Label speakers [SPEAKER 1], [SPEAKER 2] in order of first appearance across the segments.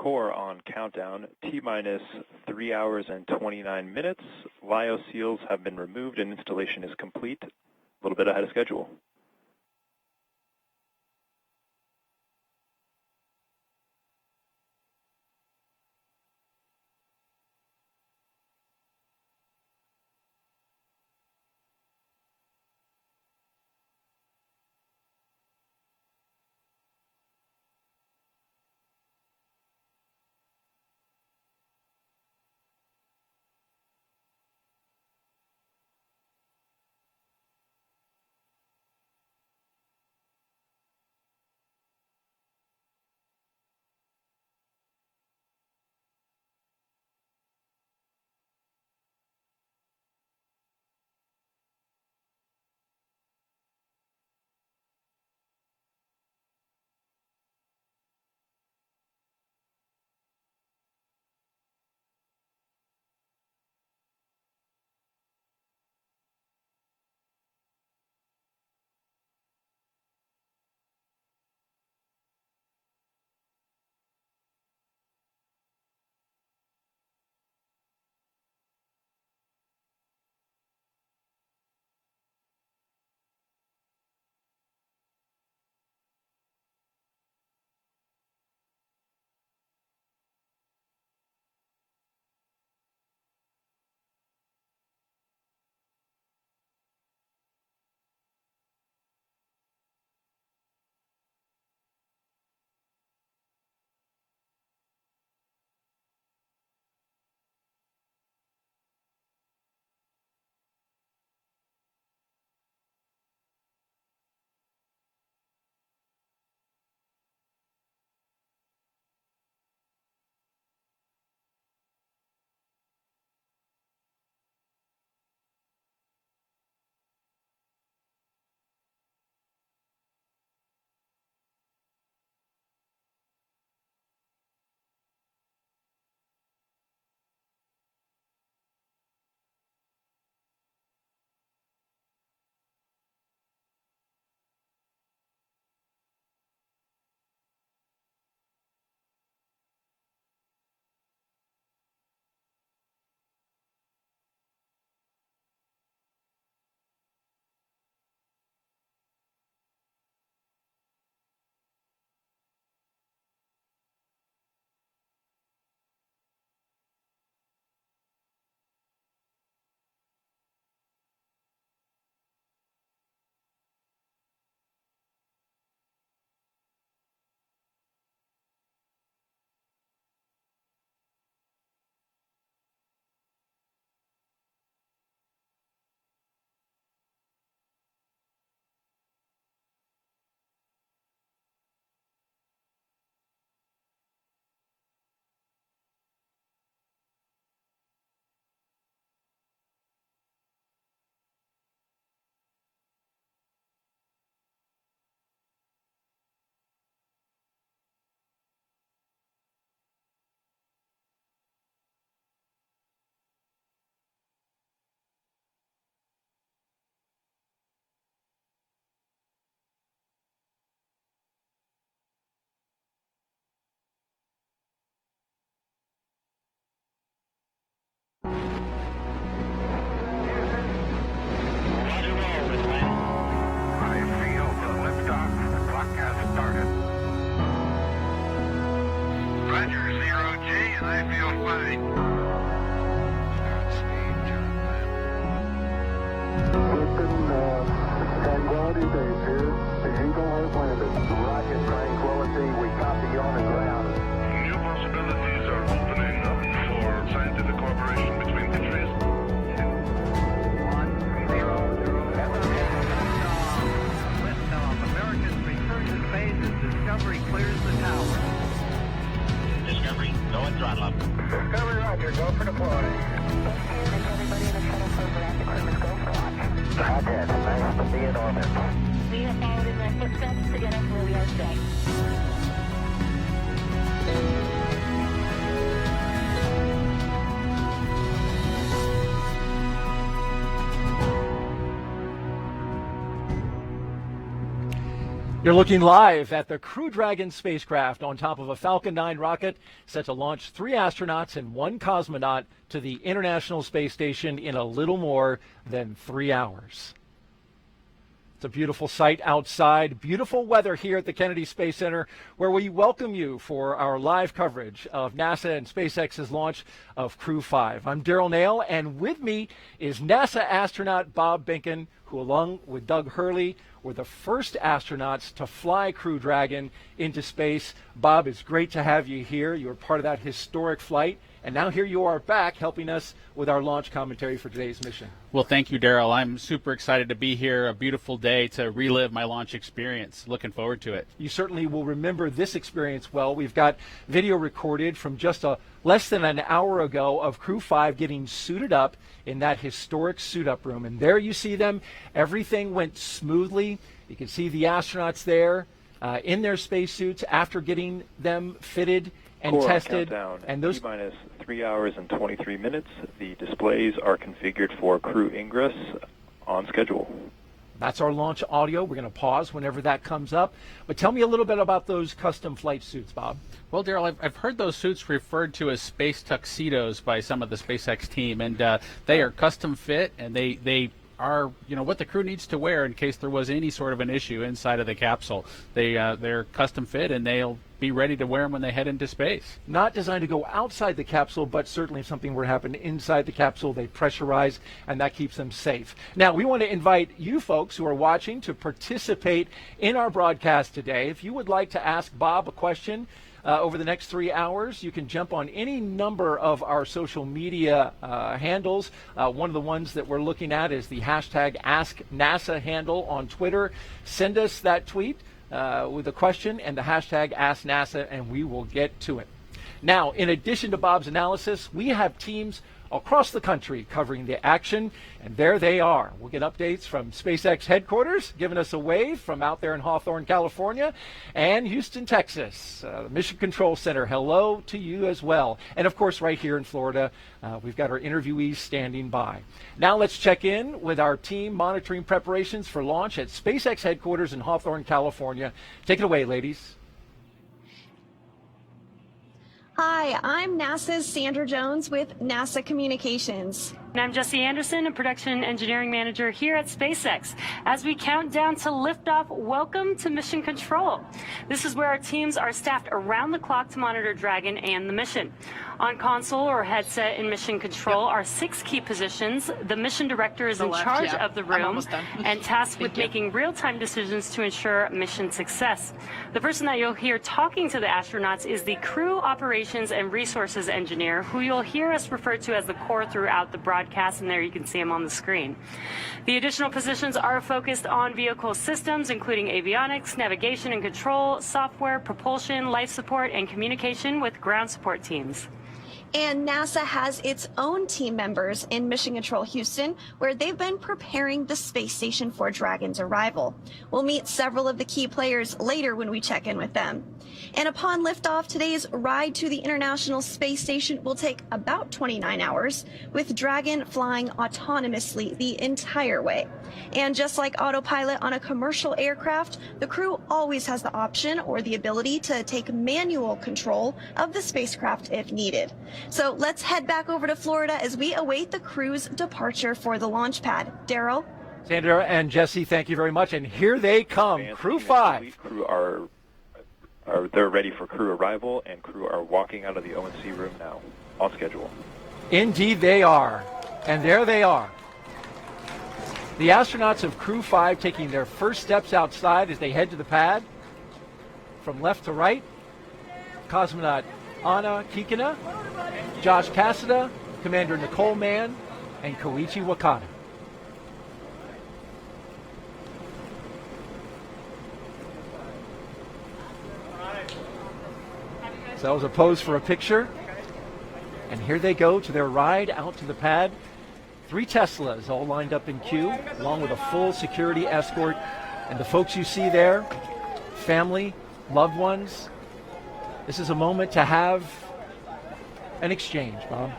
[SPEAKER 1] core on countdown, T-minus 3 hours and 29 minutes. LIO seals have been removed and installation is complete. A little bit ahead of schedule.
[SPEAKER 2] You're looking live at the Crew Dragon spacecraft on top of a Falcon 9 rocket set to launch 3 astronauts and 1 cosmonaut to the International Space Station in a little more than 3 hours. It's a beautiful sight outside, beautiful weather here at the Kennedy Space Center, where we welcome you for our live coverage of NASA and SpaceX's launch of Crew 5. I'm Daryl Nail, and with me is NASA astronaut Bob Behnken, who along with Doug Hurley were the first astronauts to fly Crew Dragon into space. Bob, it's great to have you here. You were part of that historic flight, and now here you are back helping us with our launch commentary for today's mission.
[SPEAKER 3] Well, thank you, Daryl. I'm super excited to be here. A beautiful day to relive my launch experience. Looking forward to it.
[SPEAKER 2] You certainly will remember this experience well. We've got video recorded from just less than an hour ago of Crew 5 getting suited up in that historic suit-up room. And there you see them. Everything went smoothly. You can see the astronauts there in their spacesuits after getting them fitted and
[SPEAKER 1] Core
[SPEAKER 2] tested.
[SPEAKER 1] Countdown,
[SPEAKER 2] and those
[SPEAKER 1] T-minus 3 hours and 23 minutes. The displays are configured for crew ingress on schedule.
[SPEAKER 2] That's our launch audio. We're going to pause whenever that comes up. But tell me a little bit about those custom flight suits, Bob.
[SPEAKER 3] Well, Daryl, I've heard those suits referred to as space tuxedos by some of the SpaceX team, and they are custom fit, and they are, what the crew needs to wear in case there was any sort of an issue inside of the capsule. They're custom fit, and they'll be ready to wear them when they head into space.
[SPEAKER 2] Not designed to go outside the capsule, but certainly if something were to happen inside the capsule, they pressurize, and that keeps them safe. Now, we want to invite you folks who are watching to participate in our broadcast today. If you would like to ask Bob a question over the next 3 hours, you can jump on any number of our social media handles. One of the ones that we're looking at is the hashtag AskNASA handle on Twitter. Send us that tweet with a question and the hashtag AskNASA, and we will get to it. Now, in addition to Bob's analysis, we have teams across the country covering the action, and there they are. We'll get updates from SpaceX headquarters, giving us a wave from out there in Hawthorne, California, and Houston, Texas. The Mission Control Center, hello to you as well. And of course, right here in Florida, we've got our interviewees standing by. Now let's check in with our team monitoring preparations for launch at SpaceX headquarters in Hawthorne, California. Take it away, ladies.
[SPEAKER 4] Hi, I'm NASA's Sandra Jones with NASA Communications.
[SPEAKER 5] And I'm Jesse Anderson, a production engineering manager here at SpaceX. As we count down to liftoff, welcome to Mission Control. This is where our teams are staffed around the clock to monitor Dragon and the mission. On console or headset in Mission Control are 6 key positions. The mission director is in charge of the room and tasked with making real-time decisions to ensure mission success. The person that you'll hear talking to the astronauts is the crew operations and resources engineer, who you'll hear us refer to as the core throughout the broadcast, and there you can see him on the screen. The additional positions are focused on vehicle systems, including avionics, navigation and control, software, propulsion, life support, and communication with ground support teams.
[SPEAKER 4] And NASA has its own team members in Mission Control Houston, where they've been preparing the space station for Dragon's arrival. We'll meet several of the key players later when we check in with them. And upon liftoff, today's ride to the International Space Station will take about 29 hours, with Dragon flying autonomously the entire way. And just like autopilot on a commercial aircraft, the crew always has the option or the ability to take manual control of the spacecraft if needed. So let's head back over to Florida as we await the crew's departure for the launch pad. Daryl?
[SPEAKER 2] Sandra and Jesse, thank you very much. And here they come, Crew 5.
[SPEAKER 1] Crew they're ready for crew arrival, and crew are walking out of the O&C room now, on schedule.
[SPEAKER 2] Indeed they are. And there they are. The astronauts of Crew 5 taking their first steps outside as they head to the pad. From left to right, cosmonaut Anna Kikina, Josh Cassada, Commander Nicole Mann, and Koichi Wakata. So that was a pose for a picture. And here they go to their ride out to the pad. 3 Teslas all lined up in queue, along with a full security escort. And the folks you see there, family, loved ones. This is a moment to have an exchange, Bob.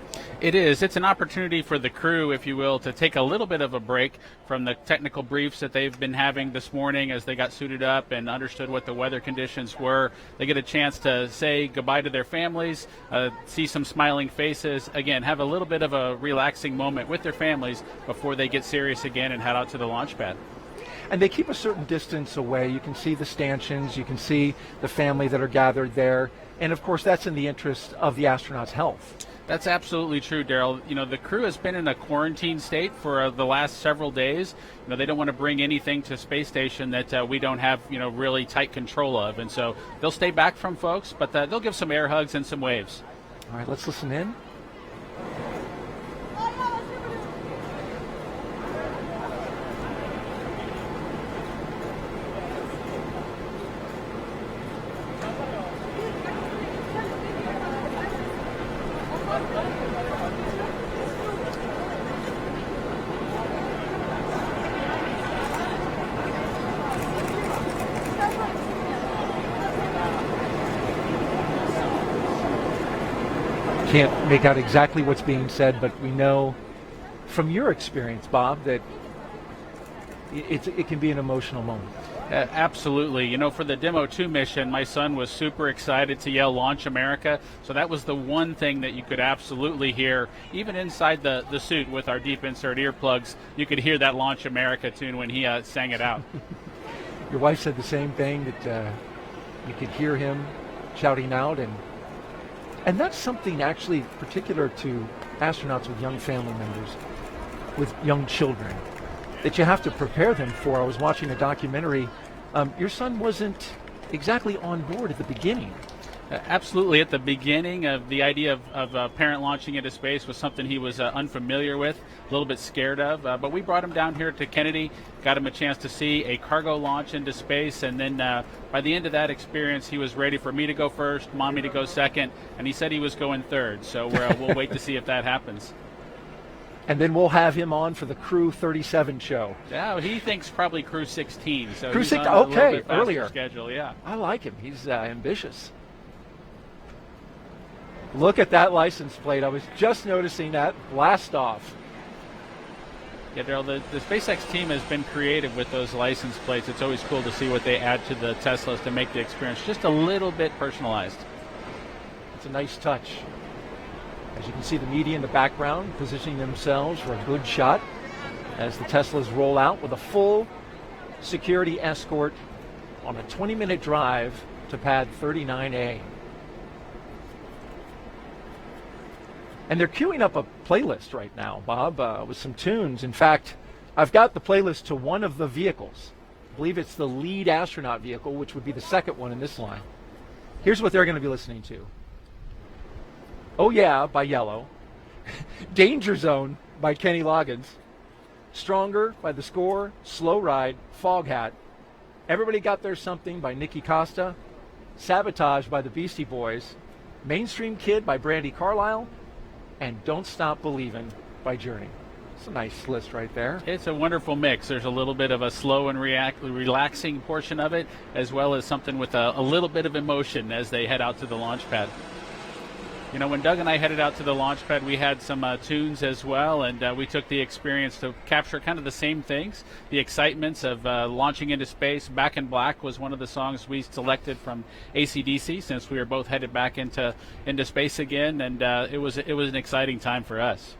[SPEAKER 3] It is. It's an opportunity for the crew, if you will, to take a little bit of a break from the technical briefs that they've been having this morning as they got suited up and understood what the weather conditions were. They get a chance to say goodbye to their families, see some smiling faces, again, have a little bit of a relaxing moment with their families before they get serious again and head out to the launch pad.
[SPEAKER 2] And they keep a certain distance away. You can see the stanchions, you can see the family that are gathered there. And of course, that's in the interest of the astronauts' health.
[SPEAKER 3] That's absolutely true, Daryl. You know, the crew has been in a quarantine state for the last several days. You know, they don't want to bring anything to space station that we don't have, you know, really tight control of. And so they'll stay back from folks, but they'll give some air hugs and some waves.
[SPEAKER 2] All right, let's listen in. Can't make out exactly what's being said, but we know from your experience, Bob, that it can be an emotional moment.
[SPEAKER 3] Absolutely. You know, for the Demo 2 mission, my son was super excited to yell Launch America. So that was the one thing that you could absolutely hear. Even inside the suit with our deep insert earplugs, you could hear that Launch America tune when he sang it out.
[SPEAKER 2] Your wife said the same thing, that you could hear him shouting out. And that's something actually particular to astronauts with young family members, with young children, that you have to prepare them for. I was watching a documentary. Your son wasn't exactly on board at the beginning.
[SPEAKER 3] Absolutely. At the beginning of the idea of a parent launching into space was something he was unfamiliar with, a little bit scared of. But we brought him down here to Kennedy, got him a chance to see a cargo launch into space. And then by the end of that experience, he was ready for me to go first, Mommy to go second. And he said he was going third. So we'll wait to see if that happens.
[SPEAKER 2] And then we'll have him on for the Crew 37 show.
[SPEAKER 3] Yeah, he thinks probably Crew 16. So
[SPEAKER 2] Crew 16,
[SPEAKER 3] on a little
[SPEAKER 2] okay,
[SPEAKER 3] bit faster
[SPEAKER 2] earlier.
[SPEAKER 3] Schedule, yeah.
[SPEAKER 2] I like him. He's ambitious. Look at that license plate. I was just noticing that. Blast off.
[SPEAKER 3] Yeah, Daryl, the SpaceX team has been creative with those license plates. It's always cool to see what they add to the Teslas to make the experience just a little bit personalized.
[SPEAKER 2] It's a nice touch. As you can see, the media in the background positioning themselves for a good shot as the Teslas roll out with a full security escort on a 20-minute drive to pad 39A. And they're queuing up a playlist right now, Bob, with some tunes. In fact, I've got the playlist to one of the vehicles. I believe it's the lead astronaut vehicle, which would be the second one in this line. Here's what they're going to be listening to. Oh Yeah by Yellow. Danger Zone by Kenny Loggins. Stronger by The Score. Slow Ride, Foghat. Everybody Got Their Something by Nikki Costa. Sabotage by the Beastie Boys. Mainstream Kid by Brandy Carlisle. And Don't Stop Believin' by Journey. It's a nice list right there.
[SPEAKER 3] It's a wonderful mix. There's a little bit of a slow and relaxing portion of it, as well as something with a little bit of emotion as they head out to the launch pad. You know, when Doug and I headed out to the launch pad, we had some tunes as well, and we took the experience to capture kind of the same things. The excitements of launching into space. Back in Black was one of the songs we selected from AC/DC, since we were both headed back into space again, and it was an exciting time for us.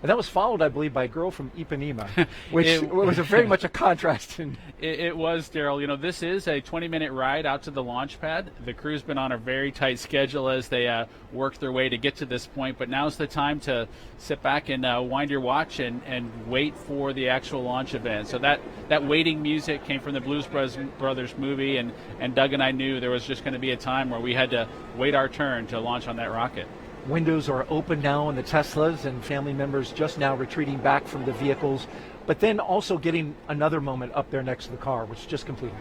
[SPEAKER 2] And that was followed, I believe, by Girl from Ipanema, which was very much a contrast.
[SPEAKER 3] It was, Daryl. You know, this is a 20-minute ride out to the launch pad. The crew's been on a very tight schedule as they work their way to get to this point, but now's the time to sit back and wind your watch and wait for the actual launch event. So that waiting music came from the Blues Brothers movie, and Doug and I knew there was just going to be a time where we had to wait our turn to launch on that rocket.
[SPEAKER 2] Windows are open now in the Teslas, and family members just now retreating back from the vehicles, but then also getting another moment up there next to the car, which just completed.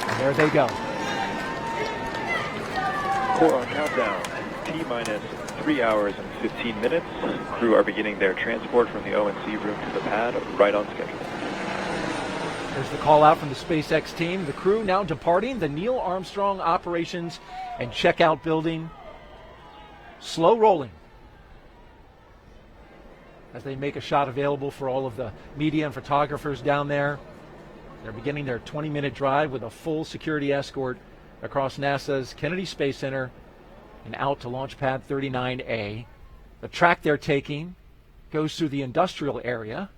[SPEAKER 2] And there they go.
[SPEAKER 1] For our countdown, T-minus 3 hours and 15 minutes. Crew are beginning their transport from the O&C room to the pad right on schedule.
[SPEAKER 2] There's the call out from the SpaceX team. The crew now departing the Neil Armstrong Operations and Checkout Building. Slow rolling as they make a shot available for all of the media and photographers down there. They're beginning their 20-minute drive with a full security escort across NASA's Kennedy Space Center and out to Launch Pad 39A. The track they're taking goes through the industrial area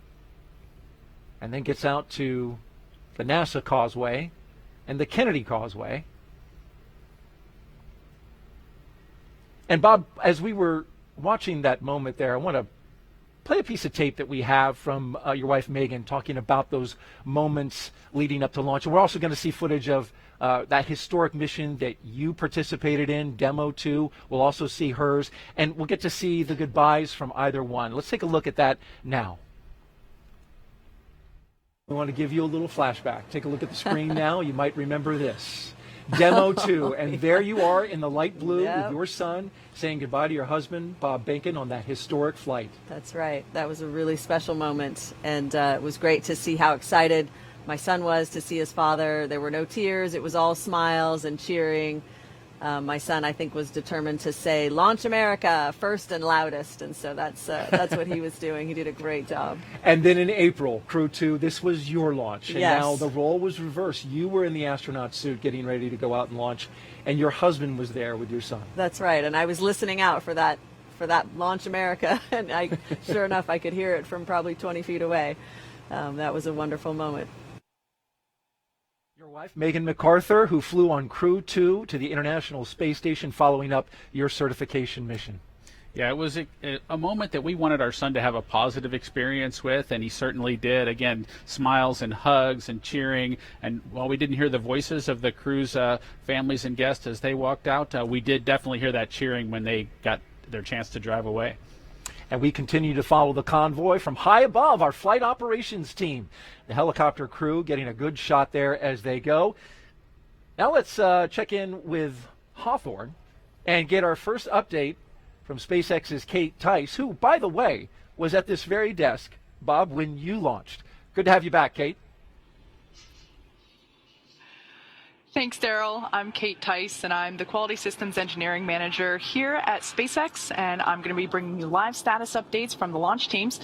[SPEAKER 2] and then gets out to the NASA Causeway and the Kennedy Causeway. And Bob, as we were watching that moment there, I want to play a piece of tape that we have from your wife Megan talking about those moments leading up to launch. And we're also going to see footage of that historic mission that you participated in, Demo 2. We'll also see hers, and we'll get to see the goodbyes from either one. Let's take a look at that now. We want to give you a little flashback. Take a look at the screen now. You might remember this. Demo 2, and there you are in the light blue with your son saying goodbye to your husband, Bob Behnken, on that historic flight.
[SPEAKER 6] That's right. That was a really special moment, and it was great to see how excited my son was to see his father. There were no tears. It was all smiles and cheering. My son, I think, was determined to say, "Launch America," first and loudest, and so that's what he was doing. He did a great job.
[SPEAKER 2] And then in April, Crew 2, this was your launch, and
[SPEAKER 6] yes.
[SPEAKER 2] Now the role was reversed. You were in the astronaut suit getting ready to go out and launch, and your husband was there with your son.
[SPEAKER 6] That's right, and I was listening out for that Launch America, and sure enough, I could hear it from probably 20 feet away. That was a wonderful moment.
[SPEAKER 2] Your wife, Megan McArthur, who flew on Crew 2 to the International Space Station following up your certification mission.
[SPEAKER 3] Yeah, it was a moment that we wanted our son to have a positive experience with, and he certainly did. Again, smiles and hugs and cheering. And while we didn't hear the voices of the crew's families and guests as they walked out, we did definitely hear that cheering when they got their chance to drive away.
[SPEAKER 2] And we continue to follow the convoy from high above, our flight operations team. The helicopter crew getting a good shot there as they go. Now let's check in with Hawthorne and get our first update from SpaceX's Kate Tice, who, by the way, was at this very desk, Bob, when you launched. Good to have you back, Kate.
[SPEAKER 7] Thanks, Daryl. I'm Kate Tice, and I'm the Quality Systems Engineering Manager here at SpaceX, and I'm going to be bringing you live status updates from the launch teams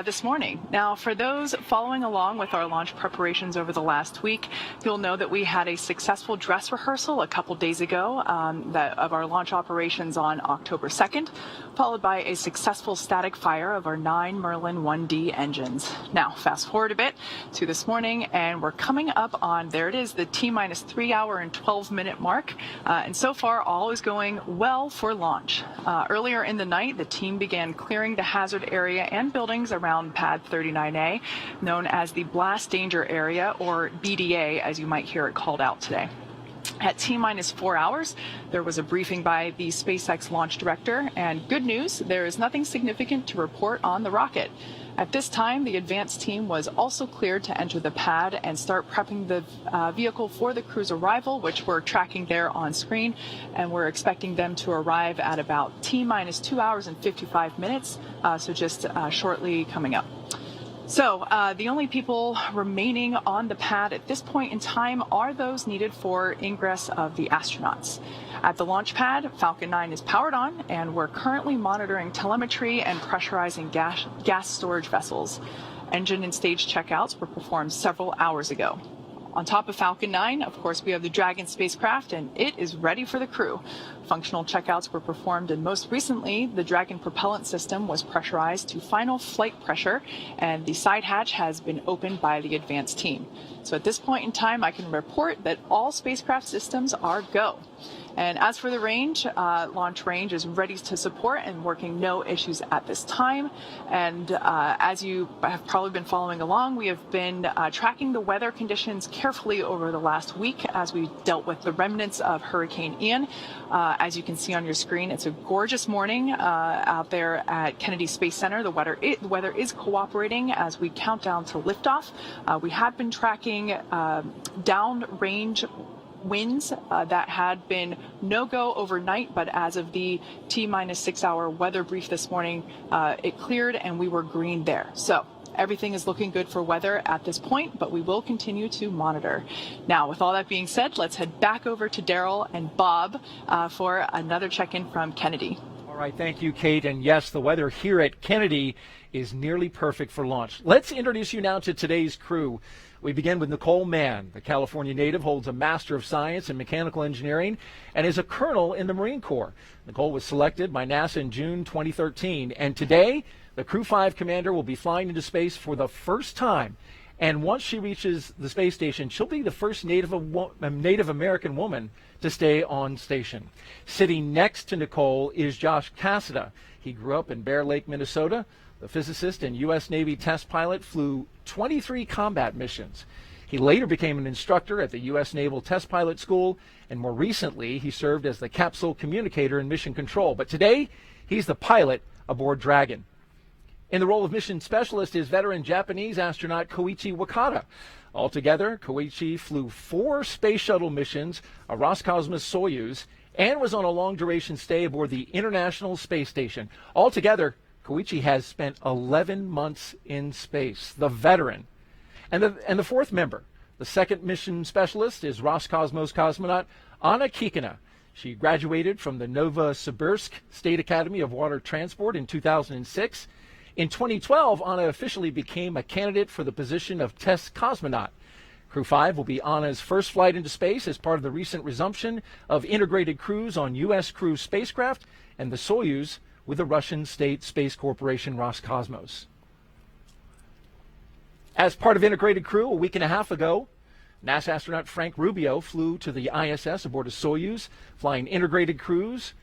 [SPEAKER 7] this morning. Now, for those following along with our launch preparations over the last week, you'll know that we had a successful dress rehearsal a couple days ago of our launch operations on October 2nd, followed by a successful static fire of our 9 Merlin 1D engines. Now, fast forward a bit to this morning, and we're coming up on, there it is, the T-minus 3 hour and 12-minute mark, and so far all is going well for launch. Earlier in the night, the team began clearing the hazard area and buildings around Pad 39A, known as the Blast Danger Area, or BDA, as you might hear it called out today. At T-minus 4 hours, there was a briefing by the SpaceX launch director, and good news, there is nothing significant to report on the rocket. At this time, the advanced team was also cleared to enter the pad and start prepping the vehicle for the crew's arrival, which we're tracking there on screen, and we're expecting them to arrive at about T-minus 2 hours and 55 minutes, so just shortly coming up. So the only people remaining on the pad at this point in time are those needed for ingress of the astronauts. At the launch pad, Falcon 9 is powered on, and we're currently monitoring telemetry and pressurizing gas storage vessels. Engine and stage checkouts were performed several hours ago. On top of Falcon 9, of course, we have the Dragon spacecraft, and it is ready for the crew. Functional checkouts were performed, and most recently, the Dragon propellant system was pressurized to final flight pressure, and the side hatch has been opened by the advanced team. So at this point in time, I can report that all spacecraft systems are go. And as for the range, launch range is ready to support and working no issues at this time. And as you have probably been following along, we have been tracking the weather conditions carefully over the last week as we dealt with the remnants of Hurricane Ian. As you can see on your screen, it's a gorgeous morning out there at Kennedy Space Center. The weather is cooperating as we count down to liftoff. We have been tracking downrange winds that had been no-go overnight, but as of the T-minus 6 hour weather brief this morning, it cleared and we were green there. So everything is looking good for weather at this point, but we will continue to monitor. Now, with all that being said, let's head back over to Daryl and Bob for another check-in from Kennedy.
[SPEAKER 2] All right, thank you, Kate. And yes, the weather here at Kennedy is nearly perfect for launch. Let's introduce you now to today's crew. We begin with Nicole Mann. The California native holds a Master of Science in Mechanical Engineering and is a colonel in the Marine Corps. Nicole was selected by NASA in June 2013, and today the Crew 5 commander will be flying into space for the first time. And once she reaches the space station, she'll be the first Native American woman to stay on station. Sitting next to Nicole is Josh Cassada. He grew up in Bear Lake, Minnesota. The physicist and U.S. Navy test pilot flew 23 combat missions. He later became an instructor at the U.S. Naval Test Pilot School, and more recently, he served as the capsule communicator in mission control. But today, he's the pilot aboard Dragon. In the role of mission specialist is veteran Japanese astronaut Koichi Wakata. Altogether, Koichi flew 4 space shuttle missions, a Roscosmos Soyuz, and was on a long-duration stay aboard the International Space Station. Altogether, Koichi has spent 11 months in space, the veteran. And the fourth member, the second mission specialist, is Roscosmos cosmonaut Anna Kikina. She graduated from the Novosibirsk State Academy of Water Transport in 2006. In 2012, Anna officially became a candidate for the position of test cosmonaut. Crew 5 will be Anna's first flight into space as part of the recent resumption of integrated crews on U.S. crew spacecraft and the Soyuz with the Russian State Space Corporation Roscosmos. As part of integrated crew, a week and a half ago, NASA astronaut Frank Rubio flew to the ISS aboard a Soyuz. Flying integrated crews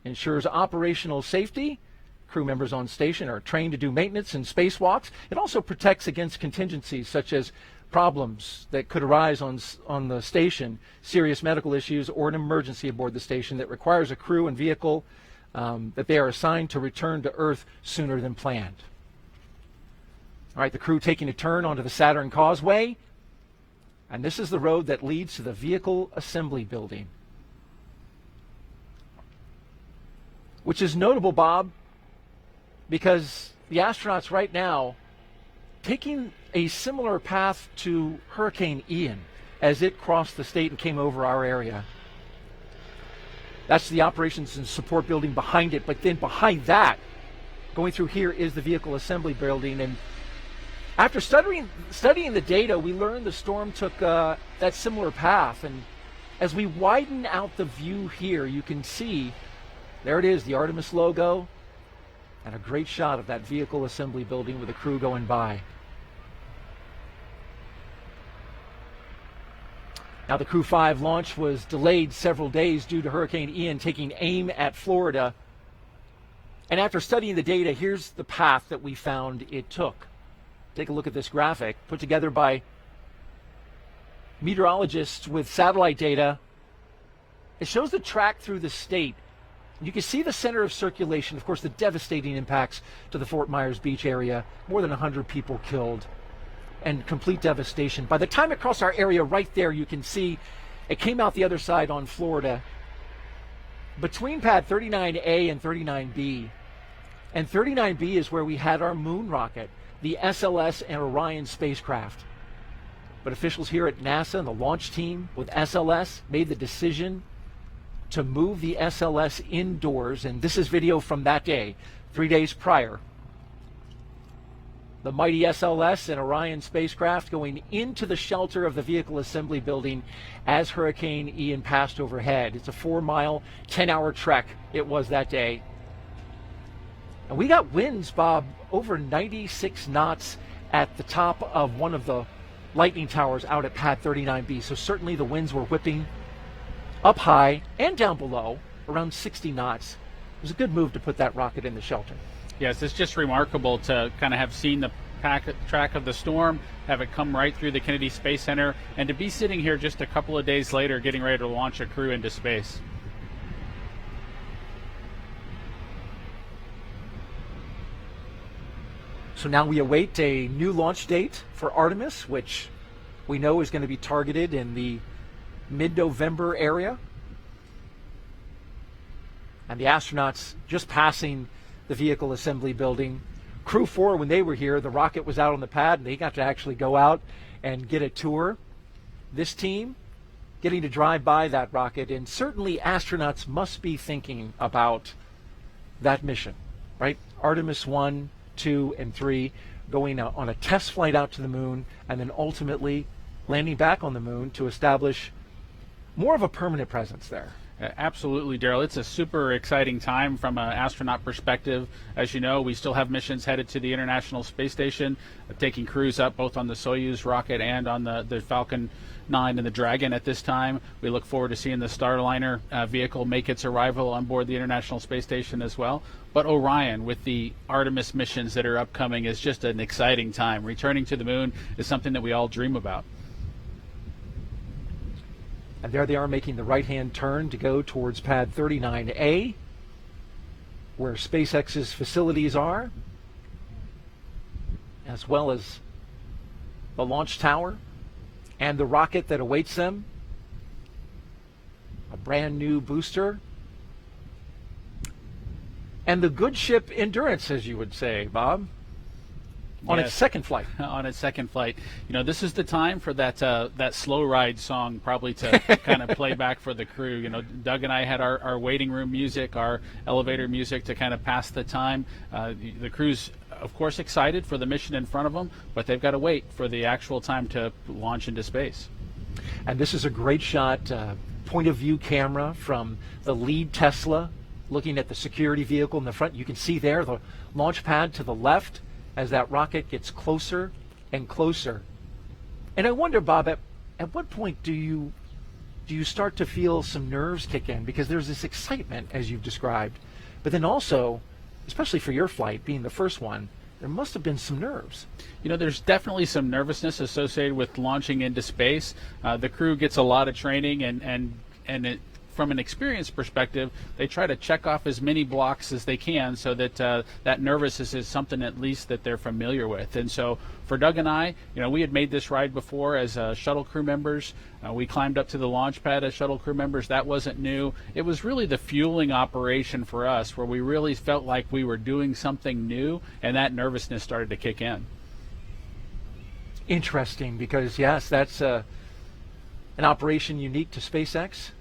[SPEAKER 2] ensures operational safety. Crew members on station are trained to do maintenance and spacewalks. It also protects against contingencies such as problems that could arise on the station, serious medical issues, or an emergency aboard the station that requires a crew and vehicle that they are assigned to return to Earth sooner than planned. All right, the crew taking a turn onto the Saturn Causeway, and this is the road that leads to the Vehicle Assembly Building, which is notable, Bob, because the astronauts right now taking a similar path to Hurricane Ian as it crossed the state and came over our area. That's the operations and support building behind it. But then behind that, going through here, is the Vehicle Assembly Building. And after studying the data, we learned the storm took that similar path. And as we widen out the view here, you can see, there it is, the Artemis logo, and a great shot of that Vehicle Assembly Building with the crew going by. Now, the Crew 5 launch was delayed several days due to Hurricane Ian taking aim at Florida. And after studying the data, here's the path that we found it took. Take a look at this graphic put together by meteorologists with satellite data. It shows the track through the state. You can see the center of circulation, of course, the devastating impacts to the Fort Myers Beach area, more than 100 people killed, and complete devastation. By the time it crossed our area right there, you can see it came out the other side on Florida. Between pad 39A and 39B, and 39B is where we had our moon rocket, the SLS and Orion spacecraft. But officials here at NASA and the launch team with SLS made the decision to move the SLS indoors, and this is video from that day, 3 days prior. The mighty SLS and Orion spacecraft going into the shelter of the Vehicle Assembly Building as Hurricane Ian passed overhead. It's a 4-mile, 10-hour trek it was that day. And we got winds, Bob, over 96 knots at the top of one of the lightning towers out at pad 39B. So certainly the winds were whipping up high and down below, around 60 knots. It was a good move to put that rocket in the shelter.
[SPEAKER 3] Yes, it's just remarkable to kind of have seen the track of the storm, have it come right through the Kennedy Space Center, and to be sitting here just a couple of days later getting ready to launch a crew into space.
[SPEAKER 2] So now we await a new launch date for Artemis, which we know is going to be targeted in the mid-November area. And the astronauts just passing the Vehicle Assembly Building. Crew 4, when they were here, the rocket was out on the pad, and they got to actually go out and get a tour. This team getting to drive by that rocket, and certainly astronauts must be thinking about that mission, right? Artemis 1, 2, and 3 going out on a test flight out to the moon, and then ultimately landing back on the moon to establish more of a permanent presence there.
[SPEAKER 3] Absolutely, Daryl. It's a super exciting time from an astronaut perspective. As you know, we still have missions headed to the International Space Station, taking crews up both on the Soyuz rocket and on the Falcon 9 and the Dragon at this time. We look forward to seeing the Starliner vehicle make its arrival on board the International Space Station as well. But Orion, with the Artemis missions that are upcoming, is just an exciting time. Returning to the moon is something that we all dream about.
[SPEAKER 2] And there they are making the right-hand turn to go towards pad 39A, where SpaceX's facilities are, as well as the launch tower and the rocket that awaits them, a brand new booster, and the good ship Endurance, as you would say, Bob, on its second flight.
[SPEAKER 3] On its second flight. You know, this is the time for that slow ride song probably to kind of play back for the crew. You know, Doug and I had our waiting room music, our elevator music to kind of pass the time. The crew's, of course, excited for the mission in front of them, but they've got to wait for the actual time to launch into space.
[SPEAKER 2] And this is a great shot, point of view camera from the lead Tesla looking at the security vehicle in the front. You can see there the launch pad to the left as that rocket gets closer and closer. And I wonder, Bob, at what point do you start to feel some nerves kick in? Because there's this excitement, as you've described, but then also, especially for your flight, being the first one, there must have been some nerves.
[SPEAKER 3] You know, there's definitely some nervousness associated with launching into space. The crew gets a lot of training, and it, from an experience perspective, they try to check off as many blocks as they can so that that nervousness is something at least that they're familiar with. And so for Doug and I, you know, we had made this ride before as shuttle crew members. We climbed up to the launch pad as shuttle crew members. That wasn't new. It was really the fueling operation for us where we really felt like we were doing something new, and that nervousness started to kick in.
[SPEAKER 2] Interesting, because yes, that's an operation unique to SpaceX.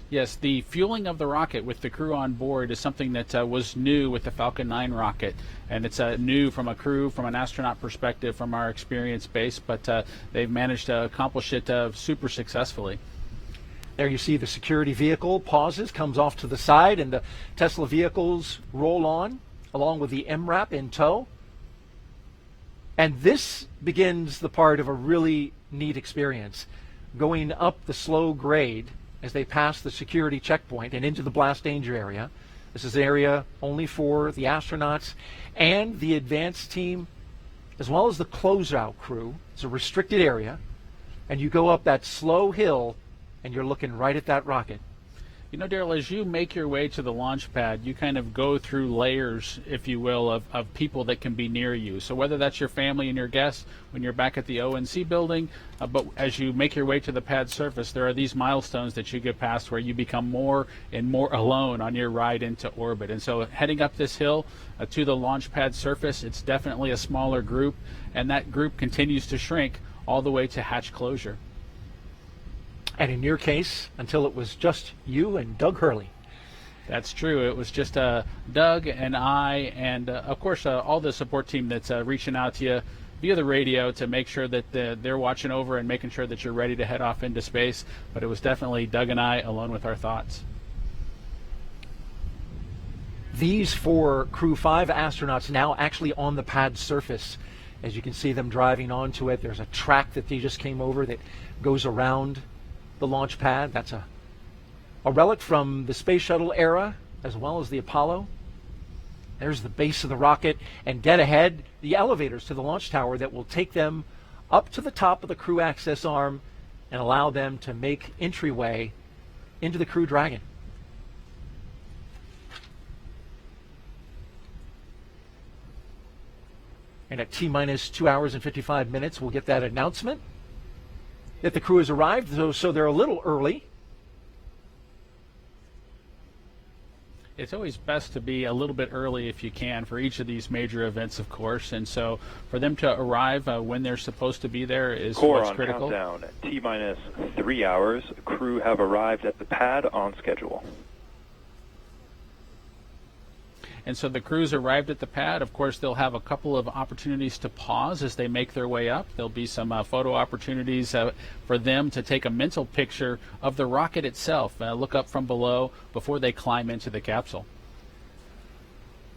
[SPEAKER 3] Yes, the fueling of the rocket with the crew on board is something that was new with the Falcon 9 rocket, and it's new from a crew, from an astronaut perspective, from our experience base, but they've managed to accomplish it super successfully.
[SPEAKER 2] There you see the security vehicle pauses, comes off to the side, and the Tesla vehicles roll on, along with the MRAP in tow. And this begins the part of a really neat experience, going up the slow grade as they pass the security checkpoint and into the blast danger area. This is an area only for the astronauts and the advanced team, as well as the closeout crew. It's a restricted area, and you go up that slow hill, and you're looking right at that rocket.
[SPEAKER 3] You know, Daryl, as you make your way to the launch pad, you kind of go through layers, if you will, of people that can be near you. So whether that's your family and your guests when you're back at the ONC building, but as you make your way to the pad surface, there are these milestones that you get past where you become more and more alone on your ride into orbit. And so heading up this hill to the launch pad surface, it's definitely a smaller group, and that group continues to shrink all the way to hatch closure.
[SPEAKER 2] And in your case, until it was just you and Doug Hurley.
[SPEAKER 3] That's true. It was just Doug and I, and of course all the support team that's reaching out to you via the radio to make sure that they're watching over and making sure that you're ready to head off into space. But it was definitely Doug and I alone with our thoughts.
[SPEAKER 2] These 4 Crew 5 astronauts now actually on the pad surface. As you can see them driving onto it, there's a track that they just came over that goes around the launch pad. That's a relic from the space shuttle era, as well as the Apollo. There's the base of the rocket, and dead ahead, the elevators to the launch tower that will take them up to the top of the crew access arm and allow them to make entryway into the Crew Dragon. And at T-minus 2 hours and 55 minutes, we'll get that announcement that the crew has arrived, so they're a little early.
[SPEAKER 3] It's always best to be a little bit early if you can for each of these major events, of course. And so for them to arrive when they're supposed to be there is what's critical.
[SPEAKER 1] Countdown. T-minus 3 hours. Crew have arrived at the pad on schedule.
[SPEAKER 3] And so the crews arrived at the pad. Of course, they'll have a couple of opportunities to pause as they make their way up. There'll be some photo opportunities for them to take a mental picture of the rocket itself, look up from below before they climb into the capsule.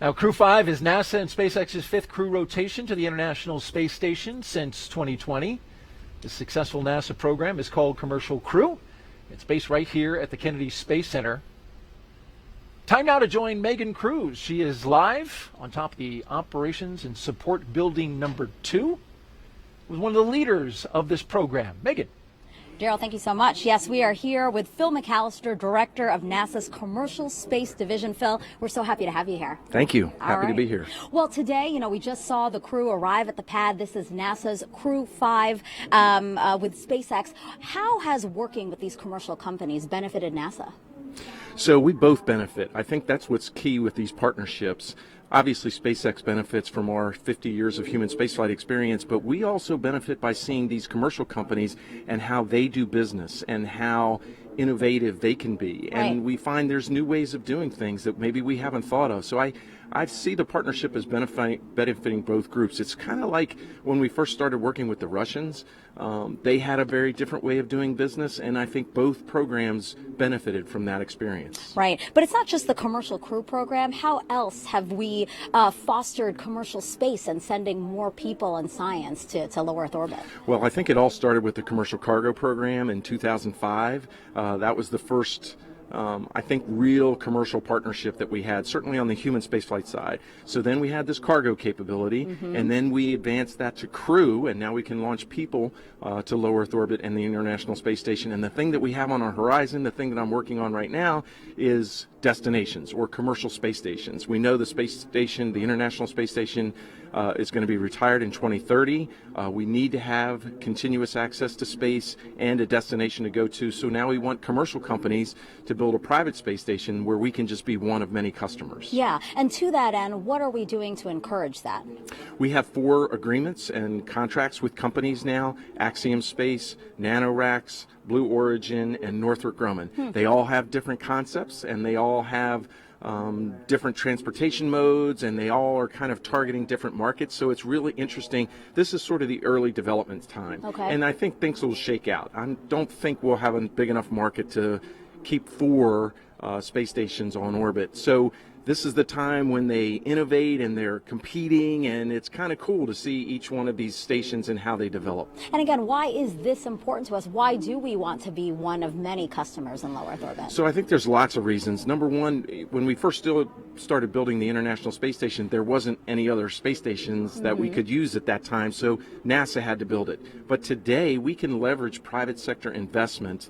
[SPEAKER 2] Now, Crew 5 is NASA and SpaceX's 5th crew rotation to the International Space Station since 2020. The successful NASA program is called Commercial Crew. It's based right here at the Kennedy Space Center. Time now to join Megan Cruz. She is live on top of the Operations and Support Building number 2. Was one of the leaders of this program. Megan.
[SPEAKER 8] Daryl, thank you so much. Yes, we are here with Phil McAllister, Director of NASA's Commercial Space Division. Phil, we're so happy to have you here.
[SPEAKER 9] Thank you. Happy to be here.
[SPEAKER 8] Well, today, we just saw the crew arrive at the pad. This is NASA's Crew 5 with SpaceX. How has working with these commercial companies benefited NASA?
[SPEAKER 9] So we both benefit. I think that's what's key with these partnerships. Obviously, SpaceX benefits from our 50 years of human spaceflight experience, but we also benefit by seeing these commercial companies and how they do business and how innovative they can be. And we find there's new ways of doing things that maybe we haven't thought of. So I see the partnership as benefiting both groups. It's kind of like when we first started working with the Russians. They had a very different way of doing business, and I think both programs benefited from that experience.
[SPEAKER 8] Right. But it's not just the Commercial Crew program. How else have we fostered commercial space and sending more people and science to low Earth orbit?
[SPEAKER 9] Well, I think it all started with the Commercial Cargo program in 2005. That was the first I think real commercial partnership that we had, certainly on the human spaceflight side. So then we had this cargo capability, and then we advanced that to crew, and now we can launch people to low Earth orbit and the International Space Station. And the thing that we have on our horizon, the thing that I'm working on right now, is destinations or commercial space stations. We know the space station, the International Space Station, is going to be retired in 2030. We need to have continuous access to space and a destination to go to. So now we want commercial companies to build a private space station where we can just be one of many customers.
[SPEAKER 8] Yeah, and to that end, what are we doing to encourage that?
[SPEAKER 9] We have 4 agreements and contracts with companies now: Axiom Space, NanoRacks, Blue Origin, and Northrop Grumman. They all have different concepts, and they all have different transportation modes, and they all are kind of targeting different markets. So it's really interesting. This is sort of the early development time.
[SPEAKER 8] Okay.
[SPEAKER 9] And I think things will shake out. I don't think we'll have a big enough market to keep 4 space stations on orbit. So this is the time when they innovate and they're competing, and it's kind of cool to see each one of these stations and how they develop.
[SPEAKER 8] And again, why is this important to us? Why do we want to be one of many customers in low Earth orbit?
[SPEAKER 9] So I think there's lots of reasons. Number one, when we first started building the International Space Station, there wasn't any other space stations that we could use at that time, so NASA had to build it. But today, we can leverage private sector investment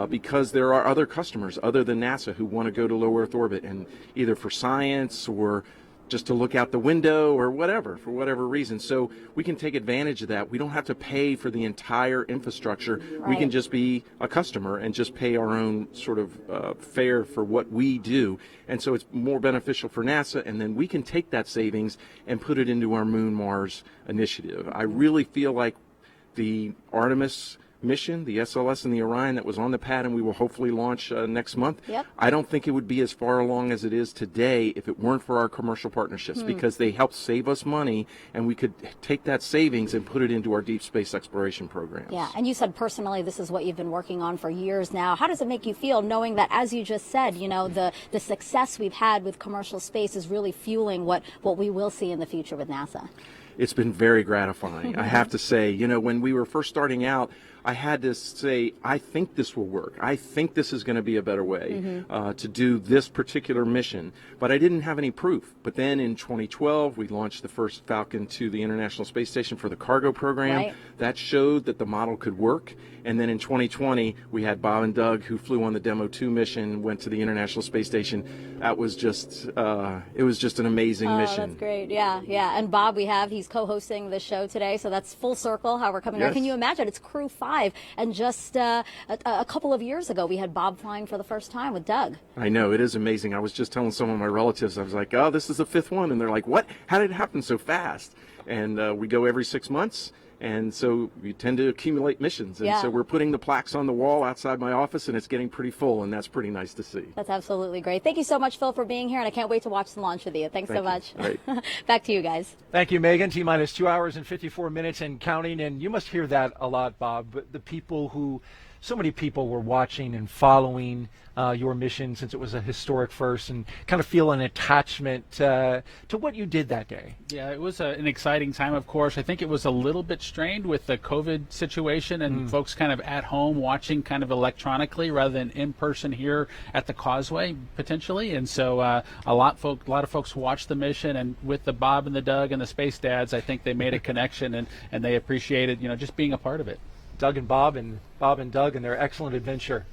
[SPEAKER 9] because there are other customers other than NASA who want to go to low Earth orbit, and either for science or just to look out the window or whatever, for whatever reason. So we can take advantage of that. We don't have to pay for the entire infrastructure. We can just be a customer and just pay our own sort of fare for what we do. And so it's more beneficial for NASA, and then we can take that savings and put it into our Moon Mars initiative. I really feel like the Artemis mission, the SLS and the Orion that was on the pad and we will hopefully launch next month, I don't think it would be as far along as it is today if it weren't for our commercial partnerships, because they help save us money, and we could take that savings and put it into our deep space exploration programs.
[SPEAKER 8] Yeah, and you said personally this is what you've been working on for years now. How does it make you feel knowing that, as you just said, the success we've had with commercial space is really fueling what we will see in the future with NASA?
[SPEAKER 9] It's been very gratifying. I have to say, when we were first starting out, I had to say, I think this will work. I think this is going to be a better way to do this particular mission. But I didn't have any proof. But then in 2012, we launched the first Falcon to the International Space Station for the cargo program. That showed that the model could work. And then in 2020, we had Bob and Doug, who flew on the Demo 2 mission, went to the International Space Station. That was just, it was just an amazing mission.
[SPEAKER 8] That's great. Yeah. And Bob, he's co-hosting the show today. So that's full circle how we're coming here. Can you imagine? It's Crew 5. alive. And just a couple of years ago, we had Bob flying for the first time with Doug.
[SPEAKER 9] I know, it is amazing. I was just telling some of my relatives, I was like, oh, this is the 5th one. And they're like, what? How did it happen so fast? And we go every 6 months. And so we tend to accumulate missions. And so we're putting the plaques on the wall outside my office, and it's getting pretty full, and that's pretty nice to see.
[SPEAKER 8] That's absolutely great. Thank you so much, Phil, for being here, and I can't wait to watch the launch with you. Thanks so much.
[SPEAKER 9] Right.
[SPEAKER 8] Back to you guys.
[SPEAKER 2] Thank you, Megan. T-minus 2 hours and 54 minutes and counting. And you must hear that a lot, Bob. But the people who, so many people were watching and following your mission since it was a historic first, and kind of feel an attachment to what you did that day.
[SPEAKER 3] Yeah, it was an exciting time, of course. I think it was a little bit strained with the COVID situation and folks kind of at home watching kind of electronically rather than in person here at the Causeway potentially. And so a lot of folks watched the mission, and with the Bob and the Doug and the Space Dads, I think they made a connection and they appreciated, just being a part of it.
[SPEAKER 2] Doug and Bob and Doug and their excellent adventure.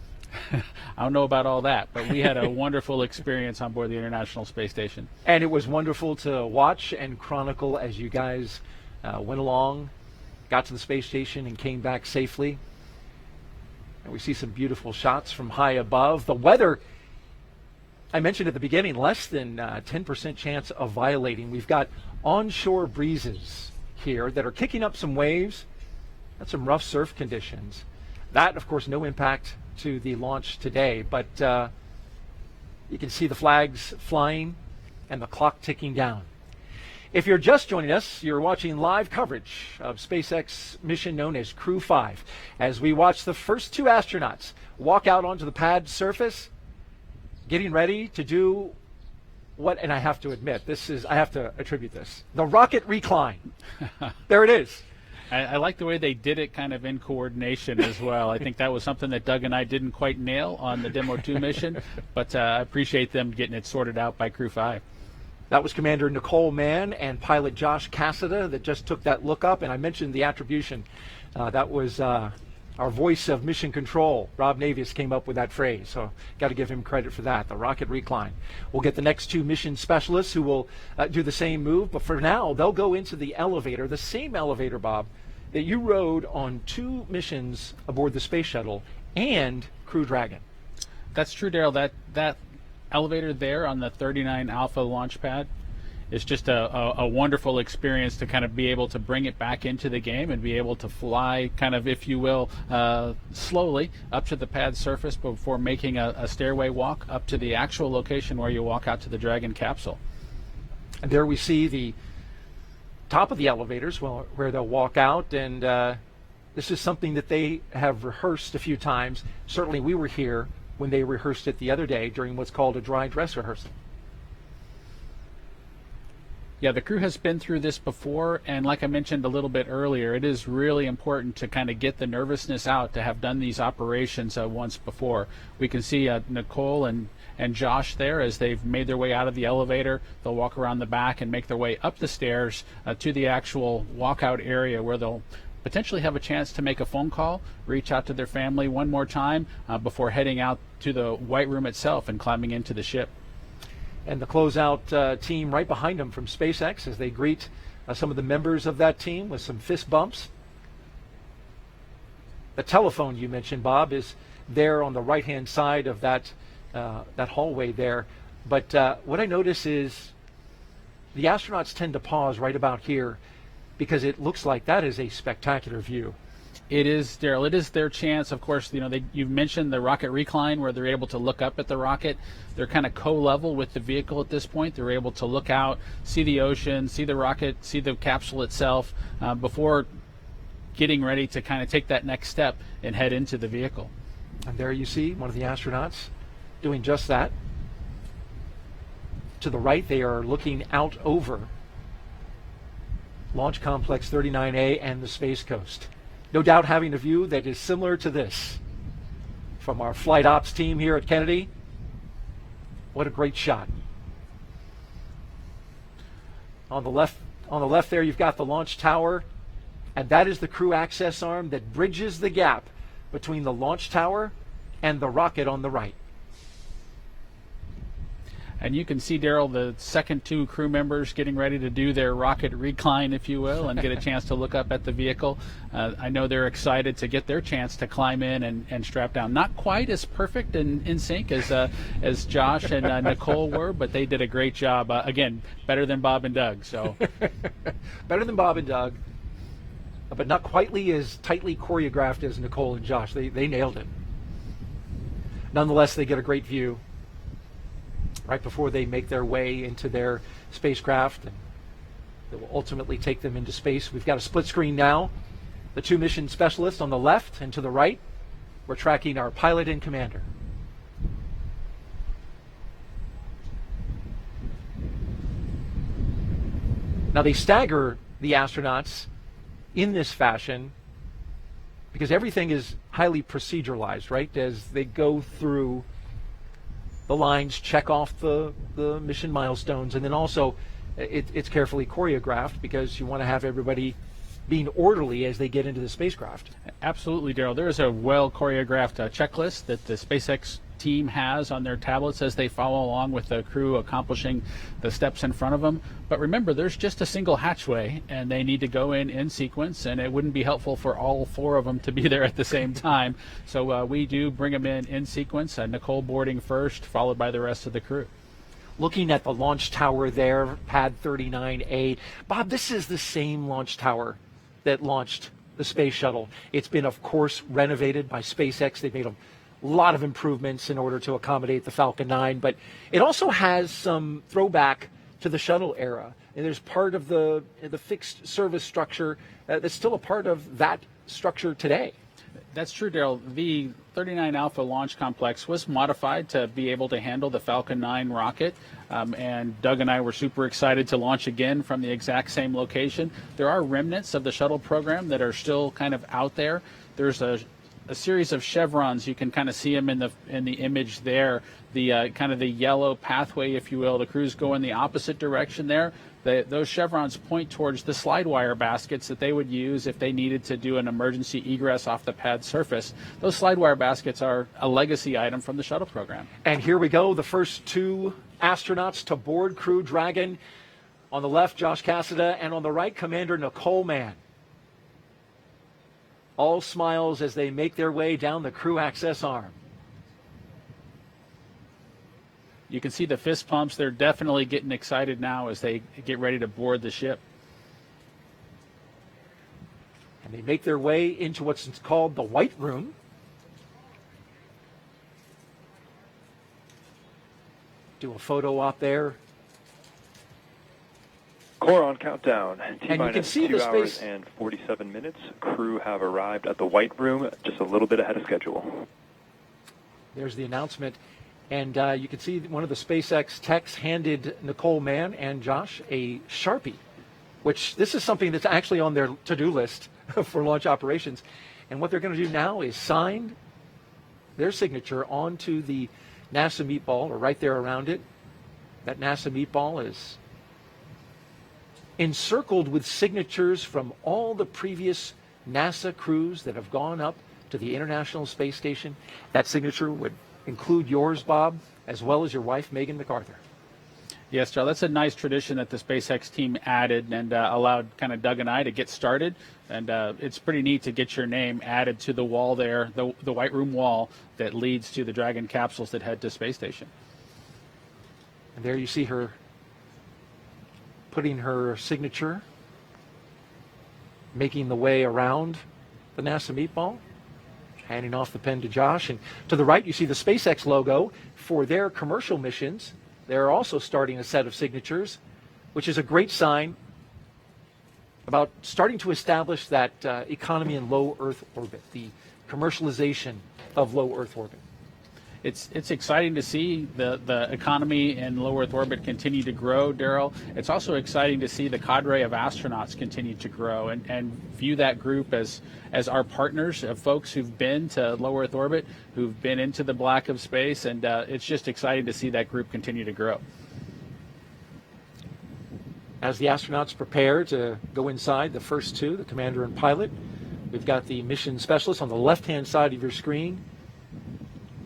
[SPEAKER 3] I don't know about all that, but we had a wonderful experience on board the International Space Station.
[SPEAKER 2] And it was wonderful to watch and chronicle as you guys went along, got to the space station, and came back safely. And we see some beautiful shots from high above. The weather, I mentioned at the beginning, less than 10% chance of violating. We've got onshore breezes here that are kicking up some waves. That's some rough surf conditions. That, of course, no impact to the launch today, but you can see the flags flying and the clock ticking down. If you're just joining us, you're watching live coverage of SpaceX mission known as Crew 5, as we watch the first 2 astronauts walk out onto the pad surface, getting ready to do what, and I have to admit, I have to attribute this, the rocket recline. There it is.
[SPEAKER 3] I like the way they did it kind of in coordination as well. I think that was something that Doug and I didn't quite nail on the Demo 2 mission, but I appreciate them getting it sorted out by Crew 5.
[SPEAKER 2] That was Commander Nicole Mann and pilot Josh Cassada that just took that look up, and I mentioned the attribution. That was our voice of mission control. Rob Navius came up with that phrase, so got to give him credit for that, the rocket recline. We'll get the next 2 mission specialists who will do the same move, but for now, they'll go into the elevator, the same elevator, Bob, that you rode on 2 missions aboard the Space Shuttle and Crew Dragon.
[SPEAKER 3] That's true, Daryl. That elevator there on the 39 Alpha launch pad is just a wonderful experience to kind of be able to bring it back into the game and be able to fly kind of, if you will, slowly up to the pad surface before making a stairway walk up to the actual location where you walk out to the Dragon capsule.
[SPEAKER 2] And there we see the top of the elevators where they'll walk out, and this is something that they have rehearsed a few times. Certainly we were here when they rehearsed it the other day during what's called a dry dress rehearsal.
[SPEAKER 3] Yeah, the crew has been through this before, and like I mentioned a little bit earlier, it is really important to kind of get the nervousness out, to have done these operations once before. We can see Nicole and Josh there as they've made their way out of the elevator. They'll walk around the back and make their way up the stairs to the actual walkout area where they'll potentially have a chance to make a phone call, reach out to their family one more time before heading out to the White Room itself and climbing into the ship.
[SPEAKER 2] And the closeout team right behind them from SpaceX as they greet some of the members of that team with some fist bumps. The telephone you mentioned, Bob, is there on the right-hand side of that hallway there. But what I notice is the astronauts tend to pause right about here because it looks like that is a spectacular view.
[SPEAKER 3] It is, Daryl. It is their chance. Of course, you've mentioned the rocket recline where they're able to look up at the rocket. They're kind of co-level with the vehicle at this point. They're able to look out, see the ocean, see the rocket, see the capsule itself before getting ready to kind of take that next step and head into the vehicle.
[SPEAKER 2] And there you see one of the astronauts doing just that. To the right, they are looking out over Launch Complex 39A and the Space Coast. No doubt having a view that is similar to this from our flight ops team here at Kennedy. What a great shot. On the left there, you've got the launch tower, and that is the crew access arm that bridges the gap between the launch tower and the rocket on the right.
[SPEAKER 3] And you can see, Daryl, the second two crew members getting ready to do their rocket recline, if you will, and get a chance to look up at the vehicle. I know they're excited to get their chance to climb in and strap down. Not quite as perfect and in sync as Josh and Nicole were, but they did a great job. Again, better than Bob and Doug. So
[SPEAKER 2] better than Bob and Doug, but not quite as tightly choreographed as Nicole and Josh. They nailed it. Nonetheless, they get a great view right before they make their way into their spacecraft, and that will ultimately take them into space. We've got a split screen now. The two mission specialists on the left, and to the right, we're tracking our pilot and commander. Now they stagger the astronauts in this fashion because everything is highly proceduralized, right? As they go through the lines, check off the mission milestones, and then also it's carefully choreographed because you want to have everybody being orderly as they get into the spacecraft.
[SPEAKER 3] Absolutely, Daryl. There is a well choreographed checklist that the SpaceX team has on their tablets as they follow along with the crew accomplishing the steps in front of them. But remember, there's just a single hatchway, and they need to go in sequence, and it wouldn't be helpful for all four of them to be there at the same time. So we do bring them in sequence, Nicole boarding first, followed by the rest of the crew.
[SPEAKER 2] Looking at the launch tower there, Pad 39A. Bob, this is the same launch tower that launched the space shuttle. It's been, of course, renovated by SpaceX. They've made a lot of improvements in order to accommodate the Falcon 9, but it also has some throwback to the shuttle era. And there's part of the fixed service structure that's still a part of that structure today.
[SPEAKER 3] That's true, Daryl. The 39 Alpha launch complex was modified to be able to handle the Falcon 9 rocket, and Doug and I were super excited to launch again from the exact same location. There are remnants of the shuttle program that are still kind of out there. There's a series of chevrons. You can kind of see them in the image there. The kind of the yellow pathway, if you will. The crews go in the opposite direction there. Those chevrons point towards the slide wire baskets that they would use if they needed to do an emergency egress off the pad surface. Those slide wire baskets are a legacy item from the shuttle program.
[SPEAKER 2] And here we go, the first two astronauts to board Crew Dragon. On the left, Josh Cassada, and on the right, Commander Nicole Mann. All smiles as they make their way down the crew access arm.
[SPEAKER 3] You can see the fist pumps. They're definitely getting excited now as they get ready to board the ship.
[SPEAKER 2] And they make their way into what's called the White Room. Do a photo op there.
[SPEAKER 1] Core on countdown.
[SPEAKER 2] And you can see
[SPEAKER 1] 2
[SPEAKER 2] the
[SPEAKER 1] hours
[SPEAKER 2] space.
[SPEAKER 1] and 47 minutes. Crew have arrived at the White Room just a little bit ahead of schedule.
[SPEAKER 2] There's the announcement. And you can see one of the SpaceX techs handed Nicole Mann and Josh a Sharpie, which this is something that's actually on their to-do list for launch operations. And what they're going to do now is sign their signature onto the NASA meatball, or right there around it. That NASA meatball is encircled with signatures from all the previous NASA crews that have gone up to the International Space Station. That signature would include yours, Bob, as well as your wife, Megan McArthur.
[SPEAKER 3] Yes, Joe, that's a nice tradition that the SpaceX team added and allowed kind of Doug and I to get started. And it's pretty neat to get your name added to the wall there, the White Room wall that leads to the Dragon capsules that head to space station.
[SPEAKER 2] And there you see her putting her signature, making the way around the NASA meatball, handing off the pen to Josh. And to the right, you see the SpaceX logo for their commercial missions. They're also starting a set of signatures, which is a great sign about starting to establish that economy in low Earth orbit, the commercialization of low Earth orbit.
[SPEAKER 3] It's exciting to see the economy in low Earth orbit continue to grow, Daryl. It's also exciting to see the cadre of astronauts continue to grow and view that group as our partners of folks who've been to low Earth orbit, who've been into the black of space, and it's just exciting to see that group continue to grow.
[SPEAKER 2] As the astronauts prepare to go inside, the first two, the commander and pilot, we've got the mission specialist on the left-hand side of your screen,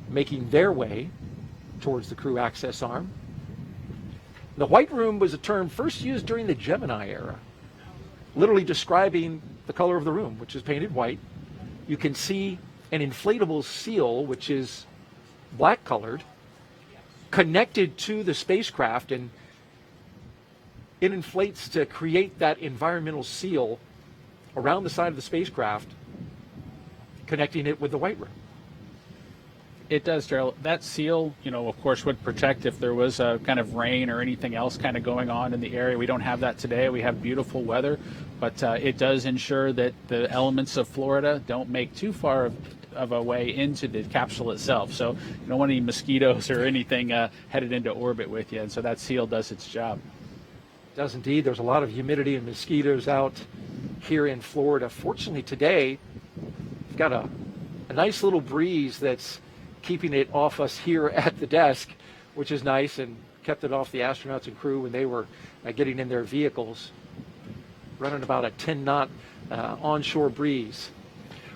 [SPEAKER 2] making their way towards the crew access arm. The white room was a term first used during the Gemini era, literally describing the color of the room, which is painted white. You can see an inflatable seal, which is black colored, connected to the spacecraft, and it inflates to create that environmental seal around the side of the spacecraft, connecting it with the white room.
[SPEAKER 3] It does, Daryl. That seal, of course, would protect if there was a kind of rain or anything else kind of going on in the area. We don't have that today. We have beautiful weather, but it does ensure that the elements of Florida don't make too far of a way into the capsule itself. So you don't want any mosquitoes or anything headed into orbit with you, and so that seal does its job.
[SPEAKER 2] It does indeed. There's a lot of humidity and mosquitoes out here in Florida. Fortunately today, we've got a nice little breeze that's keeping it off us here at the desk, which is nice, and kept it off the astronauts and crew when they were getting in their vehicles, running about a 10-knot onshore breeze,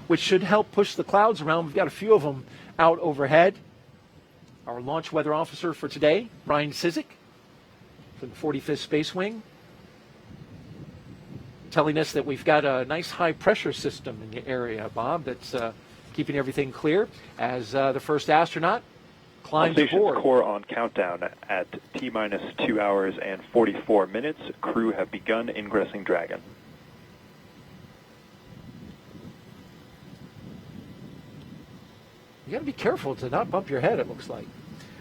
[SPEAKER 2] which should help push the clouds around. We've got a few of them out overhead. Our launch weather officer for today, Brian Cizik, from the 45th Space Wing, telling us that we've got a nice high-pressure system in the area, Bob, that's keeping everything clear as the first astronaut climbs aboard.
[SPEAKER 1] Core on countdown at T-minus 2 hours and 44 minutes. Crew have begun ingressing Dragon.
[SPEAKER 2] You got to be careful to not bump your head, it looks like.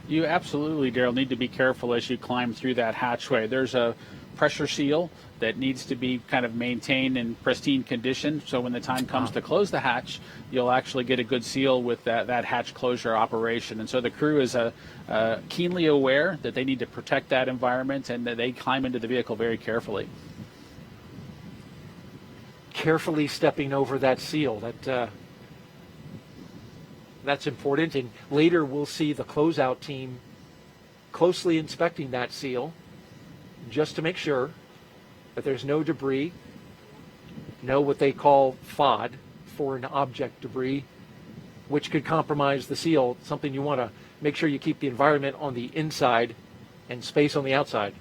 [SPEAKER 3] You absolutely, Daryl, need to be careful as you climb through that hatchway. There's a pressure seal that needs to be kind of maintained in pristine condition, so when the time comes to close the hatch, you'll actually get a good seal with that hatch closure operation. And so the crew is keenly aware that they need to protect that environment, and that they climb into the vehicle very carefully.
[SPEAKER 2] Carefully stepping over that seal. That's important, and later we'll see the closeout team closely inspecting that seal just to make sure that there's no debris, no what they call FOD, foreign object debris, which could compromise the seal, something you want to make sure you keep the environment on the inside and space on the outside.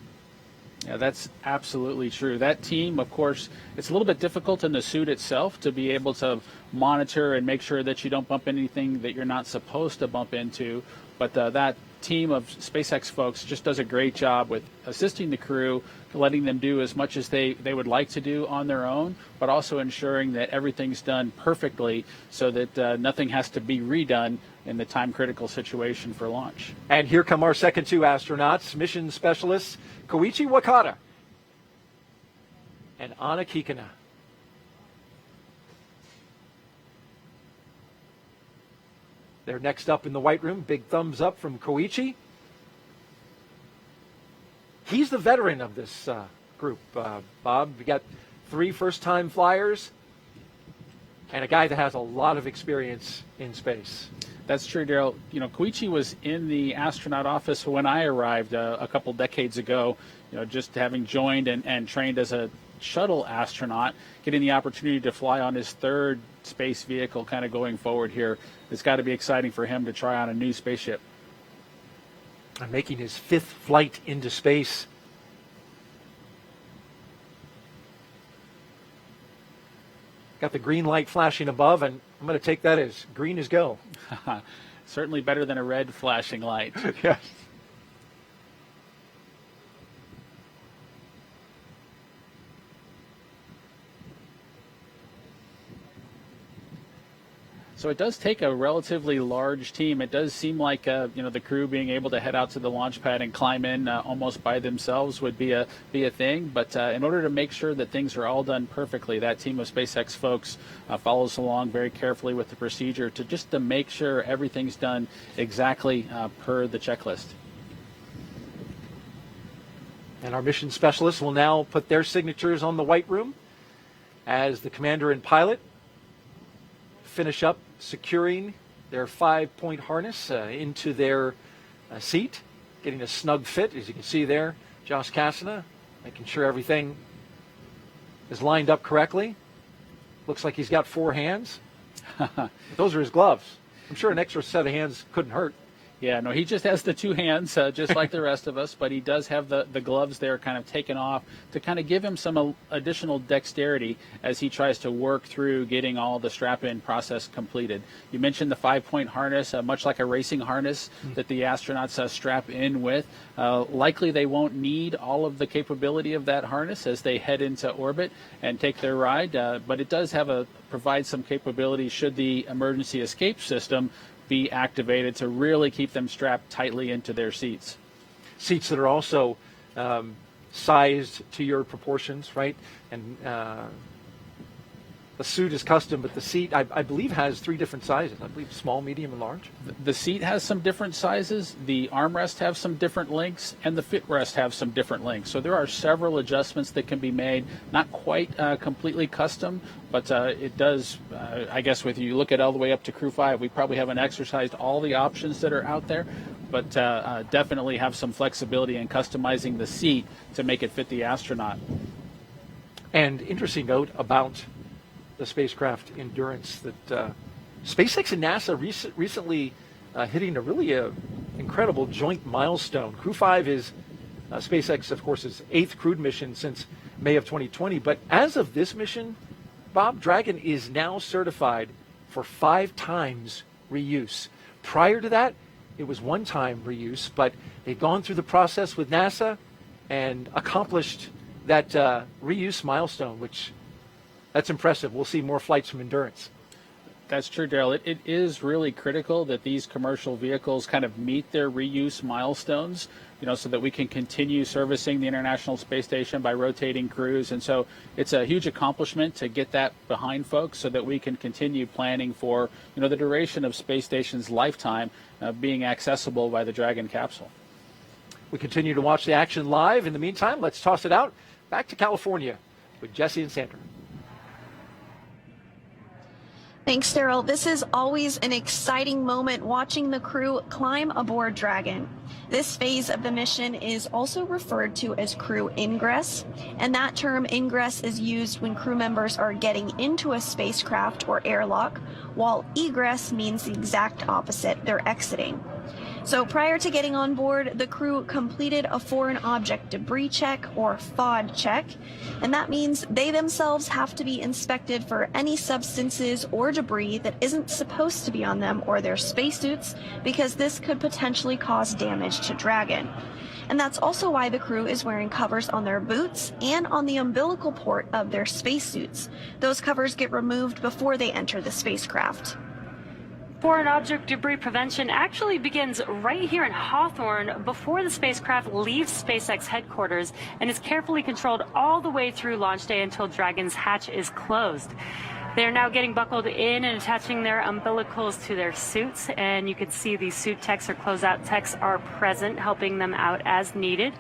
[SPEAKER 3] Yeah, that's absolutely true. That team, of course, it's a little bit difficult in the suit itself to be able to monitor and make sure that you don't bump anything that you're not supposed to bump into. But that team of SpaceX folks just does a great job with assisting the crew, letting them do as much as they would like to do on their own, but also ensuring that everything's done perfectly so that nothing has to be redone in the time-critical situation for launch.
[SPEAKER 2] And here come our second two astronauts, mission specialists Koichi Wakata and Anna Kikina. They're next up in the white room. Big thumbs up from Koichi. He's the veteran of this group, Bob. We got 3 first-time flyers and a guy that has a lot of experience in space.
[SPEAKER 3] That's true, Daryl. Koichi was in the astronaut office when I arrived a couple decades ago, just having joined and trained as a shuttle astronaut, getting the opportunity to fly on his 3rd space vehicle kind of going forward here. It's got to be exciting for him to try on a new spaceship.
[SPEAKER 2] And making his 5th flight into space. Got the green light flashing above, and I'm going to take that as green as go.
[SPEAKER 3] Certainly better than a red flashing light.
[SPEAKER 2] Yes.
[SPEAKER 3] So it does take a relatively large team. It does seem like the crew being able to head out to the launch pad and climb in almost by themselves would be a thing. But in order to make sure that things are all done perfectly, that team of SpaceX folks follows along very carefully with the procedure to make sure everything's done exactly per the checklist.
[SPEAKER 2] And our mission specialists will now put their signatures on the white room as the commander and pilot finish up securing their 5-point harness into their seat, getting a snug fit, as you can see there. Josh Cassina making sure everything is lined up correctly. Looks like he's got 4 hands. Those are his gloves. I'm sure an extra set of hands couldn't hurt.
[SPEAKER 3] Yeah, no, he just has the two hands, just like the rest of us, but he does have the gloves there kind of taken off to kind of give him some additional dexterity as he tries to work through getting all the strap-in process completed. You mentioned the 5-point harness, much like a racing harness that the astronauts strap in with. Likely they won't need all of the capability of that harness as they head into orbit and take their ride, but it does provide some capability should the emergency escape system be activated to really keep them strapped tightly into their seats.
[SPEAKER 2] Seats that are also sized to your proportions, right? And the suit is custom, but the seat, I believe, has 3 different sizes. I believe small, medium, and large.
[SPEAKER 3] The seat has some different sizes. The armrest have some different lengths, and the footrest have some different lengths. So there are several adjustments that can be made. Not quite completely custom, but it does, I guess, with you look at all the way up to Crew 5, we probably haven't exercised all the options that are out there, but definitely have some flexibility in customizing the seat to make it fit the astronaut.
[SPEAKER 2] And interesting note about the spacecraft endurance that SpaceX and NASA recently hitting a really incredible joint milestone. Crew 5 is SpaceX, of course, is 8th crewed mission since May of 2020. But as of this mission, Bob, Dragon is now certified for 5 times reuse. Prior to that, it was 1-time reuse, but they've gone through the process with NASA and accomplished that reuse milestone, which that's impressive. We'll see more flights from Endurance.
[SPEAKER 3] That's true, Daryl. It is really critical that these commercial vehicles kind of meet their reuse milestones, so that we can continue servicing the International Space Station by rotating crews. And so it's a huge accomplishment to get that behind folks so that we can continue planning for, the duration of Space Station's lifetime being accessible by the Dragon capsule.
[SPEAKER 2] We continue to watch the action live. In the meantime, let's toss it out back to California with Jesse and Sandra.
[SPEAKER 4] Thanks, Daryl. This is always an exciting moment watching the crew climb aboard Dragon. This phase of the mission is also referred to as crew ingress, and that term ingress is used when crew members are getting into a spacecraft or airlock, while egress means the exact opposite, they're exiting. So prior to getting on board, the crew completed a foreign object debris check or FOD check, and that means they themselves have to be inspected for any substances or debris that isn't supposed to be on them or their spacesuits, because this could potentially cause damage to Dragon. And that's also why the crew is wearing covers on their boots and on the umbilical port of their spacesuits. Those covers get removed before they enter the spacecraft.
[SPEAKER 5] Foreign object debris prevention actually begins right here in Hawthorne before the spacecraft leaves SpaceX headquarters and is carefully controlled all the way through launch day until Dragon's hatch is closed. They're now getting buckled in and attaching their umbilicals to their suits, and you can see the suit techs or closeout techs are present, helping them out as needed.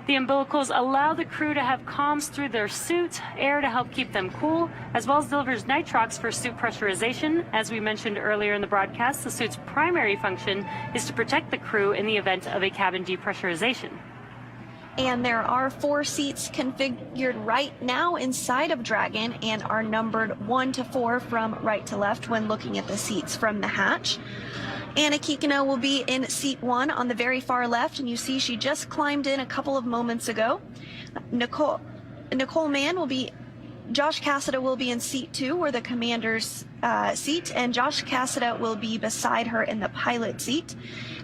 [SPEAKER 5] The umbilicals allow the crew to have comms through their suit, air to help keep them cool, as well as delivers nitrox for suit pressurization. As we mentioned earlier in the broadcast, the suit's primary function is to protect the crew in the event of a cabin depressurization.
[SPEAKER 4] And there are 4 seats configured right now inside of Dragon and are numbered 1 to 4 from right to left when looking at the seats from the hatch. Anna Kikino will be in seat 1 on the very far left, and you see she just climbed in a couple of moments ago. Nicole Mann will be, Josh Cassada will be in seat 2, or the commander's seat, and Josh Cassada will be beside her in the pilot seat.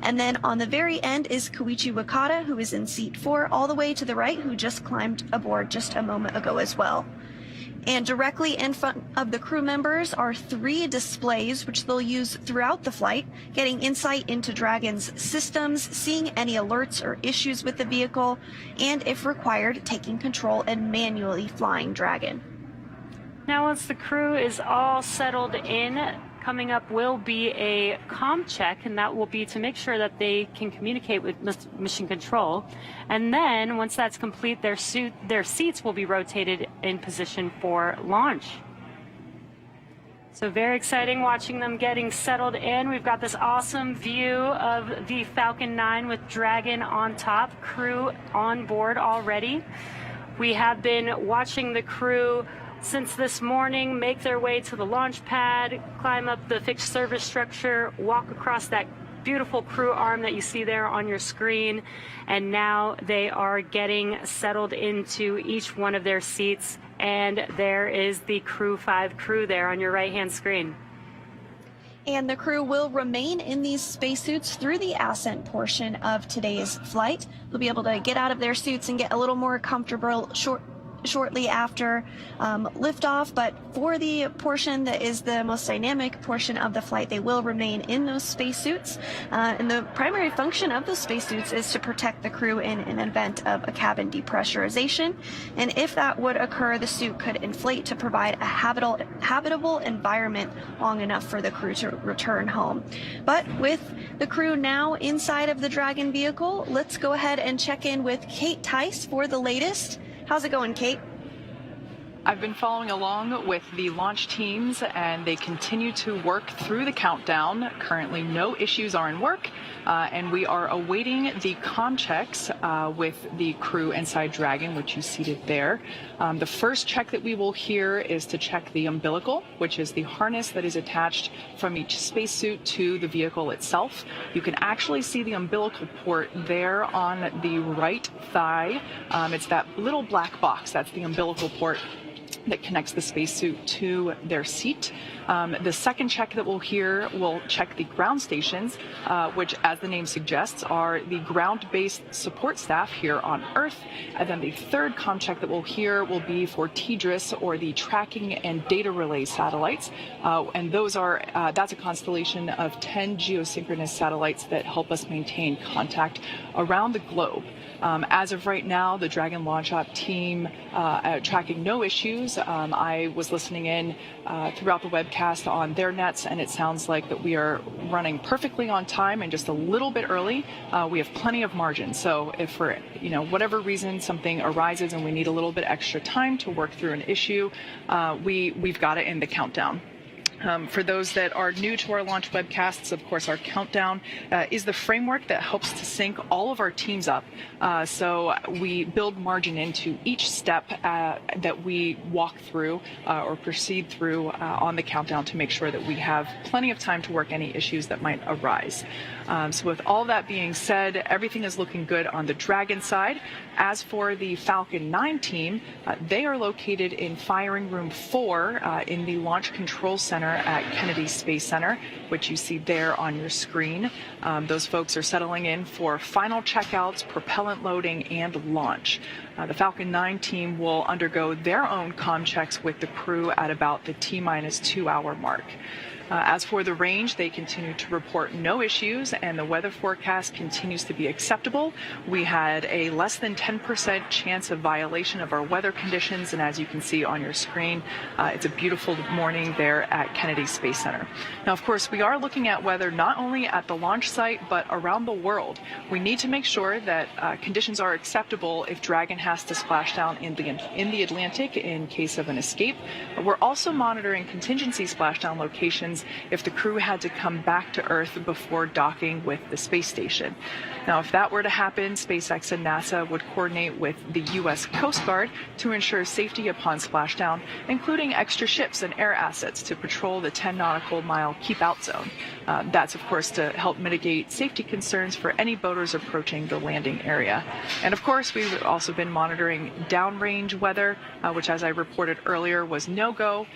[SPEAKER 4] And then on the very end is Koichi Wakata, who is in seat 4, all the way to the right, who just climbed aboard just a moment ago as well. And directly in front of the crew members are 3 displays, which they'll use throughout the flight, getting insight into Dragon's systems, seeing any alerts or issues with the vehicle, and if required, taking control and manually flying Dragon.
[SPEAKER 5] Now, once the crew is all settled in, coming up will be a comm check, and that will be to make sure that they can communicate with mission control. And then once that's complete, their seats will be rotated in position for launch. So very exciting watching them getting settled in. We've got this awesome view of the Falcon 9 with Dragon on top, crew on board already. We have been watching the crew since this morning make their way to the launch pad, climb up the fixed service structure, walk across that beautiful crew arm that you see there on your screen. And now they are getting settled into each one of their seats. And there is the Crew 5 crew there on your right-hand screen.
[SPEAKER 4] And the crew will remain in these spacesuits through the ascent portion of today's flight. They'll be able to get out of their suits and get a little more comfortable shortly after liftoff, but for the portion that is the most dynamic portion of the flight, they will remain in those spacesuits. And the primary function of those spacesuits is to protect the crew in an event of a cabin depressurization. And if that would occur, the suit could inflate to provide a habitable environment long enough for the crew to return home. But with the crew now inside of the Dragon vehicle, let's go ahead and check in with Kate Tice for the latest. How's it going, Kate?
[SPEAKER 7] I've been following along with the launch teams, and they continue to work through the countdown. Currently, no issues are in work, and we are awaiting the comm checks with the crew inside Dragon, which you seated there. The first check that we will hear is to check the umbilical, which is the harness that is attached from each spacesuit to the vehicle itself. You can actually see the umbilical port there on the right thigh. It's that little black box. That's the umbilical port that connects the spacesuit to their seat. The second check that we'll hear will check the ground stations, which, as the name suggests, are the ground-based support staff here on Earth. And then the third comm check that we'll hear will be for TDRS, or the tracking and data relay satellites. And those are, that's a constellation of 10 geosynchronous satellites that help us maintain contact around the globe. As of right now, the Dragon launch op team tracking no issues. I was listening in throughout the webcast on their nets, and it sounds like that we are running perfectly on time and just a little bit early. We have plenty of margin. So if for whatever reason something arises and we need a little bit extra time to work through an issue, we've got it in the countdown. For those that are new to our launch webcasts, of course, our countdown is the framework that helps to sync all of our teams up. So we build margin into each step that we walk through or proceed through on the countdown to make sure that we have plenty of time to work any issues that might arise. So with all that being said, everything is looking good on the Dragon side. As for the Falcon 9 team, they are located in Firing Room 4 in the Launch Control Center at Kennedy Space Center, which you see there on your screen. Those folks are settling in for final checkouts, propellant loading, and launch. The Falcon 9 team will undergo their own comm checks with the crew at about the T-minus 2 hour mark. As for the range, they continue to report no issues, and the weather forecast continues to be acceptable. We had a less than 10% chance of violation of our weather conditions, and as you can see on your screen, it's a beautiful morning there at Kennedy Space Center. Now, of course, we are looking at weather not only at the launch site, but around the world. We need to make sure that conditions are acceptable if Dragon has to splash down in the Atlantic in case of an escape. We're also monitoring contingency splashdown locations if the crew had to come back to Earth before docking with the space station. Now, if that were to happen, SpaceX and NASA would coordinate with the U.S. Coast Guard to ensure safety upon splashdown, including extra ships and air assets to patrol the 10 nautical mile keep-out zone. That's, of course, to help mitigate safety concerns for any boaters approaching the landing area. And, of course, we've also been monitoring downrange weather, which, as I reported earlier, was no-go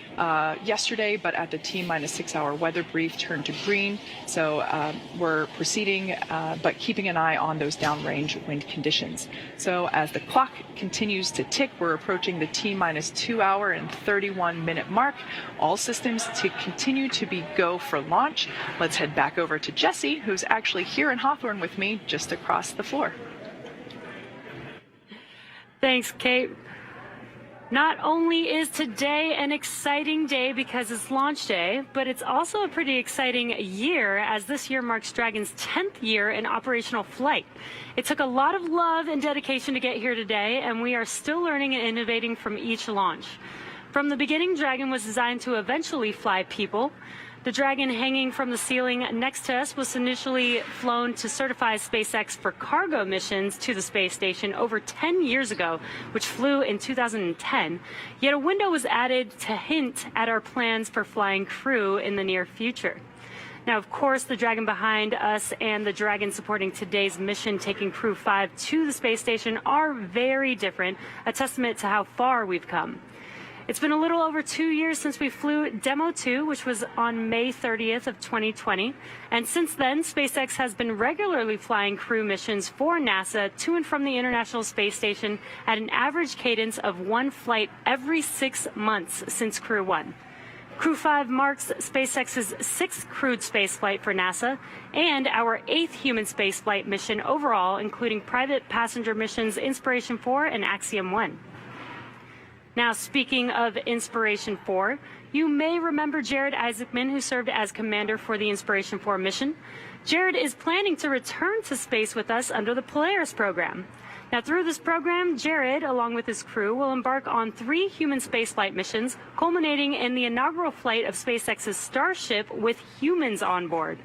[SPEAKER 7] yesterday, but at the T-minus 6 hour weather brief turned to green. So we're proceeding, but keeping an eye on those downrange wind conditions. So as the clock continues to tick, we're approaching the T-minus 2 hour and 31 minute mark. All systems to continue to be go for launch. Let's head back over to Jesse, who's actually here in Hawthorne with me, just across the floor.
[SPEAKER 5] Thanks, Kate. Not only is today an exciting day because it's launch day, but it's also a pretty exciting year, as this year marks Dragon's 10th year in operational flight. It took a lot of love and dedication to get here today, and we are still learning and innovating from each launch. From the beginning, Dragon was designed to eventually fly people. The Dragon hanging from the ceiling next to us was initially flown to certify SpaceX for cargo missions to the space station over 10 years ago, which flew in 2010. Yet a window was added to hint at our plans for flying crew in the near future. Now, of course, the Dragon behind us and the Dragon supporting today's mission, taking Crew 5 to the space station, are very different, a testament to how far we've come. It's been a little over 2 years since we flew Demo 2, which was on May 30th of 2020. And since then, SpaceX has been regularly flying crew missions for NASA to and from the International Space Station at an average cadence of one flight every 6 months since Crew 1. Crew 5 marks SpaceX's 6th crewed spaceflight for NASA and our 8th human spaceflight mission overall, including private passenger missions Inspiration 4 and Axiom 1. Now, speaking of Inspiration 4, you may remember Jared Isaacman, who served as commander for the Inspiration 4 mission. Jared is planning to return to space with us under the Polaris program. Now, through this program, Jared, along with his crew, will embark on 3 human spaceflight missions, culminating in the inaugural flight of SpaceX's Starship with humans on board.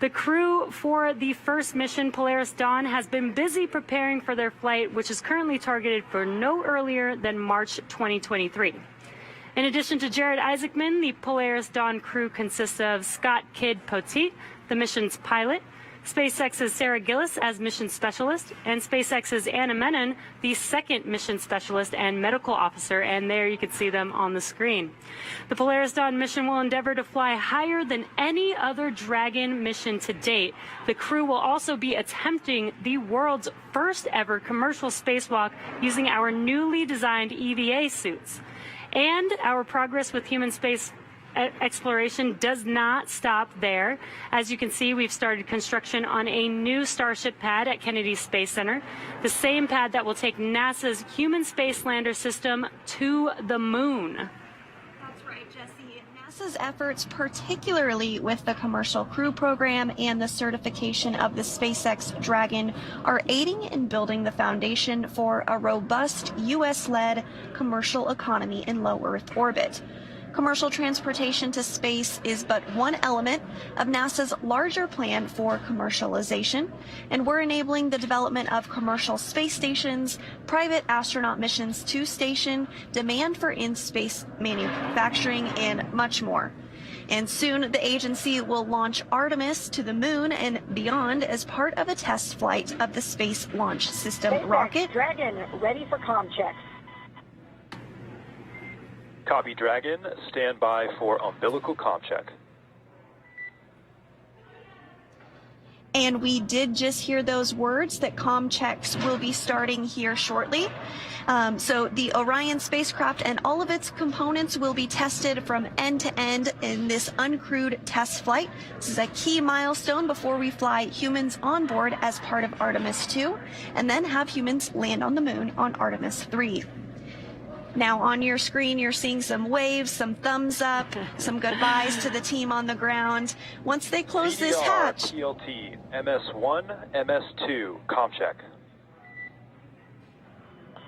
[SPEAKER 5] The crew for the first mission, Polaris Dawn, has been busy preparing for their flight, which is currently targeted for no earlier than March 2023. In addition to Jared Isaacman, the Polaris Dawn crew consists of Scott Kidd Poteet, the mission's pilot, SpaceX's Sarah Gillis as mission specialist, and SpaceX's Anna Menon, the second mission specialist and medical officer, and there you can see them on the screen. The Polaris Dawn mission will endeavor to fly higher than any other Dragon mission to date. The crew will also be attempting the world's first ever commercial spacewalk using our newly designed EVA suits. And our progress with human space exploration does not stop there. As you can see, we've started construction on a new Starship pad at Kennedy Space Center, the same pad that will take NASA's human space lander system to the moon.
[SPEAKER 4] That's right, Jesse. NASA's efforts, particularly with the Commercial Crew Program and the certification of the SpaceX Dragon, are aiding in building the foundation for a robust U.S.-led commercial economy in low Earth orbit. Commercial transportation to space is but one element of NASA's larger plan for commercialization, and we're enabling the development of commercial space stations, private astronaut missions to station, demand for in-space manufacturing, and much more. And soon the agency will launch Artemis to the moon and beyond as part of a test flight of the Space Launch System rocket.
[SPEAKER 10] Dragon, ready for comm checks.
[SPEAKER 1] Copy, Dragon. Stand by for umbilical comm check.
[SPEAKER 4] And we did just hear those words that comm checks will be starting here shortly. So the Orion spacecraft and all of its components will be tested from end to end in this uncrewed test flight. This is a key milestone before we fly humans on board as part of Artemis 2, and then have humans land on the moon on Artemis 3. Now on your screen, you're seeing some waves, some thumbs up, some goodbyes to the team on the ground. Once they close this hatch...
[SPEAKER 1] PLT, MS1, MS2, comm check.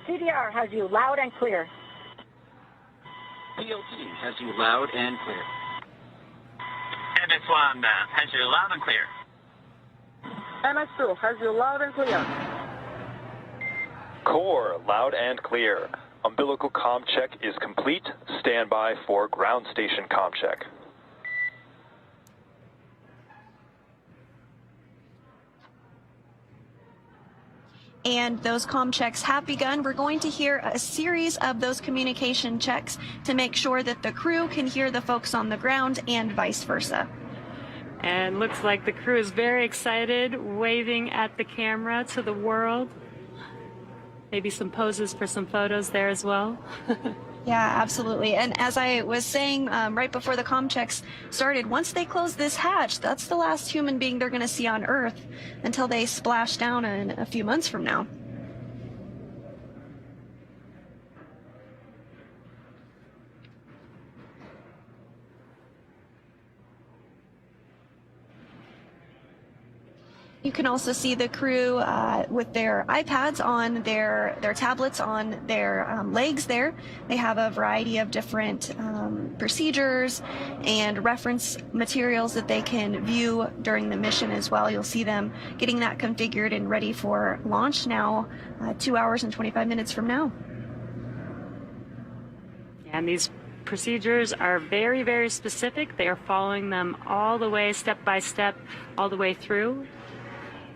[SPEAKER 10] CDR has you loud and clear.
[SPEAKER 11] PLT has you loud and clear.
[SPEAKER 12] MS1 has you loud and clear.
[SPEAKER 10] MS2 has you loud and clear.
[SPEAKER 1] Core, loud and clear. Umbilical comm check is complete. Stand by for ground station comm check.
[SPEAKER 4] And those comm checks have begun. We're going to hear a series of those communication checks to make sure that the crew can hear the folks on the ground and vice versa.
[SPEAKER 5] And looks like the crew is very excited, waving at the camera to the world. Maybe some poses for some photos there as well.
[SPEAKER 4] Yeah, absolutely. And as I was saying right before the comm checks started, once they close this hatch, that's the last human being they're going to see on Earth until they splash down in a few months from now. You can also see the crew with their iPads on their tablets on their legs there. They have a variety of different procedures and reference materials that they can view during the mission as well. You'll see them getting that configured and ready for launch now, 2 hours and 25 minutes from now.
[SPEAKER 5] And these procedures are very, very specific. They are following them all the way, step by step, all the way through.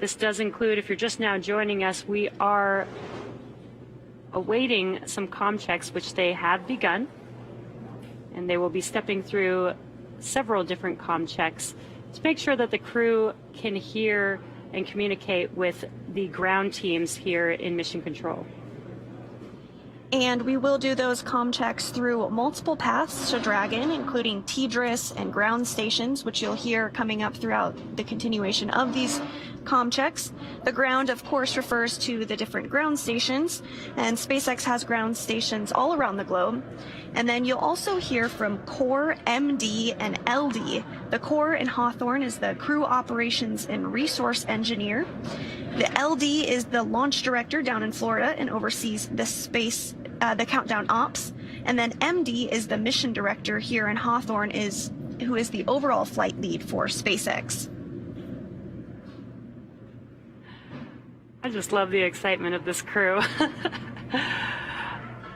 [SPEAKER 5] This does include, if you're just now joining us, we are awaiting some comm checks, which they have begun. And they will be stepping through several different comm checks to make sure that the crew can hear and communicate with the ground teams here in Mission Control.
[SPEAKER 4] And we will do those comm checks through multiple paths to Dragon, including TDRS and ground stations, which you'll hear coming up throughout the continuation of these comm checks. The ground, of course, refers to the different ground stations, and SpaceX has ground stations all around the globe. And then you'll also hear from Core, MD, and LD. The Core in Hawthorne is the Crew Operations and Resource Engineer. The LD is the Launch Director down in Florida and oversees the countdown ops. And then MD is the Mission Director here in Hawthorne, who is the overall flight lead for SpaceX.
[SPEAKER 5] I just love the excitement of this crew.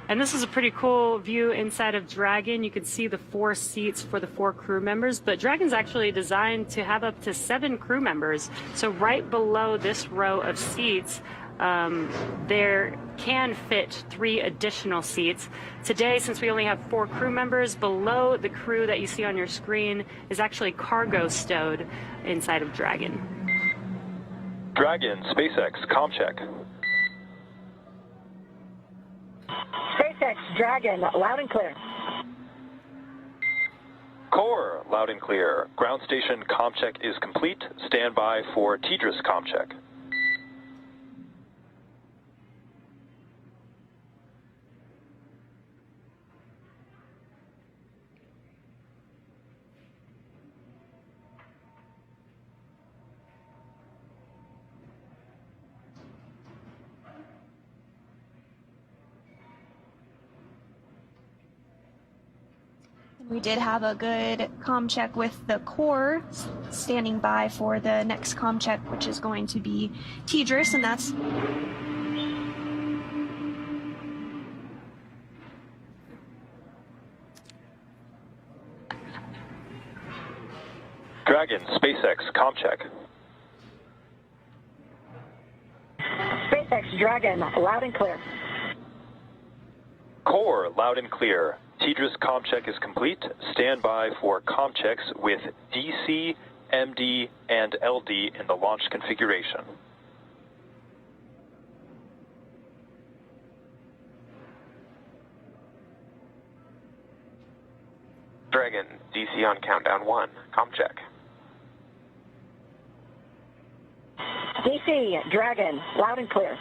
[SPEAKER 5] And this is a pretty cool view inside of Dragon. You can see the 4 seats for the 4 crew members, but Dragon's actually designed to have up to 7 crew members. So right below this row of seats, there can fit 3 additional seats. Today, since we only have 4 crew members, below the crew that you see on your screen is actually cargo stowed inside of Dragon.
[SPEAKER 1] Dragon, SpaceX, comm check.
[SPEAKER 10] SpaceX, Dragon, loud and clear.
[SPEAKER 1] Core, loud and clear. Ground station comm check is complete. Stand by for TDRS comm check.
[SPEAKER 4] We did have a good comm check with the Core standing by for the next comm check, which is going to be TDRS, and that's
[SPEAKER 1] Dragon, SpaceX, comm check.
[SPEAKER 10] SpaceX, Dragon, loud and clear.
[SPEAKER 1] Core, loud and clear. TDRS comm check is complete. Stand by for comm checks with DC, MD, and LD in the launch configuration.
[SPEAKER 13] Dragon, DC on countdown 1, comm check.
[SPEAKER 10] DC, Dragon, loud and clear.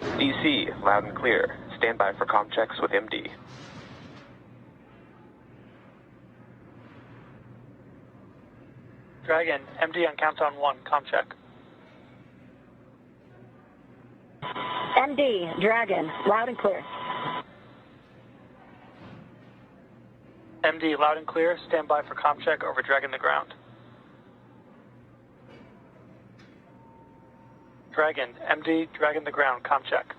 [SPEAKER 13] DC, loud and clear. Stand by for comm checks with MD.
[SPEAKER 14] Dragon, MD on countdown 1, comm check.
[SPEAKER 10] MD, Dragon, loud and clear.
[SPEAKER 14] MD, loud and clear. Stand by for comm check over Dragon to ground. Dragon, MD, Dragon to ground, comm check.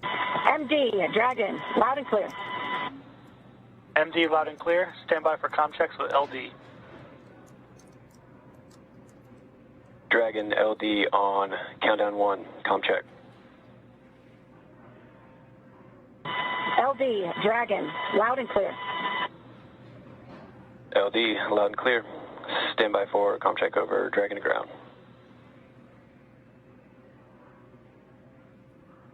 [SPEAKER 10] MD, Dragon, loud and clear.
[SPEAKER 14] MD, loud and clear. Stand by for comm checks with LD.
[SPEAKER 13] Dragon, LD on countdown 1, comm check.
[SPEAKER 10] LD, Dragon, loud and clear.
[SPEAKER 13] LD, loud and clear. Stand by for comm check over Dragon to ground.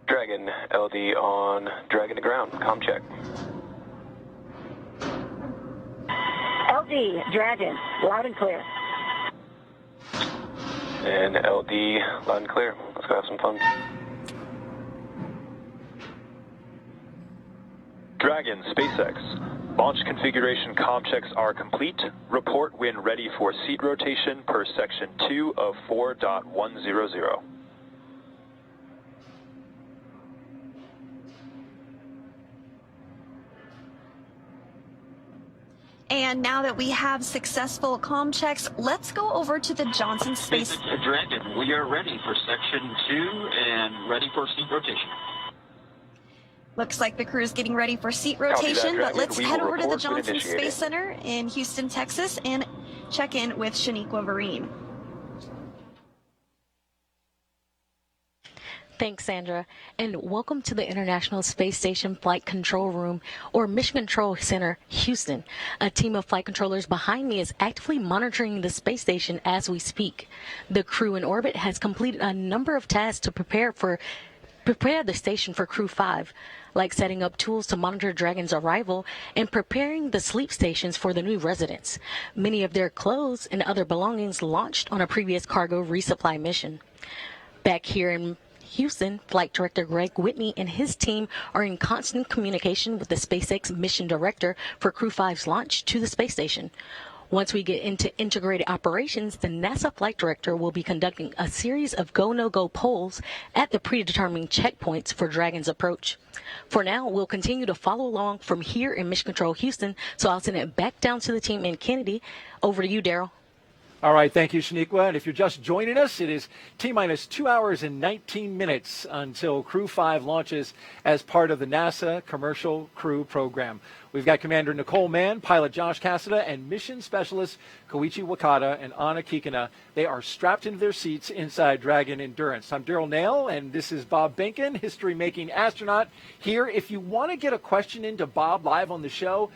[SPEAKER 13] Dragon, LD on Dragon to ground, comm check.
[SPEAKER 10] LD, Dragon, loud and clear.
[SPEAKER 13] And LD, loud and clear. Let's go have some fun.
[SPEAKER 1] Dragon, SpaceX. Launch configuration comm checks are complete. Report when ready for seat rotation per section 2 of 4.100.
[SPEAKER 4] And now that we have successful comm checks, let's go over to the Johnson Space.
[SPEAKER 11] Dragon, we are ready for section 2 and ready for seat rotation.
[SPEAKER 4] Looks like the crew is getting ready for seat rotation, but let's head over to the Johnson Space Center in Houston, Texas, and check in with Shaniqua Vereen.
[SPEAKER 15] Thanks, Sandra, and welcome to the International Space Station Flight Control Room, or Mission Control Center, Houston. A team of flight controllers behind me is actively monitoring the space station as we speak. The crew in orbit has completed a number of tasks to prepare the station for Crew 5, like setting up tools to monitor Dragon's arrival and preparing the sleep stations for the new residents. Many of their clothes and other belongings launched on a previous cargo resupply mission. Back here in Houston, Flight Director Greg Whitney and his team are in constant communication with the SpaceX mission director for Crew 5's launch to the space station. Once we get into integrated operations, the NASA flight director will be conducting a series of go-no-go polls at the predetermined checkpoints for Dragon's approach. For now, we'll continue to follow along from here in Mission Control Houston, so I'll send it back down to the team in Kennedy. Over to you, Daryl.
[SPEAKER 2] All right, thank you, Shaniqua. And if you're just joining us, it is T-minus 2 hours and 19 minutes until Crew 5 launches as part of the NASA Commercial Crew Program. We've got Commander Nicole Mann, pilot Josh Cassada, and mission specialist Koichi Wakata and Anna Kikina. They are strapped into their seats inside Dragon Endurance. I'm Daryl Nail, and this is Bob Behnken, history-making astronaut, here. If you want to get a question into Bob live on the show,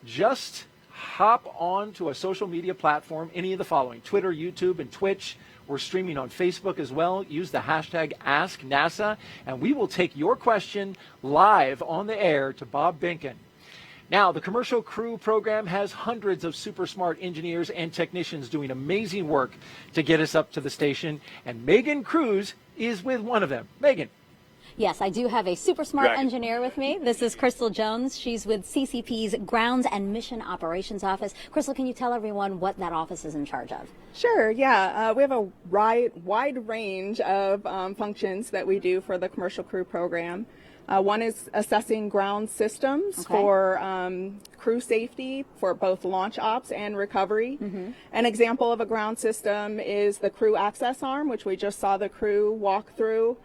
[SPEAKER 2] just hop on to a social media platform, any of the following: Twitter, YouTube, and Twitch. We're streaming on Facebook as well. Use the hashtag AskNASA, and we will take your question live on the air to Bob Behnken. Now, the Commercial Crew Program has hundreds of super smart engineers and technicians doing amazing work to get us up to the station, and Megan Cruz is with one of them. Megan.
[SPEAKER 8] Yes, I do have a super smart engineer with me. This is Crystal Jones. She's with CCP's Grounds and Mission Operations Office. Crystal, can you tell everyone what that office is in charge of?
[SPEAKER 16] Sure, yeah. We have a wide range of functions that we do for the Commercial Crew Program. One is assessing ground systems for crew safety for both launch ops and recovery. An example of a ground system is the crew access arm, which we just saw the crew walk through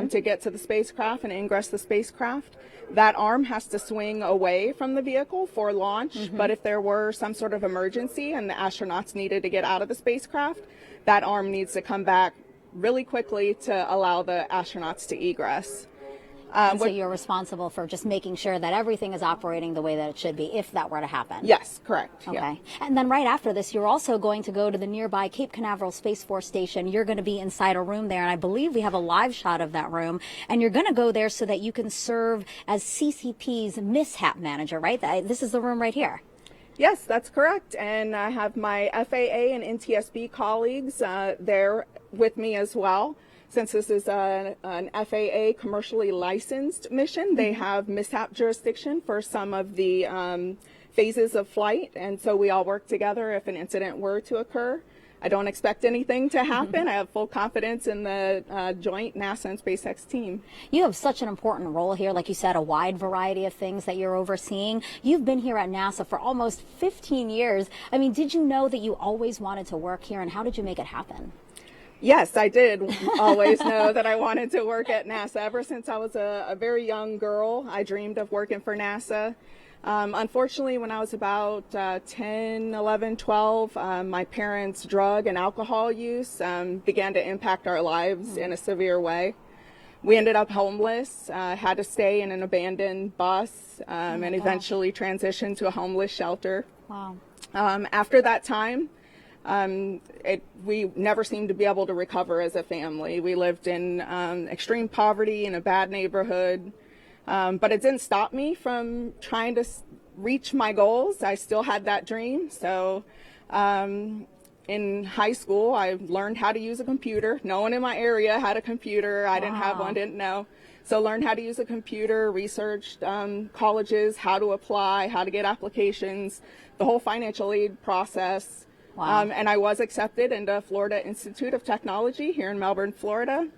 [SPEAKER 16] to get to the spacecraft and ingress the spacecraft. That arm has to swing away from the vehicle for launch, but if there were some sort of emergency and the astronauts needed to get out of the spacecraft, that arm needs to come back really quickly to allow the astronauts to egress.
[SPEAKER 8] So you're responsible for just making sure that everything is operating the way that it should be, if that were to happen.
[SPEAKER 16] Yes, correct.
[SPEAKER 8] Okay.
[SPEAKER 16] Yeah.
[SPEAKER 8] And then right after this, you're also going to go to the nearby Cape Canaveral Space Force Station. You're going to be inside a room there, and I believe we have a live shot of that room. And you're going to go there so that you can serve as CCP's mishap manager, right? This is the room right here.
[SPEAKER 16] Yes, that's correct. And I have my FAA and NTSB colleagues there with me as well. Since this is an FAA commercially licensed mission, they have mishap jurisdiction for some of the phases of flight, and so we all work together if an incident were to occur. I don't expect anything to happen. I have full confidence in the joint NASA and SpaceX team.
[SPEAKER 8] You have such an important role here, like you said, a wide variety of things that you're overseeing. You've been here at NASA for almost 15 years. I mean, did you know that you always wanted to work here, and how did you make it happen?
[SPEAKER 16] Yes, I did always know that I wanted to work at NASA. Ever since I was a very young girl, I dreamed of working for NASA. Unfortunately, when I was about 10, 11, 12, my parents' drug and alcohol use began to impact our lives in a severe way. We ended up homeless, had to stay in an abandoned bus, and eventually transitioned to a homeless shelter.
[SPEAKER 8] Wow.
[SPEAKER 16] After that time, we never seemed to be able to recover as a family. We lived in extreme poverty in a bad neighborhood, but it didn't stop me from trying to reach my goals. I still had that dream. So in high school, I learned how to use a computer. No one in my area had a computer. I didn't have one, didn't know. So learned how to use a computer, researched colleges, how to apply, how to get applications, the whole financial aid process.
[SPEAKER 8] Wow.
[SPEAKER 16] And I was accepted into Florida Institute of Technology here in Melbourne, Florida.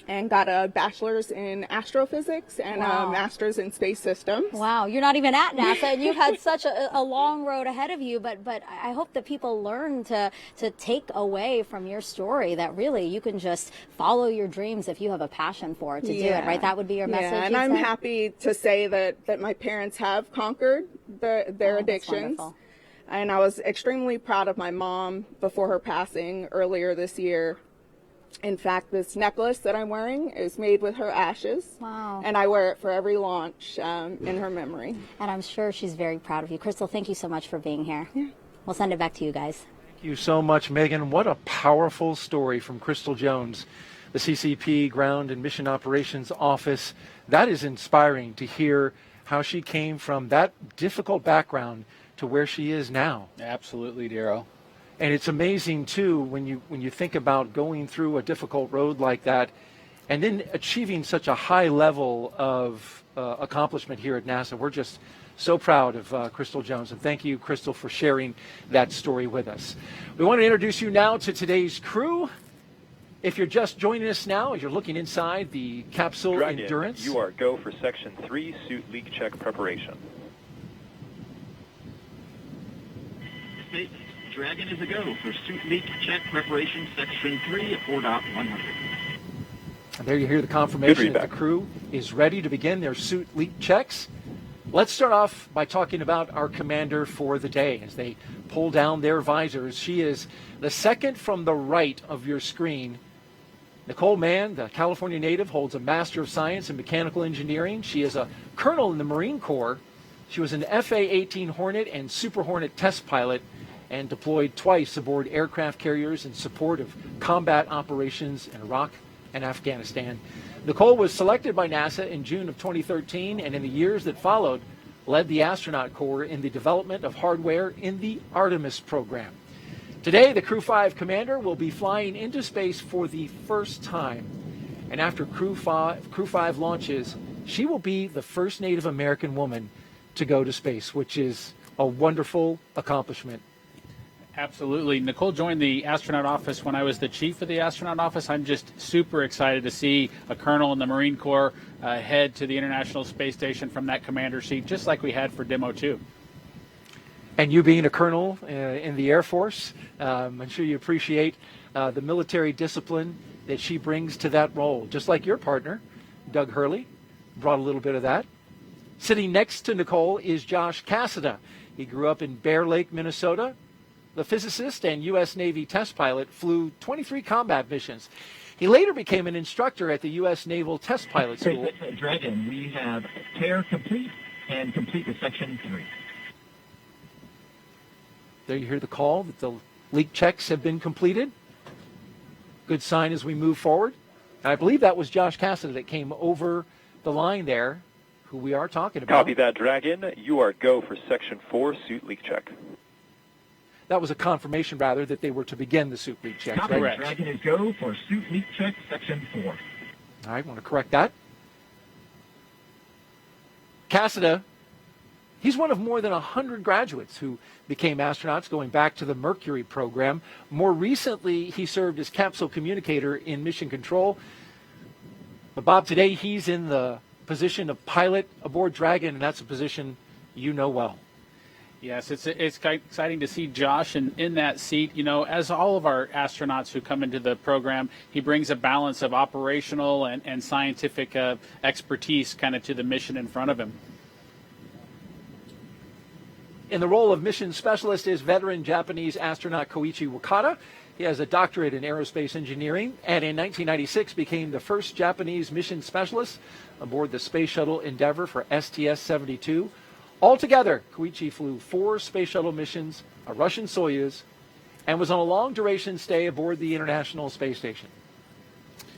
[SPEAKER 16] and got a bachelor's in astrophysics and a master's in space systems.
[SPEAKER 8] Wow, you're not even at NASA, and you've had such a long road ahead of you, but I hope that people learn to take away from your story that really you can just follow your dreams if you have a passion for it to do it, right? That would be your message.
[SPEAKER 16] Yeah, and I'm happy to say that my parents have conquered their addictions. And I was extremely proud of my mom before her passing earlier this year. In fact, this necklace that I'm wearing is made with her ashes.
[SPEAKER 8] Wow.
[SPEAKER 16] And I wear it for every launch in her memory.
[SPEAKER 8] And I'm sure she's very proud of you. Crystal, thank you so much for being here. Yeah. We'll send it back to you guys.
[SPEAKER 2] Thank you so much, Megan. What a powerful story from Crystal Jones, the CCP Ground and Mission Operations Office. That is inspiring to hear how she came from that difficult background to where she is now.
[SPEAKER 3] Absolutely, Darryl.
[SPEAKER 2] And it's amazing, too, when you think about going through a difficult road like that and then achieving such a high level of accomplishment here at NASA. We're just so proud of Crystal Jones. And thank you, Crystal, for sharing that story with us. We want to introduce you now to today's crew. If you're just joining us now, as you're looking inside the capsule
[SPEAKER 1] Dragon,
[SPEAKER 2] Endurance.
[SPEAKER 1] You are go for Section 3 suit leak check preparation.
[SPEAKER 11] Dragon is a go for suit leak check preparation, Section 3 at 4.100.
[SPEAKER 2] And there you hear the confirmation that the crew is ready to begin their suit leak checks. Let's start off by talking about our commander for the day as they pull down their visors. She is the second from the right of your screen. Nicole Mann, the California native, holds a Master of Science in Mechanical Engineering. She is a colonel in the Marine Corps. She was an FA-18 Hornet and Super Hornet test pilot and deployed twice aboard aircraft carriers in support of combat operations in Iraq and Afghanistan. Nicole was selected by NASA in June of 2013, and in the years that followed, led the astronaut corps in the development of hardware in the Artemis program. Today, the Crew 5 commander will be flying into space for the first time. And after Crew 5 launches, she will be the first Native American woman to go to space, which is a wonderful accomplishment.
[SPEAKER 3] Absolutely. Nicole joined the astronaut office when I was the chief of the astronaut office. I'm just super excited to see a colonel in the Marine Corps head to the International Space Station from that commander seat, just like we had for Demo 2.
[SPEAKER 2] And you being a colonel in the Air Force, I'm sure you appreciate the military discipline that she brings to that role, just like your partner, Doug Hurley, brought a little bit of that. Sitting next to Nicole is Josh Cassada. He grew up in Bear Lake, Minnesota. The physicist and U.S. Navy test pilot flew 23 combat missions. He later became an instructor at the U.S. Naval Test Pilot School.
[SPEAKER 11] Dragon, we have tear complete and complete with Section 3.
[SPEAKER 2] There you hear the call that the leak checks have been completed. Good sign as we move forward. And I believe that was Josh Cassada that came over the line there, who we are talking about.
[SPEAKER 1] Copy that, Dragon. You are go for Section 4 suit leak check.
[SPEAKER 2] That was a confirmation, rather, that they were to begin the suit leak check.
[SPEAKER 11] Copy, right? Dragon is go for suit leak check, Section 4.
[SPEAKER 2] All right, I want to correct that. Cassada, he's one of more than 100 graduates who became astronauts going back to the Mercury program. More recently, he served as capsule communicator in Mission Control. But Bob, today he's in the position of pilot aboard Dragon, and that's a position you know well.
[SPEAKER 3] Yes, it's exciting to see Josh in that seat. You know, as all of our astronauts who come into the program, he brings a balance of operational and scientific expertise kind of to the mission in front of him.
[SPEAKER 2] In the role of mission specialist is veteran Japanese astronaut Koichi Wakata. He has a doctorate in aerospace engineering and in 1996 became the first Japanese mission specialist aboard the Space Shuttle Endeavour for STS-72. Altogether, Koichi flew 4 Space Shuttle missions, a Russian Soyuz, and was on a long-duration stay aboard the International Space Station.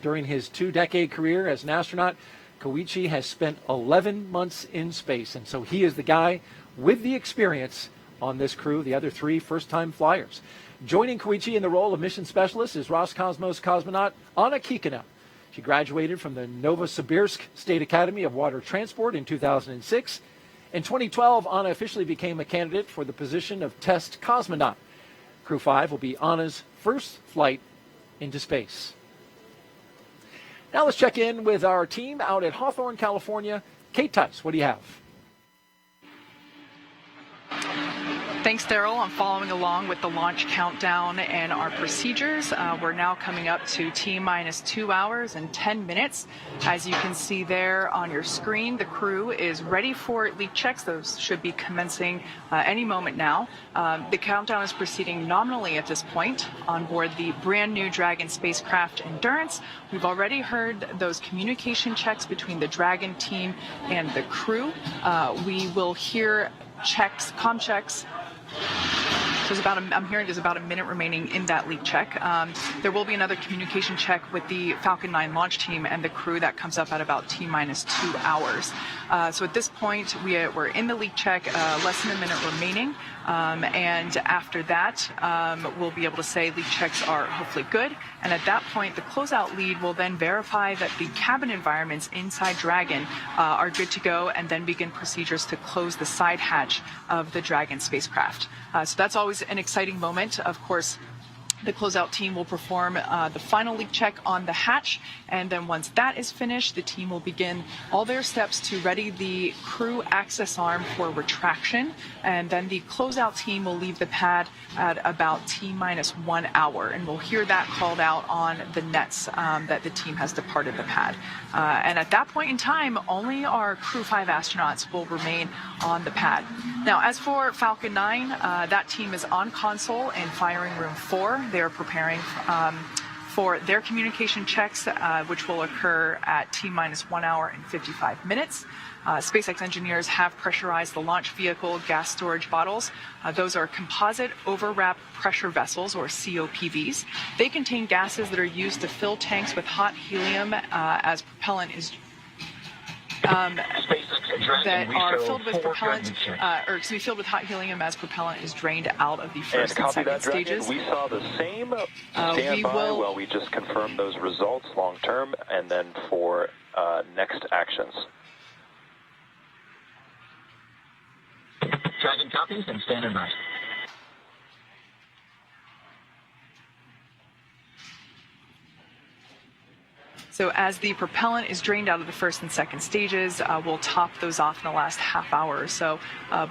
[SPEAKER 2] During his 2-decade career as an astronaut, Koichi has spent 11 months in space, and so he is the guy with the experience on this crew, the other 3 first-time flyers. Joining Koichi in the role of mission specialist is Roscosmos cosmonaut Anna Kikina. She graduated from the Novosibirsk State Academy of Water Transport in 2006. In 2012, Anna officially became a candidate for the position of test cosmonaut. Crew 5 will be Anna's first flight into space. Now let's check in with our team out at Hawthorne, California. Kate Tice, what do you have?
[SPEAKER 7] Thanks, Daryl. I'm following along with the launch countdown and our procedures. We're now coming up to T-minus 2 hours and 10 minutes. As you can see there on your screen, the crew is ready for leak checks. Those should be commencing any moment now. The countdown is proceeding nominally at this point on board the brand new Dragon spacecraft Endurance. We've already heard those communication checks between the Dragon team and the crew. We will hear checks, comm checks. I'm hearing there's about a minute remaining in that leak check. There will be another communication check with the Falcon 9 launch team and the crew that comes up at about T-minus 2 hours. So at this point, we're in the leak check, less than a minute remaining. And after that, we'll be able to say leak checks are hopefully good. And at that point, the closeout lead will then verify that the cabin environments inside Dragon are good to go, and then begin procedures to close the side hatch of the Dragon spacecraft. So that's always an exciting moment. Of course, the closeout team will perform the final leak check on the hatch, and then once that is finished, the team will begin all their steps to ready the crew access arm for retraction, and then the closeout team will leave the pad at about T-minus 1 hour, and we'll hear that called out on the nets that the team has departed the pad. And at that point in time, only our Crew 5 astronauts will remain on the pad. Now, as for Falcon 9, that team is on console in firing room 4. They are preparing for their communication checks, which will occur at T-minus 1 hour and 55 minutes. SpaceX engineers have pressurized the launch vehicle gas storage bottles. Those are composite overwrap pressure vessels, or COPVs. They contain gases that are used to fill tanks with hot helium as propellant is that are filled with propellant, filled with hot helium as propellant is drained out of the first and second stages.
[SPEAKER 1] We saw the same. Stand by while we just confirm those results long term, and then for next actions.
[SPEAKER 11] Dragon copies and standing by.
[SPEAKER 7] So as the propellant is drained out of the first and second stages, we'll top those off in the last half hour or so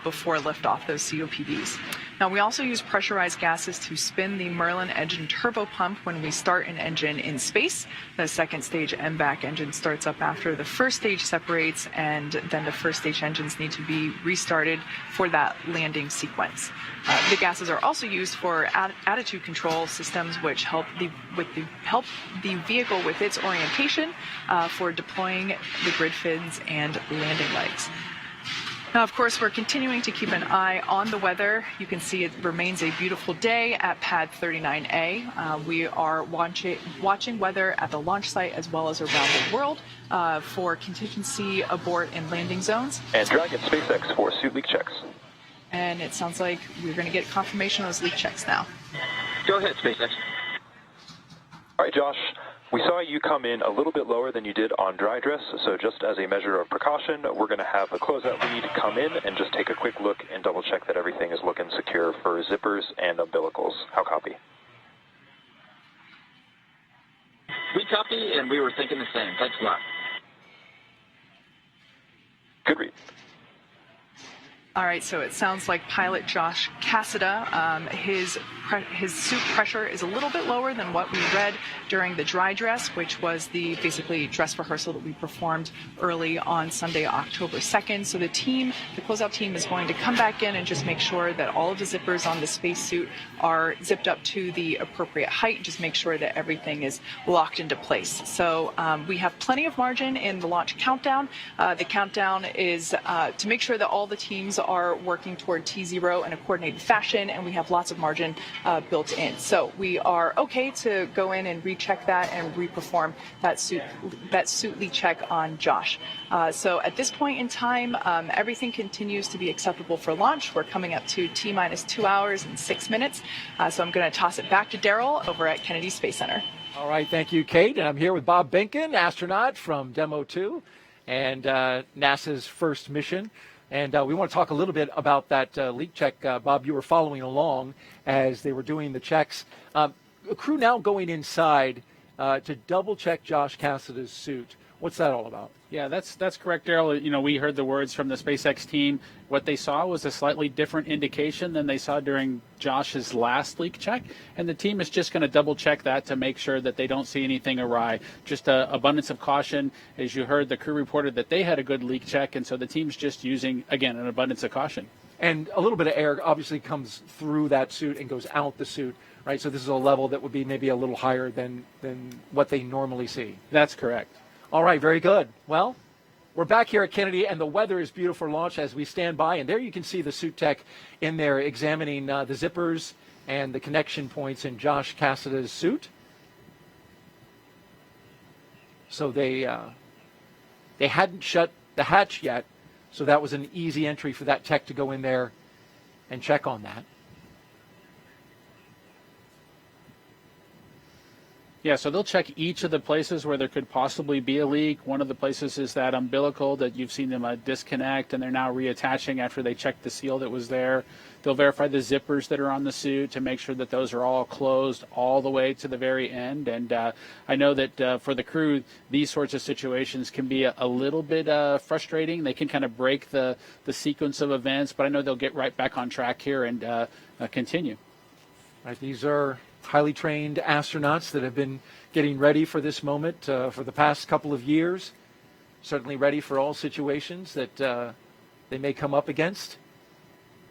[SPEAKER 7] before liftoff, those COPVs. Now, we also use pressurized gases to spin the Merlin engine turbo pump when we start an engine in space. The second stage MVAC engine starts up after the first stage separates, and then the first stage engines need to be restarted for that landing sequence. The gases are also used for attitude control systems, which help the vehicle with its orientation for deploying the grid fins and landing legs. Now, of course, we're continuing to keep an eye on the weather. You can see it remains a beautiful day at Pad 39A. We are watching weather at the launch site as well as around the world for contingency abort and landing zones.
[SPEAKER 1] And Dragon SpaceX for suit leak checks.
[SPEAKER 7] And it sounds like we're going to get confirmation of those leak checks now.
[SPEAKER 11] Go ahead, SpaceX.
[SPEAKER 1] All right, Josh. We saw you come in a little bit lower than you did on dry dress, so just as a measure of precaution, we're going to have the closeout lead come in and just take a quick look and double check that everything is looking secure for zippers and umbilicals. How copy?
[SPEAKER 11] We copy, and we were thinking the same. Thanks a lot.
[SPEAKER 1] Good read.
[SPEAKER 7] All right, so it sounds like pilot Josh Cassada, his suit pressure is a little bit lower than what we read during the dry dress, which was the basically dress rehearsal that we performed early on Sunday, October 2nd. So the closeout team is going to come back in and just make sure that all of the zippers on the spacesuit are zipped up to the appropriate height, just make sure that everything is locked into place. So we have plenty of margin in the launch countdown. The countdown is to make sure that all the teams are working toward T0 in a coordinated fashion, and we have lots of margin built in. So we are okay to go in and recheck that and reperform that suit leak check on Josh. So at this point in time, everything continues to be acceptable for launch. We're coming up to T-minus 2 hours and 6 minutes. So I'm going to toss it back to Daryl over at Kennedy Space Center.
[SPEAKER 2] All right, thank you, Kate. And I'm here with Bob Behnken, astronaut from Demo 2 and NASA's first mission. And we want to talk a little bit about that leak check. Bob, you were following along as they were doing the checks. A crew now going inside. to double check Josh Cassada's suit. What's that all about?
[SPEAKER 3] Yeah, that's correct, Daryl. You know, we heard the words from the SpaceX team. What they saw was a slightly different indication than they saw during Josh's last leak check, and the team is just going to double check that to make sure that they don't see anything awry. Just abundance of caution. As you heard, the crew reported that they had a good leak check, and so the team's just using, again, an abundance of caution.
[SPEAKER 2] And a little bit of air obviously comes through that suit and goes out the suit, right? So this is a level that would be maybe a little higher than what they normally see.
[SPEAKER 3] That's correct.
[SPEAKER 2] All right, very good. Well, we're back here at Kennedy, and the weather is beautiful for launch as we stand by. And there you can see the suit tech in there examining the zippers and the connection points in Josh Cassada's suit. So they hadn't shut the hatch yet, so that was an easy entry for that tech to go in there and check on that.
[SPEAKER 3] Yeah, so they'll check each of the places where there could possibly be a leak. One of the places is that umbilical that you've seen them disconnect, and they're now reattaching after they checked the seal that was there. They'll verify the zippers that are on the suit to make sure that those are all closed all the way to the very end. And I know that for the crew, these sorts of situations can be a little bit frustrating. They can kind of break the sequence of events, but I know they'll get right back on track here and continue.
[SPEAKER 2] Right, these are highly trained astronauts that have been getting ready for this moment for the past couple of years, certainly ready for all situations that they may come up against.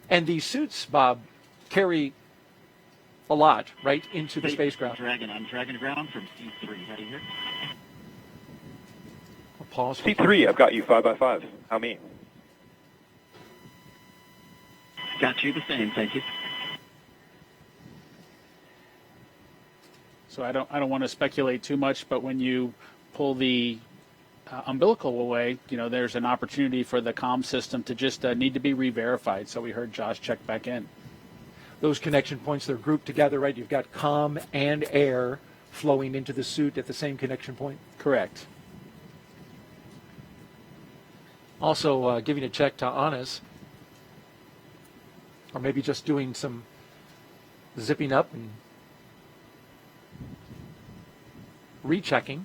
[SPEAKER 2] And these suits, Bob, carry a lot, right, into the spacecraft.
[SPEAKER 11] Dragon on Dragon ground from C3, ready here.
[SPEAKER 2] I'll pause.
[SPEAKER 1] C3, I've got you 5x5. How mean?
[SPEAKER 11] Got you the same, thank you.
[SPEAKER 3] So I don't want to speculate too much, but when you pull the umbilical away, you know, there's an opportunity for the comm system to just need to be re-verified. So we heard Josh check back in.
[SPEAKER 2] Those connection points, they're grouped together, right? You've got comm and air flowing into the suit at the same connection point.
[SPEAKER 3] Correct.
[SPEAKER 2] Also giving a check to Anas, or maybe just doing some zipping up and rechecking.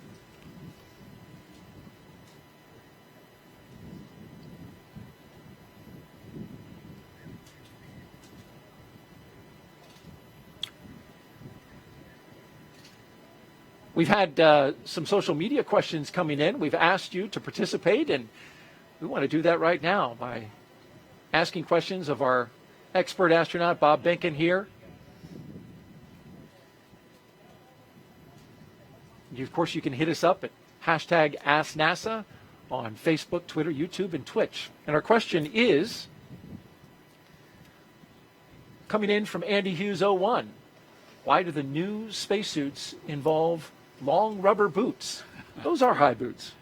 [SPEAKER 2] We've had some social media questions coming in. We've asked you to participate, and we want to do that right now by asking questions of our expert astronaut, Bob Behnken, here. Of course, you can hit us up at hashtag AskNASA on Facebook, Twitter, YouTube, and Twitch. And our question is, coming in from Andy Hughes 01, why do the new spacesuits involve long rubber boots? Those are high boots.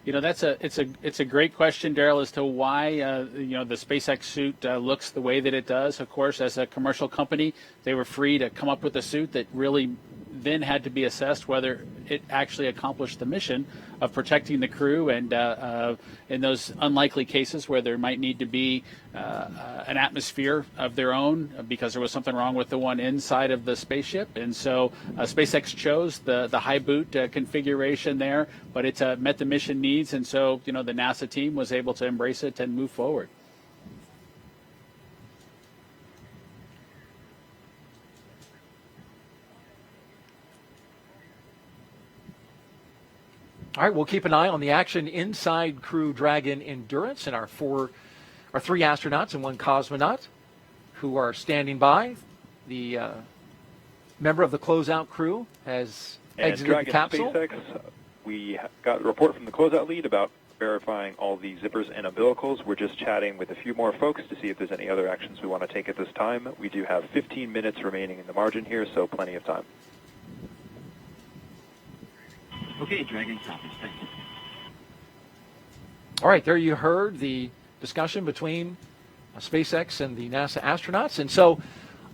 [SPEAKER 3] You know, it's a great question, Daryl, as to why the SpaceX suit looks the way that it does. Of course, as a commercial company, they were free to come up with a suit that really then had to be assessed whether it actually accomplished the mission of protecting the crew, and in those unlikely cases where there might need to be an atmosphere of their own because there was something wrong with the one inside of the spaceship. And so SpaceX chose the high boot configuration there, but it met the mission needs, and so the NASA team was able to embrace it and move forward.
[SPEAKER 2] All right, we'll keep an eye on the action inside Crew Dragon Endurance and our three astronauts and one cosmonaut who are standing by. The member of the closeout crew has exited
[SPEAKER 1] Dragon
[SPEAKER 2] the capsule.
[SPEAKER 1] SpaceX, we got a report from the closeout lead about verifying all the zippers and umbilicals. We're just chatting with a few more folks to see if there's any other actions we want to take at this time. We do have 15 minutes remaining in the margin here, so plenty of time.
[SPEAKER 11] Okay, Dragon copies. Thank you.
[SPEAKER 2] All right, there you heard the discussion between SpaceX and the NASA astronauts. And so,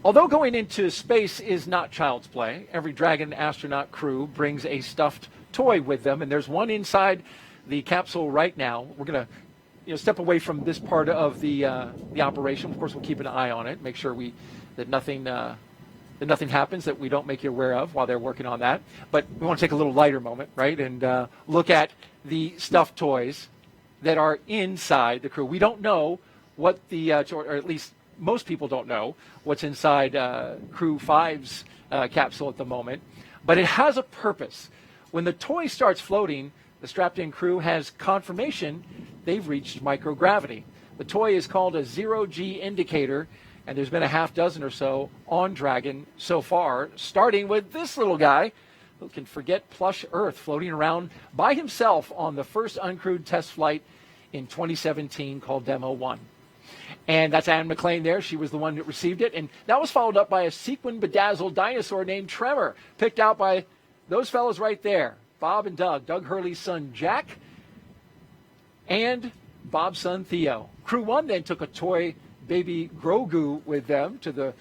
[SPEAKER 2] although going into space is not child's play, every Dragon astronaut crew brings a stuffed toy with them, and there's one inside the capsule right now. We're going to step away from this part of the operation. Of course, we'll keep an eye on it, make sure that nothing that nothing happens that we don't make you aware of while they're working on that. But we want to take a little lighter moment, right, and look at the stuffed toys that are inside the crew. We don't know what the, or at least most people don't know what's inside Crew 5's capsule at the moment, but it has a purpose. When the toy starts floating, the strapped-in crew has confirmation they've reached microgravity. The toy is called a zero-G indicator, and there's been a half dozen or so on Dragon so far, starting with this little guy who can forget plush Earth, floating around by himself on the first uncrewed test flight in 2017 called Demo 1. And that's Anne McLean there. She was the one that received it. And that was followed up by a sequin bedazzled dinosaur named Tremor, picked out by those fellows right there, Bob and Doug. Doug Hurley's son, Jack, and Bob's son, Theo. Crew 1 then took a toy baby Grogu with them to the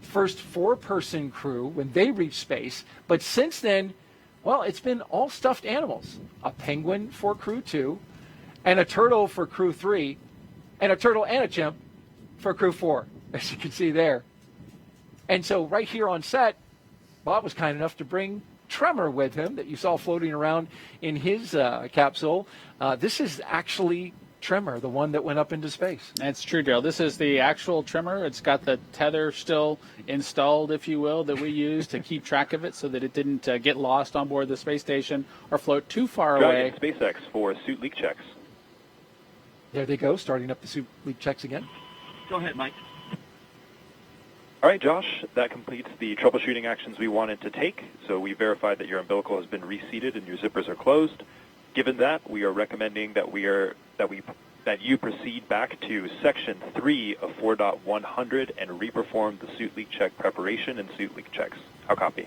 [SPEAKER 2] first four-person crew when they reached space. But since then, well, it's been all stuffed animals. A penguin for Crew 2, and a turtle for Crew 3, and a turtle and a chimp for Crew 4, as you can see there. And so right here on set, Bob was kind enough to bring Tremor with him that you saw floating around in his capsule. This is actually Tremor, the one that went up into space.
[SPEAKER 3] That's true, Daryl. This is the actual Tremor. It's got the tether still installed, if you will, that we use to keep track of it so that it didn't get lost on board the space station or float too far away.
[SPEAKER 1] SpaceX for suit leak checks.
[SPEAKER 2] There they go, starting up the suit leak checks again.
[SPEAKER 11] Go ahead, Mike.
[SPEAKER 1] All right, Josh, that completes the troubleshooting actions we wanted to take. So we verified that your umbilical has been reseated and your zippers are closed. Given that, we are recommending that you proceed back to Section 3 of 4.100 and reperform the suit leak check preparation and suit leak checks. How copy?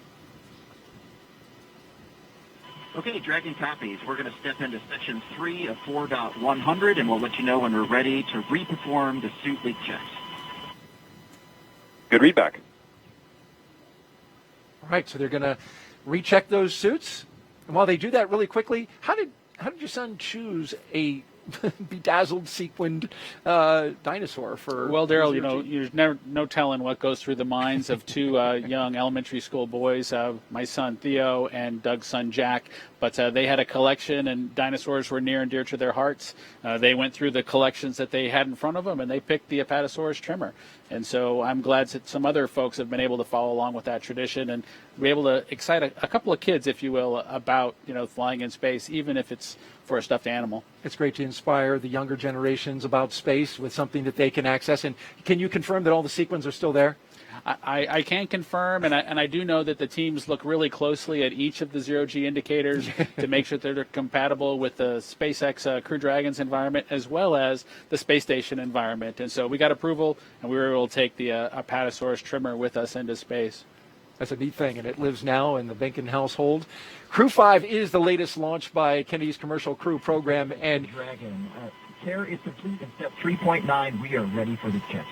[SPEAKER 11] Okay, Dragon copies. We're going to step into Section 3 of 4.100, and we'll let you know when we're ready to reperform the suit leak checks.
[SPEAKER 1] Good readback.
[SPEAKER 2] All right, so they're going to recheck those suits. And while they do that really quickly, how did your son choose a bedazzled, sequined dinosaur for?
[SPEAKER 3] Well, Daryl, you're never no telling what goes through the minds of two young elementary school boys, my son Theo and Doug's son Jack. But they had a collection, and dinosaurs were near and dear to their hearts. They went through the collections that they had in front of them, and they picked the Apatosaurus Tremor. And so I'm glad that some other folks have been able to follow along with that tradition and be able to excite a couple of kids, if you will, about flying in space, even if it's for a stuffed animal.
[SPEAKER 2] It's great to inspire the younger generations about space with something that they can access. And can you confirm that all the sequins are still there?
[SPEAKER 3] I can confirm, and I do know that the teams look really closely at each of the zero-G indicators to make sure that they're compatible with the SpaceX Crew Dragons environment as well as the space station environment. And so we got approval, and we were able to take the Apatosaurus Tremor with us into space.
[SPEAKER 2] That's a neat thing, and it lives now in the Benkin household. Crew 5 is the latest launch by Kennedy's Commercial Crew Program. And
[SPEAKER 11] Dragon, care is complete in step 3.9. We are ready for the checks.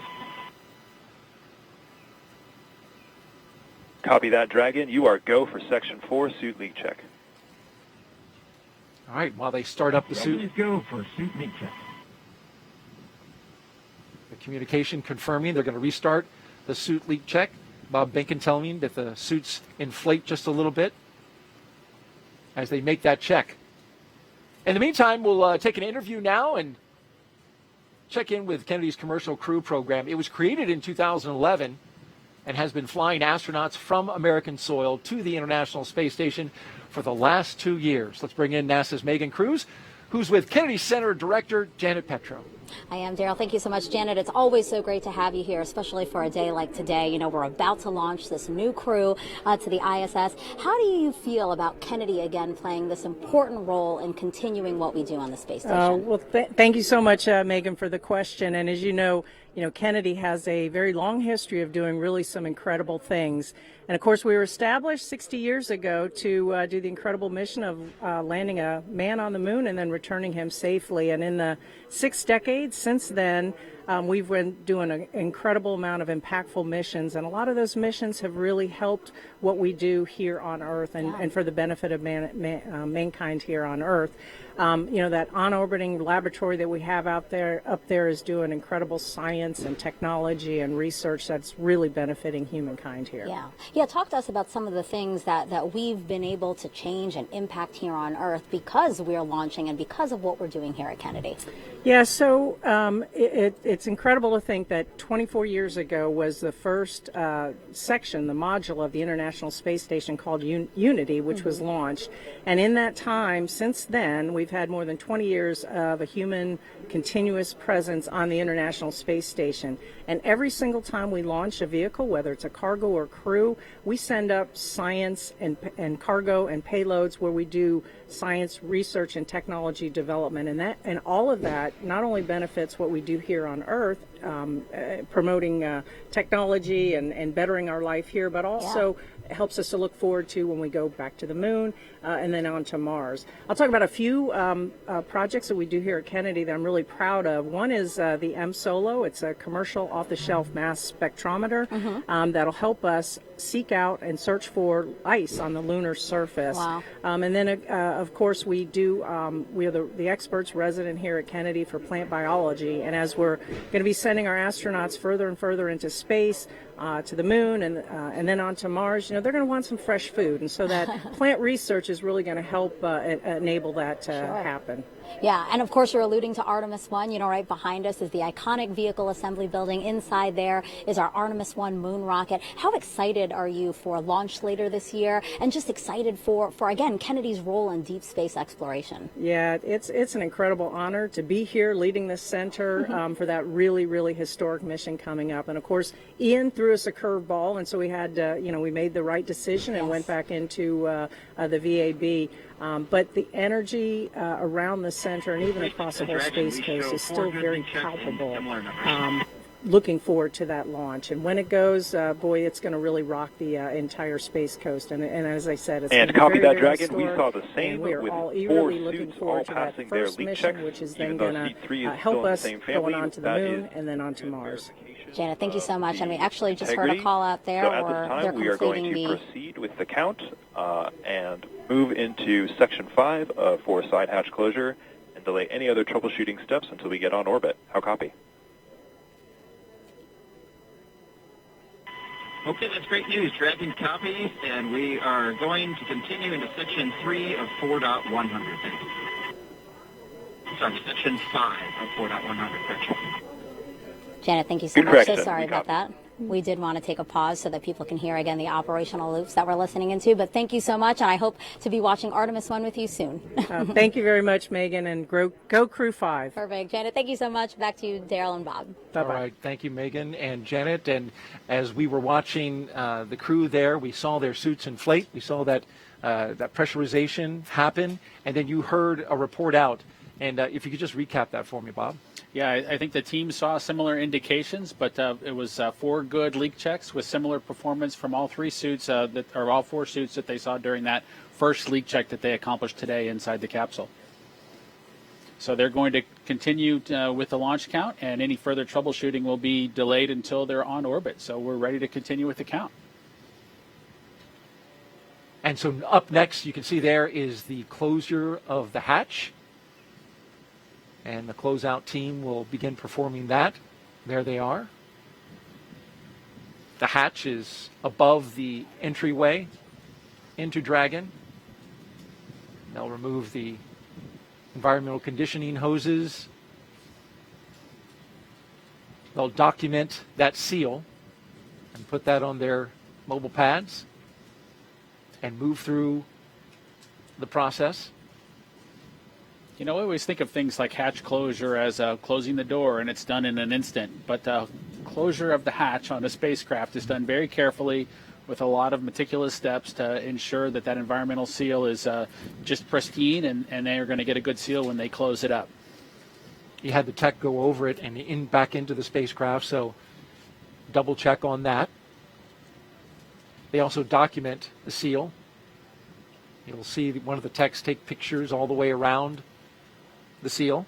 [SPEAKER 1] Copy that, Dragon. You are go for Section 4 suit leak check.
[SPEAKER 2] All right, while they start up the suit.
[SPEAKER 11] Please go for suit leak check.
[SPEAKER 2] The communication confirming they're going to restart the suit leak check. Bob Benkin telling me that the suits inflate just a little bit as they make that check. In the meantime, we'll take an interview now and check in with Kennedy's Commercial Crew Program. It was created in 2011 and has been flying astronauts from American soil to the International Space Station for the last 2 years. Let's bring in NASA's Megan Cruz, who's with Kennedy Center Director Janet Petro.
[SPEAKER 8] I am, Daryl. Thank you so much, Janet. It's always so great to have you here, especially for a day like today. We're about to launch this new crew to the ISS. How do you feel about Kennedy again playing this important role in continuing what we do on the space station?
[SPEAKER 17] Thank you so much, Megan, for the question. And as you know, Kennedy has a very long history of doing really some incredible things. And of course, we were established 60 years ago to do the incredible mission of landing a man on the moon and then returning him safely. And in the 6 decades since then, we've been doing an incredible amount of impactful missions, and a lot of those missions have really helped what we do here on Earth and for the benefit of mankind here on Earth. That on-orbiting laboratory that we have up there is doing incredible science and technology and research that's really benefiting humankind here.
[SPEAKER 8] Yeah. Talk to us about some of the things that we've been able to change and impact here on Earth because we're launching and because of what we're doing here at Kennedy.
[SPEAKER 17] Yeah, so it's incredible to think that 24 years ago was the first section, the module of the International Space Station called Unity, which was launched. And in that time, since then, we've had more than 20 years of a human continuous presence on the International Space Station. And every single time we launch a vehicle, whether it's a cargo or crew, we send up science and cargo and payloads where we do science research and technology development. And all of that not only benefits what we do here on Earth, promoting technology and bettering our life here, but also helps us to look forward to when we go back to the moon and then on to Mars. I'll talk about a few projects that we do here at Kennedy that I'm really proud of. One is the M-SOLO. It's a commercial off-the-shelf mass spectrometer that'll help us seek out and search for ice on the lunar surface.
[SPEAKER 8] Wow.
[SPEAKER 17] And then, of course, we are the experts resident here at Kennedy for plant biology. And as we're going to be sending our astronauts further and further into space, to the moon and then on to Mars, they're going to want some fresh food. And so that plant research is really going to help enable that to happen.
[SPEAKER 8] Yeah, and of course you're alluding to Artemis 1. Right behind us is the iconic vehicle assembly building. Inside there is our Artemis 1 moon rocket. How excited are you for launch later this year, and just excited for again, Kennedy's role in deep space exploration?
[SPEAKER 17] Yeah, it's an incredible honor to be here leading this center for that really, really historic mission coming up. And of course, Ian threw us a curveball, and so we had, we made the right decision and went back into the VAB. But the energy around the center and even across the whole Space Coast is still very palpable. Looking forward to that launch. And when it goes, it's going to really rock the entire Space Coast. And as I said, it's
[SPEAKER 1] and
[SPEAKER 17] going to be
[SPEAKER 1] copy
[SPEAKER 17] very,
[SPEAKER 1] that,
[SPEAKER 17] very
[SPEAKER 1] Dragon. We saw the same
[SPEAKER 17] we are
[SPEAKER 1] with
[SPEAKER 17] all
[SPEAKER 1] 4
[SPEAKER 17] eagerly looking
[SPEAKER 1] suits
[SPEAKER 17] forward
[SPEAKER 1] all
[SPEAKER 17] to that
[SPEAKER 1] passing their
[SPEAKER 17] first
[SPEAKER 1] leak
[SPEAKER 17] mission,
[SPEAKER 1] checks,
[SPEAKER 17] which is
[SPEAKER 1] even
[SPEAKER 17] then
[SPEAKER 1] though
[SPEAKER 17] going
[SPEAKER 1] Seat 3
[SPEAKER 17] to
[SPEAKER 1] is
[SPEAKER 17] help
[SPEAKER 1] still in
[SPEAKER 17] us
[SPEAKER 1] the same family.
[SPEAKER 17] going on to the
[SPEAKER 1] That
[SPEAKER 17] moon
[SPEAKER 1] is
[SPEAKER 17] and then on to Mars.
[SPEAKER 8] Janet, thank you so much. And we actually just heard a call out there
[SPEAKER 1] So at
[SPEAKER 8] where
[SPEAKER 1] this time,
[SPEAKER 8] they're
[SPEAKER 1] we are going
[SPEAKER 8] completing
[SPEAKER 1] to proceed with the count and move into Section 5 for side hatch closure and delay any other troubleshooting steps until we get on orbit. How copy?
[SPEAKER 11] Okay, that's great news. Dragon copies, and we are going to continue into Section 3 of 4.100. Sorry, Section 5 of 4.100. Correction.
[SPEAKER 8] Janet, thank you so much. So sorry about that. We did want to take a pause so that people can hear again the operational loops that we're listening into. But thank you so much, and I hope to be watching Artemis 1 with you soon.
[SPEAKER 17] Thank you very much, Megan, and go Crew 5.
[SPEAKER 8] Perfect. Janet, thank you so much. Back to you, Daryl and Bob.
[SPEAKER 2] All right. Thank you, Megan and Janet. And as we were watching the crew there, we saw their suits inflate. We saw that pressurization happen. And then you heard a report out. And if you could just recap that for me, Bob.
[SPEAKER 3] Yeah, I think the team saw similar indications, but it was 4 good leak checks with similar performance from all 3 suits, all 4 suits that they saw during that first leak check that they accomplished today inside the capsule. So they're going to continue with the launch count, and any further troubleshooting will be delayed until they're on orbit. So we're ready to continue with the count.
[SPEAKER 2] And so up next, you can see there is the closure of the hatch. And the closeout team will begin performing that. There they are. The hatch is above the entryway into Dragon. They'll remove the environmental conditioning hoses. They'll document that seal and put that on their mobile pads and move through the process.
[SPEAKER 3] You know, I always think of things like hatch closure as closing the door and it's done in an instant. But closure of the hatch on a spacecraft is done very carefully with a lot of meticulous steps to ensure that that environmental seal is just pristine and they are going to get a good seal when they close it up.
[SPEAKER 2] You had the tech go over it and back into the spacecraft, so double check on that. They also document the seal. You'll see one of the techs take pictures all the way around the seal.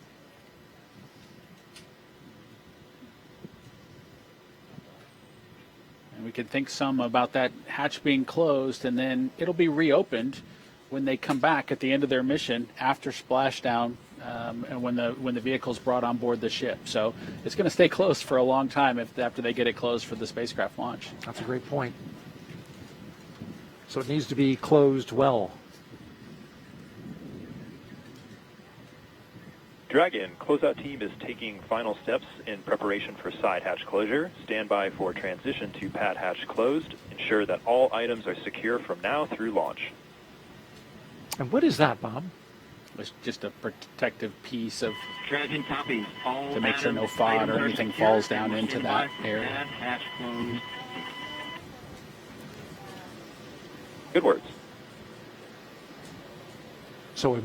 [SPEAKER 3] we can think some about that hatch being closed, and then it'll be reopened when they come back at the end of their mission after splashdown, and when the vehicle's brought on board the ship. So it's going to stay closed for a long time after they get it closed for the spacecraft launch.
[SPEAKER 2] That's a great point. So it needs to be closed well.
[SPEAKER 1] Dragon, closeout team is taking final steps in preparation for side hatch closure. Stand by for transition to pad hatch closed. Ensure that all items are secure from now through launch.
[SPEAKER 2] And what is that, Bob?
[SPEAKER 3] It's just a protective piece of
[SPEAKER 11] Dragon copies. All
[SPEAKER 3] to make sure no FOD or anything falls down into that area.
[SPEAKER 11] Pad hatch closed.
[SPEAKER 1] Good words.
[SPEAKER 2] So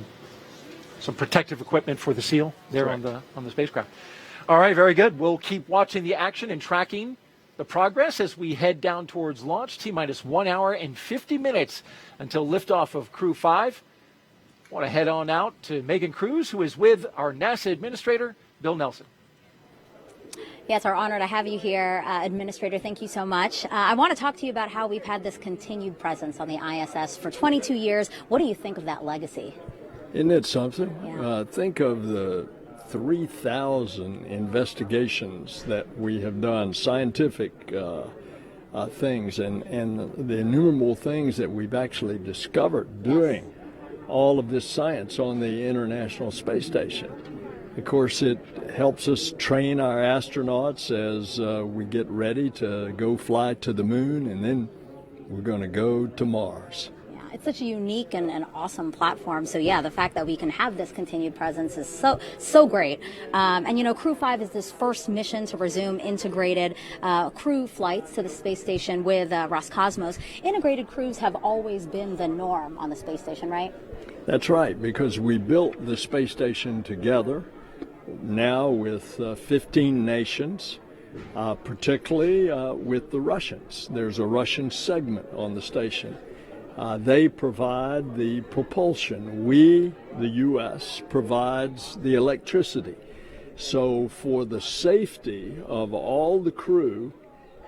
[SPEAKER 2] some protective equipment for the SEAL there
[SPEAKER 3] Correct.
[SPEAKER 2] on the spacecraft. All right, very good. We'll keep watching the action and tracking the progress as we head down towards launch. T-minus 1 hour and 50 minutes until liftoff of Crew 5. I want to head on out to Megan Cruz, who is with our NASA administrator, Bill Nelson.
[SPEAKER 8] Yeah, it's our honor to have you here, Administrator. Thank you so much. I want to talk to you about how we've had this continued presence on the ISS for 22 years. What do you think of that legacy?
[SPEAKER 18] Isn't it something?
[SPEAKER 8] Yeah.
[SPEAKER 18] Think of the 3,000 investigations that we have done, scientific things, and the innumerable things that we've actually discovered doing all of this science on the International Space Station. Of course, it helps us train our astronauts as we get ready to go fly to the moon, and then we're going to go to Mars.
[SPEAKER 8] It's such a unique and awesome platform. So yeah, the fact that we can have this continued presence is so great. And you know, Crew 5 is this first mission to resume integrated crew flights to the space station with Roscosmos. Integrated crews have always been the norm on the space station, right?
[SPEAKER 18] That's right, because we built the space station together now with 15 nations, particularly with the Russians. There's a Russian segment on the station. They provide the propulsion. We, the U.S., provides the electricity. So for the safety of all the crew,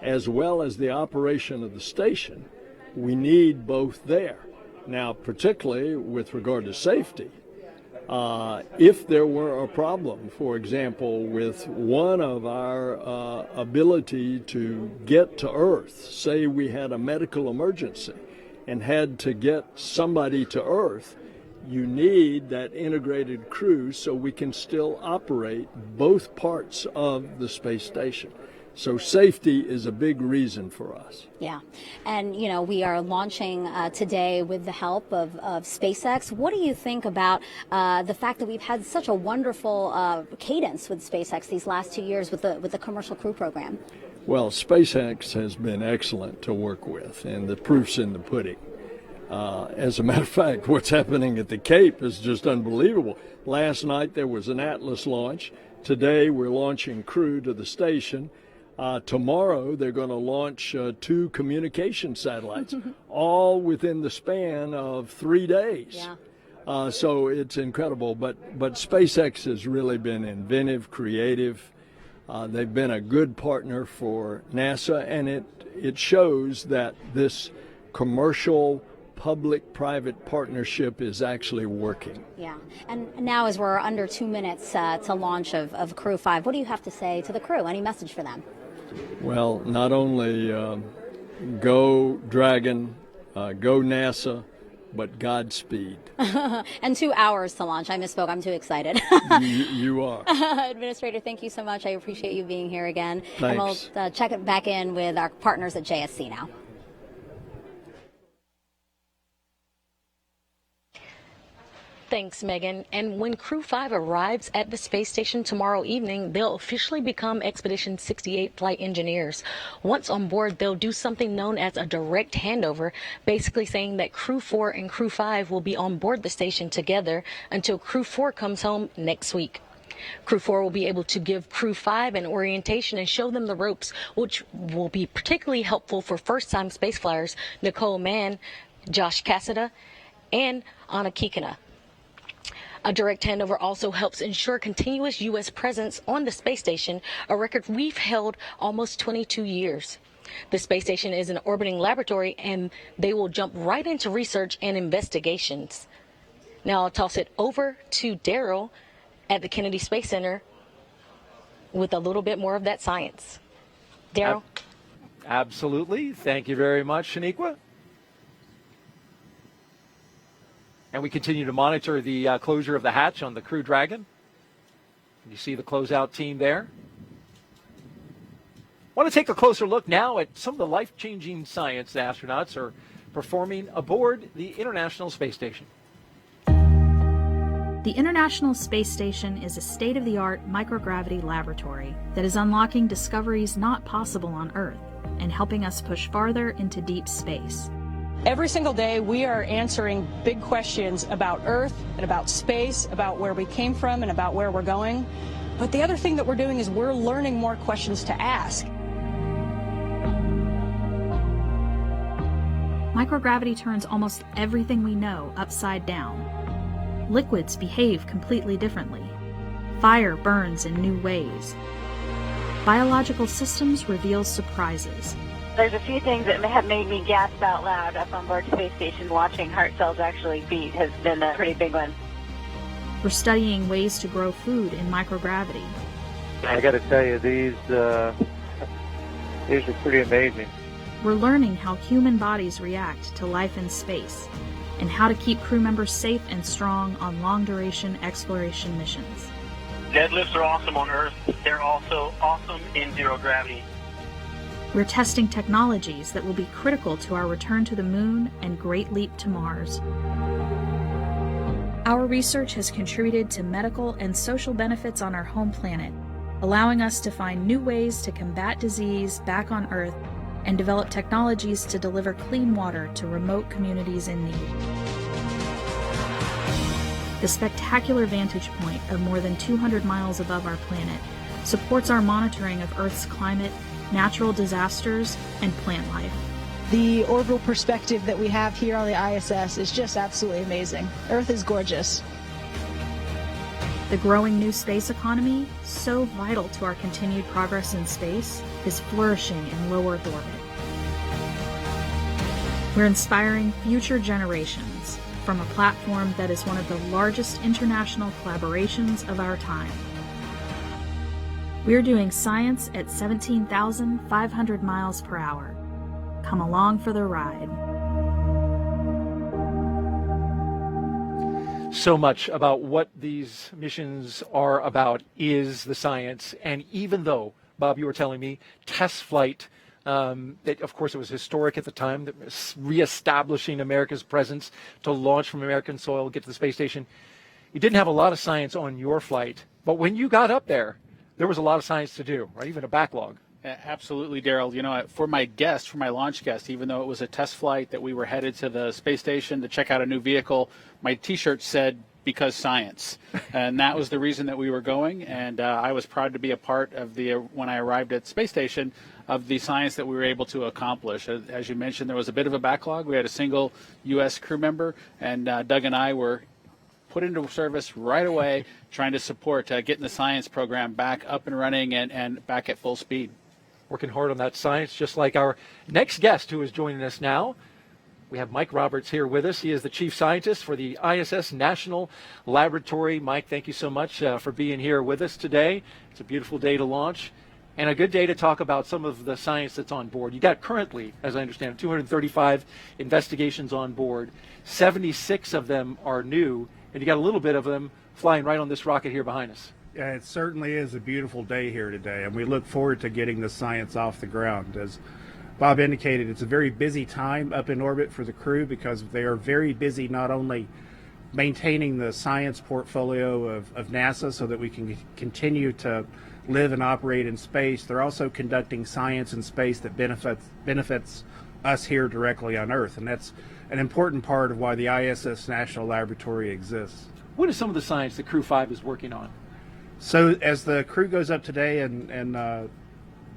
[SPEAKER 18] as well as the operation of the station, we need both there. Now, particularly with regard to safety, if there were a problem, for example, with one of our ability to get to Earth, say we had a medical emergency and had to get somebody to Earth, you need that integrated crew so we can still operate both parts of the space station. So safety is a big reason for us.
[SPEAKER 8] Yeah. And, you know, we are launching today with the help of SpaceX. What do you think about the fact that we've had such a wonderful cadence with SpaceX these last 2 years with the commercial crew program?
[SPEAKER 18] Well, SpaceX has been excellent to work with, and the proof's in the pudding. As a matter of fact, what's happening at the Cape is just unbelievable. Last night there was an Atlas launch. Today we're launching crew to the station. Tomorrow they're going to launch 2 communication satellites, all within the span of 3 days. Yeah. So it's incredible. But SpaceX has really been inventive, creative. They've been a good partner for NASA, and it shows that this commercial public-private partnership is actually working.
[SPEAKER 8] Yeah. And now as we're under 2 minutes to launch of Crew 5, what do you have to say to the crew? Any message for them?
[SPEAKER 18] Well, not only go Dragon, go NASA, but Godspeed.
[SPEAKER 8] And 2 hours to launch. I misspoke. I'm too excited.
[SPEAKER 18] You are.
[SPEAKER 8] Administrator, thank you so much. I appreciate you being here again.
[SPEAKER 18] Thanks.
[SPEAKER 8] And we'll check it back in with our partners at JSC now.
[SPEAKER 15] Thanks, Megan. And when Crew 5 arrives at the space station tomorrow evening, they'll officially become Expedition 68 flight engineers. Once on board, they'll do something known as a direct handover, basically saying that Crew 4 and Crew 5 will be on board the station together until Crew 4 comes home next week. Crew 4 will be able to give Crew 5 an orientation and show them the ropes, which will be particularly helpful for first-time spaceflyers Nicole Mann, Josh Cassada, and Anna Kikina. A direct handover also helps ensure continuous U.S. presence on the space station, a record we've held almost 22 years. The space station is an orbiting laboratory, and they will jump right into research and investigations. Now I'll toss it over to Daryl at the Kennedy Space Center with a little bit more of that science. Daryl?
[SPEAKER 2] Absolutely. Thank you very much, Shaniqua. And we continue to monitor the closure of the hatch on the Crew Dragon. You see the closeout team there. I want to take a closer look now at some of the life-changing science the astronauts are performing aboard the International Space Station.
[SPEAKER 19] The International Space Station is a state-of-the-art microgravity laboratory that is unlocking discoveries not possible on Earth and helping us push farther into deep space.
[SPEAKER 20] Every single day, we are answering big questions about Earth and about space, about where we came from and about where we're going. But the other thing that we're doing is we're learning more questions to ask.
[SPEAKER 19] Microgravity turns almost everything we know upside down. Liquids behave completely differently. Fire burns in new ways. Biological systems reveal surprises.
[SPEAKER 10] There's a few things that have made me gasp out loud up on board Space Station. Watching heart cells actually beat has been a pretty big one.
[SPEAKER 19] We're studying ways to grow food in microgravity.
[SPEAKER 21] I got to tell you, these are pretty amazing.
[SPEAKER 19] We're learning how human bodies react to life in space and how to keep crew members safe and strong on long-duration exploration missions.
[SPEAKER 14] Deadlifts are awesome on Earth. They're also awesome in zero gravity.
[SPEAKER 19] We're testing technologies that will be critical to our return to the moon and great leap to Mars. Our research has contributed to medical and social benefits on our home planet, allowing us to find new ways to combat disease back on Earth and develop technologies to deliver clean water to remote communities in need. The spectacular vantage point of more than 200 miles above our planet supports our monitoring of Earth's climate, natural disasters, and plant life.
[SPEAKER 20] The orbital perspective that we have here on the ISS is just absolutely amazing. Earth is gorgeous.
[SPEAKER 19] The growing new space economy, so vital to our continued progress in space, is flourishing in low Earth orbit. We're inspiring future generations from a platform that is one of the largest international collaborations of our time. We're doing science at 17,500 miles per hour. Come along for the ride.
[SPEAKER 2] So much about what these missions are about is the science. And even though, Bob, you were telling me, test flight, that of course it was historic at the time, that was reestablishing America's presence to launch from American soil, get to the space station. You didn't have a lot of science on your flight. But when you got up there was a lot of science to do, right? Even a backlog.
[SPEAKER 3] Absolutely, Daryl. You know, for my launch guest, even though it was a test flight that we were headed to the space station to check out a new vehicle, my T-shirt said, "Because science." And that was the reason that we were going. And I was proud to be a part of when I arrived at the space station, of the science that we were able to accomplish. As you mentioned, there was a bit of a backlog. We had a single U.S. crew member, and Doug and I were put into service right away, trying to support getting the science program back up and running and back at full speed.
[SPEAKER 2] Working hard on that science, just like our next guest who is joining us now. We have Mike Roberts here with us. He is the chief scientist for the ISS National Laboratory. Mike, thank you so much for being here with us today. It's a beautiful day to launch and a good day to talk about some of the science that's on board. You got currently, as I understand, 235 investigations on board. 76 of them are new, and you got a little bit of them flying right on this rocket here behind us.
[SPEAKER 22] Yeah, it certainly is a beautiful day here today, and we look forward to getting the science off the ground. As Bob indicated, it's a very busy time up in orbit for the crew because they are very busy not only maintaining the science portfolio of NASA so that we can continue to live and operate in space, they're also conducting science in space that benefits us here directly on Earth, and that's an important part of why the ISS National Laboratory exists.
[SPEAKER 2] What is some of the science that Crew 5 is working on?
[SPEAKER 22] So as the crew goes up today and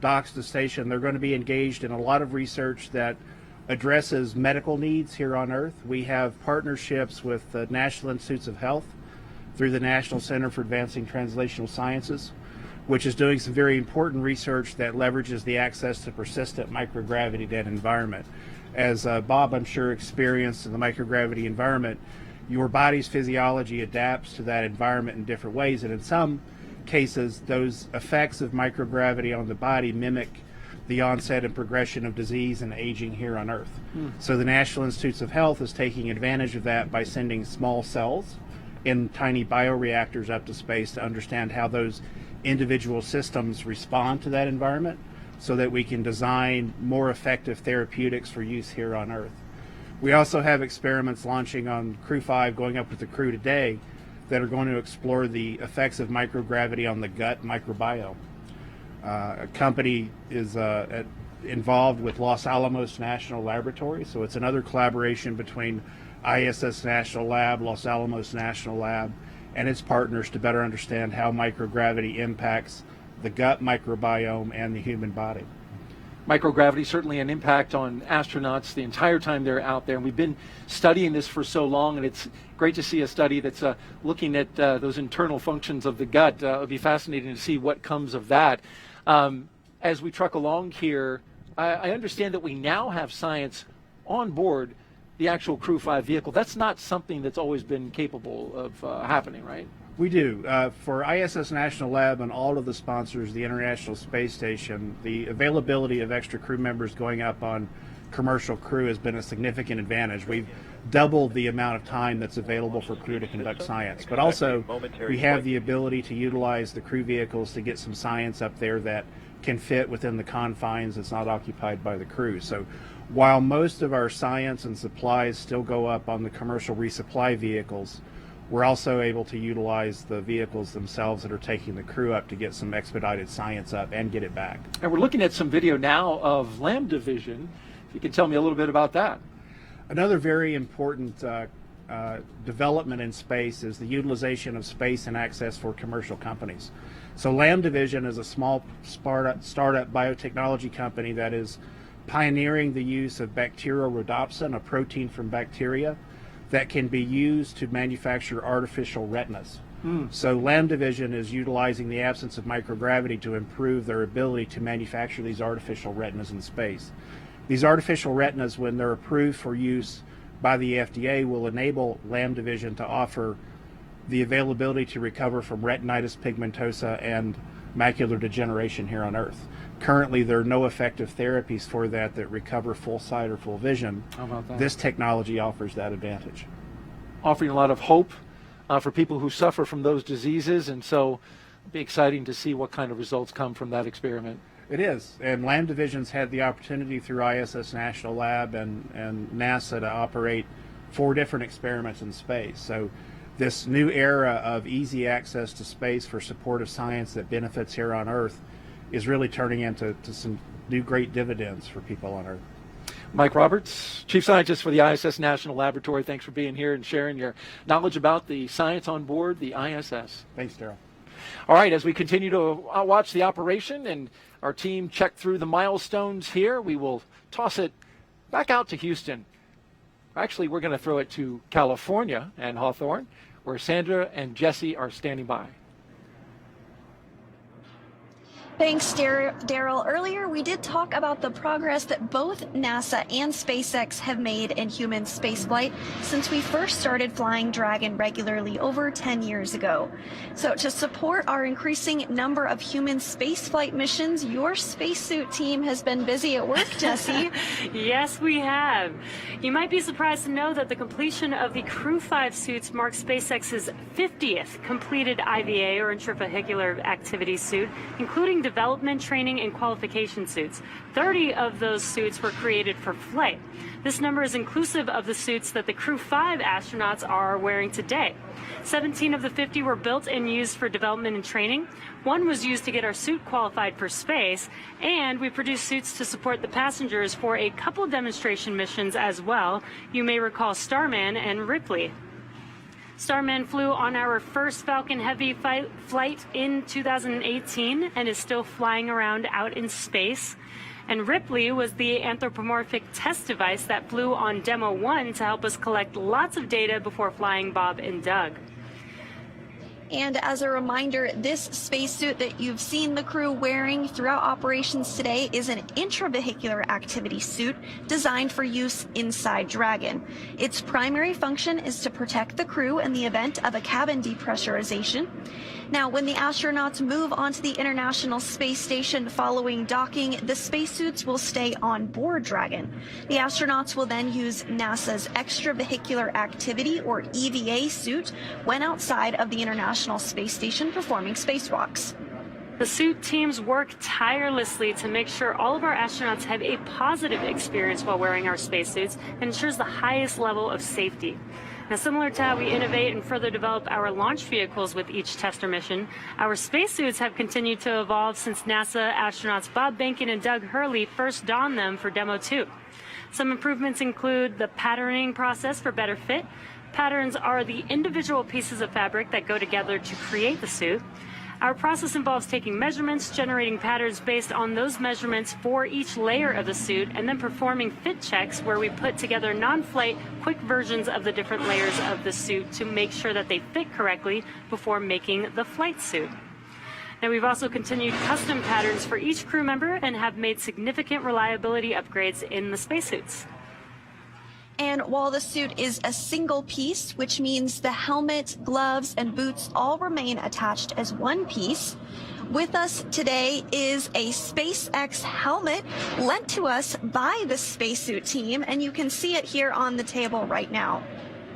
[SPEAKER 22] docks the station, they're going to be engaged in a lot of research that addresses medical needs here on Earth. We have partnerships with the National Institutes of Health through the National Center for Advancing Translational Sciences. which is doing some very important research that leverages the access to persistent microgravity in that environment. As Bob, I'm sure, experienced in the microgravity environment, your body's physiology adapts to that environment in different ways, and in some cases, those effects of microgravity on the body mimic the onset and progression of disease and aging here on Earth. So the National Institutes of Health is taking advantage of that by sending small cells in tiny bioreactors up to space to understand how those individual systems respond to that environment so that we can design more effective therapeutics for use here on Earth. We also have experiments launching on Crew 5, going up with the crew today, that are going to explore the effects of microgravity on the gut microbiome. A company is involved with Los Alamos National Laboratory, so it's another collaboration between ISS National Lab, Los Alamos National Lab, and its partners to better understand how microgravity impacts the gut microbiome and the human body.
[SPEAKER 2] Microgravity certainly an impact on astronauts the entire time they're out there, and we've been studying this for so long, and it's great to see a study that's looking at those internal functions of the gut. It'll be fascinating to see what comes of that. As we truck along here, I understand that we now have science on board the actual Crew 5 vehicle. That's not something that's always been capable of happening, right?
[SPEAKER 22] We do. For ISS National Lab and all of the sponsors of the International Space Station, the availability of extra crew members going up on commercial crew has been a significant advantage. We've doubled the amount of time that's available for crew to conduct science. But also, we have the ability to utilize the crew vehicles to get some science up there that can fit within the confines that's not occupied by the crew. So while most of our science and supplies still go up on the commercial resupply vehicles, we're also able to utilize the vehicles themselves that are taking the crew up to get some expedited science up and get it back.
[SPEAKER 2] And we're looking at some video now of Lambda Vision. If you can tell me a little bit about that.
[SPEAKER 22] Another very important development in space is the utilization of space and access for commercial companies. So Lambda Vision is a small startup biotechnology company that is pioneering the use of bacteriorhodopsin, a protein from bacteria, that can be used to manufacture artificial retinas. So Lambda Vision is utilizing the absence of microgravity to improve their ability to manufacture these artificial retinas in space. These artificial retinas, when they're approved for use by the FDA, will enable Lambda Vision to offer the availability to recover from retinitis pigmentosa and macular degeneration here on Earth. Currently, there are no effective therapies for that recover full sight or full vision.
[SPEAKER 2] How about that?
[SPEAKER 22] This technology offers that advantage.
[SPEAKER 2] Offering a lot of hope for people who suffer from those diseases, and so it'll be exciting to see what kind of results come from that experiment.
[SPEAKER 22] It is, and Lambda Vision's had the opportunity through ISS National Lab and NASA to operate 4 different experiments in space. So this new era of easy access to space for supportive science that benefits here on Earth is really turning into some new great dividends for people on Earth.
[SPEAKER 2] Mike Roberts, Chief Scientist for the ISS National Laboratory, thanks for being here and sharing your knowledge about the science on board the ISS.
[SPEAKER 22] Thanks, Daryl.
[SPEAKER 2] All right, as we continue to watch the operation and our team check through the milestones here, we will toss it back out to Houston. Actually, we're going to throw it to California and Hawthorne, where Sandra and Jesse are standing by.
[SPEAKER 4] Thanks, Daryl. Earlier, we did talk about the progress that both NASA and SpaceX have made in human spaceflight since we first started flying Dragon regularly over 10 years ago. So to support our increasing number of human spaceflight missions, your spacesuit team has been busy at work, Jesse.
[SPEAKER 5] Yes, we have. You might be surprised to know that the completion of the Crew 5 suits marks SpaceX's 50th completed IVA, or intravehicular activity suit, including development, training, and qualification suits. 30 of those suits were created for flight. This number is inclusive of the suits that the Crew 5 astronauts are wearing today. 17 of the 50 were built and used for development and training. One was used to get our suit qualified for space, and we produced suits to support the passengers for a couple demonstration missions as well. You may recall Starman and Ripley. Starman flew on our first Falcon Heavy flight in 2018 and is still flying around out in space. And Ripley was the anthropomorphic test device that flew on Demo 1 to help us collect lots of data before flying Bob and Doug.
[SPEAKER 4] And as a reminder, this spacesuit that you've seen the crew wearing throughout operations today is an intravehicular activity suit designed for use inside Dragon. Its primary function is to protect the crew in the event of a cabin depressurization. Now, when the astronauts move onto the International Space Station following docking, the spacesuits will stay on board Dragon. The astronauts will then use NASA's Extravehicular Activity, or EVA, suit when outside of the International Space Station performing spacewalks.
[SPEAKER 5] The suit teams work tirelessly to make sure all of our astronauts have a positive experience while wearing our spacesuits and ensures the highest level of safety. Now, similar to how we innovate and further develop our launch vehicles with each tester mission, our spacesuits have continued to evolve since NASA astronauts Bob Behnken and Doug Hurley first donned them for Demo 2. Some improvements include the patterning process for better fit. Patterns are the individual pieces of fabric that go together to create the suit. Our process involves taking measurements, generating patterns based on those measurements for each layer of the suit, and then performing fit checks where we put together non-flight, quick versions of the different layers of the suit to make sure that they fit correctly before making the flight suit. Now, we've also continued custom patterns for each crew member and have made significant reliability upgrades in the spacesuits.
[SPEAKER 4] And while the suit is a single piece, which means the helmet, gloves, and boots all remain attached as one piece, with us today is a SpaceX helmet lent to us by the spacesuit team, and you can see it here on the table right now.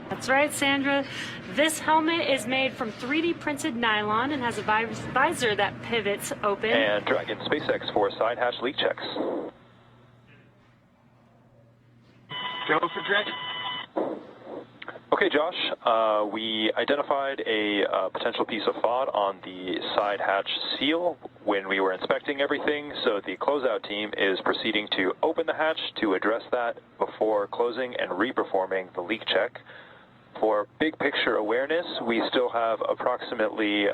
[SPEAKER 5] That's right, Sandra. This helmet is made from 3D printed nylon and has a visor that pivots open.
[SPEAKER 1] And Dragon SpaceX for side hatch leak checks.
[SPEAKER 11] Go for Dragon.
[SPEAKER 1] Okay, Josh, we identified a potential piece of FOD on the side hatch seal when we were inspecting everything, so the closeout team is proceeding to open the hatch to address that before closing and re-performing the leak check. For big picture awareness, we still have approximately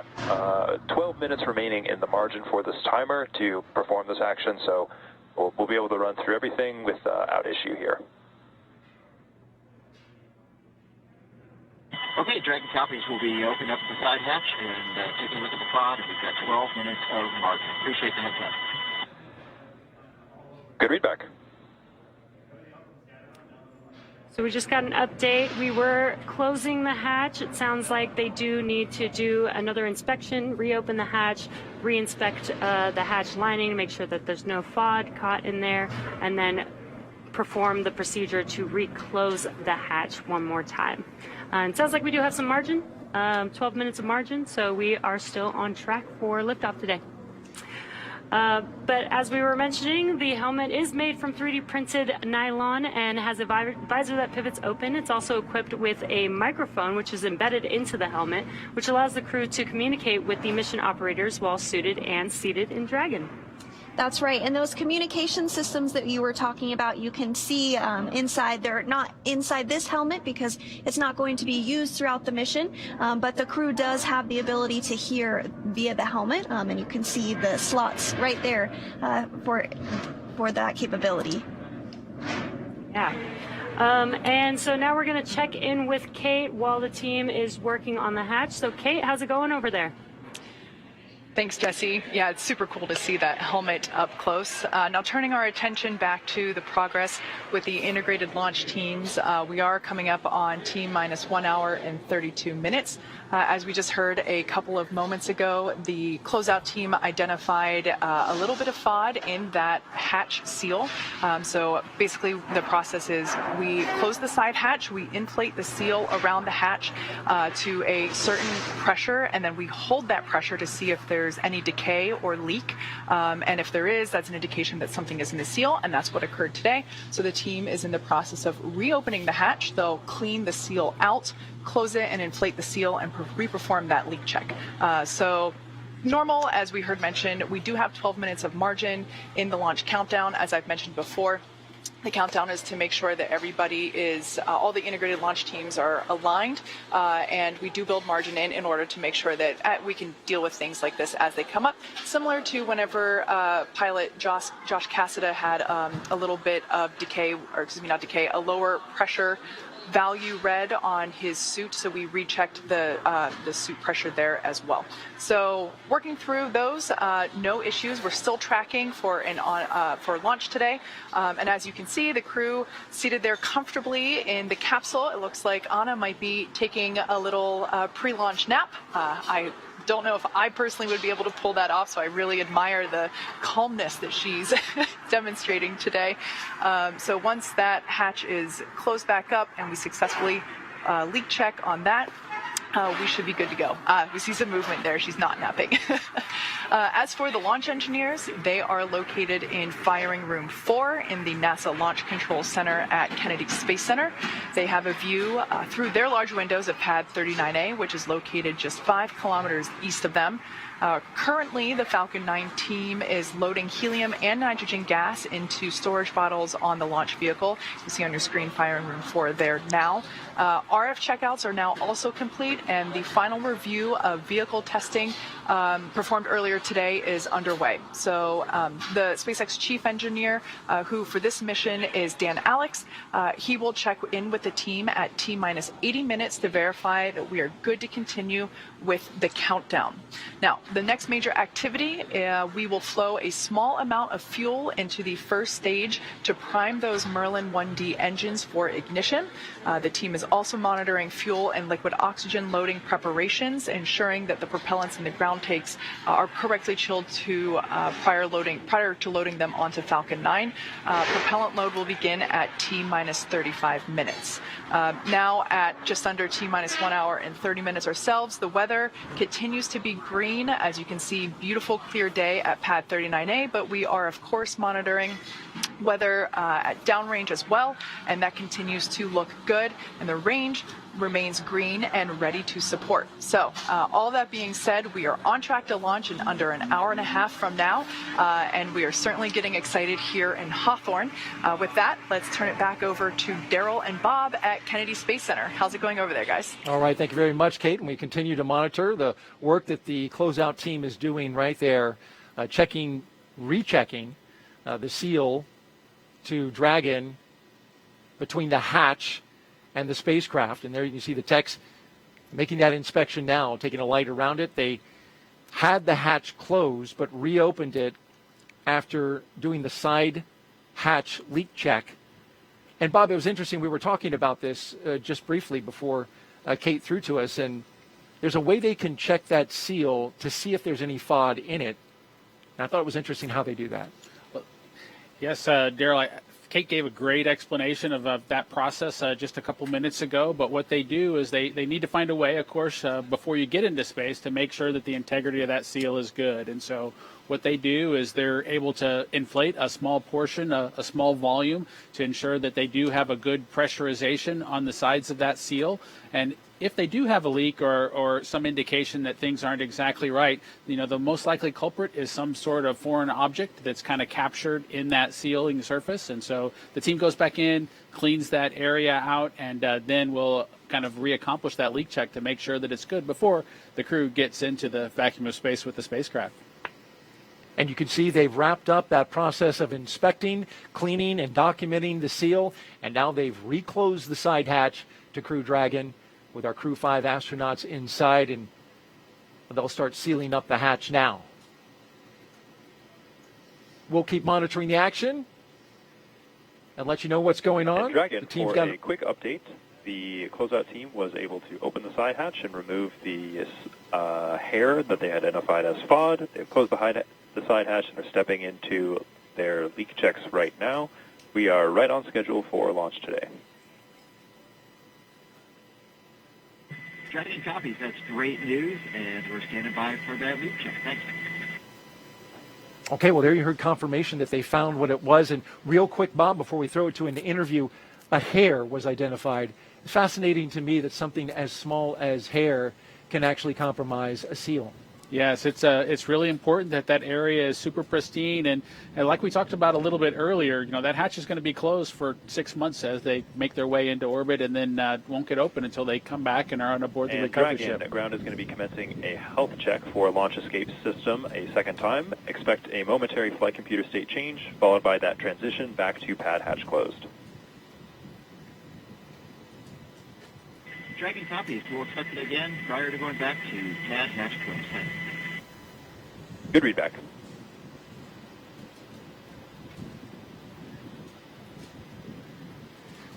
[SPEAKER 1] 12 minutes remaining in the margin for this timer to perform this action, so we'll be able to run through everything without issue here.
[SPEAKER 11] Okay, Dragon copies will be opening up the side hatch and taking a look at the pod, and we've got 12 minutes of margin. Appreciate the heads up.
[SPEAKER 1] Good readback.
[SPEAKER 5] So we just got an update. We were closing the hatch. It sounds like they do need to do another inspection, reopen the hatch, re-inspect the hatch lining, make sure that there's no FOD caught in there, and then perform the procedure to reclose the hatch one more time. It sounds like we do have some margin, 12 minutes of margin, so we are still on track for liftoff today. But as we were mentioning, the helmet is made from 3D printed nylon and has a visor that pivots open. It's also equipped with a microphone, which is embedded into the helmet, which allows the crew to communicate with the mission operators while suited and seated in Dragon.
[SPEAKER 4] That's right. And those communication systems that you were talking about, you can see inside. They're not inside this helmet because it's not going to be used throughout the mission, but the crew does have the ability to hear via the helmet, and you can see the slots right there for that capability.
[SPEAKER 5] Yeah. And so now we're going to check in with Kate while the team is working on the hatch. So Kate, how's it going over there?
[SPEAKER 7] Thanks, Jesse. Yeah, it's super cool to see that helmet up close. Now turning our attention back to the progress with the integrated launch teams, we are coming up on T-minus 1 hour and 32 minutes. As we just heard a couple of moments ago, the closeout team identified a little bit of FOD in that hatch seal. So basically the process is we close the side hatch, we inflate the seal around the hatch to a certain pressure, and then we hold that pressure to see if there's any decay or leak. And if there is, that's an indication that something is in the seal, and that's what occurred today. So the team is in the process of reopening the hatch. They'll clean the seal out, close it, and inflate the seal and re-perform that leak check. So normal, as we heard mentioned, we do have 12 minutes of margin in the launch countdown, as I've mentioned before. The countdown is to make sure that everybody is, all the integrated launch teams are aligned, and we do build margin in order to make sure that we can deal with things like this as they come up. Similar to whenever pilot Josh Cassada had a little bit of decay, or excuse me, not decay, a lower pressure value red on his suit, so we rechecked the suit pressure there as well. So working through those, no issues. We're still tracking for launch today, and as you can see, the crew seated there comfortably in the capsule. It looks like Anna might be taking a little pre-launch nap. I don't know if I personally would be able to pull that off, so I really admire the calmness that she's demonstrating today. So once that hatch is closed back up and we successfully leak check on that, we should be good to go. We see some movement there. She's not napping. As for the launch engineers, they are located in Firing Room 4 in the NASA Launch Control Center at Kennedy Space Center. They have a view through their large windows of Pad 39A, which is located just 5 kilometers east of them. Currently, the Falcon 9 team is loading helium and nitrogen gas into storage bottles on the launch vehicle. You see on your screen Firing Room 4 there now. RF checkouts are now also complete, and the final review of vehicle testing performed earlier today is underway. So the SpaceX chief engineer, who for this mission is Dan Alex, he will check in with the team at T-minus 80 minutes to verify that we are good to continue with the countdown. Now, the next major activity, we will flow a small amount of fuel into the first stage to prime those Merlin 1D engines for ignition. The team is also monitoring fuel and liquid oxygen loading preparations, ensuring that the propellants in the ground tanks are correctly chilled to prior to loading them onto Falcon 9. Propellant load will begin at T-minus 35 minutes. Now at just under T-minus 1 hour and 30 minutes ourselves, the weather continues to be green. As you can see, beautiful clear day at Pad 39A, but we are of course monitoring weather at downrange as well, and that continues to look good, and the range remains green and ready to support. So all that being said, we are on track to launch in under an hour and a half from now, and we are certainly getting excited here in Hawthorne. With that, let's turn it back over to Daryl and Bob at Kennedy Space Center. How's it going over there, guys?
[SPEAKER 2] All right, thank you very much, Kate, and we continue to monitor the work that the closeout team is doing right there, rechecking the seal to Dragon between the hatch and the spacecraft. And there you can see the techs making that inspection now, taking a light around it. They had the hatch closed but reopened it after doing the side hatch leak check. And Bob, it was interesting, we were talking about this just briefly before Kate threw to us, and there's a way they can check that seal to see if there's any FOD in it. And I thought it was interesting how they do that.
[SPEAKER 3] Yes, Daryl, Kate gave a great explanation of that process just a couple minutes ago. But what they do is they need to find a way, of course, before you get into space to make sure that the integrity of that seal is good. And so what they do is they're able to inflate a small portion, a small volume, to ensure that they do have a good pressurization on the sides of that seal. And if they do have a leak or some indication that things aren't exactly right, the most likely culprit is some sort of foreign object that's kind of captured in that sealing surface. And so the team goes back in, cleans that area out, and then we'll kind of reaccomplish that leak check to make sure that it's good before the crew gets into the vacuum of space with the spacecraft.
[SPEAKER 2] And you can see they've wrapped up that process of inspecting, cleaning, and documenting the seal, and now they've reclosed the side hatch to Crew Dragon with our Crew 5 astronauts inside, and they'll start sealing up the hatch now. We'll keep monitoring the action and let you know what's going on.
[SPEAKER 1] And Dragon, for a quick update, the closeout team was able to open the side hatch and remove the hair that they identified as FOD. They've closed the side hatch and are stepping into their leak checks right now. We are right on schedule for launch today.
[SPEAKER 11] Dragon copies. That's great news, and we're standing by for that leak check. Thanks.
[SPEAKER 2] Okay, well, there you heard confirmation that they found what it was. And real quick, Bob, before we throw it to an interview, a hair was identified. It's fascinating to me that something as small as hair can actually compromise a seal.
[SPEAKER 3] Yes, it's really important that area is super pristine, and like we talked about a little bit earlier, that hatch is going to be closed for 6 months as they make their way into orbit, and then won't get open until they come back and are on aboard the recovery ship.
[SPEAKER 1] And Ground is going to be commencing a health check for launch escape system a second time. Expect a momentary flight computer state change, followed by that transition back to pad hatch closed.
[SPEAKER 11] Dragon copies. We'll expect it again prior to going back to TAD hatch close.
[SPEAKER 1] Good readback.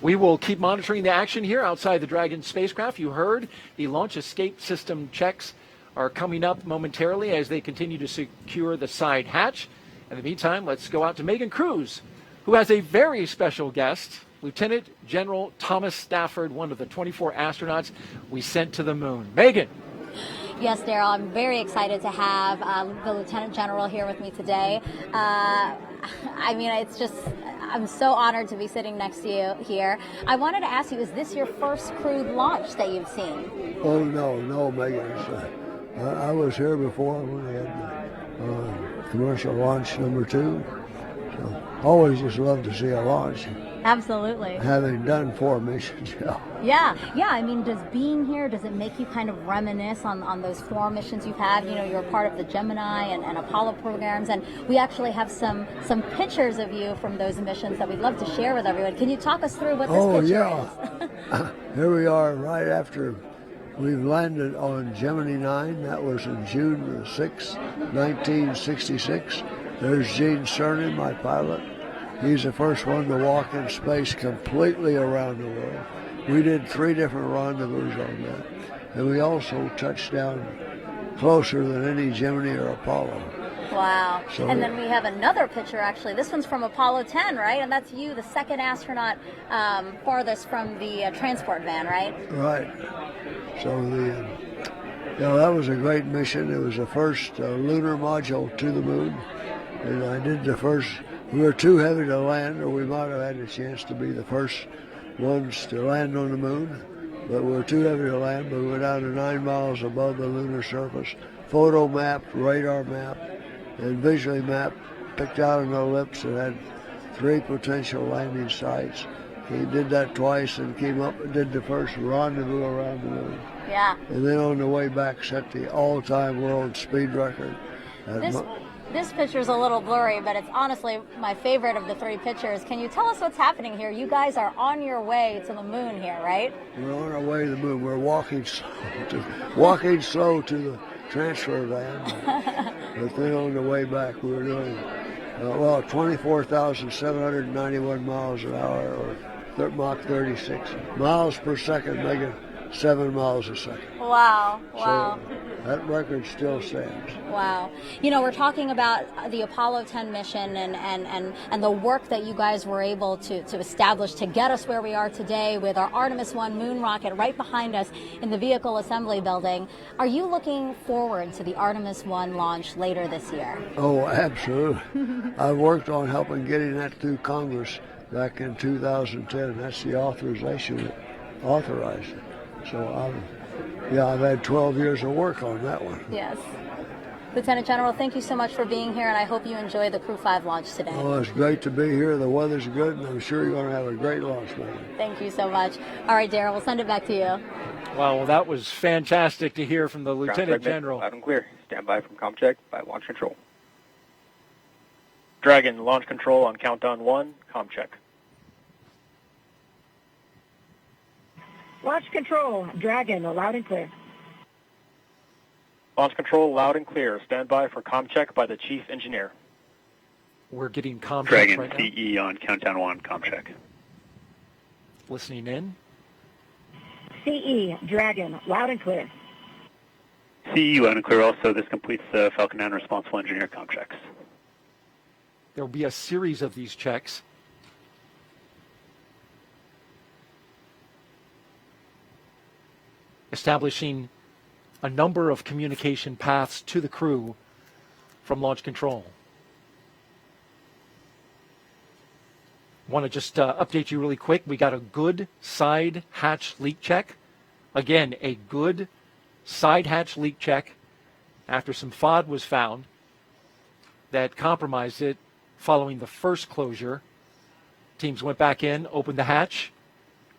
[SPEAKER 2] We will keep monitoring the action here outside the Dragon spacecraft. You heard the launch escape system checks are coming up momentarily as they continue to secure the side hatch. In the meantime, let's go out to Megan Cruz, who has a very special guest, Lieutenant General Thomas Stafford, one of the 24 astronauts we sent to the moon. Megan.
[SPEAKER 8] Yes, Daryl, I'm very excited to have the Lieutenant General here with me today. I mean, it's just, I'm so honored to be sitting next to you here. I wanted to ask you, is this your first crewed launch that you've seen?
[SPEAKER 6] Oh, no, Megan. I was here before when we had commercial launch number 2. So always just love to see a launch.
[SPEAKER 8] Absolutely.
[SPEAKER 6] Having done 4 missions,
[SPEAKER 8] Yeah. I mean, does being here, does it make you kind of reminisce on those 4 missions you've had? You know, you're a part of the Gemini and Apollo programs, and we actually have some pictures of you from those missions that we'd love to share with everyone. Can you talk us through what this picture is?
[SPEAKER 6] Here we are right after we've landed on Gemini 9. That was in June 6, 1966. There's Gene Cernan, my pilot. He's the first one to walk in space completely around the world. We did 3 different rendezvous on that. And we also touched down closer than any Gemini or Apollo.
[SPEAKER 8] Wow.
[SPEAKER 6] So,
[SPEAKER 8] and then we have another picture, actually. This one's from Apollo 10, right? And that's you, the second astronaut farthest from the transport van, right?
[SPEAKER 6] Right. So that was a great mission. It was the first lunar module to the moon. And I did the first. We were too heavy to land, or we might have had a chance to be the first ones to land on the moon. But we were too heavy to land, but we were down to 9 miles above the lunar surface. Photo mapped, radar mapped, and visually mapped, picked out an ellipse that had 3 potential landing sites. He did that twice and came up and did the first rendezvous around the moon.
[SPEAKER 8] Yeah.
[SPEAKER 6] And then on the way back set the all-time world speed record.
[SPEAKER 8] This picture's a little blurry, but it's honestly my favorite of the 3 pictures. Can you tell us what's happening here? You guys are on your way to the moon here, right?
[SPEAKER 6] We're on our way to the moon. We're walking slow to the transfer van. But then on the way back, we were doing, 24,791 miles an hour, or Mach 36. Miles per second, making 7 miles a second.
[SPEAKER 8] Wow.
[SPEAKER 6] So that record still stands.
[SPEAKER 8] Wow. You know, we're talking about the Apollo 10 mission and the work that you guys were able to establish to get us where we are today with our Artemis 1 moon rocket right behind us in the vehicle assembly building. Are you looking forward to the Artemis 1 launch later this year?
[SPEAKER 6] Oh, absolutely. I worked on helping getting that through Congress back in 2010. That's the authorization that authorized it. So I've had 12 years of work on that one.
[SPEAKER 8] Yes. Lieutenant General, thank you so much for being here, and I hope you enjoy the Crew 5 launch today.
[SPEAKER 6] Oh, it's great to be here. The weather's good, and I'm sure you're going to have a great launch, man.
[SPEAKER 8] Thank you so much. All right, Darryl, we'll send it back to you.
[SPEAKER 2] Well, that was fantastic to hear from the Lieutenant General.
[SPEAKER 12] Loud and clear. Stand by from ComCheck by Launch Control. Dragon, Launch Control on countdown 1, ComCheck.
[SPEAKER 9] Launch Control, Dragon, loud and clear.
[SPEAKER 12] Launch Control, loud and clear. Stand by for ComCheck by the Chief Engineer.
[SPEAKER 2] We're getting ComCheck
[SPEAKER 12] Dragon,
[SPEAKER 2] right now.
[SPEAKER 12] CE on countdown 1, ComCheck.
[SPEAKER 2] Listening in.
[SPEAKER 9] CE, Dragon, loud and clear.
[SPEAKER 12] CE, loud and clear. Also, this completes the Falcon 9 Responsible Engineer ComChecks.
[SPEAKER 2] There will be a series of these checks. Establishing a number of communication paths to the crew from Launch Control. Want to just update you really quick. We got a good side hatch leak check. Again, a good side hatch leak check after some FOD was found that compromised it following the first closure. Teams went back in, opened the hatch,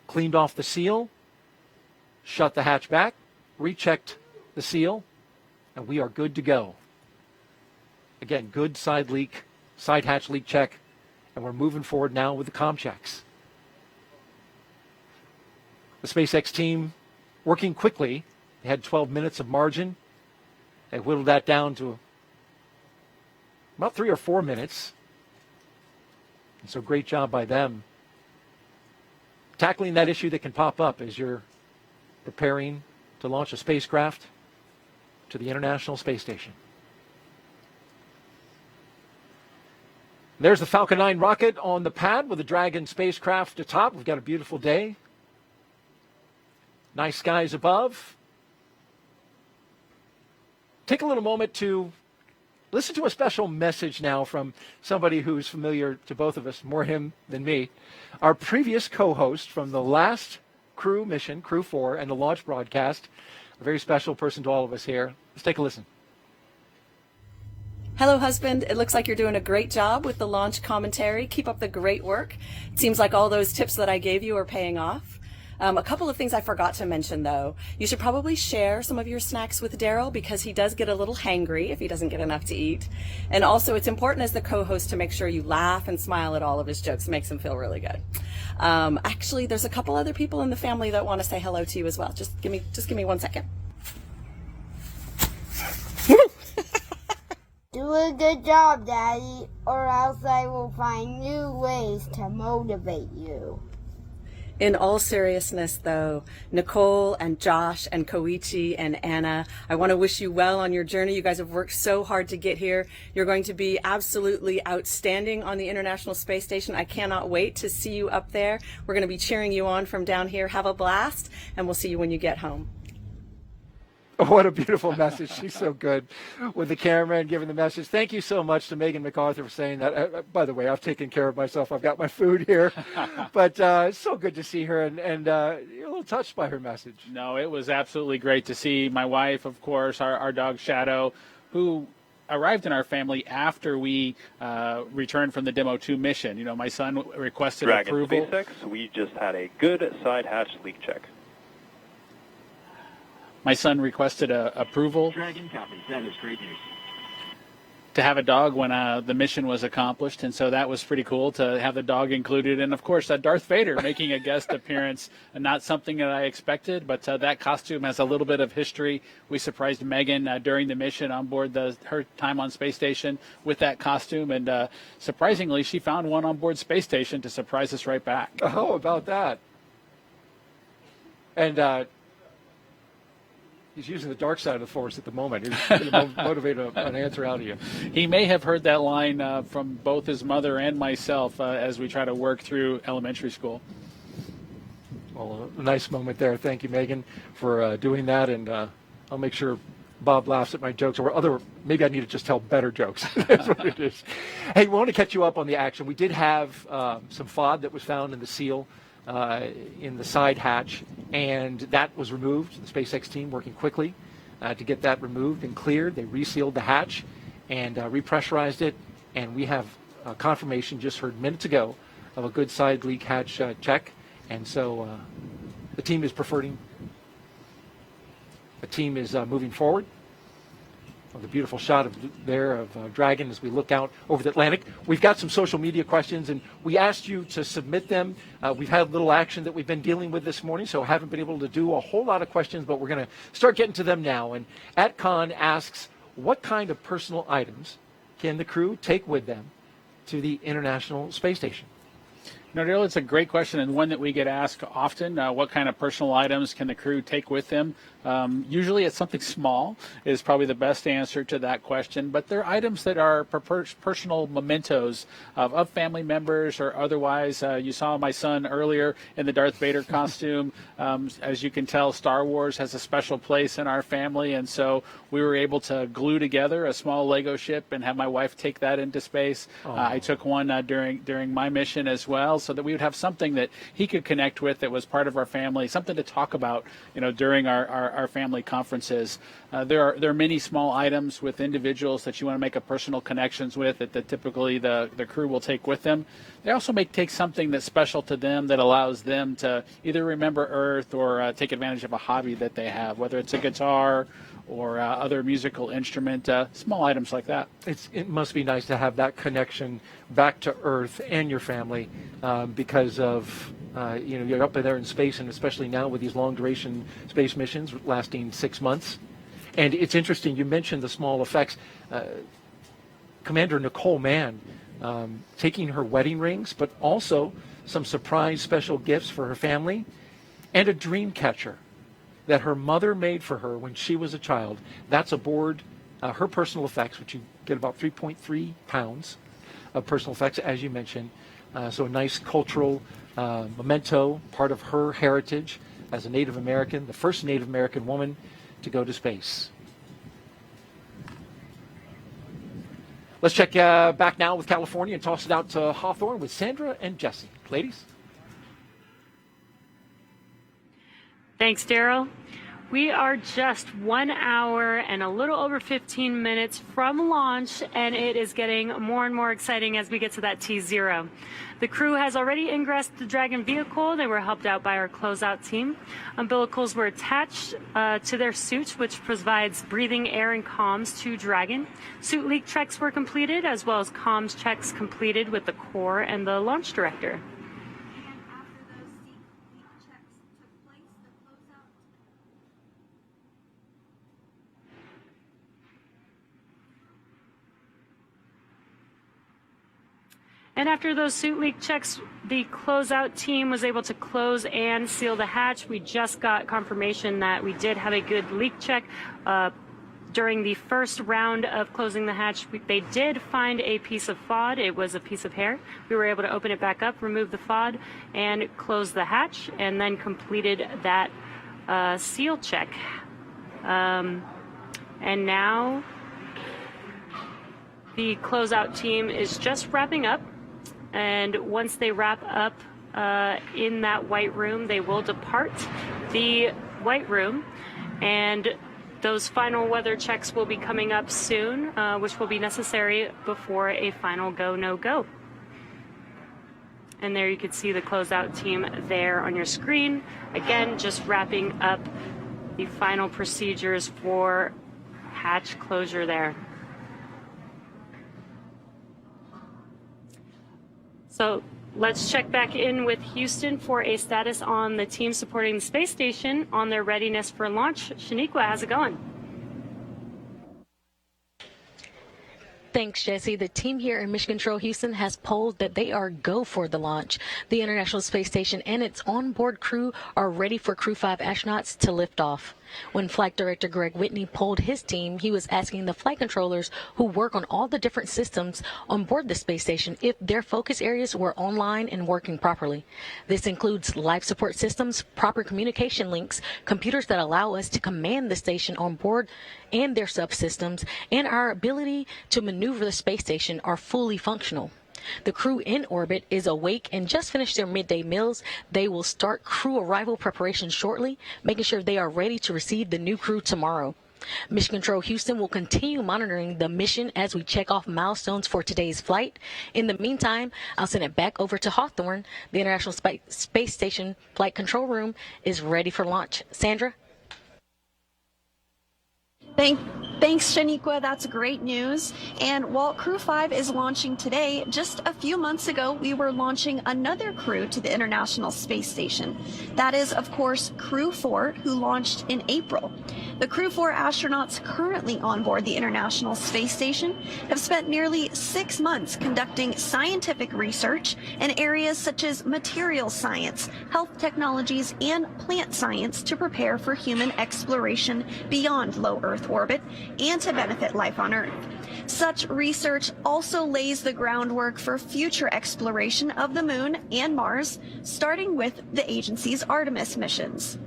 [SPEAKER 2] cleaned off the seal, shut the hatch back, rechecked the seal, and we are good to go. Again, good side hatch leak check, and we're moving forward now with the ComChecks. The SpaceX team working quickly. They had 12 minutes of margin. They whittled that down to about 3 or 4 minutes. And so great job by them tackling that issue that can pop up as you're preparing to launch a spacecraft to the International Space Station. There's the Falcon 9 rocket on the pad with the Dragon spacecraft atop. We've got a beautiful day. Nice skies above. Take a little moment to listen to a special message now from somebody who's familiar to both of us, more him than me. Our previous co-host from the last crew mission, Crew 4, and the launch broadcast, a very special person to all of us here. Let's take a listen.
[SPEAKER 13] Hello, husband. It looks like you're doing a great job with the launch commentary. Keep up the great work. It seems like all those tips that I gave you are paying off. A couple of things I forgot to mention, though. You should probably share some of your snacks with Daryl because he does get a little hangry if he doesn't get enough to eat. And also, it's important as the co-host to make sure you laugh and smile at all of his jokes. It makes him feel really good. Actually, there's a couple other people in the family that want to say hello to you as well. Just give me 1 second.
[SPEAKER 16] Do a good job, Daddy, or else I will find new ways to motivate you.
[SPEAKER 13] In all seriousness, though, Nicole and Josh and Koichi and Anna, I want to wish you well on your journey. You guys have worked so hard to get here. You're going to be absolutely outstanding on the International Space Station. I cannot wait to see you up there. We're going to be cheering you on from down here. Have a blast, and we'll see you when you get home.
[SPEAKER 2] What a beautiful message. She's so good with the camera and giving the message. Thank you so much to Megan MacArthur for saying that. By the way, I've taken care of myself. I've got my food here. But it's so good to see her, and you're a little touched by her message.
[SPEAKER 3] No, it was absolutely great to see my wife, of course, our dog Shadow, who arrived in our family after we returned from the Demo 2 mission. You know, my son requested
[SPEAKER 1] Dragon
[SPEAKER 3] approval.
[SPEAKER 1] SpaceX, we just had a good side hatch leak check.
[SPEAKER 3] My son requested approval
[SPEAKER 11] Dragon copies. That is great news.
[SPEAKER 3] to have a dog when the mission was accomplished, and so that was pretty cool to have the dog included. And, of course, Darth Vader making a guest appearance, not something that I expected, but that costume has a little bit of history. We surprised Megan during the mission on board her time on Space Station with that costume, and surprisingly, she found one on board Space Station to surprise us right back.
[SPEAKER 2] How about that? And he's using the dark side of the Force at the moment. He's going to motivate an answer out of you.
[SPEAKER 3] He may have heard that line from both his mother and myself as we try to work through elementary school.
[SPEAKER 2] Well, a nice moment there. Thank you, Megan, for doing that. And I'll make sure Bob laughs at my jokes, or maybe I need to just tell better jokes. That's what it is. Hey, we want to catch you up on the action. We did have some FOD that was found in the seal in the side hatch, and that was removed. The SpaceX team working quickly to get that removed and cleared. They resealed the hatch and repressurized it, and we have confirmation just heard minutes ago of a good side leak hatch check, and so the team is moving forward. The beautiful shot of Dragon as we look out over the Atlantic. We've got some social media questions, and we asked you to submit them. We've had a little action that we've been dealing with this morning, so haven't been able to do a whole lot of questions, but we're going to start getting to them now. And @Con asks, what kind of personal items can the crew take with them to the International Space Station?
[SPEAKER 3] No, Daryl, it's a great question, and one that we get asked often. What kind of personal items can the crew take with them? Usually it's something small is probably the best answer to that question, but they're items that are personal mementos of family members or otherwise. You saw my son earlier in the Darth Vader costume. As you can tell, Star Wars has a special place in our family, and so we were able to glue together a small Lego ship and have my wife take that into space. I took one during my mission as well, so that we would have something that he could connect with that was part of our family, something to talk about, during our family conferences. There are many small items with individuals that you want to make a personal connections with that typically the crew will take with them. They also may take something that's special to them that allows them to either remember Earth or take advantage of a hobby that they have, whether it's a guitar or other musical instrument, small items like that.
[SPEAKER 2] It must be nice to have that connection back to Earth and your family because of You're up there in space, and especially now with these long-duration space missions lasting 6 months. And it's interesting, you mentioned the small effects. Commander Nicole Mann taking her wedding rings, but also some surprise special gifts for her family, and a dream catcher that her mother made for her when she was a child. That's aboard her personal effects, which you get about 3.3 pounds of personal effects, as you mentioned. So a nice cultural memento, part of her heritage as a Native American, the first Native American woman to go to space. Let's check back now with California and toss it out to Hawthorne with Sandra and Jesse. Ladies.
[SPEAKER 5] Thanks, Daryl. We are just 1 hour and a little over 15 minutes from launch, and it is getting more and more exciting as we get to that T0. The crew has already ingressed the Dragon vehicle. They were helped out by our closeout team. Umbilicals were attached to their suits, which provides breathing air and comms to Dragon. Suit leak checks were completed, as well as comms checks completed with the core and the launch director. And after those suit leak checks, the closeout team was able to close and seal the hatch. We just got confirmation that we did have a good leak check. During the first round of closing the hatch, they did find a piece of FOD. It was a piece of hair. We were able to open it back up, remove the FOD, and close the hatch, and then completed that seal check. And now the closeout team is just wrapping up. And once they wrap up in that white room, they will depart the white room. And those final weather checks will be coming up soon, which will be necessary before a final go, no go. And there you can see the closeout team there on your screen. Again, just wrapping up the final procedures for hatch closure there. So let's check back in with Houston for a status on the team supporting the space station on their readiness for launch. Shaniqua, how's it going?
[SPEAKER 15] Thanks, Jesse. The team here in Mission Control Houston has polled that they are go for the launch. The International Space Station and its onboard crew are ready for Crew 5 astronauts to lift off. When Flight Director Greg Whitney polled his team, he was asking the flight controllers who work on all the different systems on board the space station if their focus areas were online and working properly. This includes life support systems, proper communication links, computers that allow us to command the station on board and their subsystems, and our ability to maneuver the space station are fully functional. The crew in orbit is awake and just finished their midday meals. They will start crew arrival preparations shortly, making sure they are ready to receive the new crew tomorrow. Mission Control Houston will continue monitoring the mission as we check off milestones for today's flight. In the meantime, I'll send it back over to Hawthorne. The International Space Station Flight Control Room is ready for launch. Sandra?
[SPEAKER 4] Thanks, Shaniqua. That's great news. And while Crew 5 is launching today, just a few months ago, we were launching another crew to the International Space Station. That is, of course, Crew 4, who launched in April. The Crew 4 astronauts currently on board the International Space Station have spent nearly 6 months conducting scientific research in areas such as materials science, health technologies, and plant science to prepare for human exploration beyond low Earth orbit and to benefit life on Earth. Such research also lays the groundwork for future exploration of the Moon and Mars, starting with the agency's Artemis missions.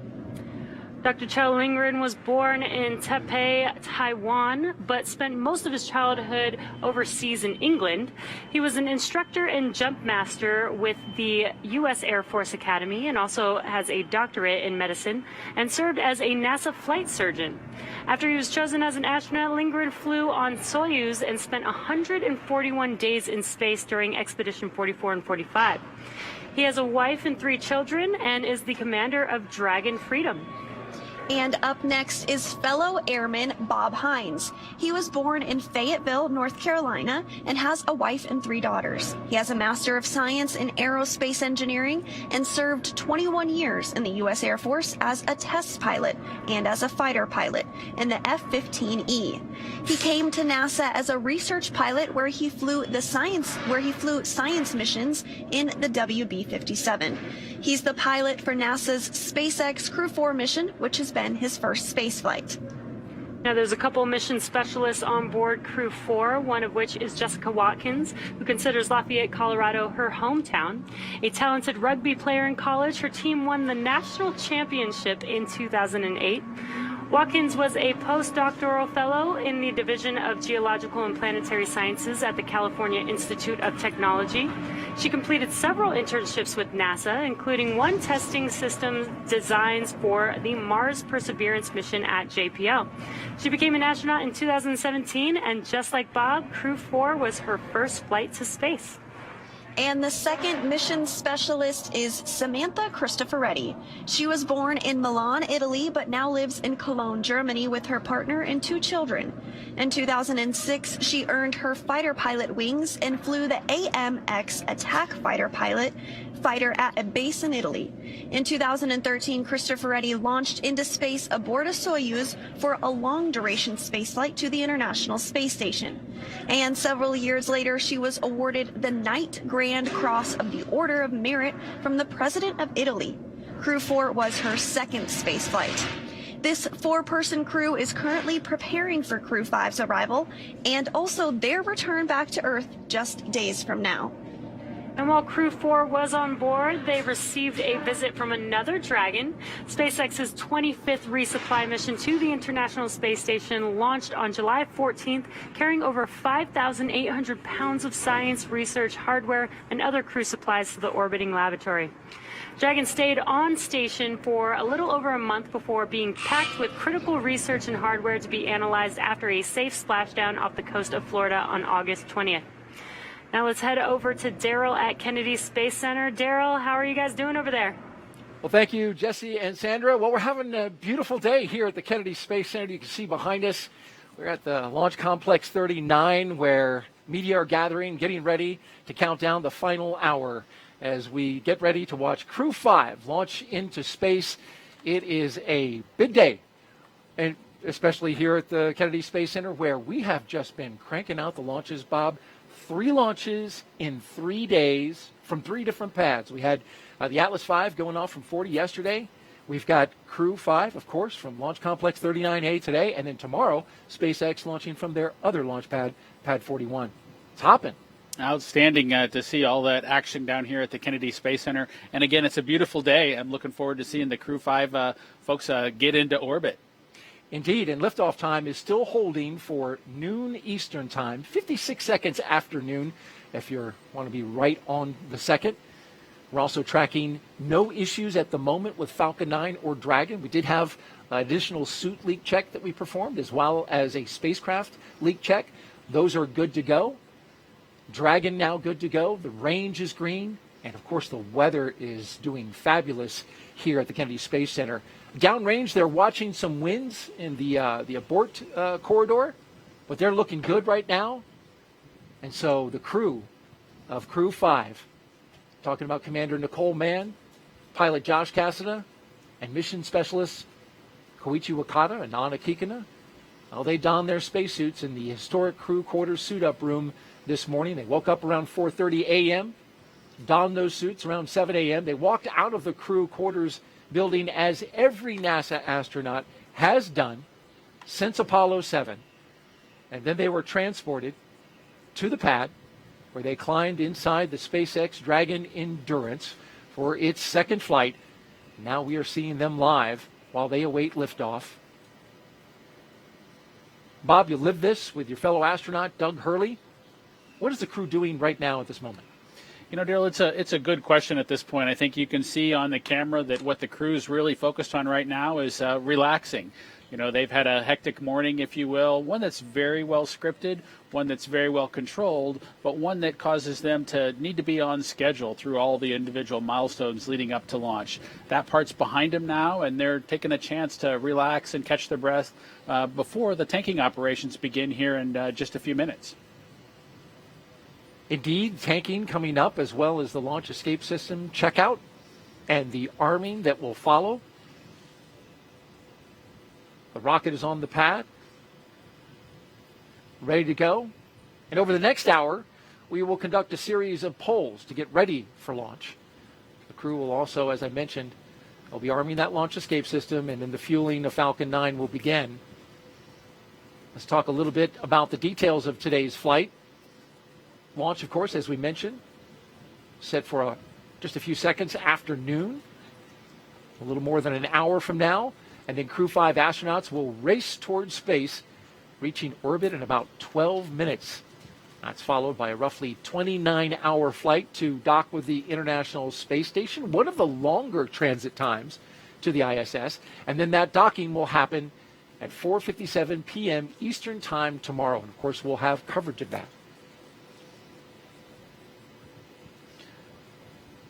[SPEAKER 5] Dr. Chow Lingren was born in Taipei, Taiwan, but spent most of his childhood overseas in England. He was an instructor and jump master with the U.S. Air Force Academy and also has a doctorate in medicine and served as a NASA flight surgeon. After he was chosen as an astronaut, Lingren flew on Soyuz and spent 141 days in space during Expedition 44 and 45. He has a wife and 3 children and is the commander of Dragon Freedom.
[SPEAKER 4] And up next is fellow airman Bob Hines. He was born in Fayetteville, North Carolina, and has a wife and 3 daughters. He has a Master of Science in Aerospace Engineering and served 21 years in the U.S. Air Force as a test pilot and as a fighter pilot in the F-15E. He came to NASA as a research pilot where he flew science missions in the WB-57. He's the pilot for NASA's SpaceX Crew 4 mission, which has been his first space flight.
[SPEAKER 5] Now, there's a couple mission specialists on board Crew 4, one of which is Jessica Watkins, who considers Lafayette, Colorado her hometown. A talented rugby player in college, her team won the national championship in 2008. Watkins was a postdoctoral fellow in the Division of Geological and Planetary Sciences at the California Institute of Technology. She completed several internships with NASA, including one testing system designs for the Mars Perseverance mission at JPL. She became an astronaut in 2017, and just like Bob, Crew 4 was her first flight to space.
[SPEAKER 4] And the second mission specialist is Samantha Cristoforetti. She was born in Milan, Italy, but now lives in Cologne, Germany with her partner and 2 children. In 2006, she earned her fighter pilot wings and flew the AMX attack fighter at a base in Italy. In 2013, Cristoforetti launched into space aboard a Soyuz for a long-duration spaceflight to the International Space Station. And several years later, she was awarded the Knight Grand Cross of the Order of Merit from the President of Italy. Crew 4 was her second spaceflight. This 4-person crew is currently preparing for Crew 5's arrival and also their return back to Earth just days from now.
[SPEAKER 5] And while Crew 4 was on board, they received a visit from another Dragon. SpaceX's 25th resupply mission to the International Space Station launched on July 14th, carrying over 5,800 pounds of science, research, hardware, and other crew supplies to the orbiting laboratory. Dragon stayed on station for a little over a month before being packed with critical research and hardware to be analyzed after a safe splashdown off the coast of Florida on August 20th. Now let's head over to Daryl at Kennedy Space Center. Daryl, how are you guys doing over there?
[SPEAKER 2] Well, thank you, Jesse and Sandra. Well, we're having a beautiful day here at the Kennedy Space Center. You can see behind us, we're at the Launch Complex 39, where media are gathering, getting ready to count down the final hour as we get ready to watch Crew 5 launch into space. It is a big day, and especially here at the Kennedy Space Center, where we have just been cranking out the launches, Bob. 3 launches in 3 days from 3 different pads. We had the Atlas V going off from 40 yesterday. We've got Crew 5, of course, from Launch Complex 39A today. And then tomorrow, SpaceX launching from their other launch pad, Pad 41. It's hopping.
[SPEAKER 3] Outstanding to see all that action down here at the Kennedy Space Center. And again, it's a beautiful day. I'm looking forward to seeing the Crew 5 folks get into orbit.
[SPEAKER 2] Indeed, and liftoff time is still holding for noon Eastern time, 56 seconds after noon, if you want to be right on the second. We're also tracking no issues at the moment with Falcon 9 or Dragon. We did have an additional suit leak check that we performed, as well as a spacecraft leak check. Those are good to go. Dragon now good to go. The range is green. And, of course, the weather is doing fabulous here at the Kennedy Space Center. Downrange, they're watching some winds in the abort corridor, but they're looking good right now. And so the crew of Crew 5, talking about Commander Nicole Mann, pilot Josh Cassada, and mission specialist Koichi Wakata and Anna Kikina, well, they donned their spacesuits in the historic crew quarters suit-up room this morning. They woke up around 4:30 a.m., donned those suits around 7 a.m. They walked out of the crew quarters building as every NASA astronaut has done since Apollo 7. And then they were transported to the pad where they climbed inside the SpaceX Dragon Endurance for its second flight. Now we are seeing them live while they await liftoff. Bob, you lived this with your fellow astronaut, Doug Hurley. What is the crew doing right now at this moment?
[SPEAKER 3] You know, Daryl, it's a good question at this point. I think you can see on the camera that what the crew's really focused on right now is relaxing, They've had a hectic morning, if you will, one that's very well scripted, one that's very well controlled, but one that causes them to need to be on schedule through all the individual milestones leading up to launch. That part's behind them now, and they're taking a chance to relax and catch their breath before the tanking operations begin here in just a few minutes.
[SPEAKER 2] Indeed, tanking coming up, as well as the launch escape system checkout and the arming that will follow. The rocket is on the pad, ready to go. And over the next hour, we will conduct a series of polls to get ready for launch. The crew will also, as I mentioned, they'll be arming that launch escape system, and then the fueling of Falcon 9 will begin. Let's talk a little bit about the details of today's flight. Launch, of course, as we mentioned, set for just a few seconds after noon, a little more than an hour from now. And then Crew 5 astronauts will race towards space, reaching orbit in about 12 minutes. That's followed by a roughly 29-hour flight to dock with the International Space Station, one of the longer transit times to the ISS. And then that docking will happen at 4:57 p.m. Eastern Time tomorrow. And, of course, we'll have coverage of that.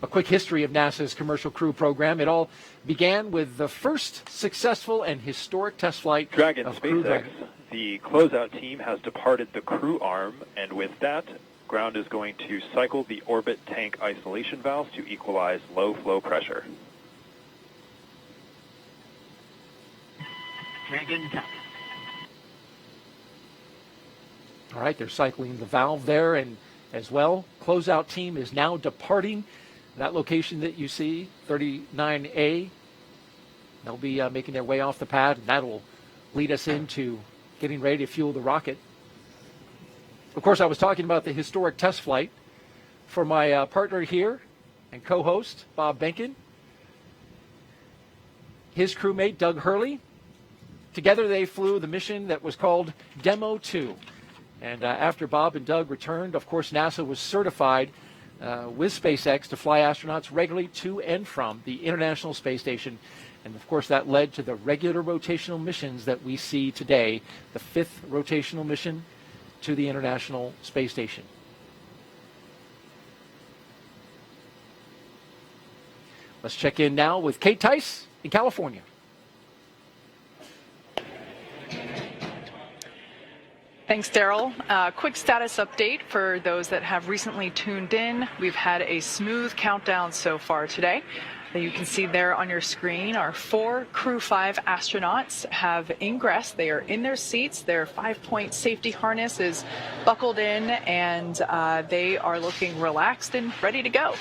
[SPEAKER 2] A quick history of NASA's Commercial Crew program. It all began with the first successful and historic test flight of Crew Dragon.
[SPEAKER 1] The closeout team has departed the crew arm, and with that, ground is going to cycle the orbit tank isolation valves to equalize low flow pressure.
[SPEAKER 11] Dragon top.
[SPEAKER 2] All right, they're cycling the valve there, and as well, closeout team is now departing that location that you see, 39A. They'll be making their way off the pad, and that will lead us into getting ready to fuel the rocket. Of course, I was talking about the historic test flight for my partner here and co-host, Bob Behnken. His crewmate, Doug Hurley. Together they flew the mission that was called Demo 2. And after Bob and Doug returned, of course, NASA was certified with SpaceX to fly astronauts regularly to and from the International Space Station. And, of course, that led to the regular rotational missions that we see today, the 5th rotational mission to the International Space Station. Let's check in now with Kate Tice in California.
[SPEAKER 7] Thanks, Daryl. Quick status update for those that have recently tuned in. We've had a smooth countdown so far today. You can see there on your screen, our 4 Crew 5 astronauts have ingressed. They are in their seats. Their 5-point safety harness is buckled in, and they are looking relaxed and ready to go.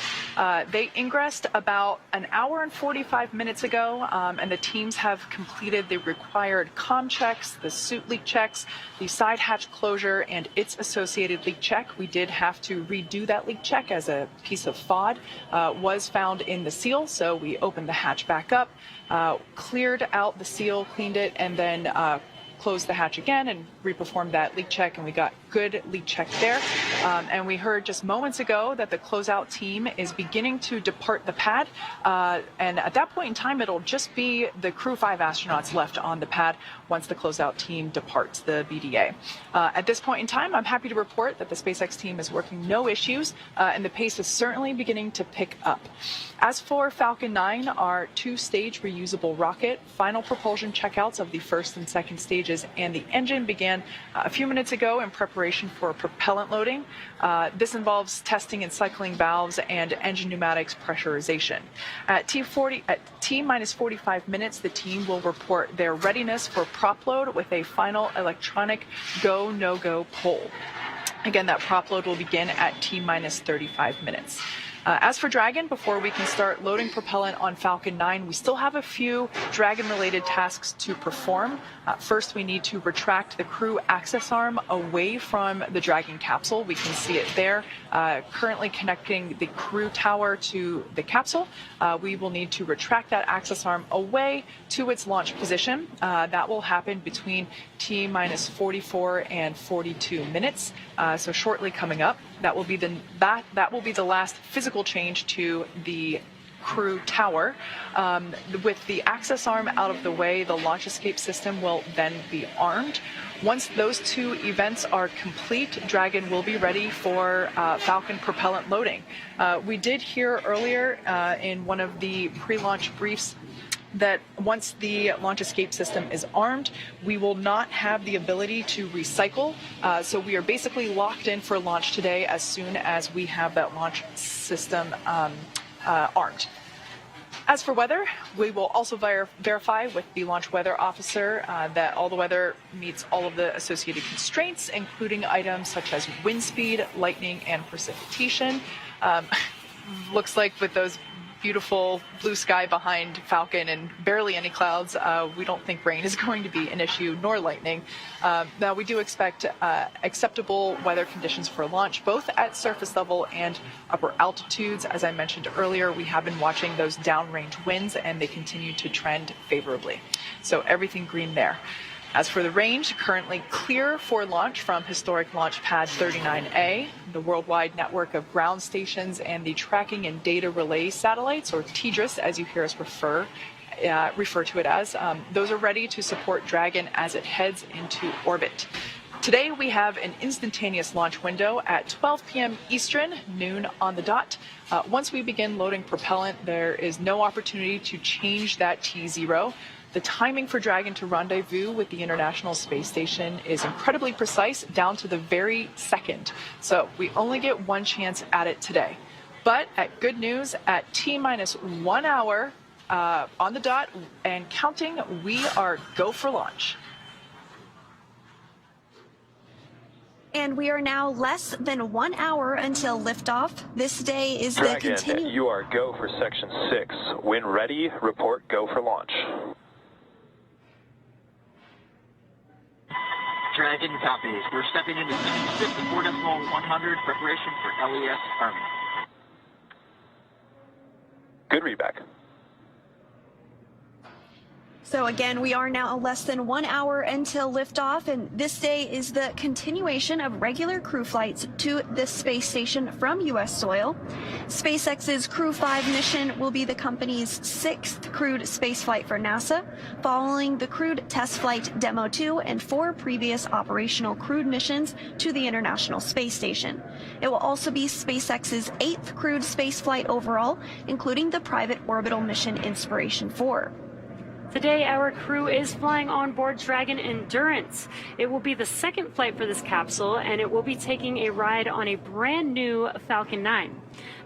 [SPEAKER 7] They ingressed about an hour and 45 minutes ago, and the teams have completed the required comm checks, the suit leak checks, the side hatch closure, and its associated leak check. We did have to redo that leak check as a piece of FOD was found in the seal. So we opened the hatch back up, cleared out the seal, cleaned it, and then closed the hatch again and reperformed that leak check, and we got good leak check there. And we heard just moments ago that the closeout team is beginning to depart the pad. And at that point in time, it'll just be the Crew 5 astronauts left on the pad once the closeout team departs the BDA. At this point in time, I'm happy to report that the SpaceX team is working no issues, and the pace is certainly beginning to pick up. As for Falcon 9, our 2-stage reusable rocket, final propulsion checkouts of the first and second stages and the engine began a few minutes ago in preparation for propellant loading. This involves testing and cycling valves and engine pneumatics pressurization. At T minus 45 minutes, the team will report their readiness for prop load with a final electronic go, no-go poll. Again, that prop load will begin at T minus 35 minutes. As for Dragon, before we can start loading propellant on Falcon 9, we still have a few Dragon-related tasks to perform. First, we need to retract the crew access arm away from the Dragon capsule. We can see it there, currently connecting the crew tower to the capsule. We will need to retract that access arm away to its launch position. That will happen between T minus 44 and 42 minutes. So shortly coming up, that will be the last physical change to the crew tower. With the access arm out of the way, the launch escape system will then be armed. Once those two events are complete, Dragon will be ready for Falcon propellant loading. We did hear earlier in one of the pre-launch briefs that once the launch escape system is armed, we will not have the ability to recycle. So we are basically locked in for launch today as soon as we have that launch system armed. As for weather, we will also verify with the launch weather officer that all the weather meets all of the associated constraints, including items such as wind speed, lightning, and precipitation. Looks like with those beautiful blue sky behind Falcon and barely any clouds, we don't think rain is going to be an issue, nor lightning. Now, we do expect acceptable weather conditions for launch, both at surface level and upper altitudes. As I mentioned earlier, we have been watching those downrange winds, and they continue to trend favorably. So everything green there. As for the range, currently clear for launch from historic launch pad 39A, the worldwide network of ground stations, and the tracking and data relay satellites, or TDRS, as you hear us refer to it as. Those are ready to support Dragon as it heads into orbit. Today, we have an instantaneous launch window at 12 p.m. Eastern, noon on the dot. Once we begin loading propellant, there is no opportunity to change that T0. The timing for Dragon to rendezvous with the International Space Station is incredibly precise, down to the very second. So we only get one chance at it today. But at good news, at T-minus 1 hour on the dot and counting, we are go for launch.
[SPEAKER 4] And we are now less than 1 hour until liftoff. This day is
[SPEAKER 1] Dragon,
[SPEAKER 4] the continue.
[SPEAKER 1] You are go for section 6. When ready, report go for launch.
[SPEAKER 11] Dragon copies. We're stepping into section 6 at 4.100, preparation for LES Army.
[SPEAKER 1] Good readback.
[SPEAKER 4] So again, we are now less than 1 hour until liftoff, and this day is the continuation of regular crew flights to the space station from U.S. soil. SpaceX's Crew 5 mission will be the company's 6th crewed spaceflight for NASA, following the crewed test flight Demo 2 and 4 previous operational crewed missions to the International Space Station. It will also be SpaceX's 8th crewed spaceflight overall, including the private orbital mission Inspiration 4.
[SPEAKER 5] Today, our crew is flying on board Dragon Endurance. It will be the second flight for this capsule, and it will be taking a ride on a brand new Falcon 9.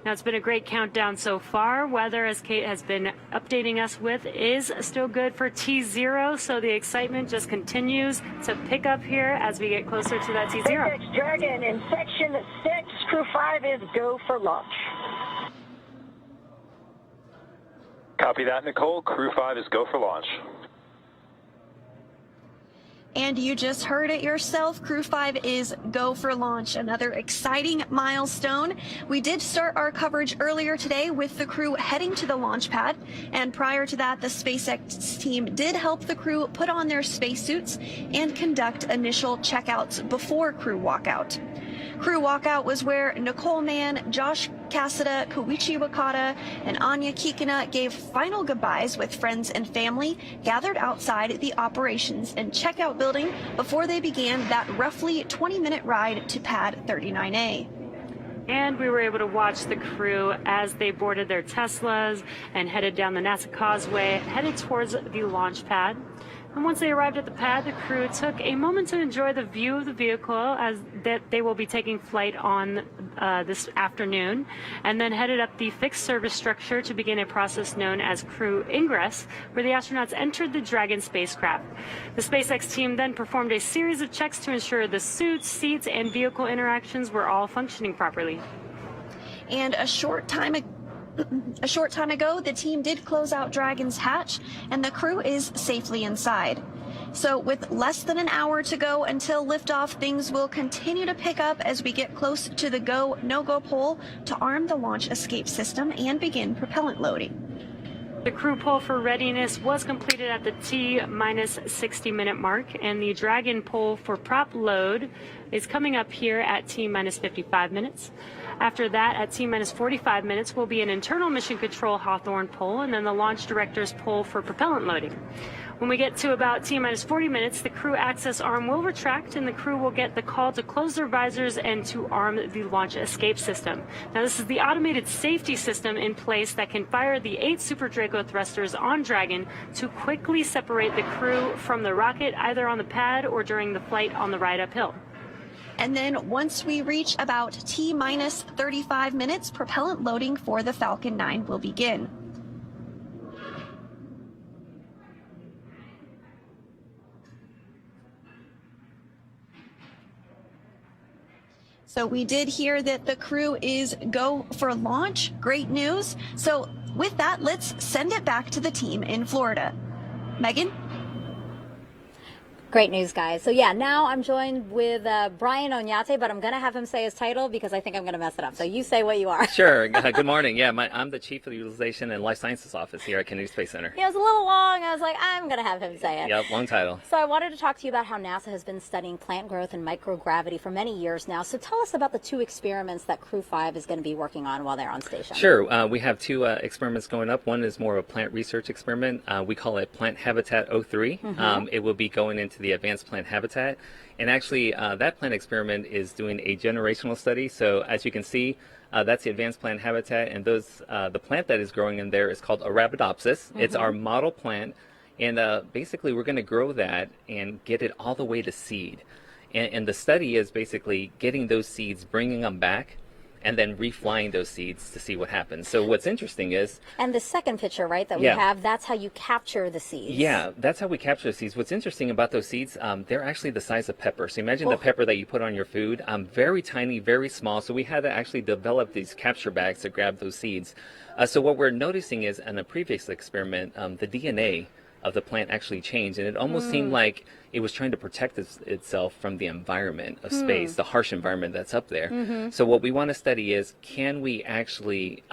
[SPEAKER 5] Now, it's been a great countdown so far. Weather, as Kate has been updating us with, is still good for T0, so the excitement just continues to pick up here as we get closer to that T0.
[SPEAKER 9] SpaceX Dragon in section 6, Crew 5 is go for launch.
[SPEAKER 1] Copy that, Nicole. Crew 5 is go for launch.
[SPEAKER 4] And you just heard it yourself. Crew 5 is go for launch. Another exciting milestone. We did start our coverage earlier today with the crew heading to the launch pad. And prior to that, the SpaceX team did help the crew put on their spacesuits and conduct initial checkouts before crew walkout. Crew walkout was where Nicole Mann, Josh Cassada, Koichi Wakata, and Anya Kikina gave final goodbyes with friends and family gathered outside the operations and checkout building before they began that roughly 20-minute ride to pad 39A.
[SPEAKER 5] And we were able to watch the crew as they boarded their Teslas and headed down the NASA Causeway, headed towards the launch pad. And once they arrived at the pad, the crew took a moment to enjoy the view of the vehicle as that they will be taking flight on this afternoon, and then headed up the fixed service structure to begin a process known as crew ingress, where the astronauts entered the Dragon spacecraft. The SpaceX team then performed a series of checks to ensure the suits, seats, and vehicle interactions were all functioning properly.
[SPEAKER 4] And a short time ago, the team did close out Dragon's hatch, and the crew is safely inside. So with less than an hour to go until liftoff, things will continue to pick up as we get close to the go, no-go pole to arm the launch escape system and begin propellant loading.
[SPEAKER 5] The crew poll for readiness was completed at the T-minus 60-minute mark, and the Dragon poll for prop load is coming up here at T-minus 55 minutes. After that, at T-minus 45 minutes, will be an internal mission control Hawthorne poll, and then the launch director's poll for propellant loading. When we get to about T-minus 40 minutes, the crew access arm will retract, and the crew will get the call to close their visors and to arm the launch escape system. Now, this is the automated safety system in place that can fire the 8 Super Draco thrusters on Dragon to quickly separate the crew from the rocket, either on the pad or during the flight on the ride uphill.
[SPEAKER 4] And then once we reach about T-minus 35 minutes, propellant loading for the Falcon 9 will begin. So we did hear that the crew is go for launch. Great news. So with that, let's send it back to the team in Florida. Megan?
[SPEAKER 8] Great news, guys. So yeah, now I'm joined with Brian Onyate, but I'm going to have him say his title because I think I'm going to mess it up. So you say what you are.
[SPEAKER 17] Sure. Good morning. Yeah, I'm the Chief of the Utilization and Life Sciences Office here at Kennedy Space Center.
[SPEAKER 8] Yeah, it was a little long. I was like, I'm going to have him say it.
[SPEAKER 17] Yep, long title.
[SPEAKER 8] So I wanted to talk to you about how NASA has been studying plant growth and microgravity for many years now. So tell us about the 2 experiments that Crew 5 is going to be working on while they're on station.
[SPEAKER 17] Sure. We have 2 experiments going up. One is more of a plant research experiment. We call it Plant Habitat 03. It will be going into the Advanced Plant Habitat. And actually, that plant experiment is doing a generational study. So as you can see, that's the Advanced Plant Habitat, and those the plant that is growing in there is called Arabidopsis. It's our model plant, and basically we're going to grow that and get it all the way to seed. And the study is basically getting those seeds, bringing them back, and then reflying those seeds to see what happens. So what's interesting is...
[SPEAKER 8] And the second picture, right, that we have, that's how you capture the seeds.
[SPEAKER 17] Yeah, that's how we capture the seeds. What's interesting about those seeds, they're actually the size of pepper. So imagine the pepper that you put on your food, very tiny, very small. So we had to actually develop these capture bags to grab those seeds. So what we're noticing is in a previous experiment, the DNA of the plant actually changed, and it almost seemed like it was trying to protect itself from the environment of space, the harsh environment that's up there. So what we want to study is, can we actually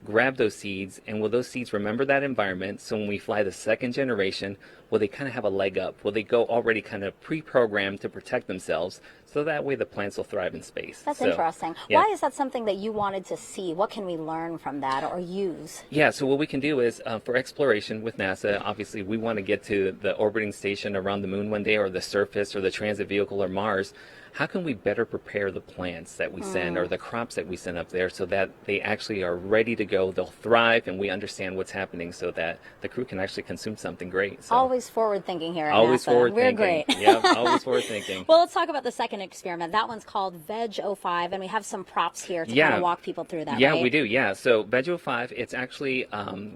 [SPEAKER 17] grab those seeds, and will those seeds remember that environment? So when we fly the second generation, will they kind of have a leg up? Will they go already kind of pre-programmed to protect themselves, so that way the plants will thrive in space?
[SPEAKER 8] That's interesting. Yeah. Why is that something that you wanted to see? What can we learn from that or use?
[SPEAKER 17] Yeah, so what we can do is, for exploration with NASA, obviously we want to get to the orbiting station around the moon one day, or the surface, or the transit vehicle, or Mars. How can we better prepare the plants that we send, or the crops that we send up there, so that they actually are ready to go, they'll thrive, and we understand what's happening, so that the crew can actually consume something great. So,
[SPEAKER 8] always forward thinking here at
[SPEAKER 17] always
[SPEAKER 8] NASA.
[SPEAKER 17] Forward
[SPEAKER 8] We're
[SPEAKER 17] thinking.
[SPEAKER 8] great.
[SPEAKER 17] Yeah, always forward thinking.
[SPEAKER 8] Well, let's talk about the second experiment. That one's called VEG-05, and we have some props here to kind of walk people through that,
[SPEAKER 17] Yeah,
[SPEAKER 8] right?
[SPEAKER 17] we do, yeah. So VEG-05, it's actually,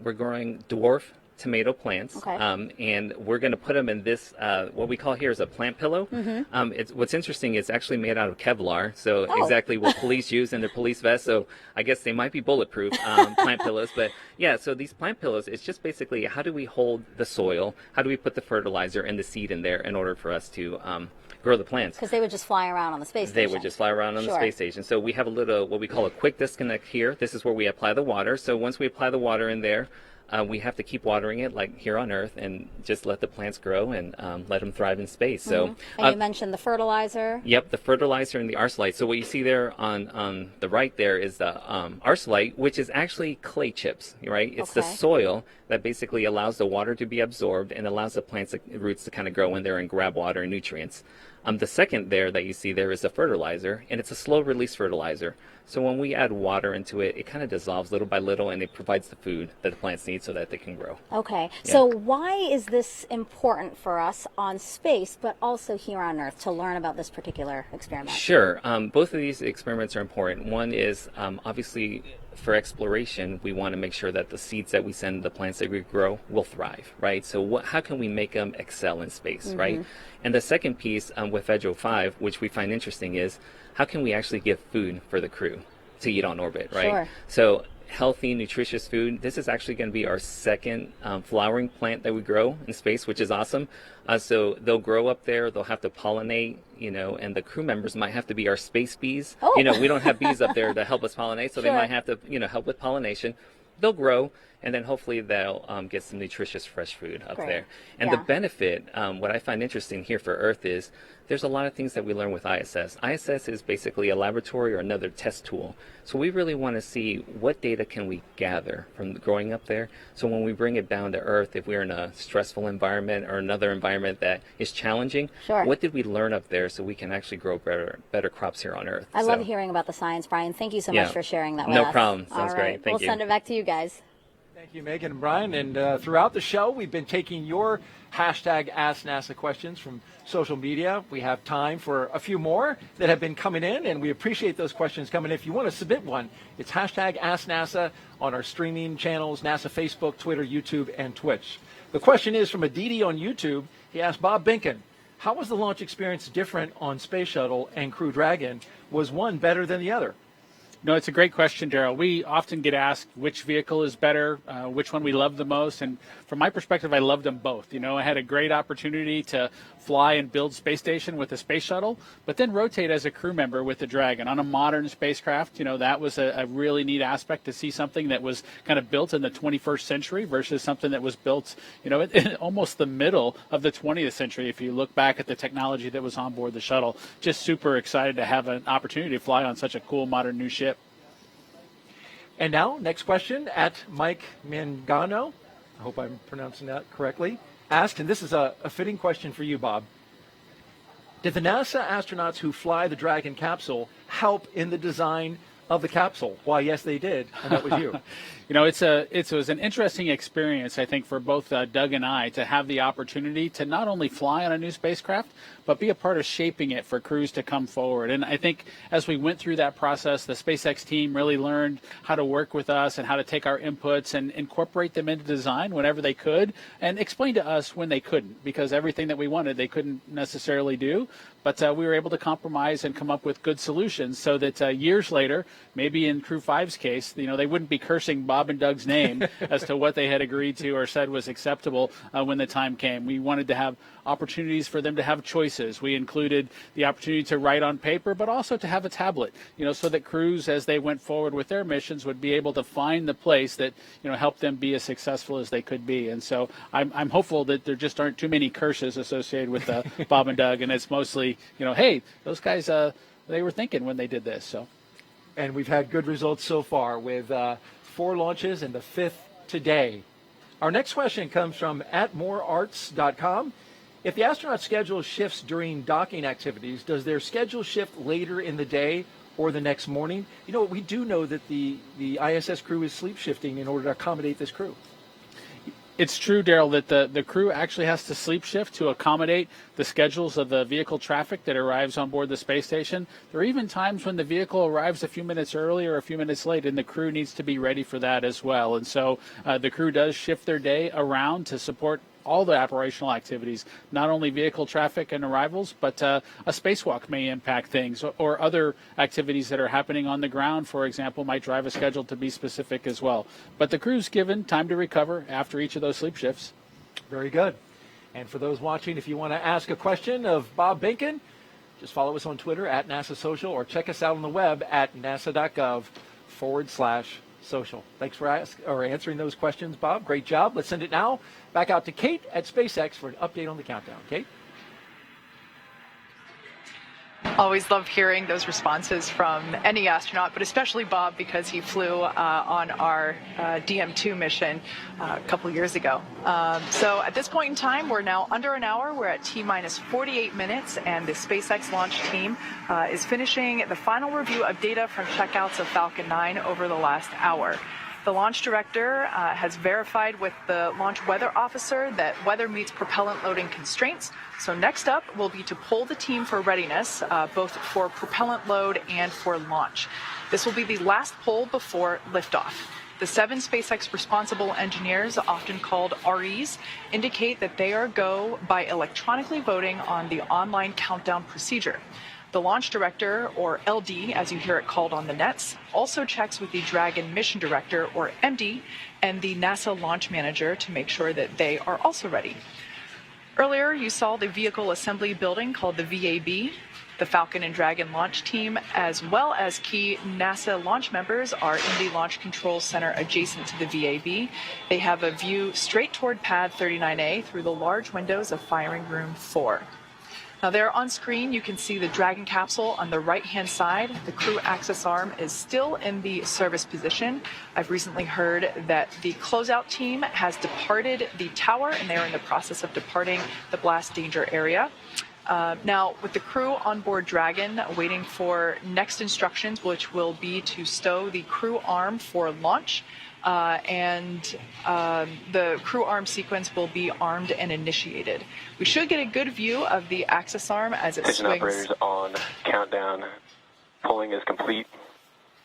[SPEAKER 17] we're growing dwarf tomato plants, and we're going to put them in this, what we call here is a plant pillow. What's interesting, it's actually made out of Kevlar, so exactly what police use in their police vests, so I guess they might be bulletproof, plant pillows. But yeah, so these plant pillows, it's just basically, how do we hold the soil, how do we put the fertilizer and the seed in there in order for us to grow the plants?
[SPEAKER 8] Because they would just fly around on the space station.
[SPEAKER 17] They would just fly around on the space station. So we have a little, what we call a quick disconnect here. This is where we apply the water. So once we apply the water in there, we have to keep watering it like here on Earth, and just let the plants grow and let them thrive in space. So,
[SPEAKER 8] and you mentioned the fertilizer.
[SPEAKER 17] Yep, the fertilizer and the arsenite. So what you see there on the right there is the arsenite, which is actually clay chips, right? It's the soil that basically allows the water to be absorbed and allows the plants' roots to kind of grow in there and grab water and nutrients. The second there that you see there is the fertilizer, and it's a slow release fertilizer. So when we add water into it, it kind of dissolves little by little, and it provides the food that the plants need so that they can grow.
[SPEAKER 8] Okay, so why is this important for us on space, but also here on Earth, to learn about this particular experiment?
[SPEAKER 17] Sure, both of these experiments are important. One is obviously for exploration, we want to make sure that the seeds that we send, the plants that we grow, will thrive, right? So how can we make them excel in space, right? And the second piece with VEG-05, which we find interesting, is how can we actually give food for the crew to eat on orbit, right?
[SPEAKER 8] Sure.
[SPEAKER 17] So healthy, nutritious food. This is actually going to be our second flowering plant that we grow in space, which is awesome. So they'll grow up there, they'll have to pollinate, and the crew members might have to be our space bees. We don't have bees up there to help us pollinate, so they might have to, help with pollination. They'll grow, and then hopefully they'll get some nutritious fresh food up
[SPEAKER 8] Great.
[SPEAKER 17] there. And
[SPEAKER 8] Yeah.
[SPEAKER 17] the benefit, what I find interesting here for Earth is there's a lot of things that we learn with ISS. ISS is basically a laboratory or another test tool. So we really want to see what data can we gather from growing up there. So when we bring it down to Earth, if we're in a stressful environment or another environment that is challenging,
[SPEAKER 8] Sure.
[SPEAKER 17] what did we learn up there so we can actually grow better crops here on Earth?
[SPEAKER 8] I
[SPEAKER 17] So-
[SPEAKER 8] love hearing about the science, Brian. Thank you so
[SPEAKER 17] Yeah.
[SPEAKER 8] much for sharing that with
[SPEAKER 17] No
[SPEAKER 8] us.
[SPEAKER 17] problem. Sounds
[SPEAKER 8] All right.
[SPEAKER 17] great. Thank
[SPEAKER 8] we'll
[SPEAKER 17] you.
[SPEAKER 8] send it back to you guys.
[SPEAKER 2] Thank you, Megan and Brian. And throughout the show, we've been taking your hashtag Ask NASA questions from social media. We have time for a few more that have been coming in, and we appreciate those questions coming in. If you want to submit one, it's hashtag Ask NASA on our streaming channels, NASA Facebook, Twitter, YouTube, and Twitch. The question is from Aditi on YouTube. He asked Bob Behnken, how was the launch experience different on Space Shuttle and Crew Dragon? Was one better than the other?
[SPEAKER 3] No, it's a great question, Daryl. We often get asked which vehicle is better, which one we love the most. And from my perspective, I loved them both. You know, I had a great opportunity to fly and build space station with the Space Shuttle, but then rotate as a crew member with the Dragon on a modern spacecraft. You know, that was a really neat aspect to see something that was kind of built in the 21st century versus something that was built, you know, in almost the middle of the 20th century. If you look back at the technology that was on board the shuttle, just super excited to have an opportunity to fly on such a cool modern new ship.
[SPEAKER 2] And now, next question at Mike Mangano. I hope I'm pronouncing that correctly. Asked, and this is a fitting question for you, Bob. Did the NASA astronauts who fly the Dragon capsule help in the design of the capsule? Why, yes, they did, and that was you.
[SPEAKER 3] You know, it was an interesting experience, I think, for both Doug and I to have the opportunity to not only fly on a new spacecraft, but be a part of shaping it for crews to come forward. And I think as we went through that process, the SpaceX team really learned how to work with us and how to take our inputs and incorporate them into design whenever they could and explain to us when they couldn't, because everything that we wanted they couldn't necessarily do. But we were able to compromise and come up with good solutions so that years later, maybe in Crew 5's case, you know, they wouldn't be cursing Bob and Doug's name as to what they had agreed to or said was acceptable when the time came. We wanted to have opportunities for them to have choices. We included the opportunity to write on paper, but also to have a tablet, you know, so that crews, as they went forward with their missions, would be able to find the place that, you know, helped them be as successful as they could be. And so I'm hopeful that there just aren't too many curses associated with Bob and Doug, and it's mostly, you know, hey, those guys, they were thinking when they did this. So,
[SPEAKER 2] And we've had good results so far with 4 launches and the 5th today. Our next question comes from @morearts.com. If the astronaut schedule shifts during docking activities, does their schedule shift later in the day or the next morning? You know, we do know that the ISS crew is sleep shifting in order to accommodate this crew.
[SPEAKER 3] it's true, Daryl, that the crew actually has to sleep shift to accommodate the schedules of the vehicle traffic that arrives on board the space station. There are even times when the vehicle arrives a few minutes early or a few minutes late, and the crew needs to be ready for that as well. And so the crew does shift their day around to support all the operational activities, not only vehicle traffic and arrivals, but a spacewalk may impact things, or other activities that are happening on the ground, for example, might drive a schedule to be specific as well. But the crew's given time to recover after each of those sleep shifts.
[SPEAKER 2] Very good. And for those watching, if you want to ask a question of Bob Behnken, just follow us on Twitter at NASA Social, or check us out on the web at nasa.gov/social. Thanks for answering those questions, Bob. Great job. Let's send it now back out to Kate at SpaceX for an update on the countdown. Kate?
[SPEAKER 7] Always love hearing those responses from any astronaut, but especially Bob, because he flew on our DM2 mission a couple years ago. So at this point in time, we're now under an hour. We're at T-minus 48 minutes, and the SpaceX launch team is finishing the final review of data from checkouts of Falcon 9 over the last hour. The launch director has verified with the launch weather officer that weather meets propellant loading constraints. So next up will be to poll the team for readiness, both for propellant load and for launch. This will be the last poll before liftoff. The 7 SpaceX responsible engineers, often called REs, indicate that they are go by electronically voting on the online countdown procedure. The launch director, or LD, as you hear it called on the nets, also checks with the Dragon mission director, or MD, and the NASA launch manager to make sure that they are also ready. Earlier, you saw the vehicle assembly building called the VAB. The Falcon and Dragon launch team, as well as key NASA launch members, are in the Launch Control Center adjacent to the VAB. They have a view straight toward Pad 39A through the large windows of Firing Room 4. Now there on screen, you can see the Dragon capsule on the right-hand side. The crew access arm is still in the service position. I've recently heard that the closeout team has departed the tower, and they are in the process of departing the blast danger area. Now, with the crew on board Dragon waiting for next instructions, which will be to stow the crew arm for launch, and the crew arm sequence will be armed and initiated. We should get a good view of the access arm as it
[SPEAKER 1] Station
[SPEAKER 7] swings.
[SPEAKER 1] operators on countdown. Pulling is complete.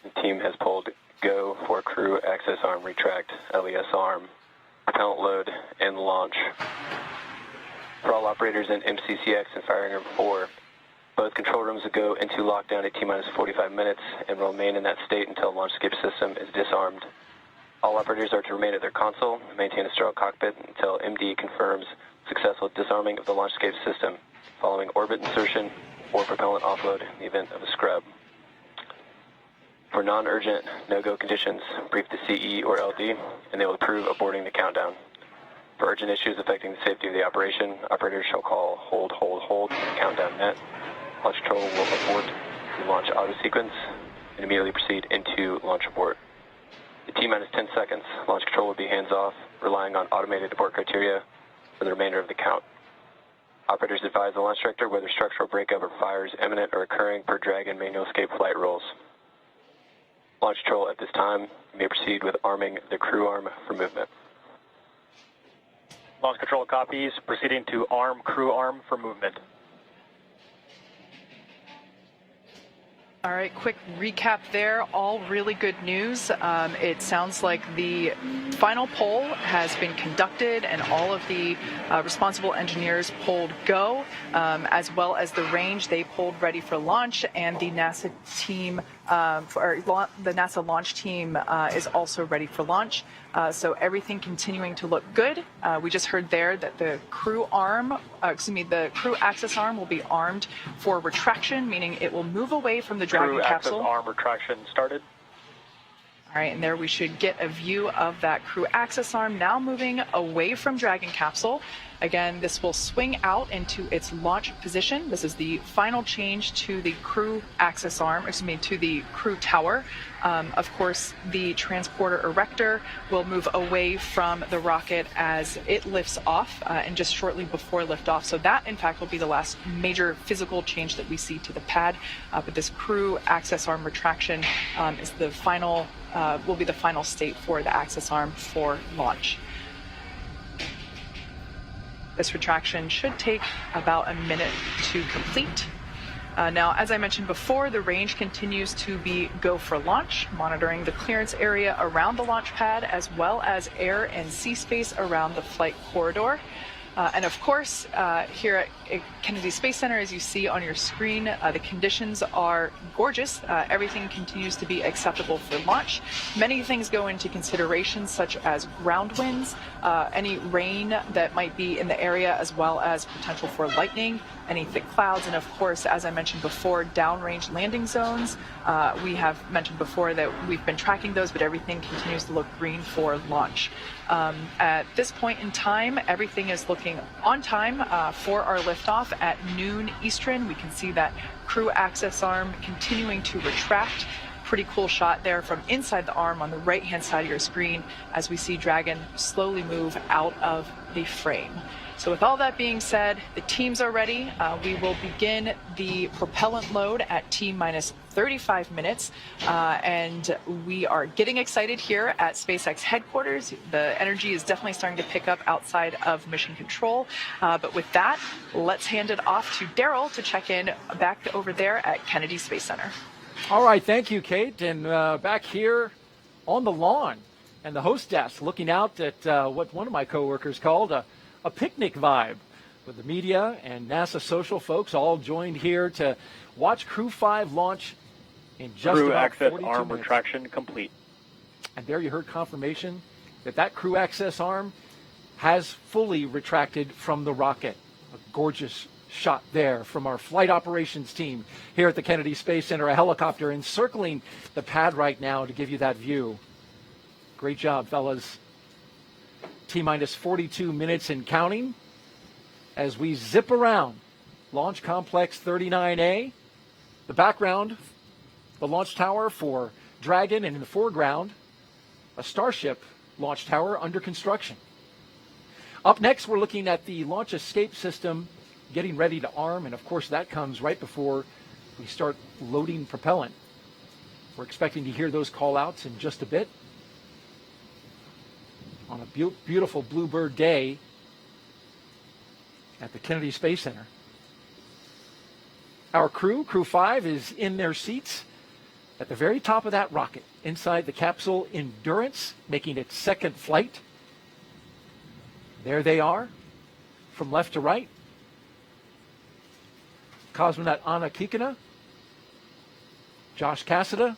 [SPEAKER 1] The team has pulled go for crew access arm retract, LES arm, propellant load, and launch. For all operators in MCCX and Firing Room 4, both control rooms will go into lockdown at T-minus 45 minutes and will remain in that state until launch escape system is disarmed. All operators are to remain at their console and maintain a sterile cockpit until MD confirms successful disarming of the launch escape system, following orbit insertion or propellant offload in the event of a scrub. For non-urgent no-go conditions, brief the CE or LD, and they will approve aborting the countdown. For urgent issues affecting the safety of the operation, operators shall call hold, hold, hold, countdown net. Launch control will abort the launch auto sequence and immediately proceed into launch abort. At T-minus 10 seconds, launch control will be hands-off, relying on automated abort criteria for the remainder of the count. Operators advise the launch director whether structural breakup or fire is imminent or occurring per Dragon manual escape flight rules. Launch control at this time may proceed with arming the crew arm for movement.
[SPEAKER 14] Launch control copies, proceeding to arm crew arm for movement.
[SPEAKER 7] All right, quick recap there. All really good news. It sounds like the final poll has been conducted and all of the responsible engineers polled go, as well as the range they polled ready for launch, and the NASA team, the NASA launch team is also ready for launch. So everything continuing to look good. We just heard there that the crew arm, the crew access arm will be armed for retraction, meaning it will move away from the Dragon capsule.
[SPEAKER 14] Crew access arm retraction started.
[SPEAKER 7] All right, and there we should get a view of that crew access arm now moving away from Dragon capsule. Again, this will swing out into its launch position. This is the final change to the crew access arm, to the crew tower. Of course, the transporter erector will move away from the rocket as it lifts off and just shortly before liftoff. So that, in fact, will be the last major physical change that we see to the pad. But this crew access arm retraction is the final, will be the final state for the access arm for launch. This retraction should take about a minute to complete. Now, as I mentioned before, the range continues to be go for launch, monitoring the clearance area around the launch pad as well as air and sea space around the flight corridor. And of course, here at Kennedy Space Center, as you see on your screen, the conditions are gorgeous. Everything continues to be acceptable for launch. Many things go into consideration, such as ground winds, any rain that might be in the area, as well as potential for lightning, any thick clouds, and of course, as I mentioned before, downrange landing zones. We have mentioned before that we've been tracking those, but everything continues to look green for launch. At this point in time, everything is looking on time for our liftoff at noon Eastern. We can see that crew access arm continuing to retract. Pretty cool shot there from inside the arm on the right-hand side of your screen as we see Dragon slowly move out of the frame. So with all that being said, the teams are ready. We will begin the propellant load at T-minus 35 minutes, and we are getting excited here at SpaceX headquarters. The energy is definitely starting to pick up outside of Mission Control, but with that, let's hand it off to Daryl to check in back over there at Kennedy Space Center.
[SPEAKER 2] All right, thank you, Kate, and back here on the lawn and the host desk looking out at what one of my coworkers called a picnic vibe, with the media and NASA social folks all joined here to watch Crew 5 launch in just
[SPEAKER 14] crew
[SPEAKER 2] about
[SPEAKER 14] access
[SPEAKER 2] 42
[SPEAKER 14] arm
[SPEAKER 2] minutes.
[SPEAKER 14] retraction complete.
[SPEAKER 2] And there you heard confirmation that crew access arm has fully retracted from the rocket. A gorgeous shot there from our flight operations team here at the Kennedy Space Center. A helicopter encircling the pad right now to give you that view. Great job, fellas. T-minus 42 minutes and counting as we zip around Launch Complex 39A. The background, the launch tower for Dragon, and in the foreground, a Starship launch tower under construction. Up next, we're looking at the launch escape system getting ready to arm, and of course that comes right before we start loading propellant. We're expecting to hear those call-outs in just a bit. On a beautiful bluebird day at the Kennedy Space Center. Our crew 5, is in their seats at the very top of that rocket, inside the capsule Endurance, making its second flight. There they are, from left to right. Cosmonaut Anna Kikina, Josh Cassada,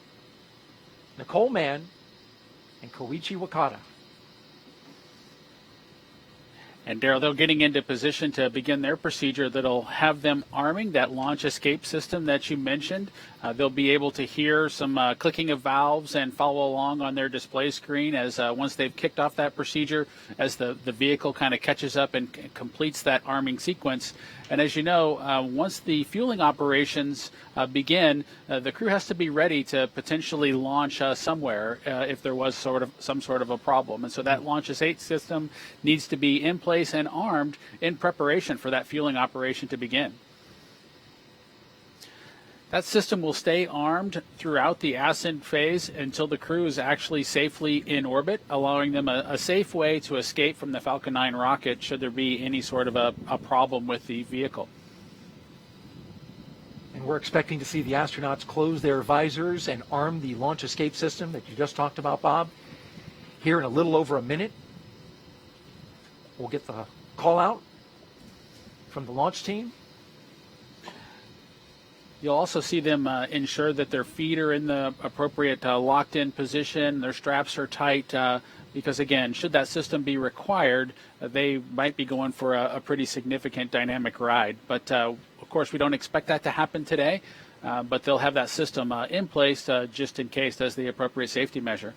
[SPEAKER 2] Nicole Mann, and Koichi Wakata.
[SPEAKER 3] And Daryl, they're getting into position to begin their procedure that'll have them arming that launch escape system that you mentioned. They'll be able to hear some clicking of valves and follow along on their display screen as once they've kicked off that procedure, as the vehicle kind of catches up and completes that arming sequence. And as you know, once the fueling operations begin, the crew has to be ready to potentially launch somewhere if there was some sort of a problem. And so that launch escape system needs to be in place and armed in preparation for that fueling operation to begin. That system will stay armed throughout the ascent phase until the crew is actually safely in orbit, allowing them a safe way to escape from the Falcon 9 rocket should there be any sort of a problem with the vehicle.
[SPEAKER 2] And we're expecting to see the astronauts close their visors and arm the launch escape system that you just talked about, Bob, here in a little over a minute. We'll get the call out from the launch team.
[SPEAKER 3] You'll also see them ensure that their feet are in the appropriate locked-in position, their straps are tight, because, again, should that system be required, they might be going for a pretty significant dynamic ride. But, of course, we don't expect that to happen today, but they'll have that system in place just in case as the appropriate safety measure.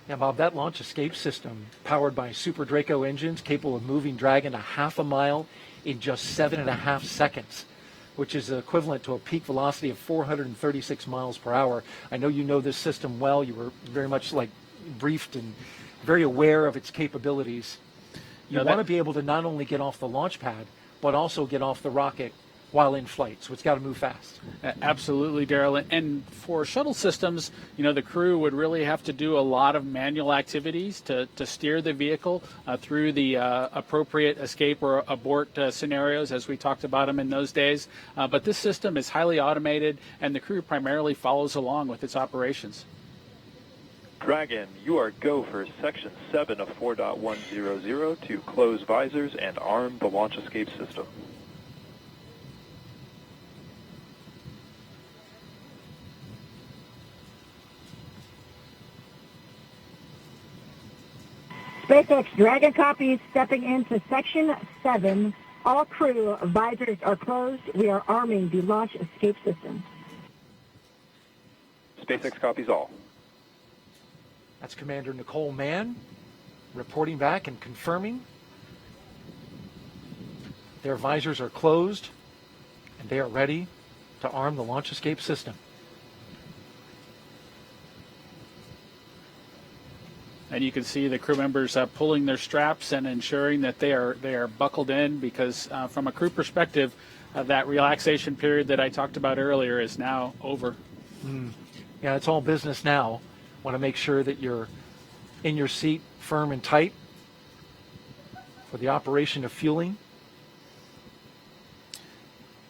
[SPEAKER 2] Now, Bob, that launch escape system, powered by Super Draco engines, capable of moving Dragon a half a mile in just 7.5 seconds, which is equivalent to a peak velocity of 436 miles per hour. I know you know this system well. You were very much briefed and very aware of its capabilities. You want to be able to not only get off the launch pad, but also get off the rocket while in flight. So it's got to move fast.
[SPEAKER 3] Absolutely, Daryl. And for shuttle systems, the crew would really have to do a lot of manual activities to steer the vehicle through the appropriate escape or abort scenarios, as we talked about them in those days. But this system is highly automated, and the crew primarily follows along with its operations.
[SPEAKER 1] Dragon, you are go for Section 7 of 4.100 to close visors and arm the launch escape system.
[SPEAKER 9] SpaceX Dragon copies stepping into Section 7. All crew visors are closed. We are arming the launch escape system.
[SPEAKER 1] SpaceX copies all.
[SPEAKER 2] That's Commander Nicole Mann reporting back and confirming their visors are closed and they are ready to arm the launch escape system.
[SPEAKER 3] And you can see the crew members pulling their straps and ensuring that they are buckled in, because from a crew perspective, that relaxation period that I talked about earlier is now over.
[SPEAKER 2] Yeah, it's all business now. Want to make sure that you're in your seat, firm and tight, for the operation of fueling.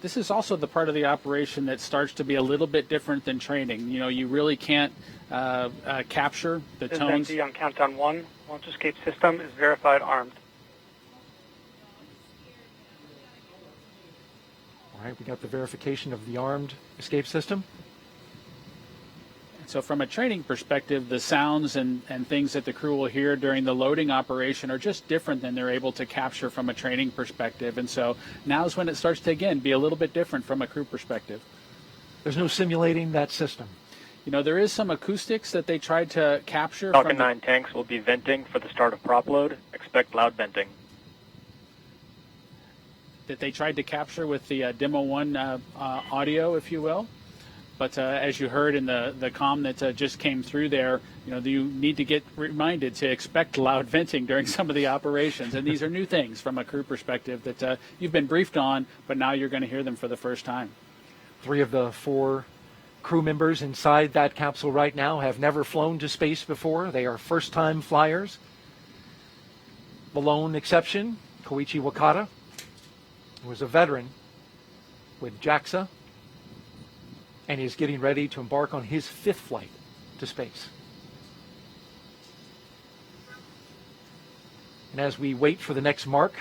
[SPEAKER 3] This is also the part of the operation that starts to be a little bit different than training. You really can't capture the tones.
[SPEAKER 14] This is MD on countdown 1. Launch escape system is verified armed.
[SPEAKER 2] All right, we got the verification of the armed escape system.
[SPEAKER 3] So from a training perspective, the sounds and things that the crew will hear during the loading operation are just different than they're able to capture from a training perspective. And so now's when it starts to, again, be a little bit different from a crew perspective.
[SPEAKER 2] There's no simulating that system.
[SPEAKER 3] You know, there is some acoustics that they tried to capture.
[SPEAKER 14] Falcon 9 tanks will be venting for the start of prop load. Expect loud venting.
[SPEAKER 3] That they tried to capture with the Demo 1 audio, if you will. But as you heard in the comm that just came through there, you know, you need to get reminded to expect loud venting during some of the operations. And these are new things from a crew perspective that you've been briefed on, but now you're going to hear them for the first time.
[SPEAKER 2] 3 of the 4 crew members inside that capsule right now have never flown to space before. They are first-time flyers. The lone exception, Koichi Wakata, who was a veteran with JAXA, and is getting ready to embark on his 5th flight to space. And as we wait for the next mark,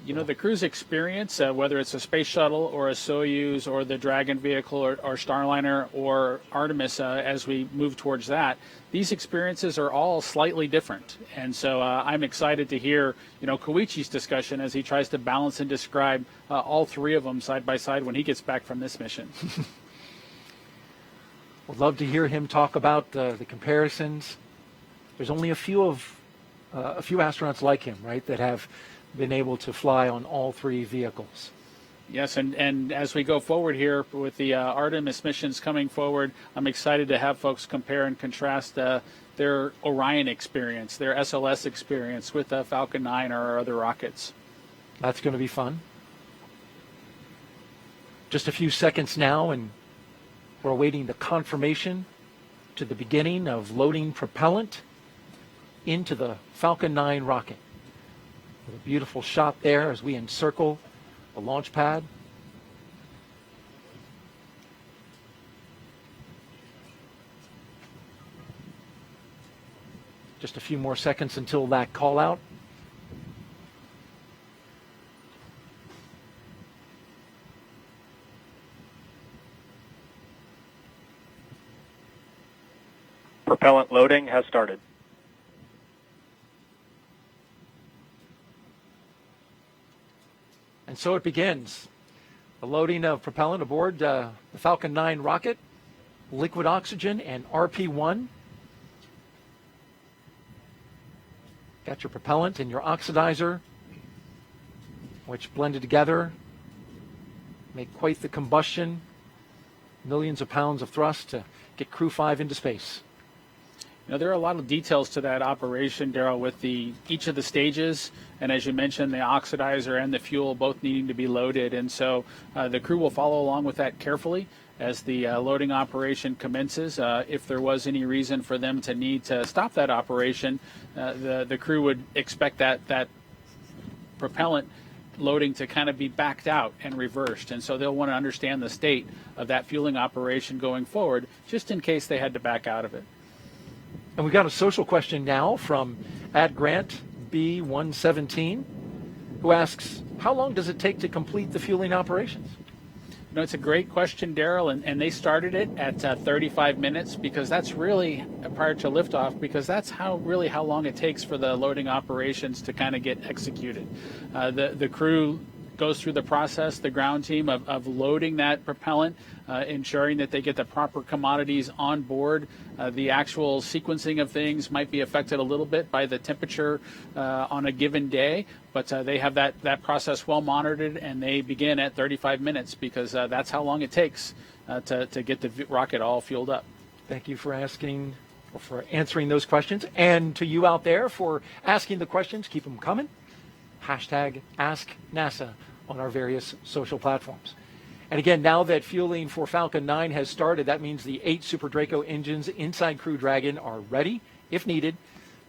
[SPEAKER 3] you know, the crew's experience, whether it's a space shuttle or a Soyuz or the Dragon vehicle or Starliner or Artemis, as we move towards that, these experiences are all slightly different. And so I'm excited to hear, you know, Koichi's discussion as he tries to balance and describe all 3 of them side by side when he gets back from this mission.
[SPEAKER 2] Would love to hear him talk about the comparisons. There's only a few astronauts like him, right, that have been able to fly on all 3 vehicles.
[SPEAKER 3] Yes, and as we go forward here with the Artemis missions coming forward, I'm excited to have folks compare and contrast their Orion experience, their SLS experience with Falcon 9 or our other rockets.
[SPEAKER 2] That's going to be fun. Just a few seconds now, and we're awaiting the confirmation to the beginning of loading propellant into the Falcon 9 rocket. With a beautiful shot there as we encircle the launch pad. Just a few more seconds until that call out.
[SPEAKER 14] Propellant loading has started.
[SPEAKER 2] And so it begins. The loading of propellant aboard the Falcon 9 rocket, liquid oxygen and RP-1. Got your propellant and your oxidizer, which blended together make quite the combustion. Millions of pounds of thrust to get Crew 5 into space.
[SPEAKER 3] You know, there are a lot of details to that operation, Daryl, with each of the stages, and as you mentioned, the oxidizer and the fuel both needing to be loaded, and so the crew will follow along with that carefully as the loading operation commences. If there was any reason for them to need to stop that operation, the crew would expect that propellant loading to kind of be backed out and reversed, and so they'll want to understand the state of that fueling operation going forward, just in case they had to back out of it.
[SPEAKER 2] And we got a social question now from @Grant B117, who asks, how long does it take to complete the fueling operations?
[SPEAKER 3] You know, it's a great question, Daryl, and they started it at 35 minutes because that's really prior to liftoff, because that's how long it takes for the loading operations to kind of get executed. The crew goes through the process, the ground team, of loading that propellant, ensuring that they get the proper commodities on board. The actual sequencing of things might be affected a little bit by the temperature on a given day, but they have that process well monitored, and they begin at 35 minutes because that's how long it takes to get the rocket all fueled up.
[SPEAKER 2] Thank you for asking, or for answering those questions, and to you out there for asking the questions. Keep them coming. #AskNASA on our various social platforms. And again, now that fueling for Falcon 9 has started, that means the 8 Super Draco engines inside Crew Dragon are ready, if needed,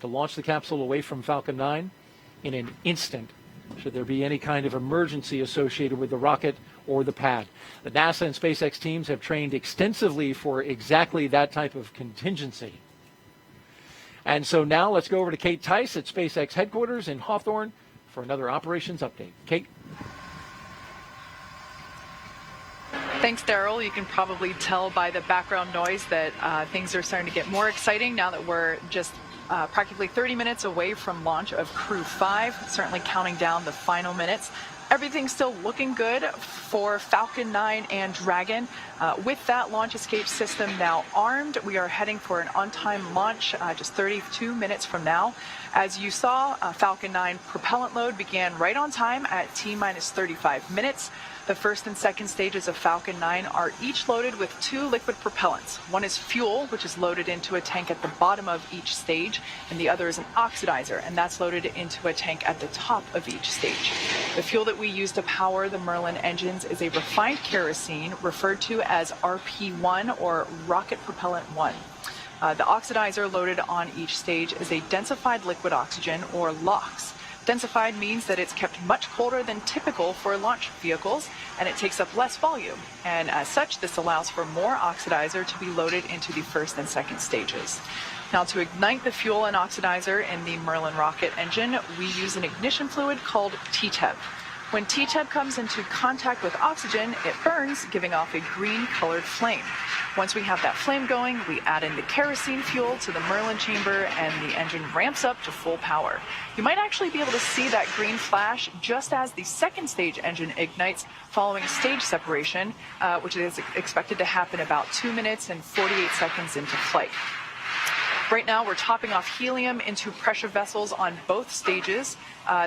[SPEAKER 2] to launch the capsule away from Falcon 9 in an instant, should there be any kind of emergency associated with the rocket or the pad. The NASA and SpaceX teams have trained extensively for exactly that type of contingency. And so now let's go over to Kate Tice at SpaceX headquarters in Hawthorne for another operations update. Kate?
[SPEAKER 7] Thanks, Daryl. You can probably tell by the background noise that things are starting to get more exciting now that we're just practically 30 minutes away from launch of Crew 5, certainly counting down the final minutes. Everything's still looking good for Falcon 9 and Dragon. With that launch escape system now armed, we are heading for an on-time launch just 32 minutes from now. As you saw, Falcon 9 propellant load began right on time at T-minus 35 minutes. The first and second stages of Falcon 9 are each loaded with 2 liquid propellants. One is fuel, which is loaded into a tank at the bottom of each stage, and the other is an oxidizer, and that's loaded into a tank at the top of each stage. The fuel that we use to power the Merlin engines is a refined kerosene referred to as RP1 or Rocket Propellant 1. The oxidizer loaded on each stage is a densified liquid oxygen or LOX. Densified means that it's kept much colder than typical for launch vehicles, and it takes up less volume. And as such, this allows for more oxidizer to be loaded into the first and second stages. Now, to ignite the fuel and oxidizer in the Merlin rocket engine, we use an ignition fluid called TTEB. When TTEB comes into contact with oxygen, it burns, giving off a green-colored flame. Once we have that flame going, we add in the kerosene fuel to the Merlin chamber, and the engine ramps up to full power. You might actually be able to see that green flash just as the second stage engine ignites following stage separation, which is expected to happen about 2 minutes and 48 seconds into flight. Right now, we're topping off helium into pressure vessels on both stages.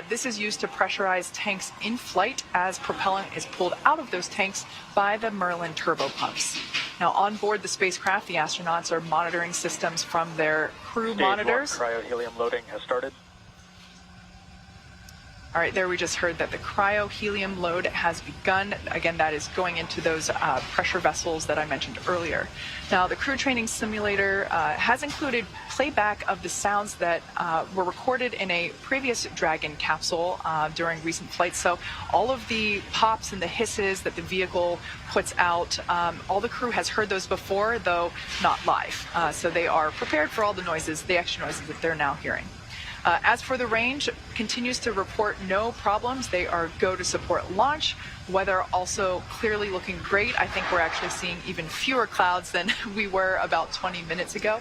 [SPEAKER 7] This is used to pressurize tanks in flight as propellant is pulled out of those tanks by the Merlin turbo pumps. Now, on board the spacecraft, the astronauts are monitoring systems from their crew monitors.
[SPEAKER 1] Stage 1 cryo-helium loading has started.
[SPEAKER 7] All right, there we just heard that the cryo-helium load has begun. Again, that is going into those pressure vessels that I mentioned earlier. Now, the crew training simulator has included playback of the sounds that were recorded in a previous Dragon capsule during recent flights. So all of the pops and the hisses that the vehicle puts out, all the crew has heard those before, though not live. So they are prepared for all the noises, the extra noises that they're now hearing. As for the range, continues to report no problems. They are go to support launch. Weather also clearly looking great. I think we're actually seeing even fewer clouds than we were about 20 minutes ago.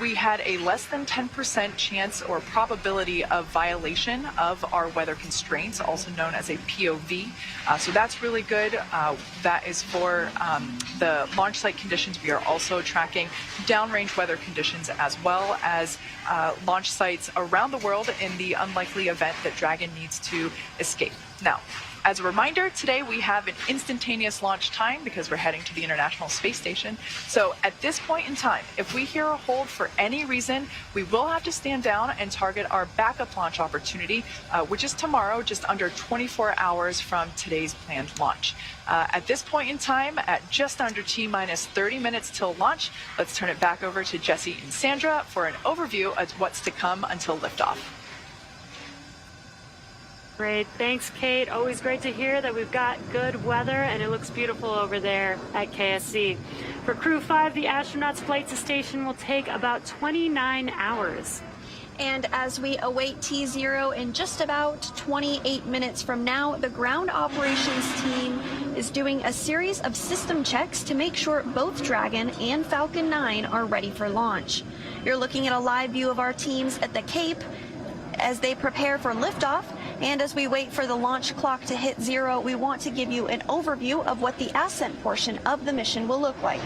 [SPEAKER 7] We had a less than 10% chance or probability of violation of our weather constraints, also known as a POV. So that's really good. That is for the launch site conditions. We are also tracking downrange weather conditions as well as launch sites around the world in the unlikely event that Dragon needs to escape. Now, as a reminder, today we have an instantaneous launch time because we're heading to the International Space Station. So at this point in time, if we hear a hold for any reason, we will have to stand down and target our backup launch opportunity, which is tomorrow, just under 24 hours from today's planned launch. At this point in time, at just under T-minus 30 minutes till launch, let's turn it back over to Jesse and Sandra for an overview of what's to come until liftoff.
[SPEAKER 5] Great. Thanks, Kate. Always great to hear that we've got good weather and it looks beautiful over there at KSC. For Crew 5, the astronauts' flight to station will take about 29 hours.
[SPEAKER 4] And as we await T0 in just about 28 minutes from now, the ground operations team is doing a series of system checks to make sure both Dragon and Falcon 9 are ready for launch. You're looking at a live view of our teams at the Cape as they prepare for liftoff. And as we wait for the launch clock to hit 0, we want to give you an overview of what the ascent portion of the mission will look like.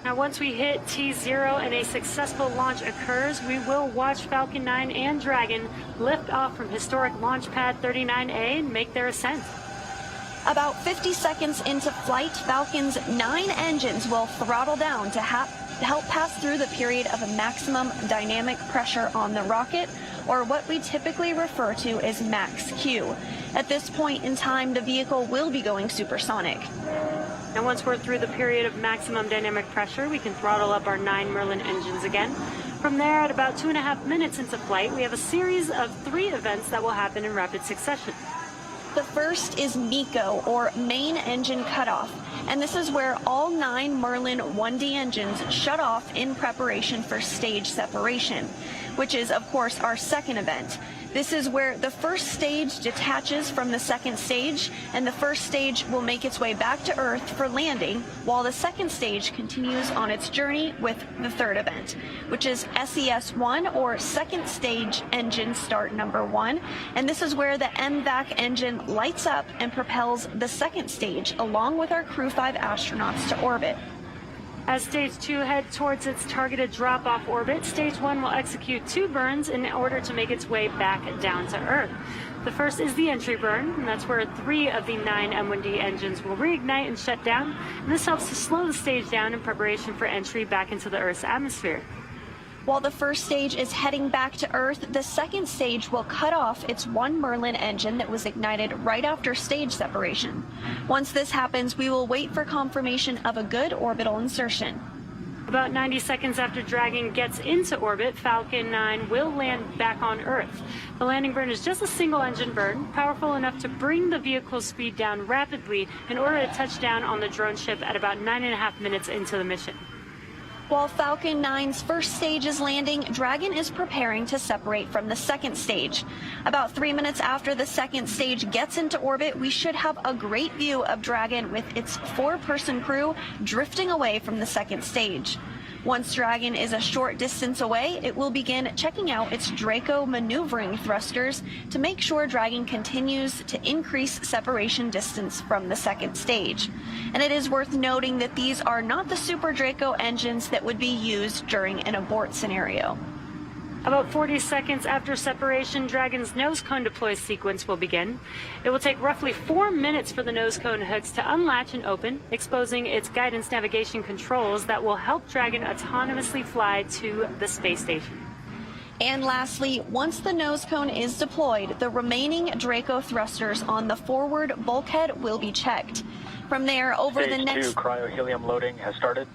[SPEAKER 5] Now, once we hit T0 and a successful launch occurs, we will watch Falcon 9 and Dragon lift off from historic launch pad 39A and make their ascent.
[SPEAKER 4] About 50 seconds into flight, Falcon's 9 engines will throttle down to help pass through the period of a maximum dynamic pressure on the rocket, or what we typically refer to as max Q. At this point in time, the vehicle will be going supersonic.
[SPEAKER 5] And once we're through the period of maximum dynamic pressure, we can throttle up our 9 Merlin engines again. From there, at about 2.5 minutes into flight, we have a series of 3 events that will happen in rapid succession.
[SPEAKER 4] The first is MECO, or main engine cutoff, and this is where all 9 Merlin 1D engines shut off in preparation for stage separation, which is, of course, our second event. This is where the first stage detaches from the second stage, and the first stage will make its way back to Earth for landing, while the second stage continues on its journey with the third event, which is SES-1, or Second Stage Engine Start Number 1, and this is where the MVAC engine lights up and propels the second stage along with our Crew 5 astronauts to orbit.
[SPEAKER 5] As Stage 2 heads towards its targeted drop-off orbit, Stage 1 will execute 2 burns in order to make its way back down to Earth. The first is the entry burn, and that's where 3 of the 9 M1D engines will reignite and shut down, and this helps to slow the stage down in preparation for entry back into the Earth's atmosphere.
[SPEAKER 4] While the first stage is heading back to Earth, the second stage will cut off its 1 Merlin engine that was ignited right after stage separation. Once this happens, we will wait for confirmation of a good orbital insertion.
[SPEAKER 5] About 90 seconds after Dragon gets into orbit, Falcon 9 will land back on Earth. The landing burn is just a single engine burn, powerful enough to bring the vehicle's speed down rapidly in order to touch down on the drone ship at about 9.5 minutes into the mission.
[SPEAKER 4] While Falcon 9's first stage is landing, Dragon is preparing to separate from the second stage. About 3 minutes after the second stage gets into orbit, we should have a great view of Dragon with its 4-person crew drifting away from the second stage. Once Dragon is a short distance away, it will begin checking out its Draco maneuvering thrusters to make sure Dragon continues to increase separation distance from the second stage. And it is worth noting that these are not the Super Draco engines that would be used during an abort scenario.
[SPEAKER 5] About 40 seconds after separation, Dragon's nose cone deploy sequence will begin. It will take roughly 4 minutes for the nose cone hooks to unlatch and open, exposing its guidance navigation controls that will help Dragon autonomously fly to the space station.
[SPEAKER 4] And lastly, once the nose cone is deployed, the remaining Draco thrusters on the forward bulkhead will be checked. From there, over the next...
[SPEAKER 14] Stage 2 cryo-helium loading has started.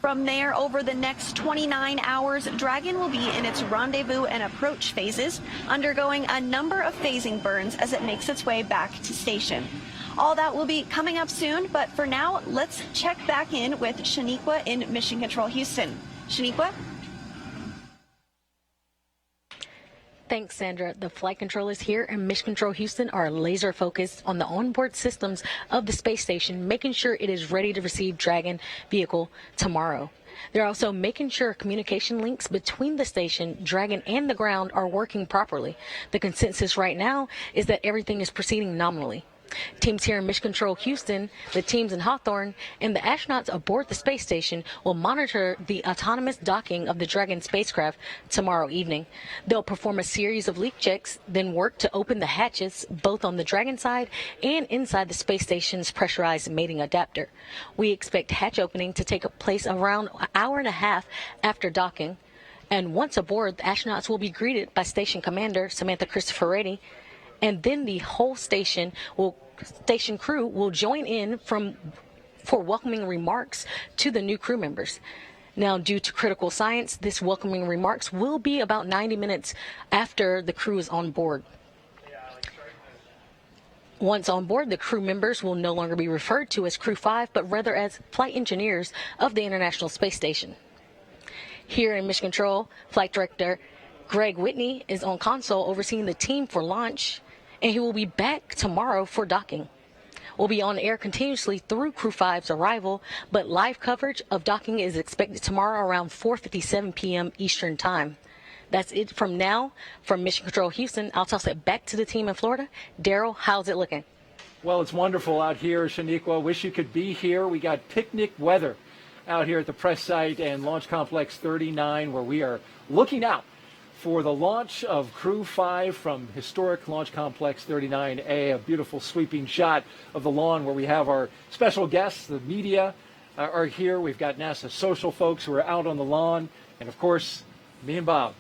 [SPEAKER 4] From there, over the next 29 hours, Dragon will be in its rendezvous and approach phases, undergoing a number of phasing burns as it makes its way back to station. All that will be coming up soon, but for now, let's check back in with Shaniqua in Mission Control Houston. Shaniqua?
[SPEAKER 15] Thanks, Sandra. The flight controllers here in Mission Control Houston are laser focused on the onboard systems of the space station, making sure it is ready to receive Dragon vehicle tomorrow. They're also making sure communication links between the station, Dragon, and the ground are working properly. The consensus right now is that everything is proceeding nominally. Teams here in Mission Control Houston, the teams in Hawthorne, and the astronauts aboard the space station will monitor the autonomous docking of the Dragon spacecraft tomorrow evening. They'll perform a series of leak checks, then work to open the hatches both on the Dragon side and inside the space station's pressurized mating adapter. We expect hatch opening to take place around an hour and a half after docking. And once aboard, the astronauts will be greeted by Station Commander Samantha Cristoforetti, and then the whole station crew will join in for welcoming remarks to the new crew members. Now, due to critical science, this welcoming remarks will be about 90 minutes after the crew is on board. Once on board, the crew members will no longer be referred to as Crew 5, but rather as flight engineers of the International Space Station. Here in Mission Control, Flight Director Greg Whitney is on console overseeing the team for launch, and he will be back tomorrow for docking. We'll be on air continuously through Crew 5's arrival, but live coverage of docking is expected tomorrow around 4:57 p.m. Eastern Time. That's it from now. From Mission Control Houston, I'll toss it back to the team in Florida. Daryl, how's it looking?
[SPEAKER 2] Well, it's wonderful out here, Shaniqua. Wish you could be here. We got picnic weather out here at the press site and Launch Complex 39, where we are looking out for the launch of Crew 5 from historic Launch Complex 39A, a beautiful sweeping shot of the lawn where we have our special guests. The media are here. We've got NASA social folks who are out on the lawn, and of course, me and Bob.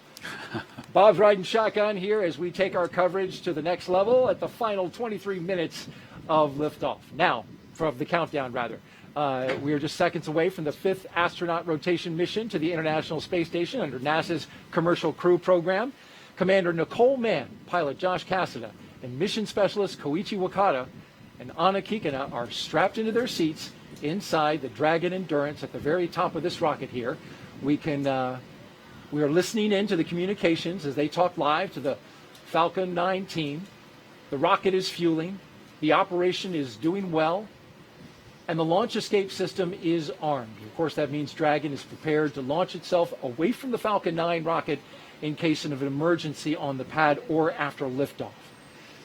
[SPEAKER 2] Bob's riding shotgun here as we take our coverage to the next level at the final 23 minutes of liftoff. Now, from the countdown, rather. We are just seconds away from the 5th astronaut rotation mission to the International Space Station under NASA's Commercial Crew Program. Commander Nicole Mann, pilot Josh Cassada, and mission specialist Koichi Wakata and Anna Kikina are strapped into their seats inside the Dragon Endurance at the very top of this rocket here. We can We are listening in to the communications as they talk live to the Falcon 9 team. The rocket is fueling, the operation is doing well, and the launch escape system is armed. Of course, that means Dragon is prepared to launch itself away from the Falcon 9 rocket in case of an emergency on the pad or after liftoff.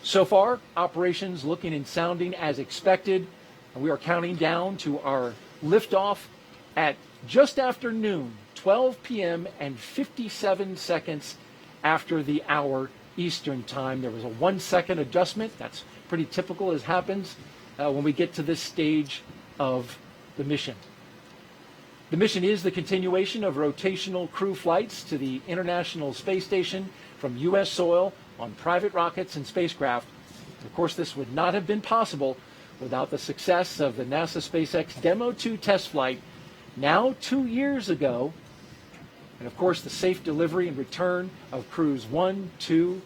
[SPEAKER 2] So far, operations looking and sounding as expected, and we are counting down to our liftoff at just after noon, 12 p.m. and 57 seconds after the hour Eastern time. There was a 1 second adjustment. That's pretty typical as happens when we get to this stage of the mission. The mission is the continuation of rotational crew flights to the International Space Station from U.S. soil on private rockets and spacecraft. Of course, this would not have been possible without the success of the NASA SpaceX Demo 2 test flight now 2 years ago, and of course the safe delivery and return of crews 1, 2,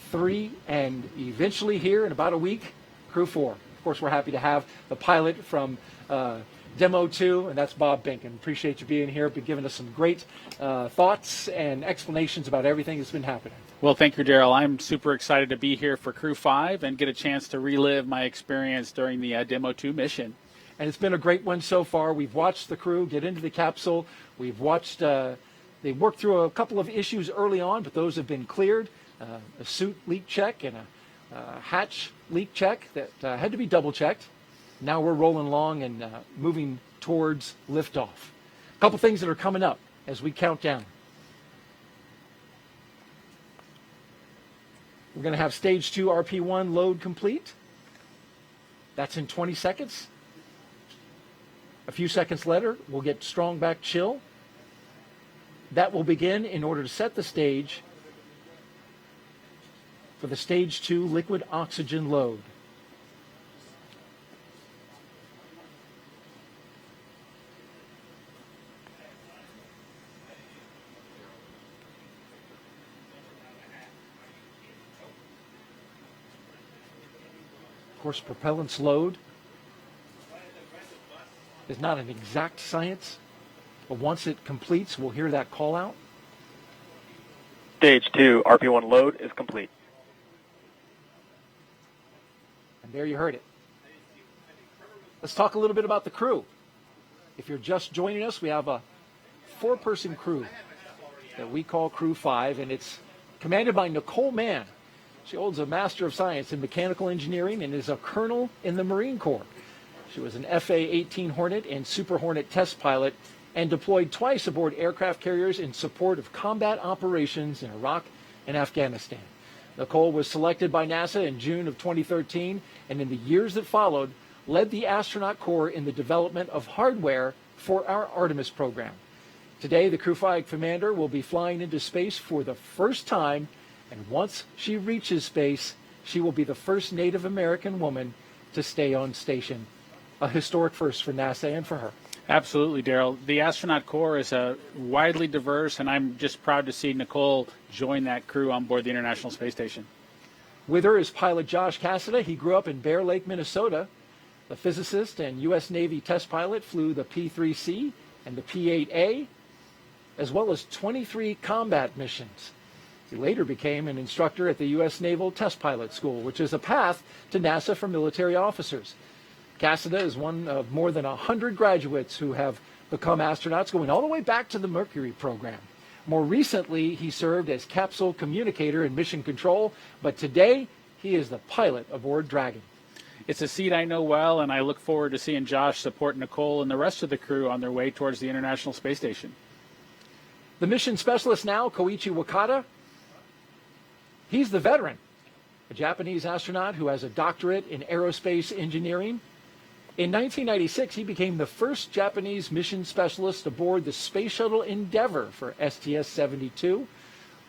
[SPEAKER 2] 3, and eventually here in about a week, crew 4. Of course, we're happy to have the pilot from Demo 2, and that's Bob Behnken. Appreciate you being here, been giving us some great thoughts and explanations about everything that's been happening.
[SPEAKER 3] Well, thank you, Daryl. I'm super excited to be here for Crew 5 and get a chance to relive my experience during the Demo 2 mission.
[SPEAKER 2] And it's been a great one so far. We've watched the crew get into the capsule. We've watched, they worked through a couple of issues early on, but those have been cleared. A suit leak check and a hatch leak check that had to be double checked. Now we're rolling along and moving towards liftoff. A couple things that are coming up as we count down. We're going to have stage 2 RP1 load complete. That's in 20 seconds. A few seconds later, we'll get strong back chill. That will begin in order to set the stage for the stage 2 liquid oxygen load. Of course, propellant's load is not an exact science, but once it completes, we'll hear that call out.
[SPEAKER 10] Stage 2 RP1 load is complete.
[SPEAKER 2] And there you heard it. Let's talk a little bit about the crew. If you're just joining us, we have a 4-person crew that we call Crew 5, and it's commanded by Nicole Mann. She holds a Master of Science in Mechanical Engineering and is a colonel in the Marine Corps. She was an FA-18 Hornet and Super Hornet test pilot and deployed twice aboard aircraft carriers in support of combat operations in Iraq and Afghanistan. Nicole was selected by NASA in June of 2013, and in the years that followed, led the astronaut corps in the development of hardware for our Artemis program. Today, the Crew 5 commander will be flying into space for the first time, and once she reaches space, she will be the first Native American woman to stay on station. A historic first for NASA and for her.
[SPEAKER 3] Absolutely, Daryl. The astronaut corps is widely diverse, and I'm just proud to see Nicole join that crew on board the International Space Station.
[SPEAKER 2] With her is pilot Josh Cassada. He grew up in Bear Lake, Minnesota. The physicist and U.S. Navy test pilot flew the P-3C and the P-8A, as well as 23 combat missions. He later became an instructor at the U.S. Naval Test Pilot School, which is a path to NASA for military officers. Cassada is one of more than 100 graduates who have become astronauts, going all the way back to the Mercury program. More recently, he served as capsule communicator in mission control, but today he is the pilot aboard Dragon.
[SPEAKER 3] It's a seat I know well, and I look forward to seeing Josh support Nicole and the rest of the crew on their way towards the International Space Station.
[SPEAKER 2] The mission specialist now, Koichi Wakata, he's the veteran, a Japanese astronaut who has a doctorate in aerospace engineering. In 1996, he became the first Japanese mission specialist aboard the Space Shuttle Endeavour for STS-72.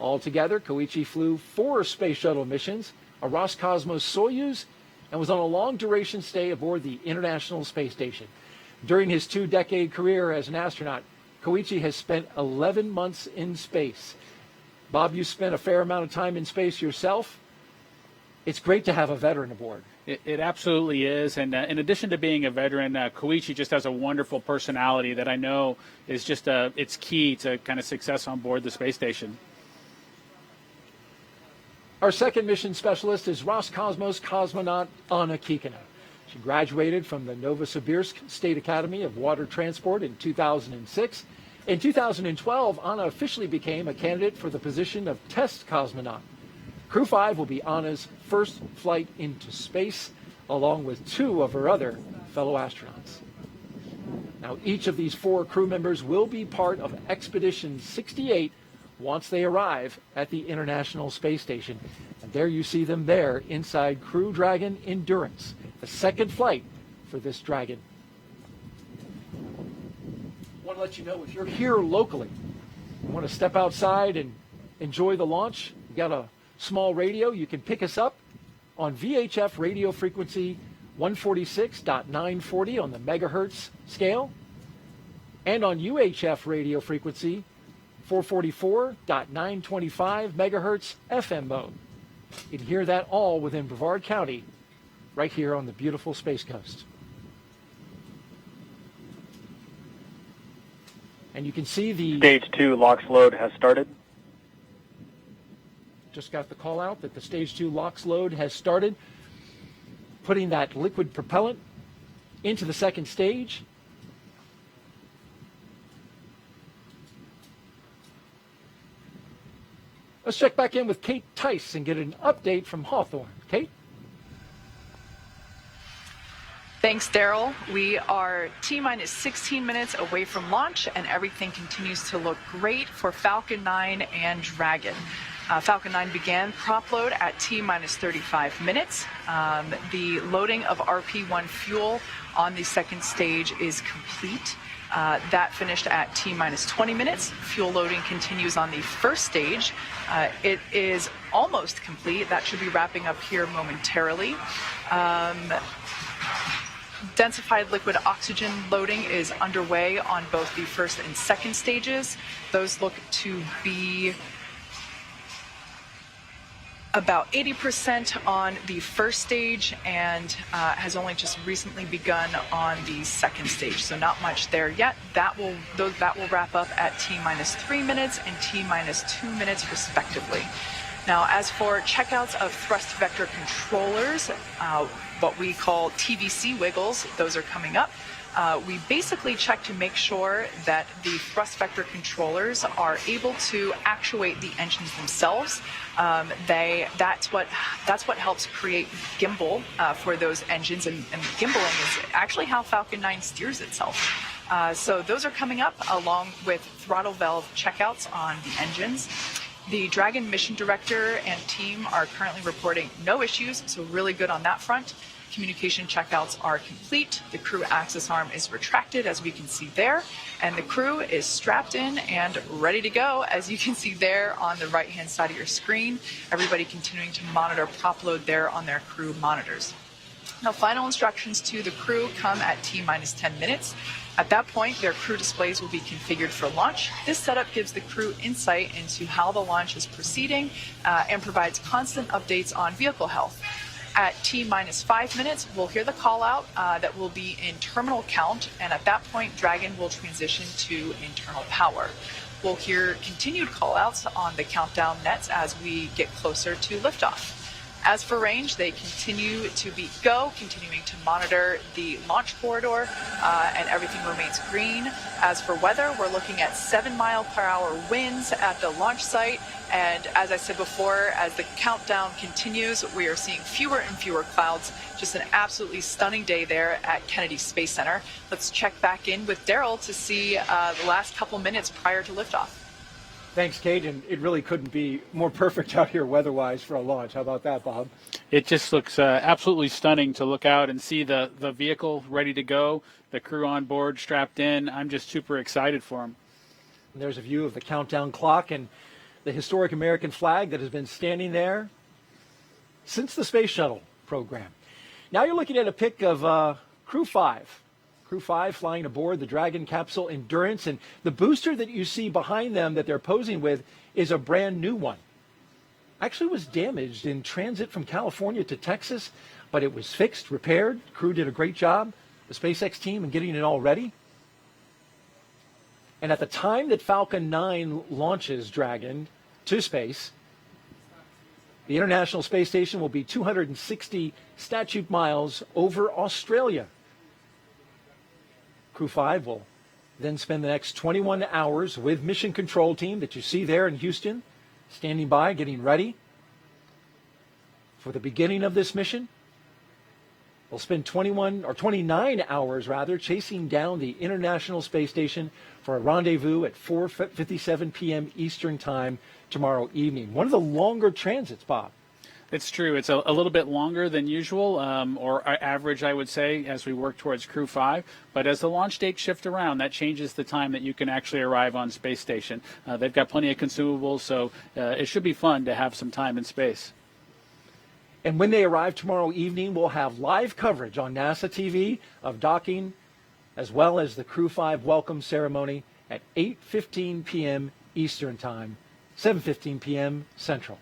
[SPEAKER 2] Altogether, Koichi flew 4 Space Shuttle missions, a Roscosmos Soyuz, and was on a long-duration stay aboard the International Space Station. During his 2-decade career as an astronaut, Koichi has spent 11 months in space. Bob, you spent a fair amount of time in space yourself. it's great to have a veteran aboard.
[SPEAKER 3] It absolutely is. And in addition to being a veteran, Koichi just has a wonderful personality that I know is just it's key to kind of success on board the space station.
[SPEAKER 2] Our second mission specialist is Roscosmos cosmonaut Anna Kikina. She graduated from the Novosibirsk State Academy of Water Transport in 2006. In 2012, Anna officially became a candidate for the position of test cosmonaut. Crew 5 will be Anna's first flight into space, along with 2 of her other fellow astronauts. Now, each of these 4 crew members will be part of Expedition 68 once they arrive at the International Space Station. And there you see them there inside Crew Dragon Endurance, the second flight for this Dragon. I want to let you know, if you're here locally, you want to step outside and enjoy the launch, you got a small radio, you can pick us up on VHF radio frequency 146.940 on the megahertz scale, and on UHF radio frequency 444.925 megahertz FM mode. You can hear that all within Brevard County, right here on the beautiful Space Coast. And you can see the...
[SPEAKER 10] Stage 2 LOX load has started.
[SPEAKER 2] Just got the call out that the Stage 2 LOX load has started, putting that liquid propellant into the second stage. Let's check back in with Kate Tice and get an update from Hawthorne. Kate?
[SPEAKER 7] Thanks, Daryl. We are T-minus 16 minutes away from launch, and everything continues to look great for Falcon 9 and Dragon. Falcon 9 began prop load at T-minus 35 minutes. The loading of RP-1 fuel on the second stage is complete. That finished at T-minus 20 minutes. Fuel loading continues on the first stage. It is almost complete. That should be wrapping up here momentarily. Densified liquid oxygen loading is underway on both the first and second stages. Those look to be about 80% on the first stage, and has only just recently begun on the second stage, so not much there yet. That will wrap up at T-minus 3 minutes and T-minus 2 minutes respectively. Now, as for checkouts of thrust vector controllers, what we call TVC wiggles, those are coming up. We basically check to make sure that the thrust vector controllers are able to actuate the engines themselves. That's what helps create gimbal for those engines, and gimbaling is actually how Falcon 9 steers itself. So those are coming up, along with throttle valve checkouts on the engines. The Dragon mission director and team are currently reporting no issues, so really good on that front. Communication checkouts are complete. The crew access arm is retracted, as we can see there, and the crew is strapped in and ready to go, as you can see there on the right-hand side of your screen. Everybody continuing to monitor prop load there on their crew monitors. Now, final instructions to the crew come at T-minus 10 minutes. At that point, their crew displays will be configured for launch. This setup gives the crew insight into how the launch is proceeding and provides constant updates on vehicle health. At T-minus 5 minutes, we'll hear the call out that will be in terminal count, and at that point, Dragon will transition to internal power. We'll hear continued call outs on the countdown nets as we get closer to liftoff. As for range, they continue to be go, continuing to monitor the launch corridor, and everything remains green. As for weather, we're looking at 7-mile-per-hour winds at the launch site, and as I said before, as the countdown continues, we are seeing fewer and fewer clouds. Just an absolutely stunning day there at Kennedy Space Center. Let's check back in with Daryl to see the last couple minutes prior to liftoff.
[SPEAKER 2] Thanks, Kate, and it really couldn't be more perfect out here weather-wise for a launch. How about that, Bob?
[SPEAKER 3] It just looks absolutely stunning to look out and see the vehicle ready to go, the crew on board, strapped in. I'm just super excited for them.
[SPEAKER 2] And there's a view of the countdown clock and the historic American flag that has been standing there since the Space Shuttle program. Now you're looking at a pic of Crew 5. Crew 5 flying aboard the Dragon capsule Endurance, and the booster that you see behind them that they're posing with is a brand new one. actually was damaged in transit from California to Texas, but it was fixed, repaired. Crew did a great job, the SpaceX team, in getting it all ready. And at the time that Falcon 9 launches Dragon to space, the International Space Station will be 260 statute miles over Australia. Crew 5 will then spend the next 21 hours with Mission Control Team that you see there in Houston, standing by, getting ready for the beginning of this mission. We'll spend 29 hours chasing down the International Space Station for a rendezvous at 4:57 p.m. Eastern Time tomorrow evening. One of the longer transits, Bob.
[SPEAKER 3] It's true. It's a little bit longer than usual, or average, I would say, as we work towards Crew 5. But as the launch dates shift around, that changes the time that you can actually arrive on Space Station. They've got plenty of consumables, so it should be fun to have some time in space.
[SPEAKER 2] And when they arrive tomorrow evening, we'll have live coverage on NASA TV of docking, as well as the Crew 5 welcome ceremony at 8:15 p.m. Eastern Time, 7:15 p.m. Central.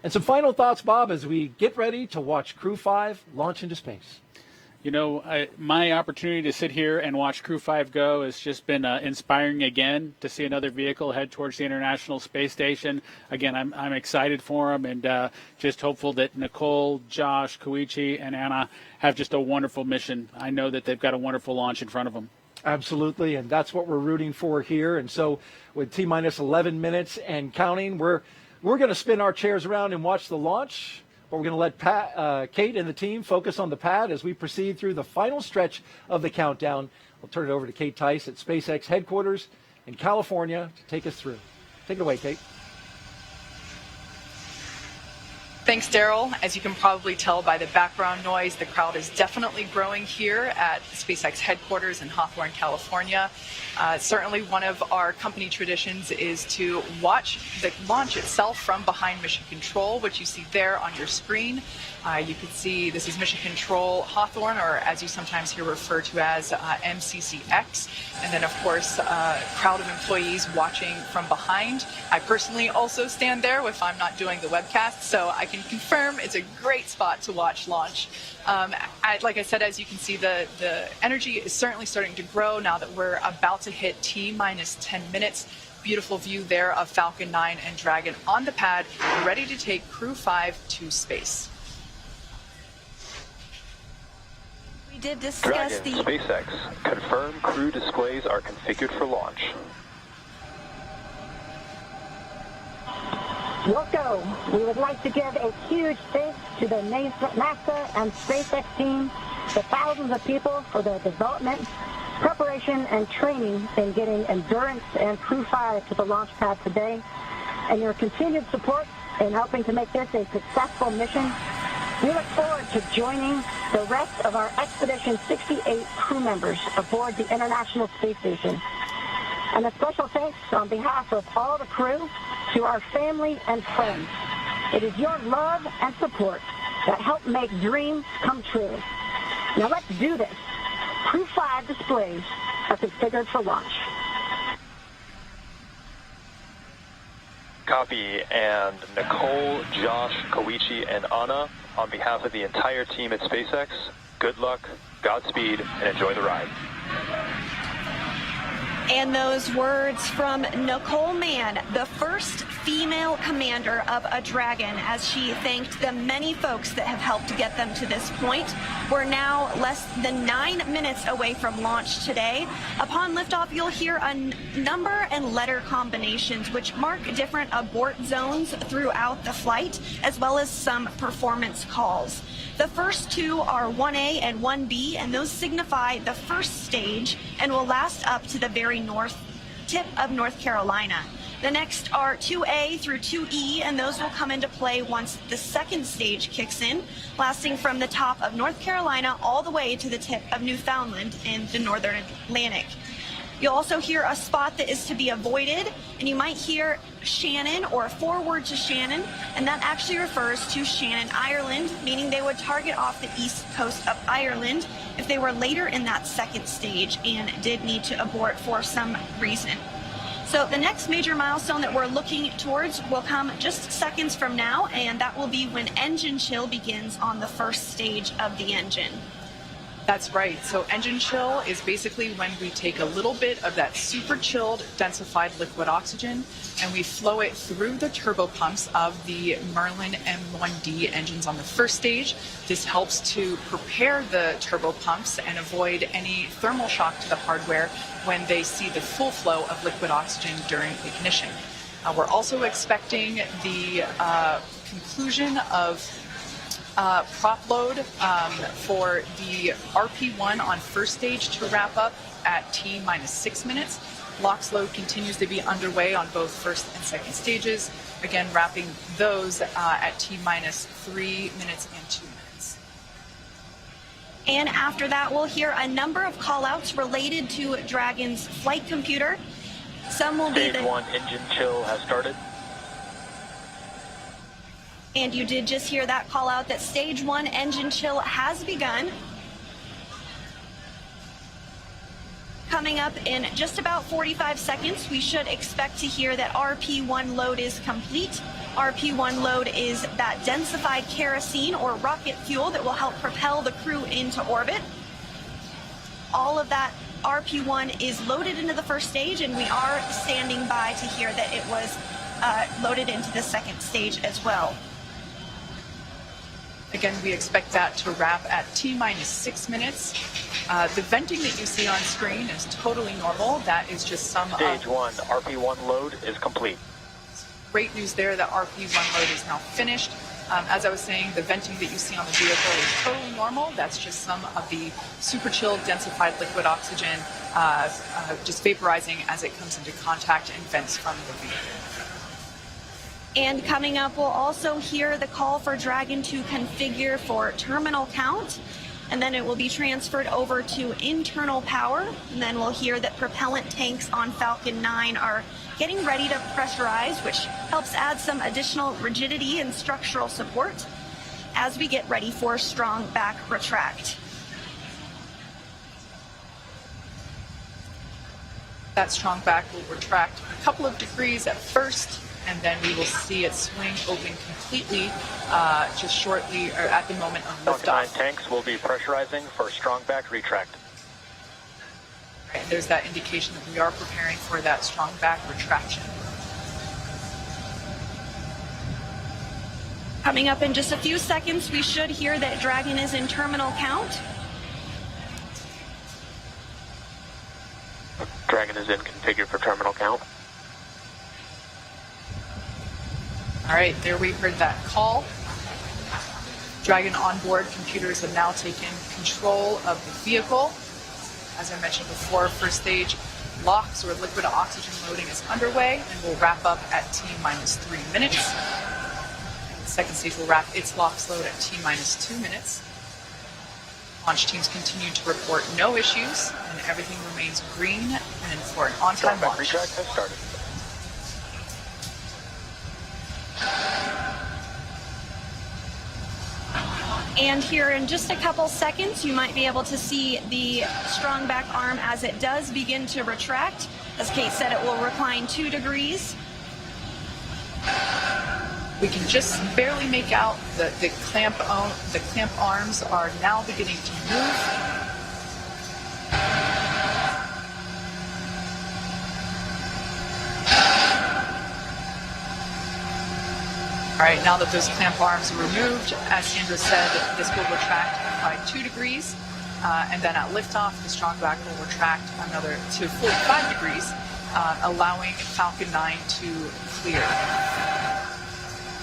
[SPEAKER 2] And some final thoughts, Bob, as we get ready to watch Crew 5 launch into space.
[SPEAKER 3] You know, my opportunity to sit here and watch Crew 5 go has just been inspiring again to see another vehicle head towards the International Space Station. Again, I'm excited for them and just hopeful that Nicole, Josh, Koichi, and Anna have just a wonderful mission. I know that they've got a wonderful launch in front of them.
[SPEAKER 2] Absolutely, and that's what we're rooting for here. And so with T-minus 11 minutes and counting, we're going to spin our chairs around and watch the launch. But we're going to let Kate and the team focus on the pad as we proceed through the final stretch of the countdown. We'll turn it over to Kate Tice at SpaceX headquarters in California to take us through. Take it away, Kate.
[SPEAKER 7] Thanks, Daryl. As you can probably tell by the background noise, the crowd is definitely growing here at SpaceX headquarters in Hawthorne, California. Certainly one of our company traditions is to watch the launch itself from behind Mission Control, which you see there on your screen. You can see this is Mission Control Hawthorne, or as you sometimes hear referred to as MCCX. And then, of course, a crowd of employees watching from behind. I personally also stand there if I'm not doing the webcast, so I can confirm it's a great spot to watch launch. Like I said, as you can see, the energy is certainly starting to grow now that we're about to hit T-minus 10 minutes. Beautiful view there of Falcon 9 and Dragon on the pad, ready to take Crew 5 to space.
[SPEAKER 4] We did discuss
[SPEAKER 1] Dragon, SpaceX, confirm crew displays are configured for launch.
[SPEAKER 9] Welcome. We would like to give a huge thanks to the NASA and SpaceX team, the thousands of people for their development, preparation, and training in getting Endurance and Crew 5 to the launch pad today, and your continued support in helping to make this a successful mission. We look forward to joining the rest of our Expedition 68 crew members aboard the International Space Station. And a special thanks on behalf of all the crew to our family and friends. It is your love and support that help make dreams come true. Now let's do this. Crew 5 displays are configured for launch.
[SPEAKER 1] Copy. And Nicole, Josh, Koichi, and Anna, on behalf of the entire team at SpaceX, good luck, Godspeed, and enjoy the ride.
[SPEAKER 4] And those words from Nicole Mann, the first female commander of a Dragon, as she thanked the many folks that have helped get them to this point. We're now less than 9 minutes away from launch today. Upon liftoff, you'll hear a number and letter combinations which mark different abort zones throughout the flight, as well as some performance calls. The first two are 1A and 1B, and those signify the first stage and will last up to the very north tip of North Carolina. The next are 2A through 2E, and those will come into play once the second stage kicks in, lasting from the top of North Carolina all the way to the tip of Newfoundland in the northern Atlantic. You'll also hear a spot that is to be avoided, and you might hear Shannon or forward to Shannon, and that actually refers to Shannon, Ireland, meaning they would target off the east coast of Ireland if they were later in that second stage and did need to abort for some reason. So the next major milestone that we're looking towards will come just seconds from now, and that will be when engine chill begins on the first stage of the engine.
[SPEAKER 7] That's right. So engine chill is basically when we take a little bit of that super chilled densified liquid oxygen and we flow it through the turbopumps of the Merlin M1D engines on the first stage. This helps to prepare the turbopumps and avoid any thermal shock to the hardware when they see the full flow of liquid oxygen during ignition. We're also expecting the conclusion of prop load for the RP1 on first stage to wrap up at T-6 minutes. LOX load continues to be underway on both first and second stages, again wrapping those at T-3 minutes and 2 minutes.
[SPEAKER 4] And after that, we'll hear a number of call-outs related to Dragon's flight computer. Some will be
[SPEAKER 11] Stage 1 engine chill has started.
[SPEAKER 4] And you did just hear that call out that stage 1 engine chill has begun. Coming up in just about 45 seconds, we should expect to hear that RP1 load is complete. RP1 load is that densified kerosene or rocket fuel that will help propel the crew into orbit. All of that RP1 is loaded into the first stage, and we are standing by to hear that it was loaded into the second stage as well.
[SPEAKER 7] Again, we expect that to wrap at T-6 minutes. The venting that you see on screen is totally normal. That is just some
[SPEAKER 11] Stage 1, RP1 load is complete.
[SPEAKER 7] Great news there that RP1 load is now finished. As I was saying, the venting that you see on the vehicle is totally normal. That's just some of the super chilled densified liquid oxygen just vaporizing as it comes into contact and vents from the vehicle.
[SPEAKER 4] And coming up, we'll also hear the call for Dragon to configure for terminal count, and then it will be transferred over to internal power, and then we'll hear that propellant tanks on Falcon 9 are getting ready to pressurize, which helps add some additional rigidity and structural support as we get ready for strong back retract.
[SPEAKER 7] That strong back will retract a couple of degrees at first, and then we will see it swing open completely just shortly or at the moment of liftoff.
[SPEAKER 11] Falcon 9 tanks will be pressurizing for strong back retract.
[SPEAKER 7] And there's that indication that we are preparing for that strong back retraction.
[SPEAKER 4] Coming up in just a few seconds, we should hear that Dragon is in terminal count.
[SPEAKER 11] Dragon is in configure for terminal count.
[SPEAKER 7] All right, there we heard that call. Dragon onboard computers have now taken control of the vehicle. As I mentioned before, first stage LOX or liquid oxygen loading is underway and will wrap up at T-3 minutes. And the second stage will wrap its LOX load at T-2 minutes. Launch teams continue to report no issues and everything remains green and for an on-time launch.
[SPEAKER 11] Retract has started.
[SPEAKER 4] And here in just a couple seconds, you might be able to see the strong back arm as it does begin to retract. As Kate said, it will recline 2 degrees.
[SPEAKER 7] We can just barely make out the clamp arms are now beginning to move. All right, now that those clamp arms are removed, as Sandra said, this will retract by 2 degrees, and then at liftoff, the strong back will retract another to 45 degrees, allowing Falcon 9 to clear.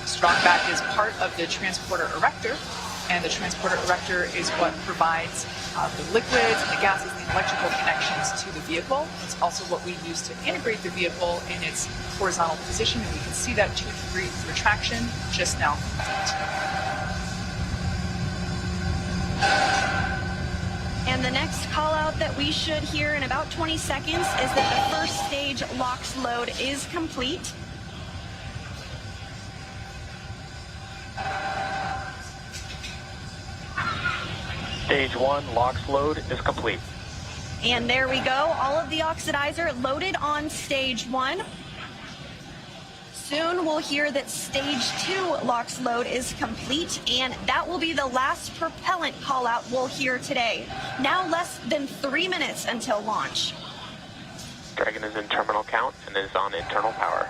[SPEAKER 7] Strong back is part of the transporter erector, and the transporter erector is what provides the liquids and the gases and the electrical connections to the vehicle. It's also what we use to integrate the vehicle in its horizontal position, and we can see that 2-degree retraction just now.
[SPEAKER 4] And the next call out that we should hear in about 20 seconds is that the first stage LOX load is complete.
[SPEAKER 11] Stage 1 LOX load is complete.
[SPEAKER 4] And there we go, all of the oxidizer loaded on stage 1. Soon we'll hear that stage 2 LOX load is complete, and that will be the last propellant call out we'll hear today. Now less than 3 minutes until launch.
[SPEAKER 18] Dragon is in terminal count and is on internal power.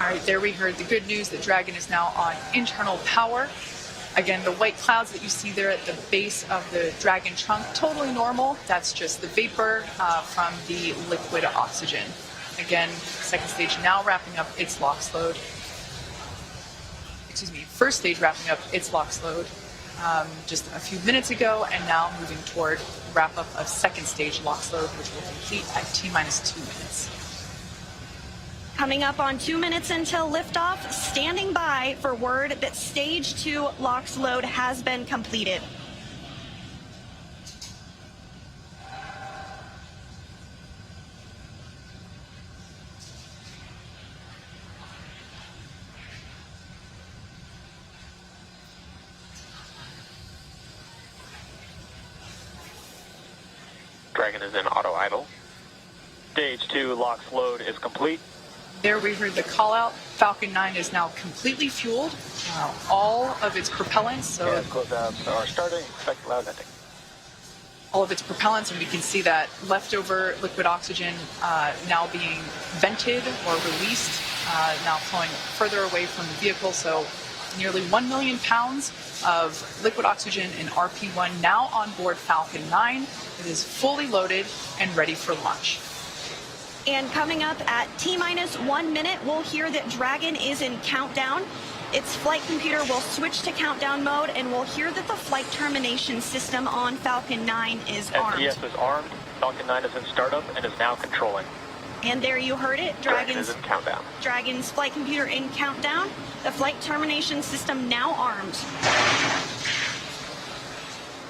[SPEAKER 7] All right, there we heard the good news that Dragon is now on internal power. Again, the white clouds that you see there at the base of the Dragon trunk, totally normal. That's just the vapor from the liquid oxygen. Again, second stage now wrapping up its LOX load. Excuse me, first stage wrapping up its LOX load just a few minutes ago, and now moving toward wrap up of second stage LOX load, which will complete at T-minus 2 minutes.
[SPEAKER 4] Coming up on 2 minutes until liftoff, standing by for word that stage 2 LOX load has been completed.
[SPEAKER 18] Dragon is in auto idle.
[SPEAKER 11] Stage 2 LOX load is complete.
[SPEAKER 7] There we heard the call out. Falcon 9 is now completely fueled. All of its propellants, so
[SPEAKER 11] Closeouts are starting. Expect loud ending.
[SPEAKER 7] all of its propellants, and we can see that leftover liquid oxygen now being vented or released, now flowing further away from the vehicle. So nearly 1 million pounds of liquid oxygen in RP1 now on board Falcon 9. It is fully loaded and ready for launch.
[SPEAKER 4] And coming up at T-minus 1 minute, we'll hear that Dragon is in countdown. Its flight computer will switch to countdown mode, and we'll hear that the flight termination system on Falcon 9 is armed.
[SPEAKER 11] STS is armed. Falcon 9 is in startup and is now controlling.
[SPEAKER 4] And there you heard it.
[SPEAKER 11] Dragon is in countdown.
[SPEAKER 4] Dragon's flight computer in countdown. The flight termination system now armed.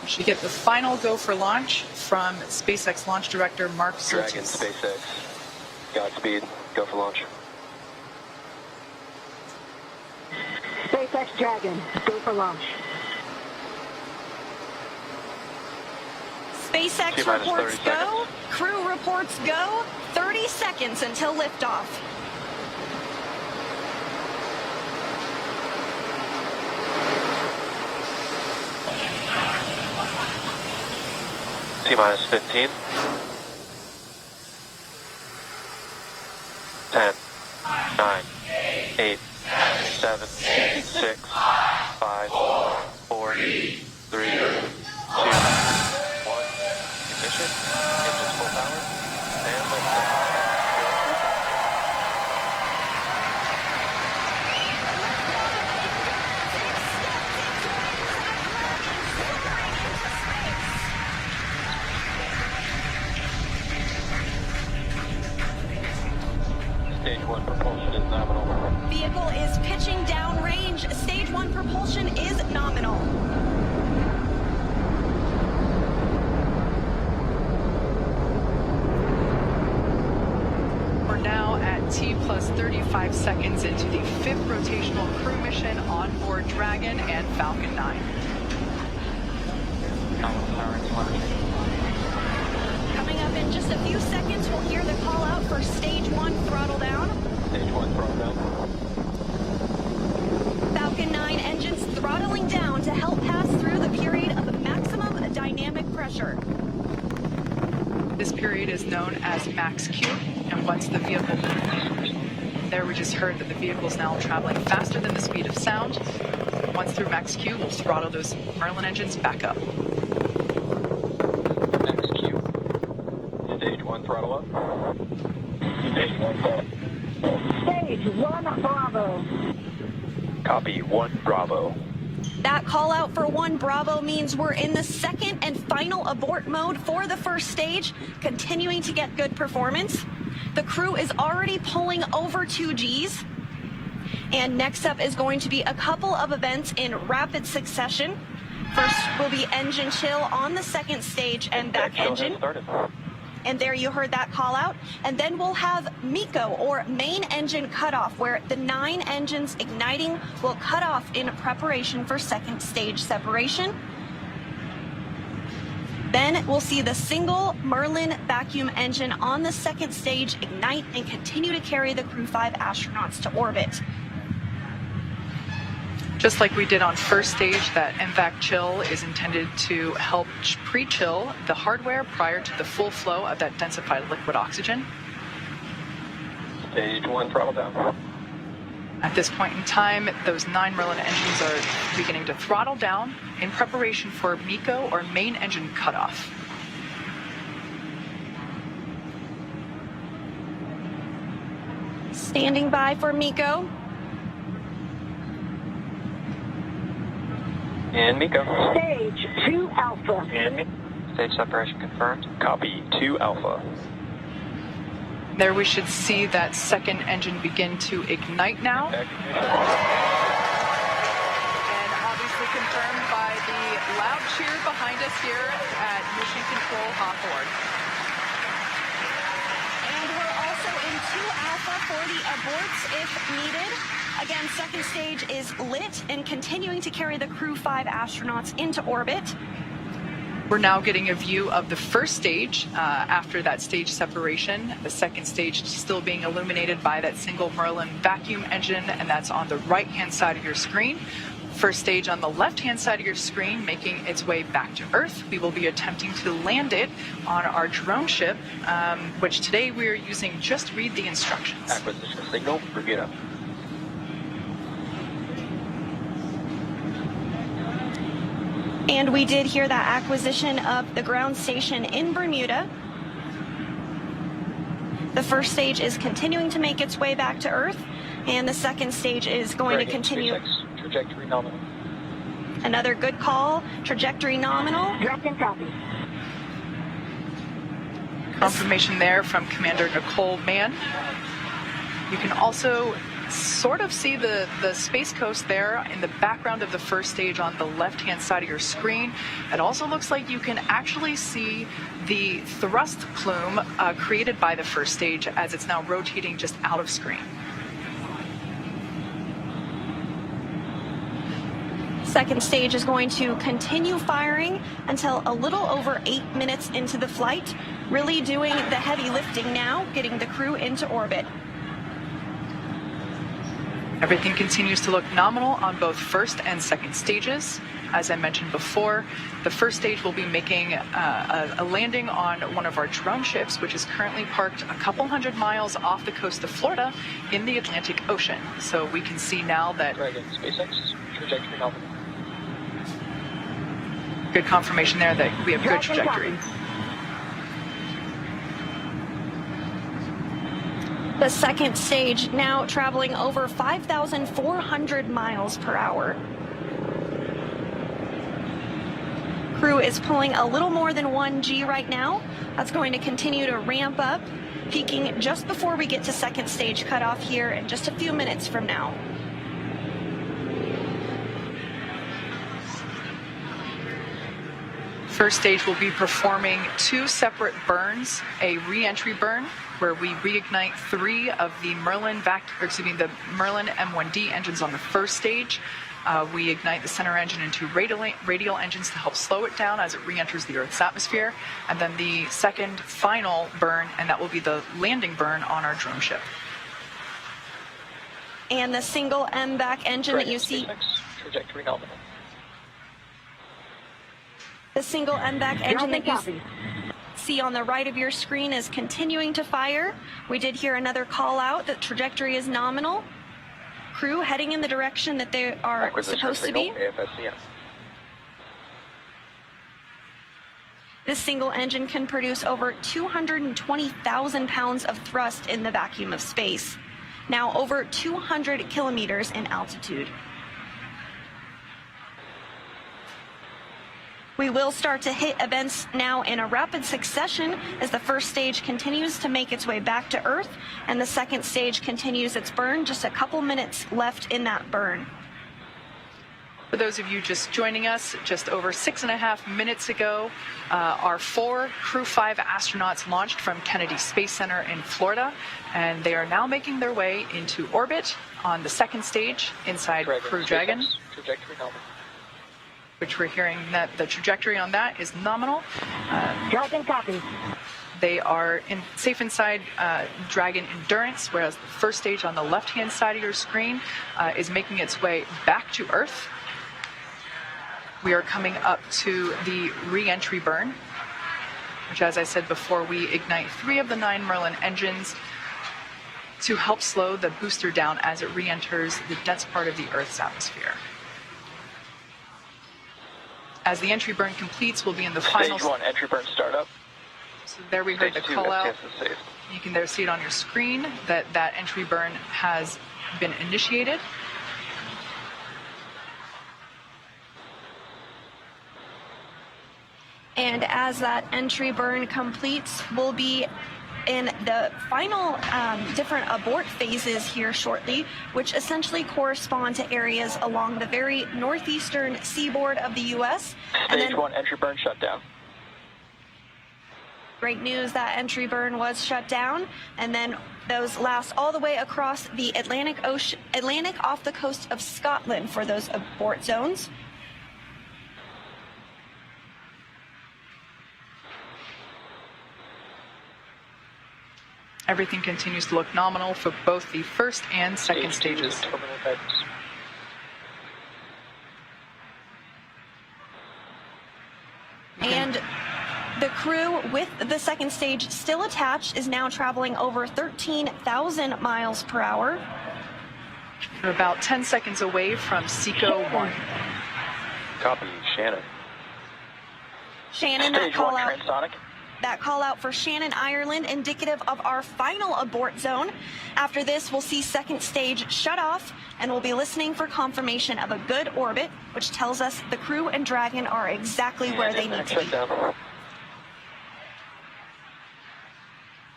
[SPEAKER 7] We should get the final go for launch from SpaceX launch director Mark Surtees.
[SPEAKER 11] Dragon, SpaceX. Godspeed. Go for launch.
[SPEAKER 9] SpaceX Dragon, go for launch.
[SPEAKER 4] SpaceX
[SPEAKER 11] T-minus
[SPEAKER 4] reports
[SPEAKER 11] 30
[SPEAKER 4] go. Crew reports go. 30 seconds until liftoff.
[SPEAKER 11] T-minus 15. 10, 9, 8, 7, 6, 5, 4, 3, 2, 1. Ignition. Engines full power. And liftoff. Stage 1 propulsion is nominal.
[SPEAKER 4] Vehicle is pitching downrange. Stage 1 propulsion is nominal.
[SPEAKER 7] We're now at T plus 35 seconds into the 5th rotational crew mission on board Dragon and Falcon 9.
[SPEAKER 4] Coming up in just a few seconds, we'll hear the call out for stage 1 throttle down.
[SPEAKER 11] Stage 1 throttle down.
[SPEAKER 4] Falcon 9 engines throttling down to help pass through the period of maximum dynamic pressure.
[SPEAKER 7] This period is known as max Q, and once the vehicle, there we just heard that the vehicle is now traveling faster than the speed of sound. Once through max Q, we'll throttle those Merlin engines back up.
[SPEAKER 11] Max Q. Stage 1 throttle up. Stage 1 throttle.
[SPEAKER 9] Stage 1 Bravo.
[SPEAKER 11] Copy 1 Bravo.
[SPEAKER 4] That call out for 1 Bravo means we're in the second and final abort mode for the first stage, continuing to get good performance. The crew is already pulling over 2 Gs. And next up is going to be a couple of events in rapid succession. First will be engine chill on the second stage and back engine. And there you heard that call out. And then we'll have MECO, or main engine cutoff, where the 9 engines igniting will cut off in preparation for second stage separation. Then we'll see the single Merlin vacuum engine on the second stage ignite and continue to carry the Crew 5 astronauts to orbit.
[SPEAKER 7] Just like we did on first stage, that MVAC chill is intended to help pre-chill the hardware prior to the full flow of that densified liquid oxygen.
[SPEAKER 1] Stage 1 throttle down.
[SPEAKER 7] At this point in time, those 9 Merlin engines are beginning to throttle down in preparation for MECO, or main engine cutoff.
[SPEAKER 4] Standing by for MECO.
[SPEAKER 1] And MECO.
[SPEAKER 9] Stage 2 Alpha.
[SPEAKER 1] And stage separation confirmed. Copy 2 Alpha.
[SPEAKER 7] There we should see that second engine begin to ignite now. And obviously confirmed by the loud cheer behind us here at Mission Control Hawthorne.
[SPEAKER 4] And we're also in 2 Alpha for the aborts if needed. Again, second stage is lit and continuing to carry the Crew 5 astronauts into orbit.
[SPEAKER 7] We're now getting a view of the first stage after that stage separation. The second stage still being illuminated by that single Merlin vacuum engine, and that's on the right-hand side of your screen. First stage on the left-hand side of your screen making its way back to Earth. We will be attempting to land it on our drone ship, which today we are using Just Read the Instructions.
[SPEAKER 1] Acquisition signal, Bermuda.
[SPEAKER 4] And we did hear that acquisition of the ground station in Bermuda. The first stage is continuing to make its way back to Earth, and the second stage is going to continue.
[SPEAKER 1] Trajectory nominal.
[SPEAKER 4] Another good call, trajectory nominal.
[SPEAKER 9] Direct and copy.
[SPEAKER 7] Confirmation there from Commander Nicole Mann. You can also sort of see the Space Coast there in the background of the first stage on the left-hand side of your screen. It also looks like you can actually see the thrust plume created by the first stage as it's now rotating just out of screen.
[SPEAKER 4] Second stage is going to continue firing until a little over 8 minutes into the flight, really doing the heavy lifting now, getting the crew into orbit.
[SPEAKER 7] Everything continues to look nominal on both first and second stages. As I mentioned before, the first stage will be making a landing on one of our drone ships, which is currently parked a couple hundred miles off the coast of Florida in the Atlantic Ocean. So we can see now that...
[SPEAKER 1] Dragon, SpaceX, trajectory nominal.
[SPEAKER 7] Good confirmation there that we have good trajectory.
[SPEAKER 4] The second stage now traveling over 5,400 miles per hour. Crew is pulling a little more than 1G right now. That's going to continue to ramp up, peaking just before we get to second stage cutoff here in just a few minutes from now.
[SPEAKER 7] First stage will be performing 2 separate burns, a re-entry burn where we reignite 3 of the Merlin M1D engines on the first stage. We ignite the center engine into radial engines to help slow it down as it re-enters the Earth's atmosphere. And then the second final burn, and that will be the landing burn on our drone ship.
[SPEAKER 4] And the single MVAC engine that you see...
[SPEAKER 1] Trajectory nominal.
[SPEAKER 4] The single MVAC engine that you see on the right of your screen is continuing to fire. We did hear another call out that trajectory is nominal. Crew heading in the direction that they are supposed to be. This single engine can produce over 220,000 pounds of thrust in the vacuum of space, now over 200 kilometers in altitude. We will start to hit events now in a rapid succession as the first stage continues to make its way back to Earth and the second stage continues its burn. Just a couple minutes left in that burn.
[SPEAKER 7] For those of you just joining us, just over 6.5 minutes ago, our 4 Crew 5 astronauts launched from Kennedy Space Center in Florida, and they are now making their way into orbit on the second stage inside Crew Dragon.
[SPEAKER 1] Trajectory nominal.
[SPEAKER 7] which we're hearing that the trajectory on that is nominal.
[SPEAKER 9] Dragon copy.
[SPEAKER 7] They are safe inside Dragon Endurance, whereas the first stage on the left-hand side of your screen is making its way back to Earth. We are coming up to the re-entry burn, which, as I said before, we ignite 3 of the 9 Merlin engines to help slow the booster down as it re-enters the dense part of the Earth's atmosphere. As the entry burn completes, we'll be in the final...
[SPEAKER 11] Stage 1, entry burn startup.
[SPEAKER 7] So there we heard the
[SPEAKER 11] Stage 2,
[SPEAKER 7] call out.
[SPEAKER 11] STS is safe.
[SPEAKER 7] You can there see it on your screen that that entry burn has been initiated.
[SPEAKER 4] And as that entry burn completes, we'll be in the final different abort phases here shortly, which essentially correspond to areas along the very northeastern seaboard of the U.S.
[SPEAKER 11] Stage 1, entry burn shut down.
[SPEAKER 4] Great news that entry burn was shut down, and then those last all the way across the Atlantic off the coast of Scotland for those abort zones.
[SPEAKER 7] Everything continues to look nominal for both the first and second stages.
[SPEAKER 4] And the crew with the second stage still attached is now traveling over 13,000 miles per hour.
[SPEAKER 7] We're about 10 seconds away from SECO 1.
[SPEAKER 1] Copy, Shannon.
[SPEAKER 4] Shannon,
[SPEAKER 11] Stage 1, transonic.
[SPEAKER 4] That call out for Shannon, Ireland, indicative of our final abort zone. After this, we'll see second stage shut off, and we'll be listening for confirmation of a good orbit, which tells us the crew and Dragon are exactly where they need to be.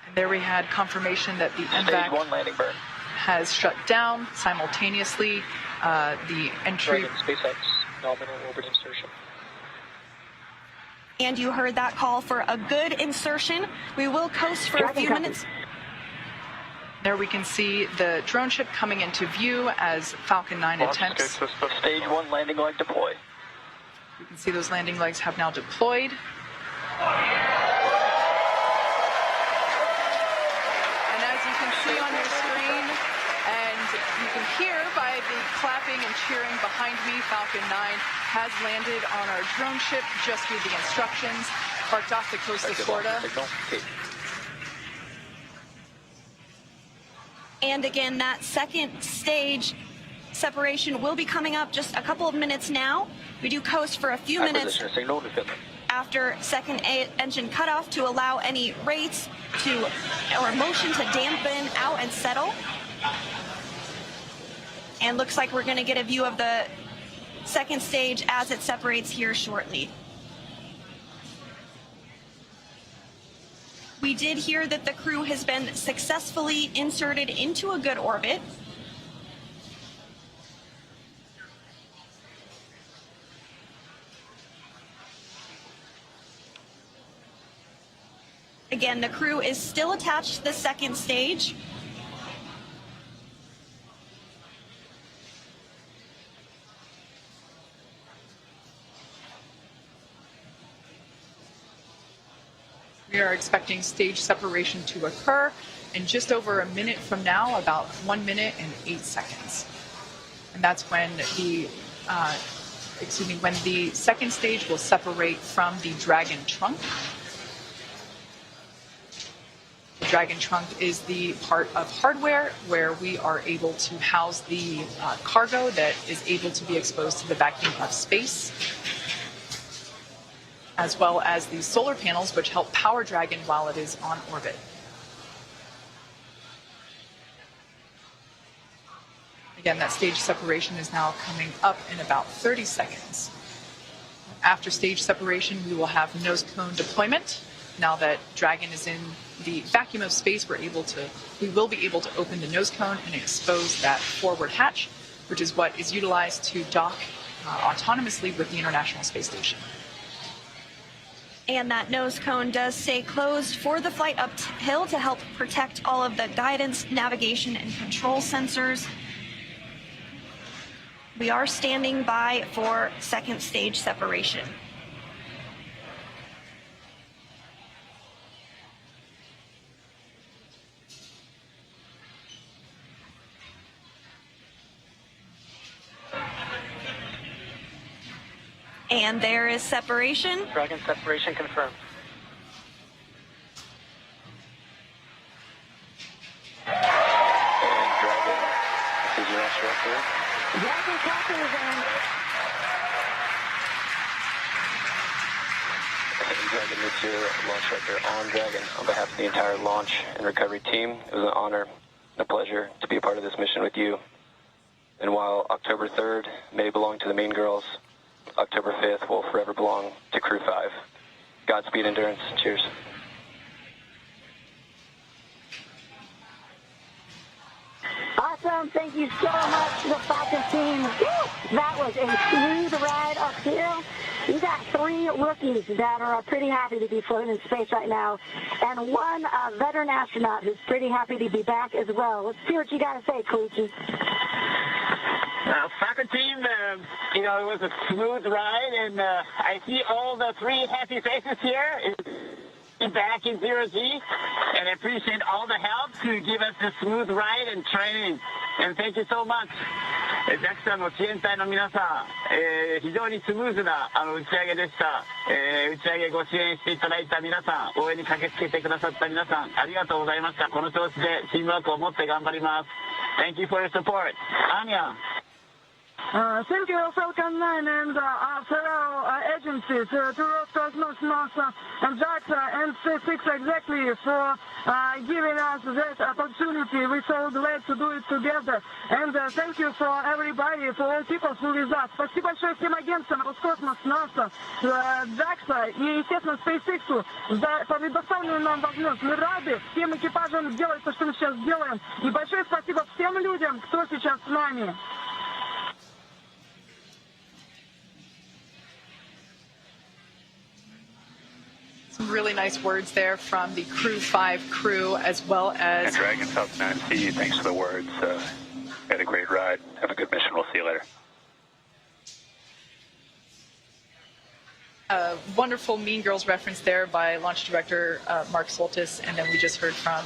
[SPEAKER 7] And there we had confirmation that the
[SPEAKER 11] Stage
[SPEAKER 7] MVAC
[SPEAKER 11] 1 landing burn.
[SPEAKER 7] has shut down simultaneously. The entry...
[SPEAKER 11] Dragon SpaceX, nominal orbit insertion.
[SPEAKER 4] And you heard that call for a good insertion. We will coast for a few minutes.
[SPEAKER 7] There we can see the drone ship coming into view as Falcon 9 attempts.
[SPEAKER 11] Stage 1 landing leg deploy.
[SPEAKER 7] You can see those landing legs have now deployed. And as you can see on your screen, and you can hear by the clapping and cheering behind me, Falcon 9 has landed on our drone ship just with the instructions, parked off the coast of Florida.
[SPEAKER 4] And again, that second stage separation will be coming up just a couple of minutes now. We do coast for a few minutes after second engine cutoff to allow any rates or motion to dampen out and settle. And looks like we're going to get a view of the second stage as it separates here shortly. We did hear that the crew has been successfully inserted into a good orbit. Again, the crew is still attached to the second stage.
[SPEAKER 7] We are expecting stage separation to occur in just over a minute from now, about 1 minute and 8 seconds. And that's when when the second stage will separate from the Dragon trunk. The Dragon trunk is the part of hardware where we are able to house the cargo that is able to be exposed to the vacuum of space, as well as the solar panels which help power Dragon while it is on orbit. Again, that stage separation is now coming up in about 30 seconds. After stage separation, we will have nose cone deployment. Now that Dragon is in the vacuum of space, we will be able to open the nose cone and expose that forward hatch, which is what is utilized to dock autonomously with the International Space Station.
[SPEAKER 4] And that nose cone does stay closed for the flight uphill to help protect all of the guidance, navigation, and control sensors. We are standing by for second stage separation. And there is separation.
[SPEAKER 14] Dragon separation confirmed.
[SPEAKER 18] And Dragon, this is your launch director.
[SPEAKER 9] Dragon captain is on.
[SPEAKER 18] And Dragon, this is your launch director on Dragon. On behalf of the entire launch and recovery team, it was an honor and a pleasure to be a part of this mission with you. And while October 3rd may belong to the Mean Girls, October 5th will forever belong to Crew 5. Godspeed, Endurance. Cheers.
[SPEAKER 9] Awesome. Thank you so much to the Falcon team. That was a smooth ride uphill. You got 3 rookies that are pretty happy to be floating in space right now, and 1 veteran astronaut who's pretty happy to be back as well. Let's see what you got to say, Kluchi.
[SPEAKER 20] Falcon team, it was a smooth ride, and I see all the 3 happy faces here back in Zero G, and I appreciate all the help to give us a smooth ride and training, and thank you so much. JAXA の支援隊の皆さん、非常にスムーズな打ち上げでした。打ち上げご支援していただいた皆さん、応援に駆けつけてくださった皆さん、ありがとうございました。この調子でチームワークを持って頑張ります。Thank you for your support. Anya.
[SPEAKER 21] Thank you, Falcon 9 and fellow agencies, to Roscosmos, NASA, and JAXA, and SpaceX exactly for giving us that opportunity. We're so glad to do it together. And thank you for everybody, for all people who with us. Спасибо большое всем агентствам Роскосмос, NASA, JAXA и, естественно, SpaceX за предоставленную нам возможность. Мы рады всем экипажам делать то, что мы сейчас делаем. И большое спасибо всем людям, кто сейчас с нами.
[SPEAKER 7] Some really nice words there from the Crew 5 crew, as well as...
[SPEAKER 12] And Dragon Falcon 9, see you. Thanks for the words. Had a great ride. Have a good mission. We'll see you later.
[SPEAKER 7] A wonderful Mean Girls reference there by Launch Director Mark Soltis, and then we just heard from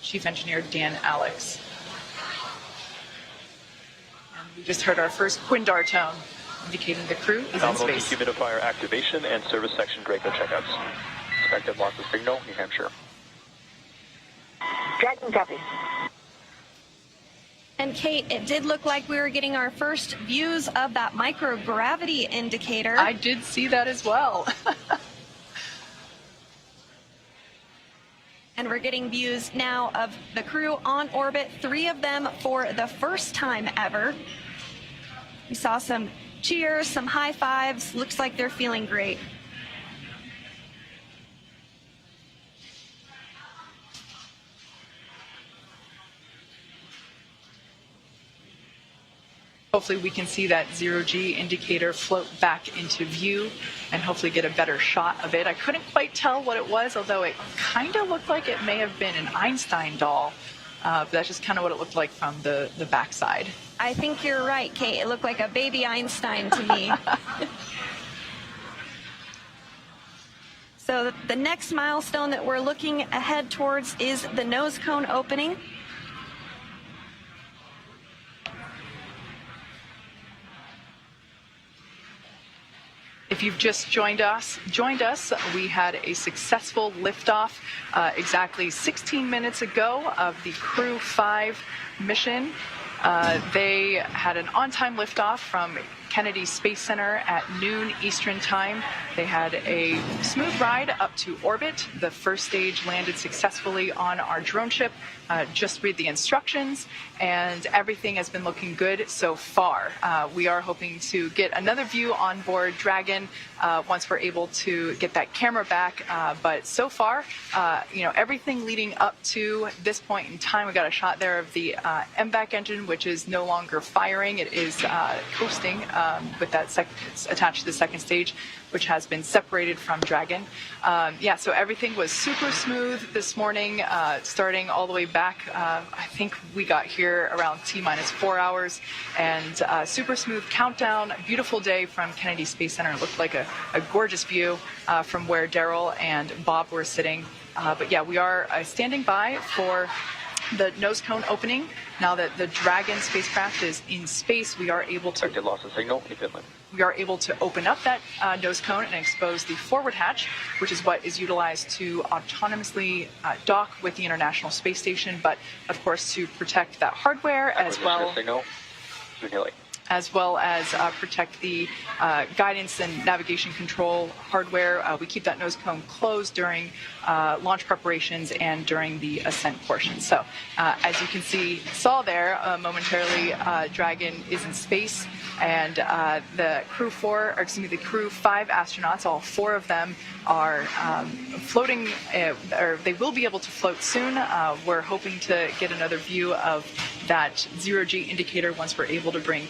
[SPEAKER 7] Chief Engineer Dan Alex. And we just heard our first Quindar tone, indicating the crew is in space.
[SPEAKER 1] Dehumidifier activation and service section Draco checkouts. Expected loss of signal, New Hampshire.
[SPEAKER 9] Dragon copy.
[SPEAKER 4] And Kate, it did look like we were getting our first views of that microgravity indicator.
[SPEAKER 7] I did see that as well.
[SPEAKER 4] And we're getting views now of the crew on orbit, 3 of them for the first time ever. We saw some cheers, some high fives. Looks like they're feeling great.
[SPEAKER 7] Hopefully we can see that zero-G indicator float back into view and hopefully get a better shot of it. I couldn't quite tell what it was, although it kind of looked like it may have been an Einstein doll. But that's just kind of what it looked like from the backside.
[SPEAKER 4] I think you're right, Kate. It looked like a baby Einstein to me. So the next milestone that we're looking ahead towards is the nose cone opening.
[SPEAKER 7] If you've just joined us, we had a successful liftoff exactly 16 minutes ago of the Crew 5 mission. They had an on-time liftoff from Kennedy Space Center at noon Eastern Time. They had a smooth ride up to orbit. The first stage landed successfully on our drone ship. Just read the instructions, and everything has been looking good so far. We are hoping to get another view on board Dragon once we're able to get that camera back. But so far, everything leading up to this point in time, we got a shot there of the MVAC engine which is no longer firing. It is coasting with that attached to the second stage, which has been separated from Dragon. So everything was super smooth this morning, starting all the way back. I think we got here around T-minus 4 hours, and super smooth countdown. Beautiful day from Kennedy Space Center. It looked like a gorgeous view from where Daryl and Bob were sitting. But yeah, we are standing by for the nose cone opening. Now that the Dragon spacecraft is in space, we are able to
[SPEAKER 1] loss of signal.
[SPEAKER 7] We are able to open up that nose cone and expose the forward hatch, which is what is utilized to autonomously dock with the International Space Station, but of course to protect that hardware as well as protect the guidance and navigation control hardware. We keep that nose cone closed during launch preparations and during the ascent portion. So as you can saw there momentarily, Dragon is in space, and the crew 5 astronauts, all 4 of them are floating, or they will be able to float soon. We're hoping to get another view of that zero-G indicator once we're able to bring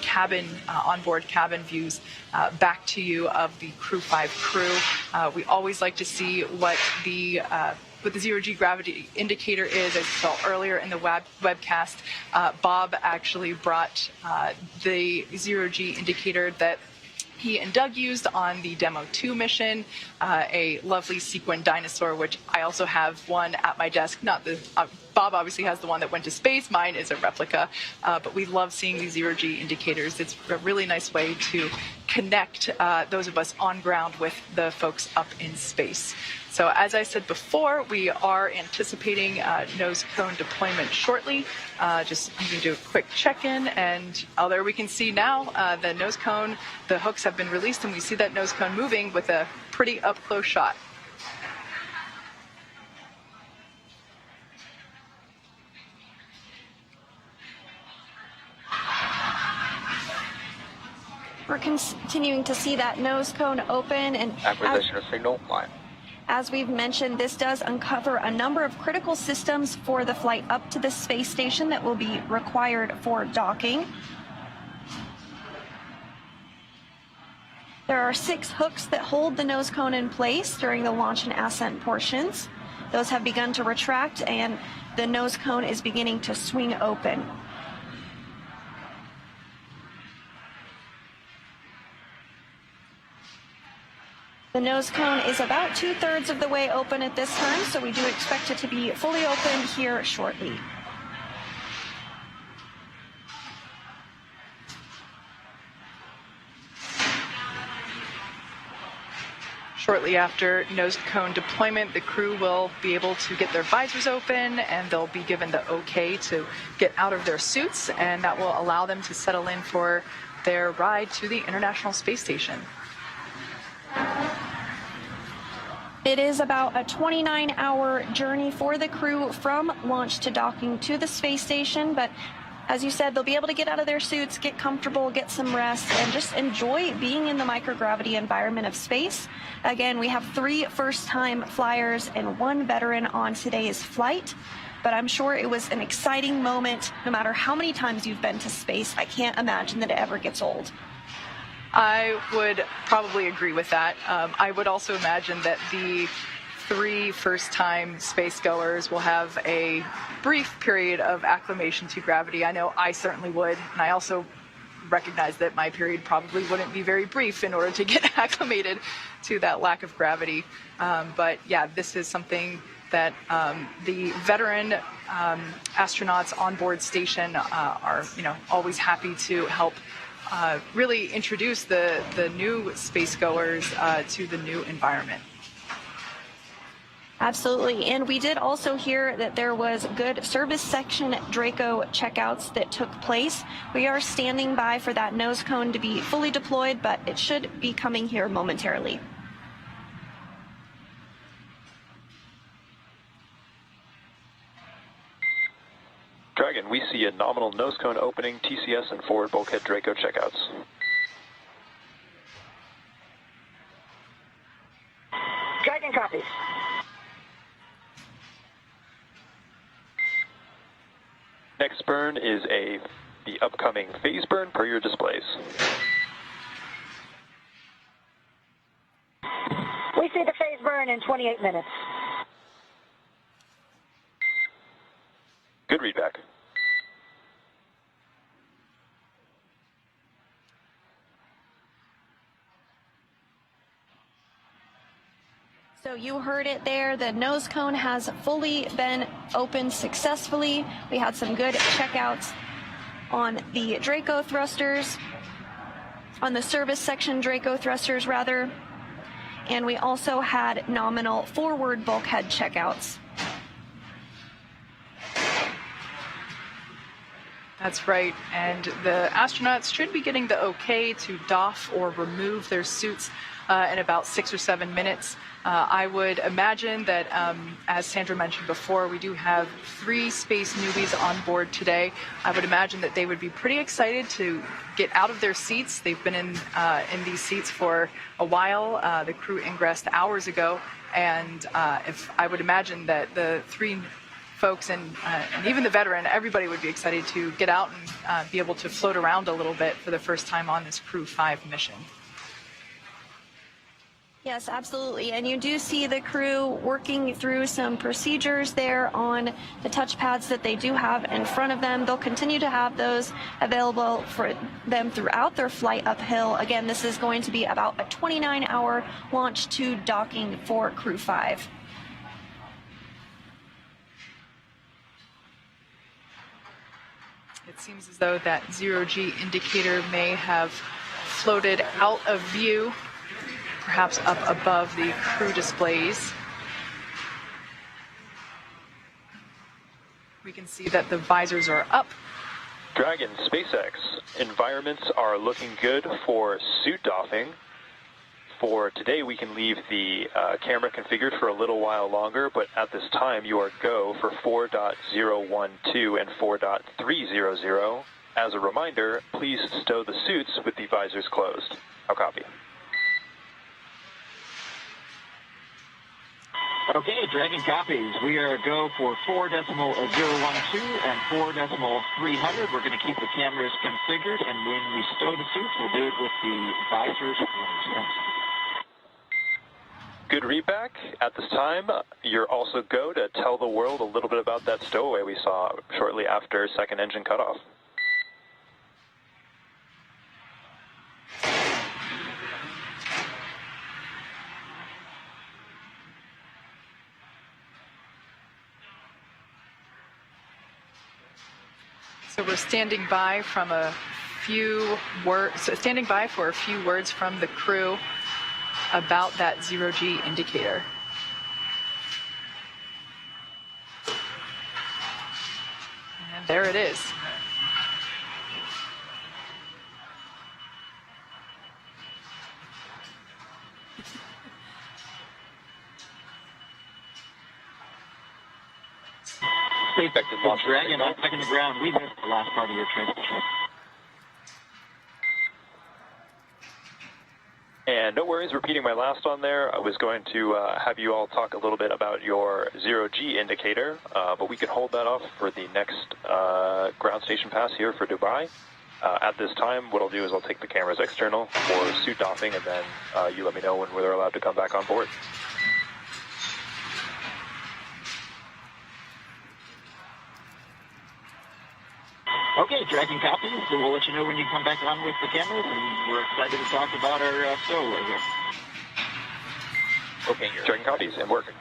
[SPEAKER 7] onboard cabin views back to you of the Crew 5 crew. We always like to see what the zero-G gravity indicator is. As you saw earlier in the webcast, Bob actually brought the zero-G indicator that he and Doug used on the Demo 2 mission, a lovely sequin dinosaur, which I also have one at my desk. Bob obviously has the one that went to space. Mine is a replica, but we love seeing these zero-G indicators. It's a really nice way to connect those of us on ground with the folks up in space. So as I said before, we are anticipating nose cone deployment shortly. I'm going to do a quick check-in, and there we can see now the nose cone, the hooks have been released, and we see that nose cone moving with a pretty up-close shot.
[SPEAKER 4] We're continuing to see that nose cone open, and
[SPEAKER 1] acquisition of signal line.
[SPEAKER 4] As we've mentioned, this does uncover a number of critical systems for the flight up to the space station that will be required for docking. There are 6 hooks that hold the nose cone in place during the launch and ascent portions. Those have begun to retract, and the nose cone is beginning to swing open. The nose cone is about 2/3 of the way open at this time, so we do expect it to be fully opened here shortly.
[SPEAKER 7] Shortly after nose cone deployment, the crew will be able to get their visors open, and they'll be given the okay to get out of their suits, and that will allow them to settle in for their ride to the International Space Station.
[SPEAKER 4] It is about a 29-hour journey for the crew from launch to docking to the space station, but as you said, they'll be able to get out of their suits, get comfortable, get some rest, and just enjoy being in the microgravity environment of space. Again, we have 3 first-time flyers and 1 veteran on today's flight, but I'm sure it was an exciting moment. No matter how many times you've been to space, I can't imagine that it ever gets old.
[SPEAKER 7] I would probably agree with that. I would also imagine that the 3 first-time space goers will have a brief period of acclimation to gravity. I know I certainly would, and I also recognize that my period probably wouldn't be very brief in order to get acclimated to that lack of gravity. But yeah, this is something that the veteran astronauts on board station are, always happy to help really introduce the new space goers to the new environment.
[SPEAKER 4] Absolutely, and we did also hear that there was good service section Draco checkouts that took place. We are standing by for that nose cone to be fully deployed, but it should be coming here momentarily.
[SPEAKER 1] Dragon, we see a nominal nose cone opening, TCS and forward bulkhead Draco checkouts.
[SPEAKER 20] Dragon copies.
[SPEAKER 1] Next burn is a the upcoming phase burn per your displays.
[SPEAKER 9] We see the phase burn in 28 minutes.
[SPEAKER 1] Good readback.
[SPEAKER 4] So you heard it there. The nose cone has fully been opened successfully. We had some good checkouts on the Draco thrusters, on the service section Draco thrusters rather, and we also had nominal forward bulkhead checkouts.
[SPEAKER 7] That's right, and the astronauts should be getting the okay to doff or remove their suits in about 6 or 7 minutes. I would imagine that, as Sandra mentioned before, we do have 3 space newbies on board today. I would imagine that they would be pretty excited to get out of their seats. They've been in these seats for a while. The crew ingressed hours ago, and if I would imagine that the 3 folks and even the veteran, everybody would be excited to get out and be able to float around a little bit for the first time on this Crew 5 mission.
[SPEAKER 4] Yes, absolutely. And you do see the crew working through some procedures there on the touchpads that they do have in front of them. They'll continue to have those available for them throughout their flight uphill. Again, this is going to be about a 29-hour launch to docking for Crew 5.
[SPEAKER 7] It seems as though that zero-G indicator may have floated out of view, perhaps up above the crew displays. We can see that the visors are up.
[SPEAKER 1] Dragon, SpaceX, environments are looking good for suit doffing. For today, we can leave the camera configured for a little while longer, but at this time, you are go for 4.012 and 4.300. As a reminder, please stow the suits with the visors closed. I'll copy.
[SPEAKER 11] Okay, Dragon copies. We are go for 4.012 and 4.300. We're going to keep the cameras configured, and when we stow the suits, we'll do it with the visors closed.
[SPEAKER 1] Good readback. At this time, you're also go to tell the world a little bit about that stowaway we saw shortly after second engine cutoff.
[SPEAKER 7] So we're standing by for a few words from the crew about that zero-G indicator. And there it is.
[SPEAKER 11] SpaceX is launch. Dragon, I'm back in the ground. We missed the last part of your transmission.
[SPEAKER 1] And no worries, repeating my last on there. I was going to have you all talk a little bit about your zero-G indicator, but we can hold that off for the next ground station pass here for Dubai. At this time, what I'll do is I'll take the cameras external for suit doffing, and then you let me know when they're allowed to come back on board.
[SPEAKER 11] Okay, Dragon copies, so we'll let you know when you come back on with the cameras, and we're excited to talk about our stowaway here.
[SPEAKER 1] Okay, Dragon copies and working.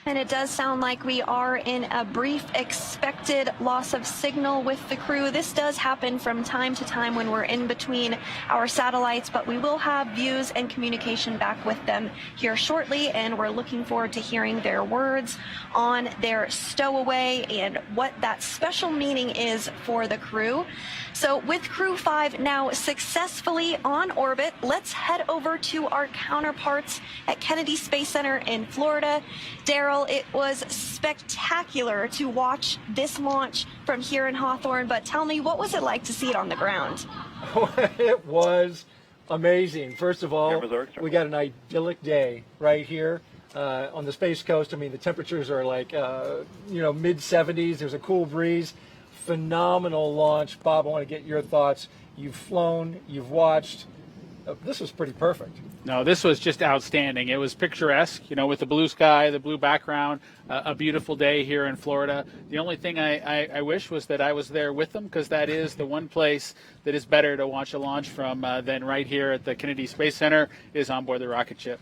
[SPEAKER 4] And it does sound like we are in a brief expected loss of signal with the crew. This does happen from time to time when we're in between our satellites, but we will have views and communication back with them here shortly, and we're looking forward to hearing their words on their stowaway and what that special meaning is for the crew. So with Crew 5 now successfully on orbit, let's head over to our counterparts at Kennedy Space Center in Florida. Daryl, it was spectacular to watch this launch from here in Hawthorne, but tell me, what was it like to see it on the ground?
[SPEAKER 2] It was amazing. First of all, we got an idyllic day right here. on the Space Coast. I mean, the temperatures are like, mid 70s. There's a cool breeze. Phenomenal launch. Bob, I want to get your thoughts. You've flown, you've watched. This was pretty perfect.
[SPEAKER 3] No, this was just outstanding. It was picturesque, with the blue sky, the blue background, a beautiful day here in Florida. The only thing I wish was that I was there with them, because that is the one place that is better to watch a launch from than right here at the Kennedy Space Center is on board the rocket ship.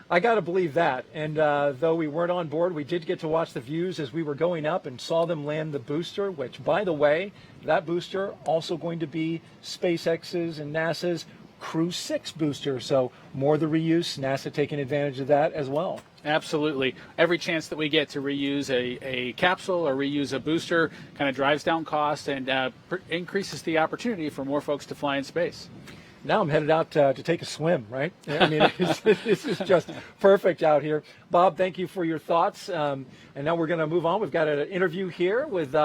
[SPEAKER 2] I got to believe that. And though we weren't on board, we did get to watch the views as we were going up and saw them land the booster, which, by the way, that booster also going to be SpaceX's and NASA's Crew 6 booster. So more the reuse, NASA taking advantage of that as well.
[SPEAKER 3] Absolutely. Every chance that we get to reuse a capsule or reuse a booster kind of drives down costs and increases the opportunity for more folks to fly in space.
[SPEAKER 2] Now I'm headed out to take a swim, right? I mean, this is just perfect out here. Bob, thank you for your thoughts. And now we're going to move on. We've got an interview here with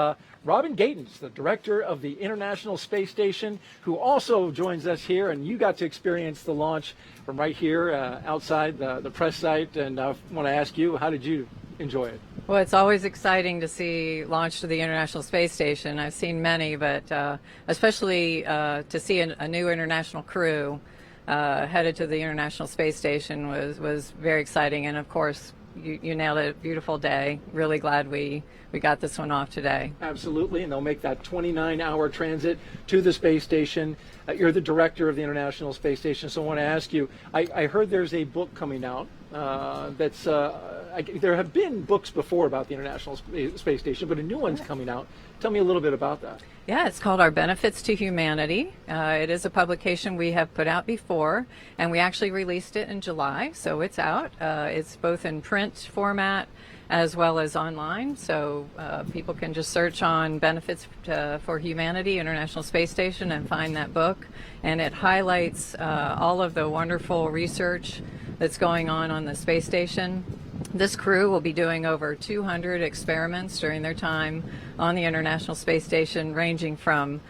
[SPEAKER 2] Robin Gatens, the director of the International Space Station, who also joins us here. And you got to experience the launch from right here outside the press site. And I want to ask you, how did you enjoy it?
[SPEAKER 19] Well, it's always exciting to see launch to the International Space Station. I've seen many, but especially to see a new international crew headed to the International Space Station was very exciting. And of course, you nailed it. Beautiful day. Really glad we got this one off today.
[SPEAKER 2] Absolutely, and they'll make that 29-hour transit to the space station. You're the director of the International Space Station, so I want to ask you, I heard there's a book coming out that's there have been books before about the International Space Station, but a new one's coming out. Tell me a little bit about that.
[SPEAKER 19] Yeah, it's called Our Benefits to Humanity. It is a publication we have put out before, and we actually released it in July, so it's out. It's both in print format as well as online, so people can just search on Benefits for Humanity, International Space Station, and find that book. And it highlights all of the wonderful research that's going on the space station. This crew will be doing over 200 experiments during their time on the International Space Station, ranging from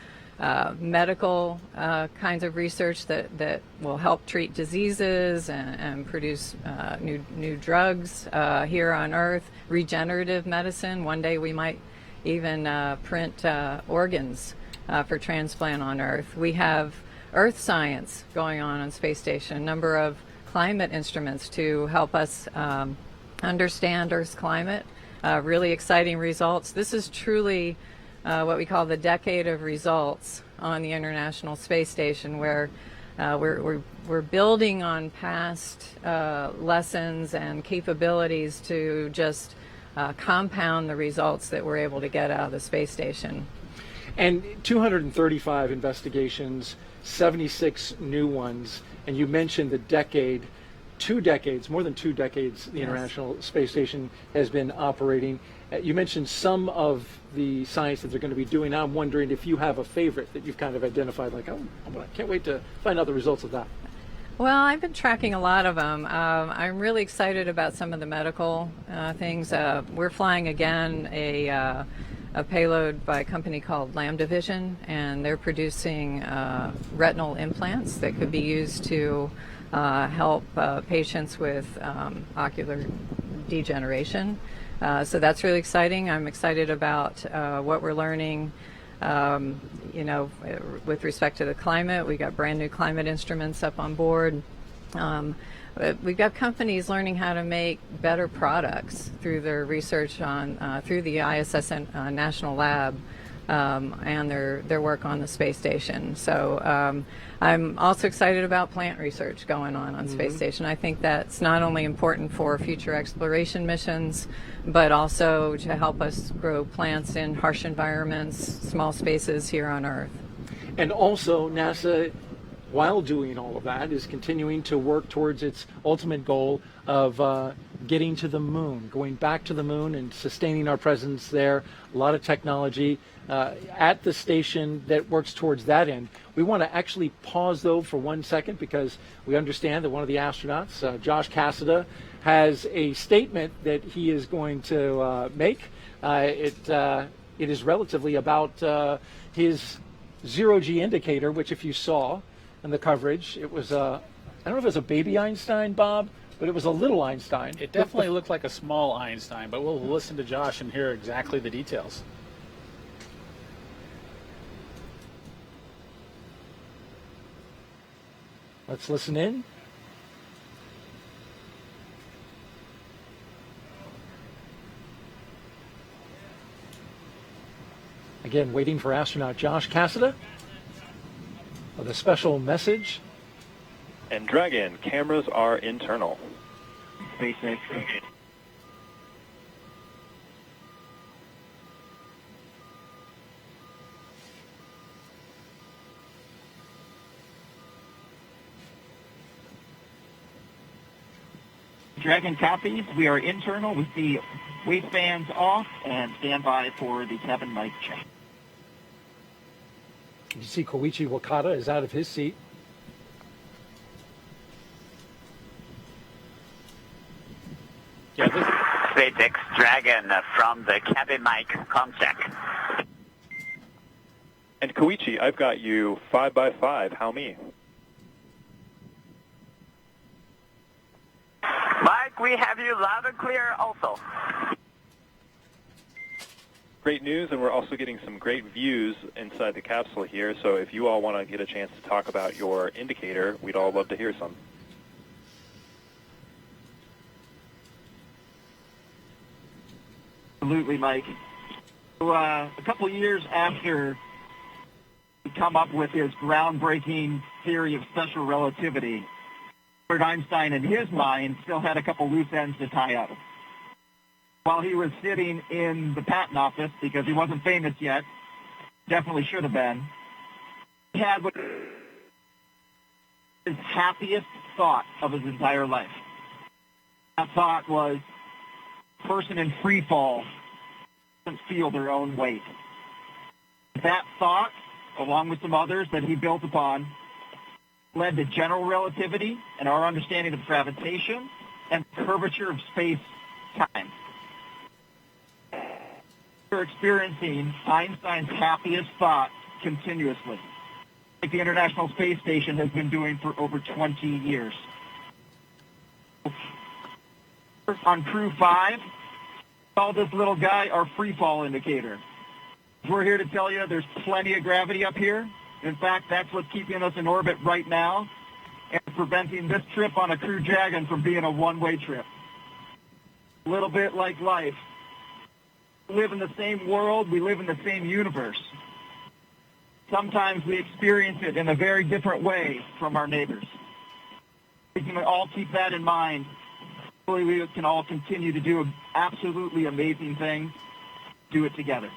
[SPEAKER 19] medical kinds of research that will help treat diseases and produce new drugs here on Earth, regenerative medicine. One day we might even print organs for transplant on Earth. We have Earth science going on Space Station, a number of climate instruments to help us understand Earth's climate. Really exciting results. This is truly what we call the decade of results on the International Space Station, where we're building on past lessons and capabilities to just compound the results that we're able to get out of the space station.
[SPEAKER 2] And 235 investigations, 76 new ones, and you mentioned the decade. 2 decades, more than 2 decades, the International Space Station has been operating. You mentioned some of the science that they're going to be doing. I'm wondering if you have a favorite that you've kind of identified, like, oh, I can't wait to find out the results of that.
[SPEAKER 19] Well, I've been tracking a lot of them. I'm really excited about some of the medical things. We're flying again a payload by a company called Lambda Vision, and they're producing retinal implants that could be used to help patients with ocular degeneration. So that's really exciting. I'm excited about what we're learning, with respect to the climate. We got brand new climate instruments up on board. We've got companies learning how to make better products through their research on through the ISS National Lab and their work on the space station. So I'm also excited about plant research going on Space Station. I think that's not only important for future exploration missions, but also to help us grow plants in harsh environments, small spaces here on Earth.
[SPEAKER 2] And also NASA, while doing all of that, is continuing to work towards its ultimate goal of getting to the moon, going back to the moon and sustaining our presence there. A lot of technology at the station that works towards that end. We want to actually pause, though, for 1 second, because we understand that one of the astronauts, Josh Cassada, has a statement that he is going to make. It is relatively about his zero-G indicator, which, if you saw in the coverage, it was I don't know if it was a baby Einstein, Bob, but it was a little Einstein.
[SPEAKER 3] It definitely looked like a small Einstein, but we'll listen to Josh and hear exactly the details.
[SPEAKER 2] Let's listen in. Again, waiting for astronaut Josh Cassada with a special message.
[SPEAKER 1] And Dragon, cameras are internal.
[SPEAKER 11] SpaceX. Dragon copies. We are internal with the waistbands off and stand by for the cabin mic check.
[SPEAKER 2] You see Koichi Wakata is out of his seat.
[SPEAKER 11] Yeah, this is SpaceX Dragon from the cabin mic comm check.
[SPEAKER 1] And Koichi, I've got you 5x5. How me?
[SPEAKER 11] Mike, we have you loud and clear also.
[SPEAKER 1] Great news, and we're also getting some great views inside the capsule here, so if you all want to get a chance to talk about your indicator, we'd all love to hear some.
[SPEAKER 11] Absolutely, Mike. So, a couple of years after he come up with his groundbreaking theory of special relativity, Albert Einstein, in his mind, still had a couple loose ends to tie up. While he was sitting in the patent office, because he wasn't famous yet, definitely should have been, he had what his happiest thought of his entire life. That thought was, a person in free fall doesn't feel their own weight. That thought, along with some others that he built upon, led to general relativity and our understanding of gravitation and curvature of space-time. We're experiencing Einstein's happiest thought continuously, like the International Space Station has been doing for over 20 years. On Crew 5, call this little guy our free fall indicator. We're here to tell you there's plenty of gravity up here. In fact, that's what's keeping us in orbit right now and preventing this trip on a Crew Dragon from being a one-way trip. A little bit like life. We live in the same world, we live in the same universe. Sometimes we experience it in a very different way from our neighbors. We can all keep that in mind. Hopefully we can all continue to do absolutely amazing things, do it together.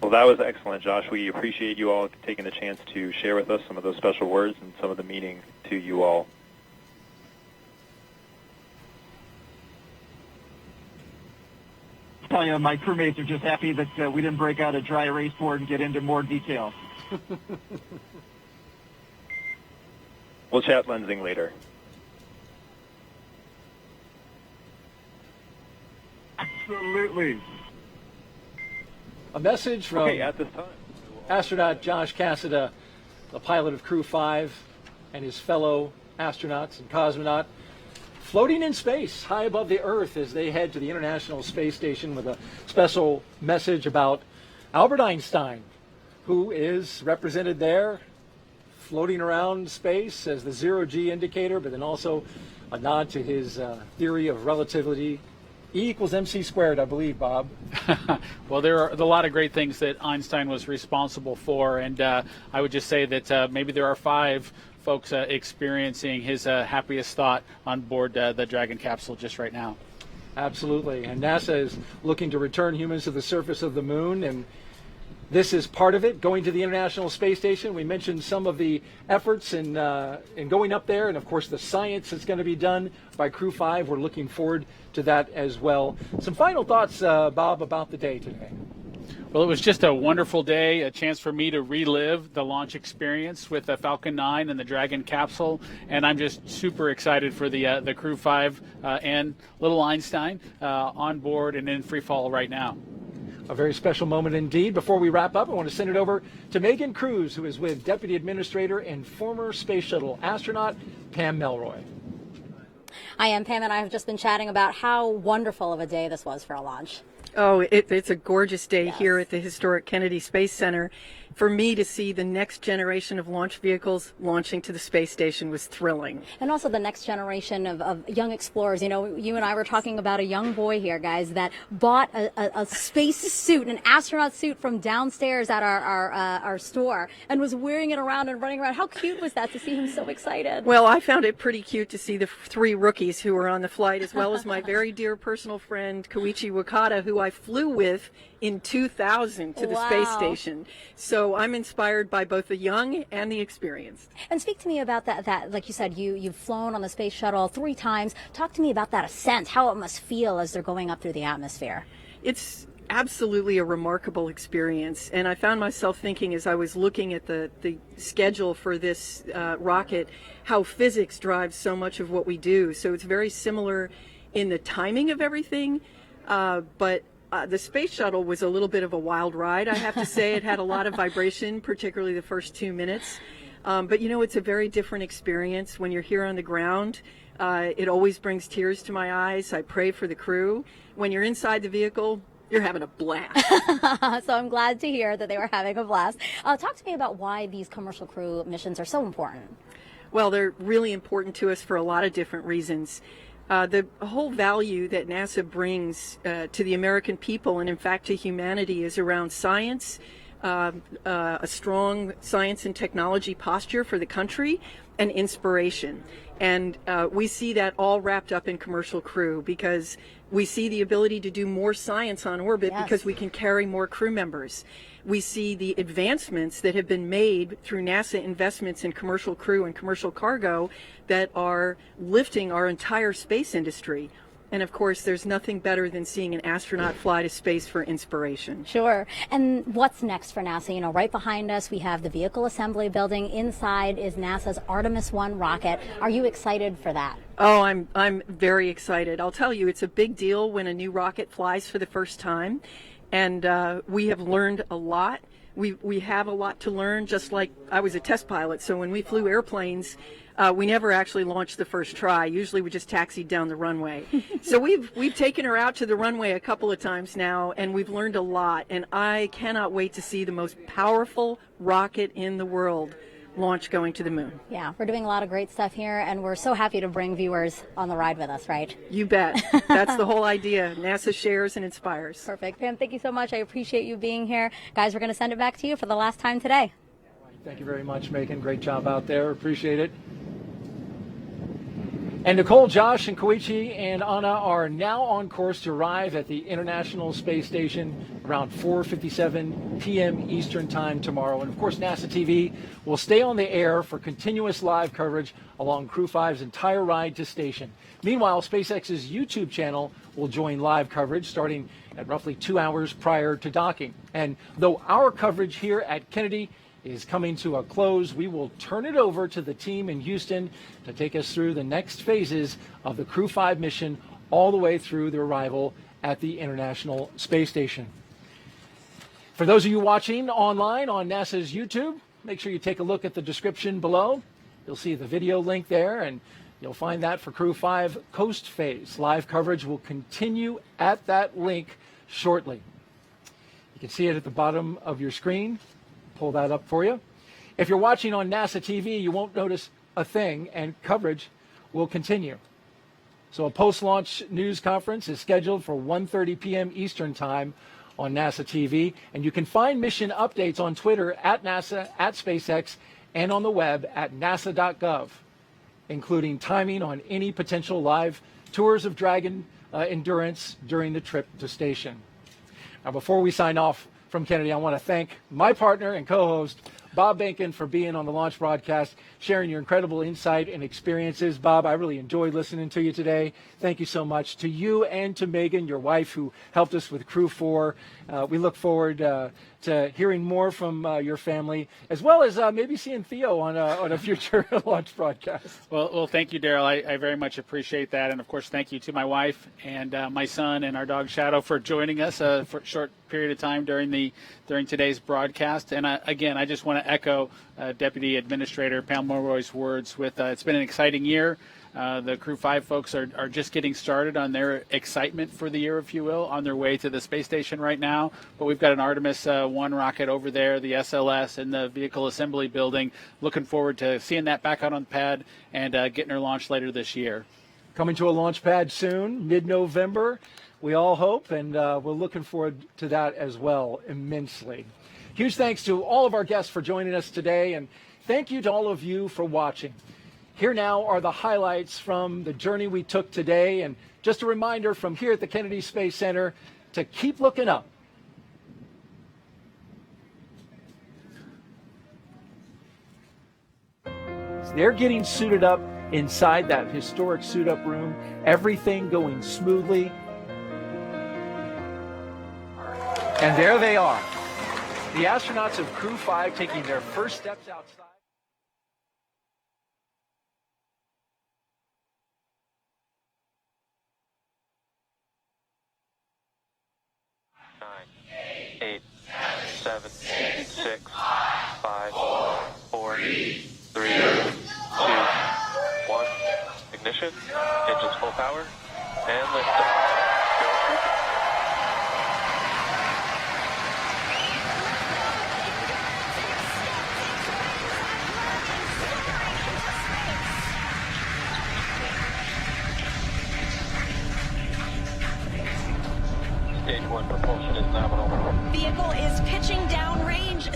[SPEAKER 1] Well, that was excellent, Josh. We appreciate you all taking the chance to share with us some of those special words and some of the meaning to you all.
[SPEAKER 11] I'll tell you, my crewmates are just happy that we didn't break out a dry erase board and get into more details.
[SPEAKER 1] We'll chat lensing later.
[SPEAKER 11] Absolutely.
[SPEAKER 2] A message from
[SPEAKER 1] at this time,
[SPEAKER 2] astronaut Josh Cassada, the pilot of Crew 5, and his fellow astronauts and cosmonaut, floating in space high above the Earth as they head to the International Space Station with a special message about Albert Einstein, who is represented there floating around space as the zero-G indicator, but then also a nod to his theory of relativity. E equals MC squared, I believe, Bob.
[SPEAKER 3] Well, there are a lot of great things that Einstein was responsible for, and I would just say that maybe there are 5 folks experiencing his happiest thought on board the Dragon capsule just right now.
[SPEAKER 2] Absolutely, and NASA is looking to return humans to the surface of the moon, and this is part of it, going to the International Space Station. We mentioned some of the efforts in going up there, and of course the science that's going to be done by Crew 5. We're looking forward to that as well. Some final thoughts, Bob, about the day today.
[SPEAKER 3] Well, it was just a wonderful day, a chance for me to relive the launch experience with the Falcon 9 and the Dragon capsule, and I'm just super excited for the Crew 5 and little Einstein on board and in free fall right now.
[SPEAKER 2] A very special moment indeed. Before we wrap up, I want to send it over to Megan Cruz, who is with Deputy Administrator and former Space Shuttle astronaut Pam Melroy.
[SPEAKER 8] I am Pam, and I have just been chatting about how wonderful of a day this was for a launch.
[SPEAKER 6] Oh, it's a gorgeous day here at the historic Kennedy Space Center. For me to see the next generation of launch vehicles launching to the space station was thrilling.
[SPEAKER 8] And also the next generation of young explorers. You know, you and I were talking about a young boy here, guys, that bought a space suit, an astronaut suit from downstairs at our store and was wearing it around and running around. How cute was that to see him so excited?
[SPEAKER 6] Well, I found it pretty cute to see the 3 rookies who were on the flight, as well as my very dear personal friend Koichi Wakata, who I flew with in 2000 to the space station. So I'm inspired by both the young and the experienced.
[SPEAKER 8] And speak to me about that like you said, you've flown on the space shuttle 3 times. Talk to me about that ascent, how it must feel as they're going up through the atmosphere.
[SPEAKER 6] It's absolutely a remarkable experience. And I found myself thinking as I was looking at the schedule for this rocket, how physics drives so much of what we do. So it's very similar in the timing of everything, but the space shuttle was a little bit of a wild ride, I have to say. It had a lot of vibration, particularly the first 2 minutes. But, you know, it's a very different experience when you're here on the ground. It always brings tears to my eyes. I pray for the crew. When you're inside the vehicle, you're having a blast.
[SPEAKER 8] So I'm glad to hear that they were having a blast. Talk to me about why these commercial crew missions are so important.
[SPEAKER 6] Well, they're really important to us for a lot of different reasons. The whole value that NASA brings to the American people and, in fact, to humanity is around science, a strong science and technology posture for the country, and inspiration. And we see that all wrapped up in commercial crew because we see the ability to do more science on orbit because we can carry more crew members. We see the advancements that have been made through NASA investments in commercial crew and commercial cargo that are lifting our entire space industry. And of course, there's nothing better than seeing an astronaut fly to space for inspiration.
[SPEAKER 8] Sure. And what's next for NASA? You know, right behind us, we have the vehicle assembly building. Inside is NASA's Artemis 1 rocket. Are you excited for that?
[SPEAKER 6] Oh, I'm very excited. I'll tell you, it's a big deal when a new rocket flies for the first time. And we have learned a lot. We have a lot to learn, just like I was a test pilot. So when we flew airplanes, we never actually launched the first try. Usually we just taxied down the runway. So we've taken her out to the runway a couple of times now, and we've learned a lot. And I cannot wait to see the most powerful rocket in the world launch going to the moon.
[SPEAKER 8] Yeah, we're doing a lot of great stuff here, and we're so happy to bring viewers on the ride with us, right?
[SPEAKER 6] You bet. That's the whole idea. NASA shares and inspires.
[SPEAKER 8] Perfect. Pam, thank you so much. I appreciate you being here. Guys, we're going to send it back to you for the last time today.
[SPEAKER 2] Thank you very much, Megan. Great job out there. Appreciate it. And Nicole, Josh, and Koichi and Anna are now on course to arrive at the International Space Station around 4:57 p.m. Eastern Time tomorrow. And of course, NASA TV will stay on the air for continuous live coverage along Crew 5's entire ride to station. Meanwhile, SpaceX's YouTube channel will join live coverage starting at roughly 2 hours prior to docking. And though our coverage here at Kennedy is coming to a close, we will turn it over to the team in Houston to take us through the next phases of the Crew 5 mission all the way through their arrival at the International Space Station. For those of you watching online on NASA's YouTube, make sure you take a look at the description below. You'll see the video link there, and you'll find that for Crew 5 Coast Phase. Live coverage will continue at that link shortly. You can see it at the bottom of your screen. Pull that up for you. If you're watching on NASA TV, you won't notice a thing, and coverage will continue. So a post-launch news conference is scheduled for 1:30 p.m. Eastern Time on NASA TV, and you can find mission updates on Twitter at NASA, at SpaceX, and on the web at nasa.gov, including timing on any potential live tours of Dragon Endurance during the trip to station. Now, before we sign off from Kennedy, I want to thank my partner and co-host, Bob Behnken, for being on the launch broadcast, sharing your incredible insight and experiences. Bob, I really enjoyed listening to you today. Thank you so much to you and to Megan, your wife, who helped us with Crew 4. We look forward to hearing more from your family, as well as maybe seeing Theo on a future launch broadcast.
[SPEAKER 3] Well, thank you, Daryl. I very much appreciate that. And, of course, thank you to my wife and my son and our dog Shadow for joining us for a short period of time during today's broadcast. And, again, I just want to echo Deputy Administrator Pam Mulroy's words with it's been an exciting year. The Crew 5 folks are just getting started on their excitement for the year, if you will, on their way to the space station right now. But we've got an Artemis 1 rocket over there, the SLS, in the vehicle assembly building. Looking forward to seeing that back out on the pad and getting her launched later this year.
[SPEAKER 2] Coming to a launch pad soon, mid-November, we all hope, and we're looking forward to that as well immensely. Huge thanks to all of our guests for joining us today, and thank you to all of you for watching. Here now are the highlights from the journey we took today, and just a reminder from here at the Kennedy Space Center to keep looking up. They're getting suited up inside that historic suit-up room, everything going smoothly. And there they are, the astronauts of Crew 5 taking their first steps outside.
[SPEAKER 1] 8, 7, 6, 5, 4, 3, 2, 1. Ignition, engines full power, and liftoff. Stage 1 propulsion is nominal.
[SPEAKER 4] Vehicle is pitching downrange.